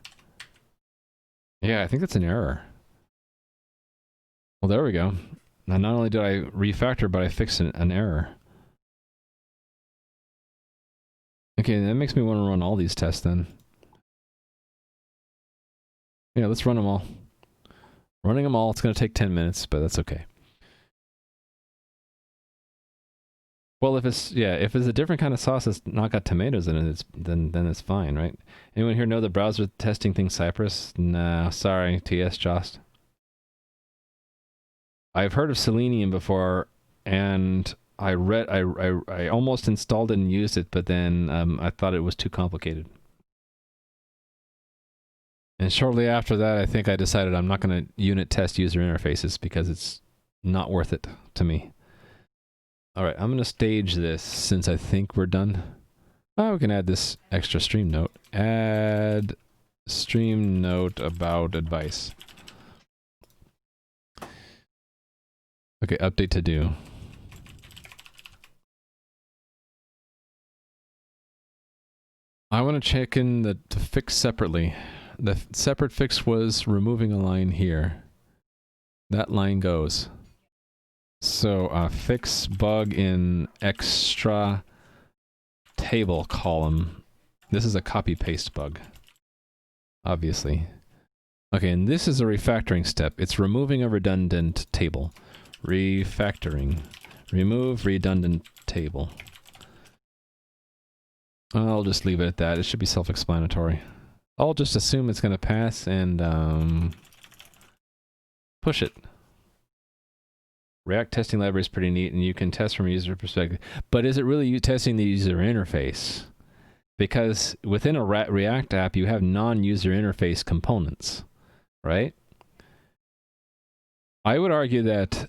Yeah, I think that's an error. Well, there we go. Now, not only did I refactor, but I fixed an error. Okay, that makes me want to run all these tests then. Yeah, let's run them all. Running them all, it's going to take 10 minutes, but that's okay. Well, if it's a different kind of sauce that's not got tomatoes in it, then it's fine, right? Anyone here know the browser testing thing Cypress? No, sorry, TS Jost. I've heard of Selenium before, and I almost installed it and used it, but then I thought it was too complicated. And shortly after that, I think I decided I'm not going to unit test user interfaces because it's not worth it to me. All right, I'm going to stage this since I think we're done. Oh, we can add this extra stream note. Add stream note about advice. Okay, update to do. I want to check in the fix separately. The separate fix was removing a line here. That line goes. So fix bug in extra table column. This is a copy paste bug, obviously. Okay, and this is a refactoring step. It's removing a redundant table. Refactoring. Remove redundant table. I'll just leave it at that. It should be self-explanatory. I'll just assume it's going to pass and push it. React testing library is pretty neat, and you can test from a user perspective. But is it really you testing the user interface? Because within a React app, you have non-user interface components, right? I would argue that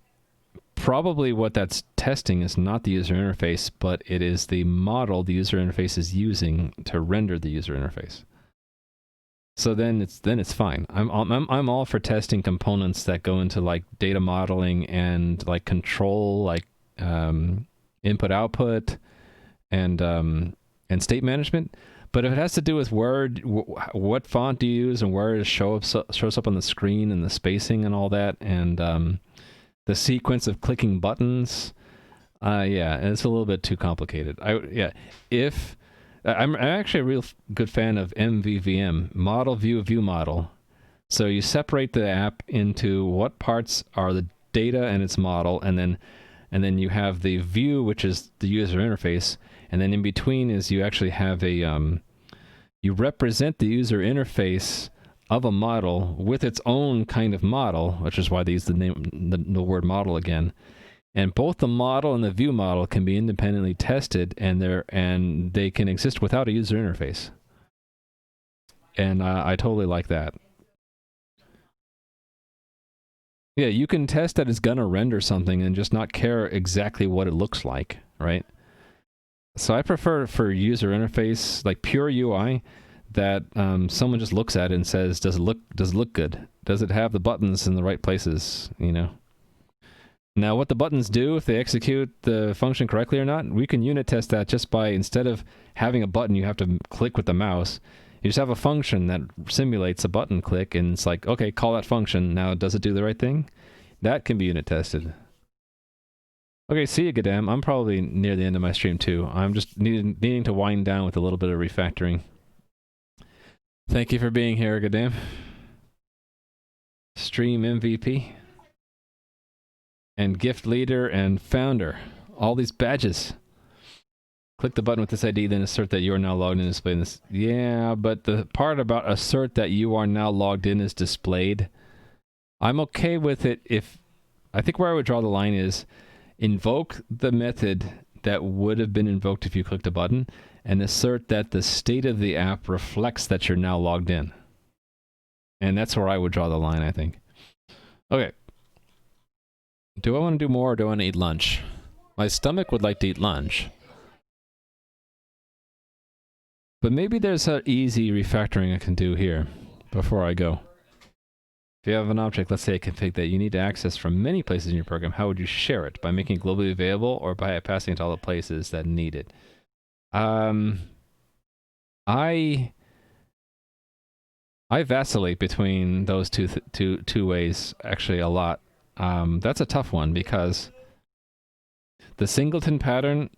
probably what that's testing is not the user interface, but it is the model the user interface is using to render the user interface. So then it's fine. I'm all for testing components that go into like data modeling and like control, like input output and state management. But if it has to do with what font do you use and where it shows up on the screen and the spacing and all that, and the sequence of clicking buttons, yeah, it's a little bit too complicated. I'm actually a real good fan of MVVM, model view model. So you separate the app into what parts are the data and its model, and then you have the view, which is the user interface, and then in between is you actually have a you represent the user interface of a model with its own kind of model, which is why they use the word model again. And both the model and the view model can be independently tested, and they can exist without a user interface. And I totally like that. Yeah, you can test that it's gonna render something and just not care exactly what it looks like, right? So I prefer for user interface, like pure UI, that someone just looks at it and says, does it look good? Does it have the buttons in the right places, you know? Now, what the buttons do, if they execute the function correctly or not, we can unit test that just by, instead of having a button you have to click with the mouse, you just have a function that simulates a button click, and it's like, okay, call that function. Now, does it do the right thing? That can be unit tested. Okay, see you, Gadam. I'm probably near the end of my stream, too. I'm just needing to wind down with a little bit of refactoring. Thank you for being here, Gadam. Stream MVP. And gift leader and founder. All these badges. Click the button with this ID, then assert that you are now logged in and displayed this. Yeah, but the part about assert that you are now logged in is displayed, I'm okay with it if, I think where I would draw the line is invoke the method that would have been invoked if you clicked a button and assert that the state of the app reflects that you're now logged in. And that's where I would draw the line, I think. Okay. Do I want to do more or do I want to eat lunch? My stomach would like to eat lunch. But maybe there's an easy refactoring I can do here before I go. If you have an object, let's say a config that you need to access from many places in your program, how would you share it? By making it globally available or by passing it to all the places that need it? I vacillate between those two ways actually a lot. That's a tough one because the singleton pattern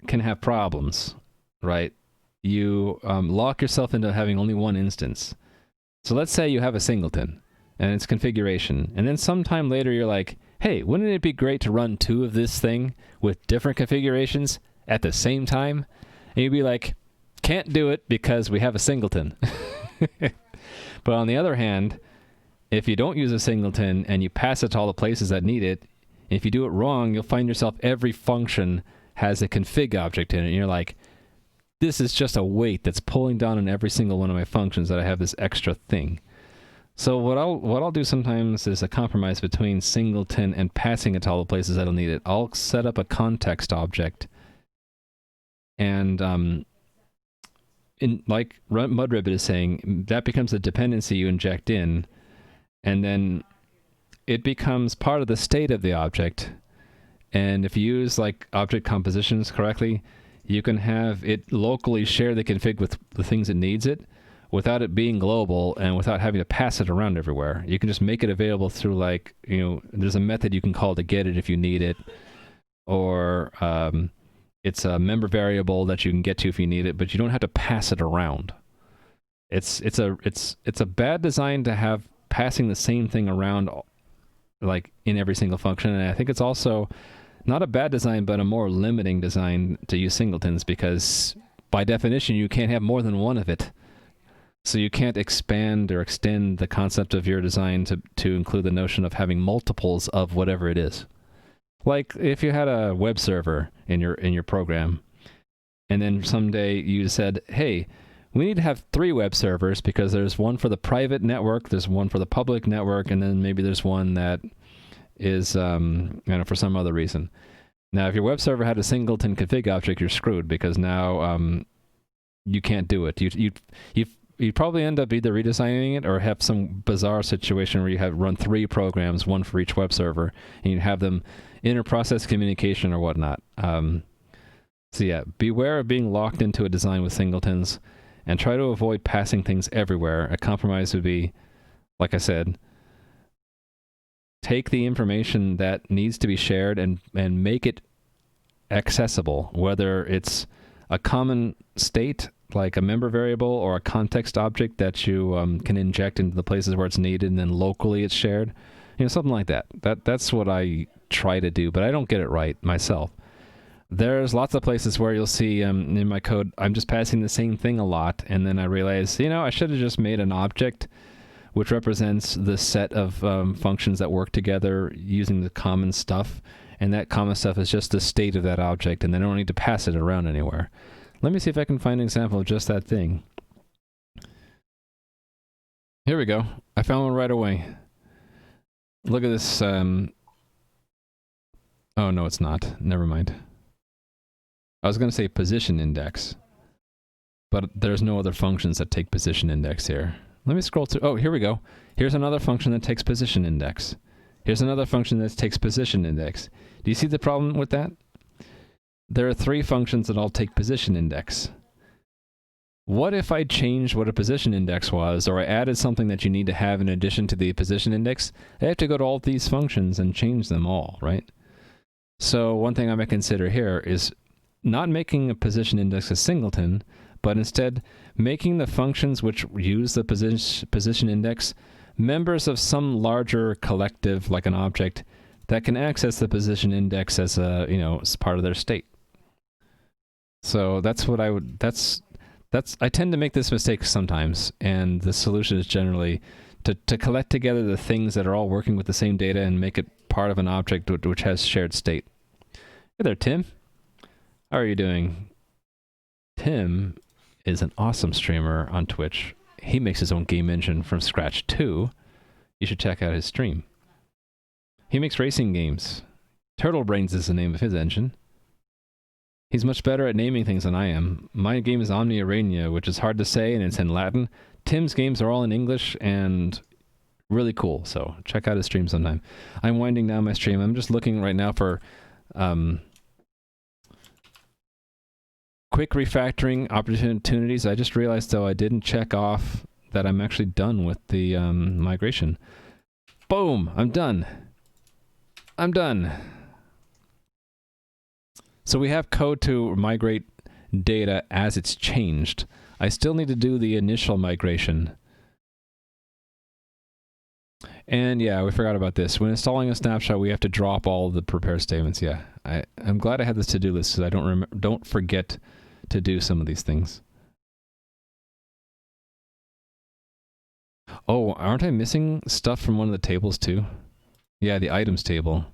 can have problems, right? You lock yourself into having only one instance. So let's say you have a singleton and its configuration, and then sometime later you're like, hey, wouldn't it be great to run two of this thing with different configurations at the same time? And you'd be like, can't do it because we have a singleton. But on the other hand, if you don't use a singleton and you pass it to all the places that need it, if you do it wrong, you'll find yourself every function has a config object in it, and you're like, this is just a weight that's pulling down on every single one of my functions that I have this extra thing. So what I'll do sometimes is a compromise between singleton and passing it to all the places that'll need it. I'll set up a context object, and like Mudribbit is saying, that becomes a dependency you inject in, and then it becomes part of the state of the object. And if you use like object compositions correctly, you can have it locally share the config with the things it needs it without it being global and without having to pass it around everywhere. You can just make it available through like, there's a method you can call to get it if you need it, or it's a member variable that you can get to if you need it, but you don't have to pass it around. It's a bad design to have passing the same thing around like in every single function, and I think it's also not a bad design, but a more limiting design to use singletons, because by definition you can't have more than one of it. So you can't expand or extend the concept of your design to include the notion of having multiples of whatever it is. Like if you had a web server in your program, and then someday you said, hey, we need to have 3 web servers because there's one for the private network, there's one for the public network, and then maybe there's one that is for some other reason. Now, if your web server had a singleton config object, you're screwed, because now you can't do it. You'd probably end up either redesigning it or have some bizarre situation where you have run 3 programs, one for each web server, and you have them inter-process communication or whatnot. So yeah, beware of being locked into a design with singletons, and try to avoid passing things everywhere. A compromise would be, like I said, take the information that needs to be shared and make it accessible, whether it's a common state like a member variable or a context object that you can inject into the places where it's needed, and then locally it's shared, something like that. That's what I try to do, but I don't get it right myself. There's lots of places where you'll see in my code I'm just passing the same thing a lot, and then I realize I should have just made an object which represents the set of functions that work together using the common stuff, and that common stuff is just the state of that object, and then I don't need to pass it around anywhere. Let me see if I can find an example of just that thing. Here we go. I found one right away. Look at this. Oh, no, it's not. Never mind. I was going to say position index, but there's no other functions that take position index here. Let me scroll through. Oh, here we go. Here's another function that takes position index. Here's another function that takes position index. Do you see the problem with that? There are 3 functions that all take position index. What if I changed what a position index was, or I added something that you need to have in addition to the position index? I have to go to all these functions and change them all, right? So one thing I might consider here is not making a position index a singleton, but instead making the functions which use the position index members of some larger collective, like an object, that can access the position index as as part of their state. So that's what I tend to make this mistake sometimes, and the solution is generally to collect together the things that are all working with the same data and make it part of an object which has shared state. Hey there, Tim. How are you doing? Tim is an awesome streamer on Twitch. He makes his own game engine from scratch too. You should check out his stream. He makes racing games. Turtle Brains is the name of his engine. He's much better at naming things than I am. My game is Omnia Reignia, which is hard to say and it's in Latin. Tim's games are all in English and really cool, so check out his stream sometime. I'm winding down my stream. I'm just looking right now for quick refactoring opportunities. I just realized, though, I didn't check off that I'm actually done with the migration. Boom! I'm done. I'm done. So we have code to migrate data as it's changed. I still need to do the initial migration. And yeah, we forgot about this. When installing a snapshot, we have to drop all the prepare statements. Yeah, I'm glad I had this to-do list so I don't forget to do some of these things. Oh, aren't I missing stuff from one of the tables too? Yeah, the items table.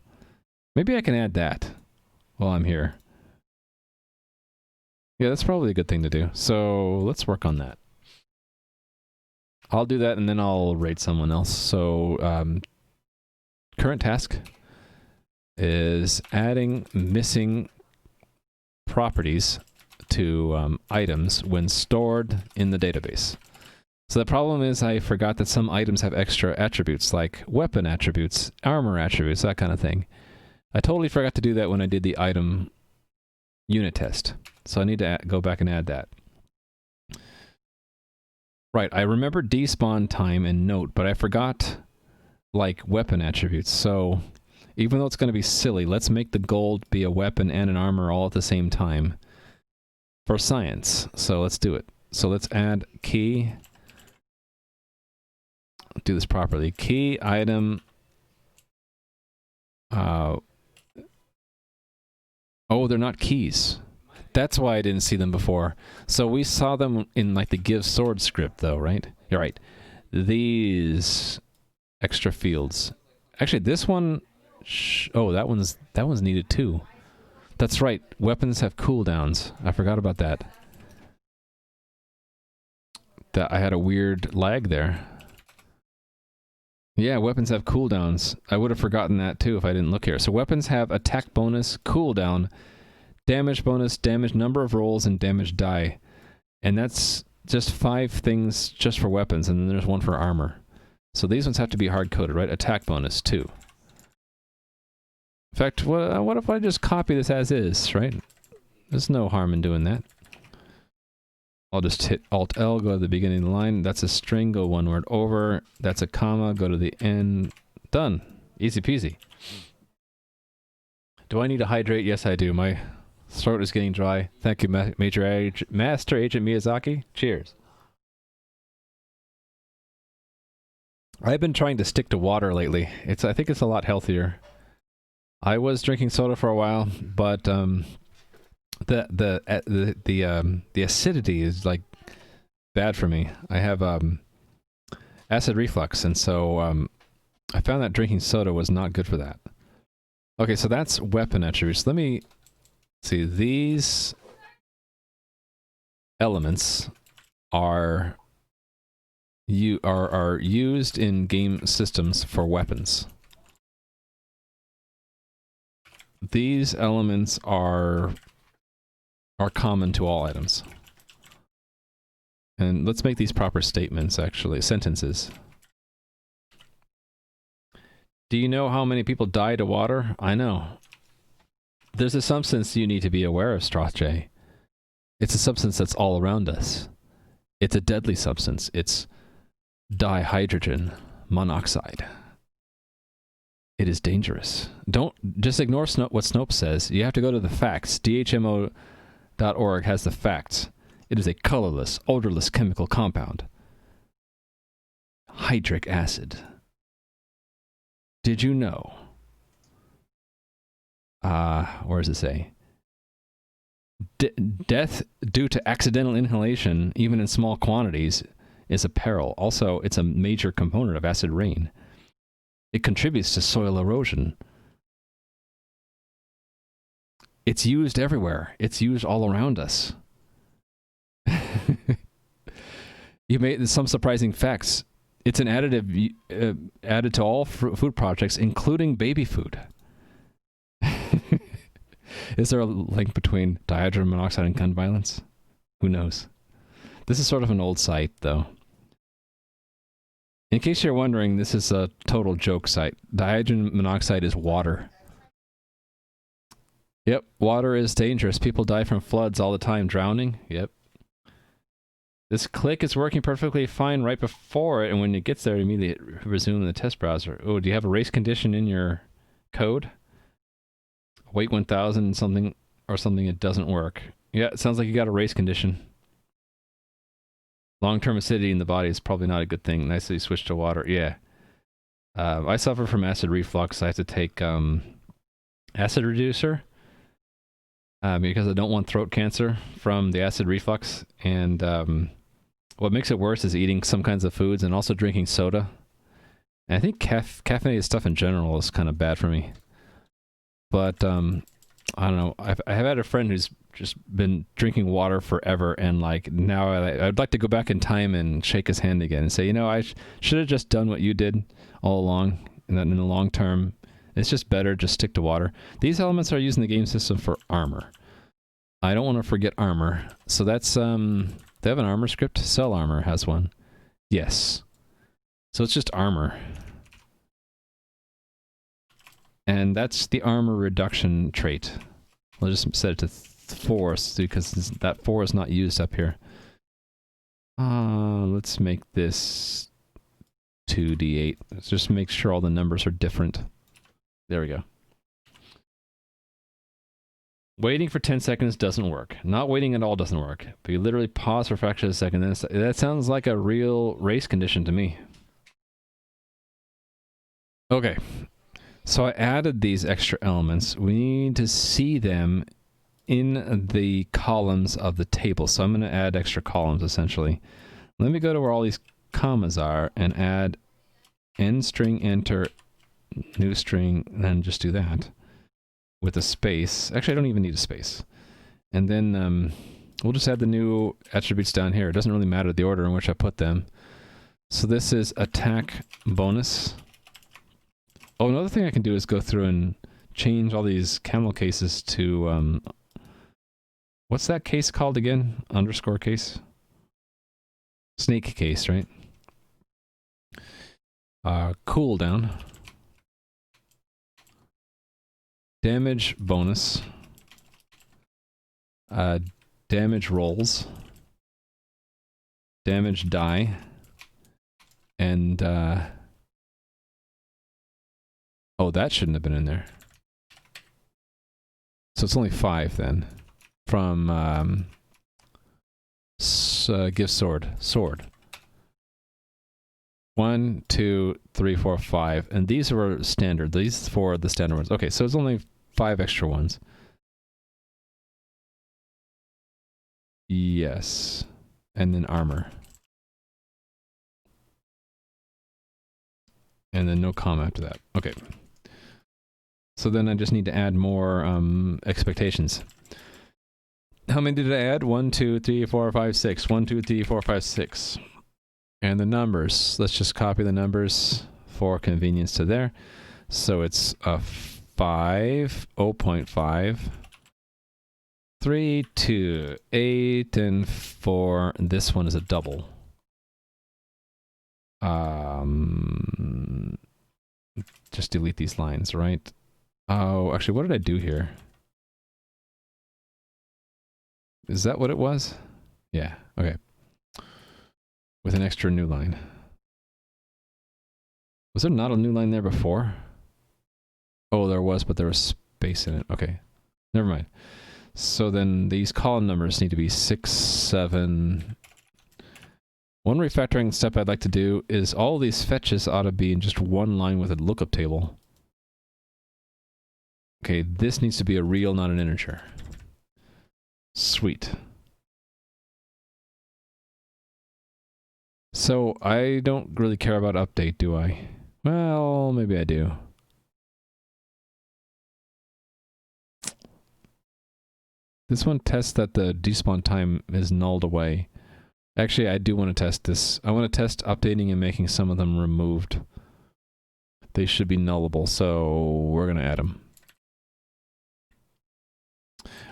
Maybe I can add that while I'm here. Yeah, that's probably a good thing to do. So let's work on that. I'll do that and then I'll rate someone else. So current task is adding missing properties to items when stored in the database. So the problem is I forgot that some items have extra attributes like weapon attributes, armor attributes, that kind of thing. I totally forgot to do that when I did the item unit test. So I need to go back and add that. Right, I remember despawn time and note, but I forgot like weapon attributes. So even though it's going to be silly, let's make the gold be a weapon and an armor all at the same time for science. So let's do it. So let's add key. Do this properly. Key item. Oh, they're not keys. That's why I didn't see them before. So we saw them in like the give sword script though, right? You're right. These extra fields. Actually, this one, oh, that one's needed too. That's right. Weapons have cooldowns. I forgot about that. I had a weird lag there. Yeah, weapons have cooldowns. I would have forgotten that too if I didn't look here. So weapons have attack bonus, cooldown, damage bonus, damage number of rolls, and damage die. And that's just 5 things just for weapons, and then there's 1 for armor. So these ones have to be hard-coded, right? Attack bonus, 2. In fact, what if I just copy this as is, right? There's no harm in doing that. I'll just hit Alt-L, go to the beginning of the line. That's a string, go 1 word over. That's a comma, go to the end. Done. Easy peasy. Do I need to hydrate? Yes, I do. My throat is getting dry. Thank you, Master Agent Miyazaki. Cheers. I've been trying to stick to water lately. I think it's a lot healthier. I was drinking soda for a while, but the acidity is like bad for me. I have acid reflux, and so I found that drinking soda was not good for that. Okay, so that's weapon attributes. Let me see. These elements are used in game systems for weapons. These elements are common to all items. And let's make these proper statements, actually, sentences. Do you know how many people die to water? I know. There's a substance you need to be aware of, Strathjay. It's a substance that's all around us. It's a deadly substance. It's dihydrogen monoxide. It is dangerous. Don't just ignore what Snopes says. You have to go to the facts. DHMO.org has the facts. It is a colorless, odorless chemical compound. Hydric acid. Did you know? Where does it say? Death due to accidental inhalation, even in small quantities, is a peril. Also, it's a major component of acid rain. It contributes to soil erosion. It's used everywhere. It's used all around us. You made some surprising facts. It's an additive added to all food projects, including baby food. Is there a link between dihydrogen monoxide and gun violence? Who knows? This is sort of an old site, though. In case you're wondering, this is a total joke site. Dihydrogen monoxide is water. Yep, water is dangerous. People die from floods all the time. Drowning? Yep. This click is working perfectly fine right before it, and when it gets there, immediately resume the test browser. Oh, do you have a race condition in your code? Wait 1000 something or something, it doesn't work. Yeah, it sounds like you got a race condition. Long-term acidity in the body is probably not a good thing. Nice that you switched to water. Yeah. I suffer from acid reflux. I have to take acid reducer because I don't want throat cancer from the acid reflux. And what makes it worse is eating some kinds of foods and also drinking soda. And I think caffeinated stuff in general is kind of bad for me. But I don't know. I have had a friend who's just been drinking water forever, and like now I'd like to go back in time and shake his hand again and say, you know, I should have just done what you did all along. And then in the long term, it's just better just stick to water. These elements are used in the game system for armor. I don't want to forget armor. So that's they have an armor script. Cell Armor has one. Yes. So it's just armor. And that's the armor reduction trait. We'll just set it to 4 because that 4 is not used up here. Let's make this 2d8. Let's just make sure all the numbers are different. There we go. Waiting for 10 seconds doesn't work. Not waiting at all doesn't work. But you literally pause for a fraction of a second. That sounds like a real race condition to me. Okay. So I added these extra elements. We need to see them in the columns of the table. So I'm going to add extra columns, essentially. Let me go to where all these commas are and add end string, enter, new string, and then just do that with a space. Actually, I don't even need a space. And then we'll just add the new attributes down here. It doesn't really matter the order in which I put them. So this is attack bonus. Oh, another thing I can do is go through and change all these camel cases to, what's that case called again? Underscore case? Snake case, right? Cooldown. Damage bonus. Damage rolls. Damage die. And, oh, that shouldn't have been in there. So it's only 5 then. From give sword. Sword. 1, 2, 3, 4, 5. And these were standard. These 4 are the standard ones. Okay, so it's only 5 extra ones. Yes. And then armor. And then no comma after that. Okay. So then I just need to add more expectations. How many did I add? 1, 2, 3, 4, 5, 6. 1, 2, 3, 4, 5, 6. And the numbers. Let's just copy the numbers for convenience to there. So it's a 5, 0.5, 3, 2, 8, and 4. This one is a double. Just delete these lines, right? Oh, actually, what did I do here? Is that what it was? Yeah, okay. With an extra new line. Was there not a new line there before? Oh, there was, but there was space in it. Okay, never mind. So then these column numbers need to be 6, 7... One refactoring step I'd like to do is all these fetches ought to be in just one line with a lookup table. Okay, this needs to be a real, not an integer. Sweet. So I don't really care about update, do I? Well, maybe I do. This one tests that the despawn time is nulled away. Actually, I do want to test this. I want to test updating and making some of them removed. They should be nullable, so we're going to add them.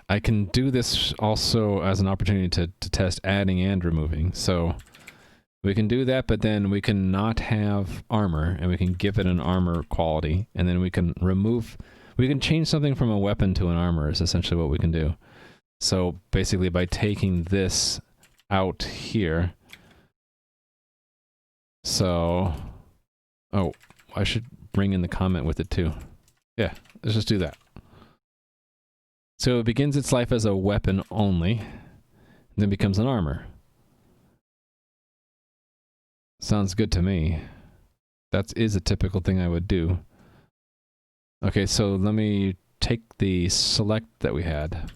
I can do this also as an opportunity to test adding and removing. So we can do that, but then we can not have armor, and we can give it an armor quality, and then we can remove... We can change something from a weapon to an armor is essentially what we can do. So basically by taking this out here... So... Oh, I should bring in the comment with it too. Yeah, let's just do that. So it begins its life as a weapon only, then becomes an armor. Sounds good to me. That is a typical thing I would do. Okay, so let me take the select that we had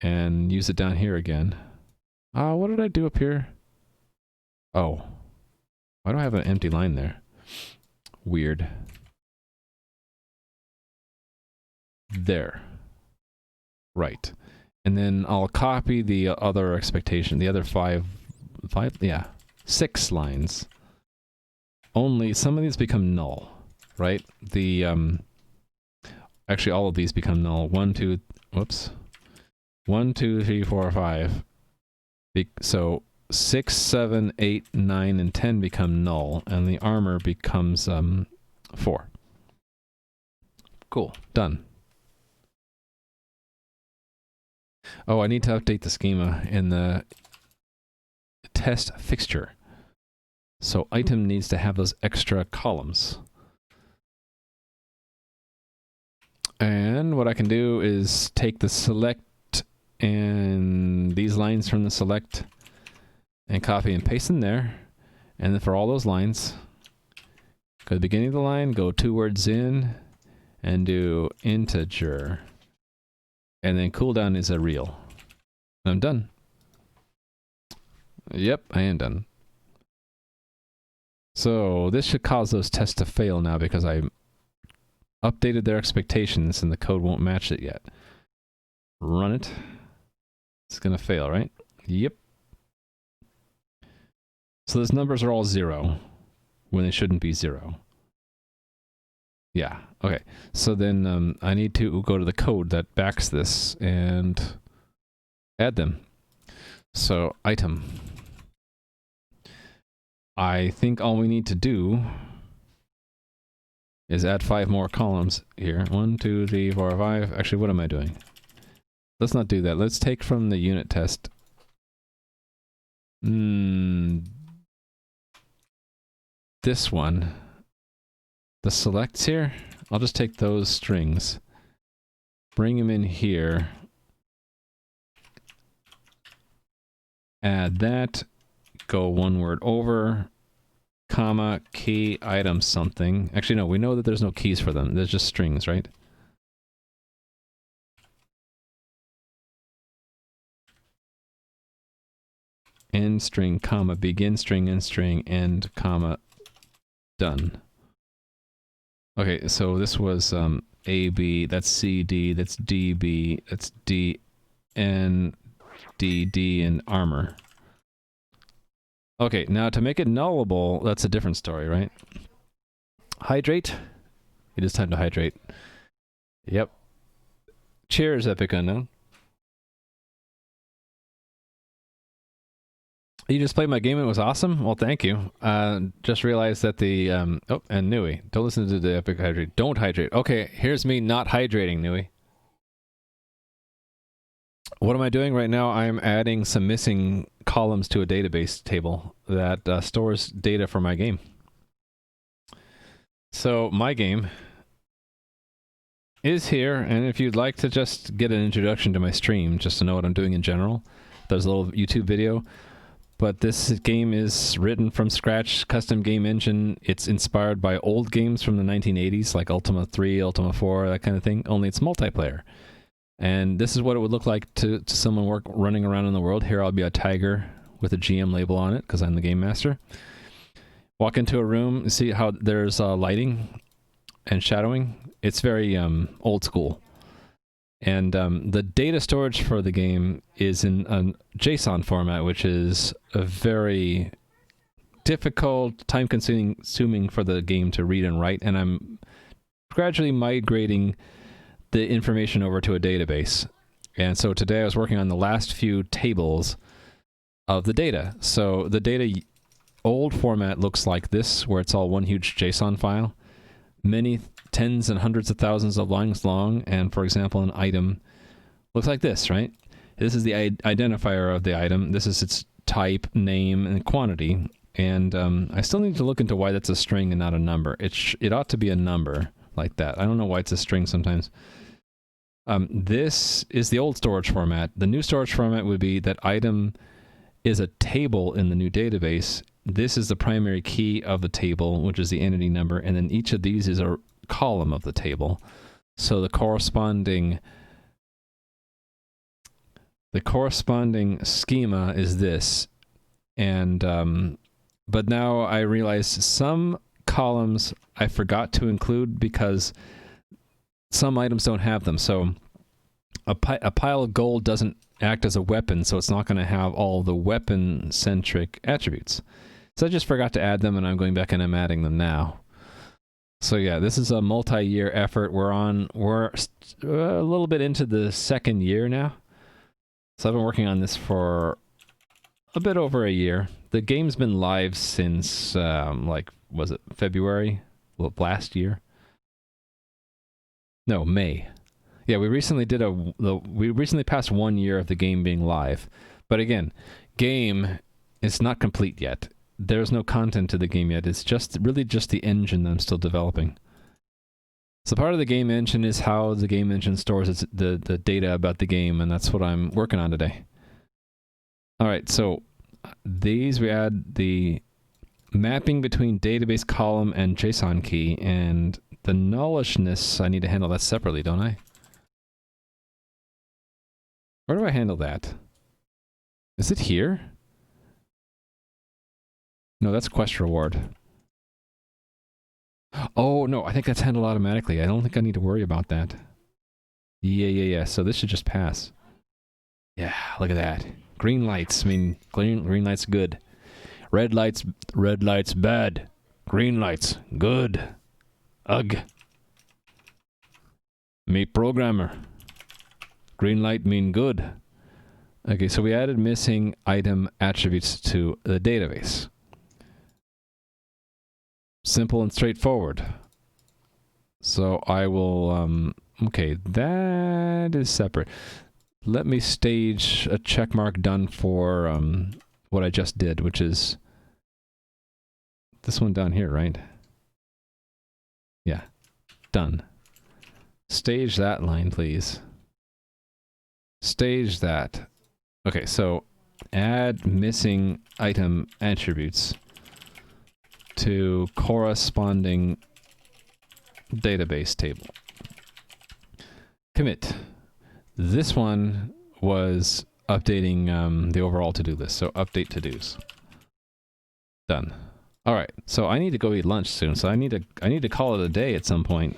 and use it down here again. What did I do up here? Oh. Why do I have an empty line there? Weird. There. Right. And then I'll copy the other expectation, the other six lines. Only some of these become null, right? Actually all of these become null. 1, 2, 3, 4, 5. So 6, 7, 8, 9, and 10 become null, and the armor becomes 4. Cool. Done. Oh, I need to update the schema in the test fixture. So item needs to have those extra columns. And what I can do is take the select and these lines from the select and copy and paste them there. And then for all those lines, go to the beginning of the line, go 2 words in, and do integer. And then cooldown is a real. I'm done. Yep, I am done. So this should cause those tests to fail now because I updated their expectations and the code won't match it yet. Run it. It's gonna fail, right? Yep. So those numbers are all 0 when they shouldn't be 0. Yeah, okay. So then I need to go to the code that backs this and add them. So item. I think all we need to do is add 5 more columns here. 1, 2, 3, 4, 5. Actually, what am I doing? Let's not do that. Let's take from the unit test. This one. The selects here, I'll just take those strings, bring them in here, add that, go 1 word over, comma, key, item, something. Actually, no, we know that there's no keys for them. There's just strings, right? End string, comma, begin string, end string, end, comma, done. Okay, so this was AB, that's CD, that's DB, that's DN, DD, and armor. Okay, now to make it nullable, that's a different story, right? Hydrate. It is time to hydrate. Yep. Cheers, Epic Unknown. You just played my game and it was awesome? Well, thank you. Just realized that the... oh, and Nui. Don't listen to the Epic Hydrate. Don't hydrate. Okay, here's me not hydrating, Nui. What am I doing right now? I'm adding some missing columns to a database table that stores data for my game. So, my game is here, and if you'd like to just get an introduction to my stream, just to know what I'm doing in general, there's a little YouTube video. But this game is written from scratch, custom game engine. It's inspired by old games from the 1980s, like Ultima 3, Ultima 4, that kind of thing, only it's multiplayer. And this is what it would look like to someone running around in the world. Here I'll be a tiger with a GM label on it because I'm the game master. Walk into a room, see how there's lighting and shadowing. It's very old school. And the data storage for the game is in a JSON format, which is a very difficult, time-consuming for the game to read and write. And I'm gradually migrating the information over to a database. And so today I was working on the last few tables of the data. So the data old format looks like this, where it's all one huge JSON file. Many tens and hundreds of thousands of lines long, and for example, an item looks like this, right? This is the identifier of the item. This is its type, name, and quantity. And I still need to look into why that's a string and not a number. It ought to be a number like that. I don't know why it's a string sometimes. This is the old storage format. The new storage format would be that item is a table in the new database. This is the primary key of the table, which is the entity number, and then each of these is a column of the table. So the corresponding schema is this. And but now I realize some columns I forgot to include because some items don't have them. So a pile of gold doesn't act as a weapon, so it's not going to have all the weapon-centric attributes. So I just forgot to add them, and I'm going back and I'm adding them now. So yeah, this is a multi-year effort. We're a little bit into the second year now. So I've been working on this for a bit over a year. The game's been live since, was it February? Well, last year? No, May. Yeah, we recently passed 1 year of the game being live. But again, game is not complete yet. There's no content to the game yet. It's really just the engine that I'm still developing. So part of the game engine is how the game engine stores the data about the game, and that's what I'm working on today. All right, so these we add the mapping between database column and JSON key, and the nullishness, I need to handle that separately, don't I? Where do I handle that? Is it here? No, that's quest reward. Oh, no, I think that's handled automatically. I don't think I need to worry about that. Yeah. So this should just pass. Yeah, look at that. Green lights mean green lights good. Red lights bad. Green lights good. Ugh. Me programmer. Green light mean good. Okay, so we added missing item attributes to the database. Simple and straightforward. So I will, okay, that is separate. Let me stage a check mark done for what I just did, which is this one down here, right? Yeah, done. Stage that line, please. Stage that. Okay, so add missing item attributes to corresponding database table. Commit. This one was updating the overall to-do list, so update to-dos. Done. All right, so I need to go eat lunch soon, so I need to call it a day at some point.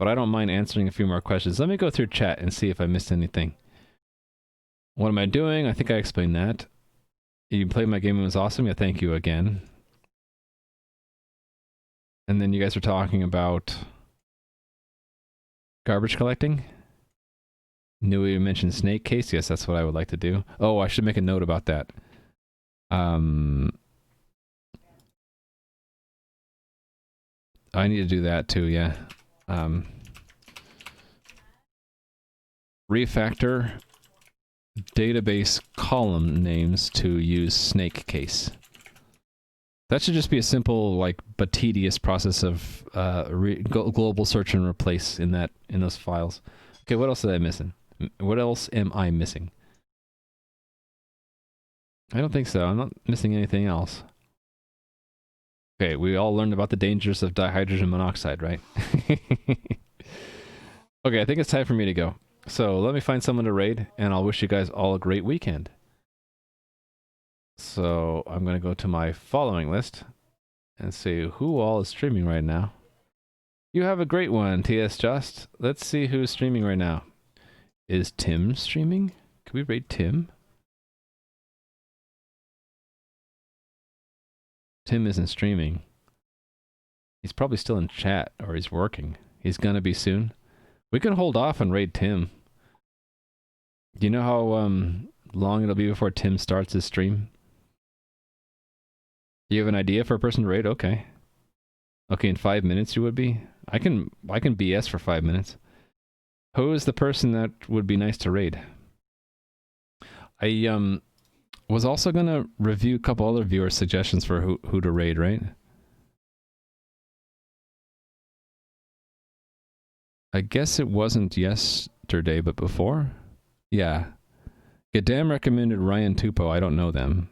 But I don't mind answering a few more questions. Let me go through chat and see if I missed anything. What am I doing? I think I explained that. You played my game, it was awesome. Yeah, thank you again. And then you guys were talking about garbage collecting. Knew you mentioned snake case. Yes, that's what I would like to do. Oh, I should make a note about that. I need to do that too, yeah. Refactor database column names to use snake case. That should just be a simple, like, but tedious process of global search and replace in those files. Okay, what else did I missing? What else am I missing? I don't think so. I'm not missing anything else. Okay, we all learned about the dangers of dihydrogen monoxide, right? Okay, I think it's time for me to go. So let me find someone to raid, and I'll wish you guys all a great weekend. So I'm going to go to my following list and see who all is streaming right now. You have a great one, TS Just. Let's see who's streaming right now. Is Tim streaming? Can we rate Tim? Tim isn't streaming. He's probably still in chat, or he's working. He's gonna be soon. We can hold off and raid Tim. Do you know how long it'll be before Tim starts his stream? Do you have an idea for a person to raid? Okay. Okay, in 5 minutes you would be? I can BS for 5 minutes. Who is the person that would be nice to raid? I was also gonna review a couple other viewer suggestions for who to raid, right? I guess it wasn't yesterday, but before? Yeah. Gadam recommended Ryan Tupo. I don't know them.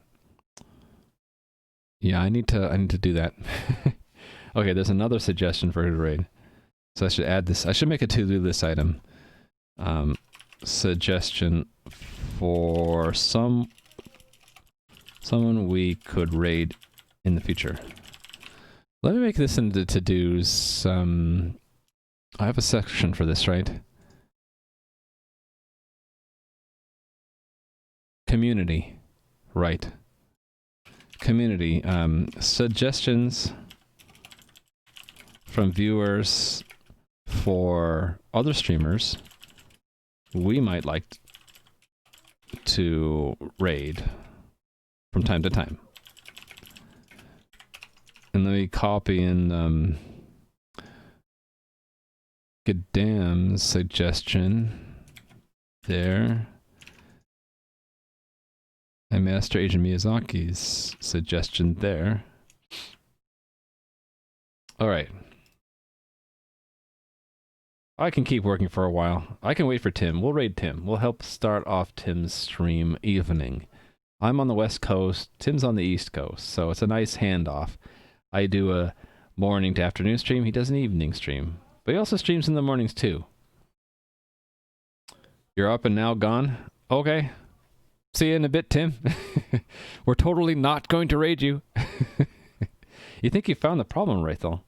Yeah, I need to do that. Okay, there's another suggestion for who to raid. So I should add this. I should make a to-do list item. Suggestion for someone we could raid in the future. Let me make this into to-dos. I have a section for this, right? Community. Right. Community. Suggestions from viewers for other streamers we might like to raid from time to time. And let me copy in Gadam's suggestion there. And Master Agent Miyazaki's suggestion there. Alright. I can keep working for a while. I can wait for Tim. We'll raid Tim. We'll help start off Tim's stream evening. I'm on the West Coast. Tim's on the East Coast. So it's a nice handoff. I do a morning to afternoon stream. He does an evening stream. But he also streams in the mornings too. You're up and now gone? Okay. See you in a bit, Tim. We're totally not going to raid you. You think you found the problem, Raythel?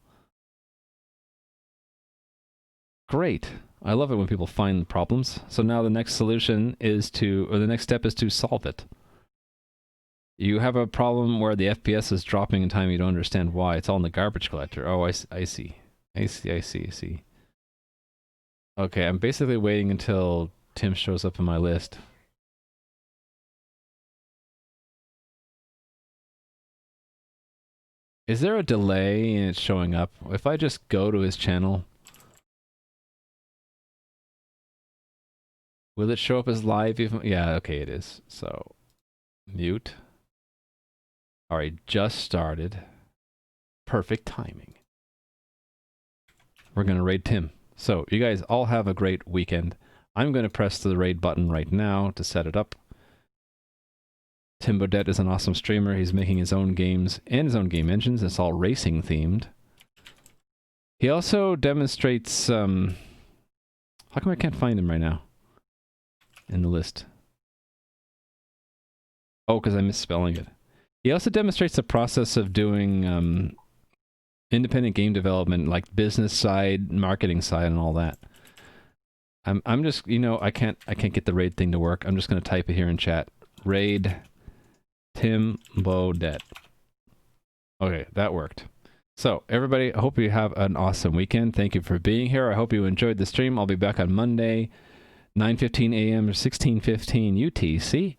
Great. I love it when people find problems. So now the next solution is to, or the next step is to solve it. You have a problem where the FPS is dropping in time, you don't understand why. It's all in the garbage collector. Oh, I see. I see. Okay, I'm basically waiting until Tim shows up in my list. Is there a delay in it showing up? If I just go to his channel, will it show up as live even? Yeah, okay, it is. So, mute. Alright, just started. Perfect timing. We're gonna raid Tim. So, you guys all have a great weekend. I'm gonna press the raid button right now to set it up. Tim Bodette is an awesome streamer. He's making his own games and his own game engines. It's all racing themed. He also demonstrates, how come I can't find him right now in the list? Oh, because I'm misspelling it. He also demonstrates the process of doing independent game development, like business side, marketing side, and all that. I'm just, you know, I can't get the raid thing to work. I'm just going to type it here in chat. Raid Tim Bodette. Okay, that worked. So, everybody, I hope you have an awesome weekend. Thank you for being here. I hope you enjoyed the stream. I'll be back on Monday, 9:15 a.m. or 16:15 UTC.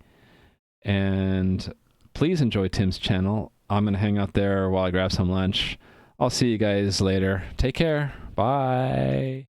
And please enjoy Tim's channel. I'm going to hang out there while I grab some lunch. I'll see you guys later. Take care. Bye.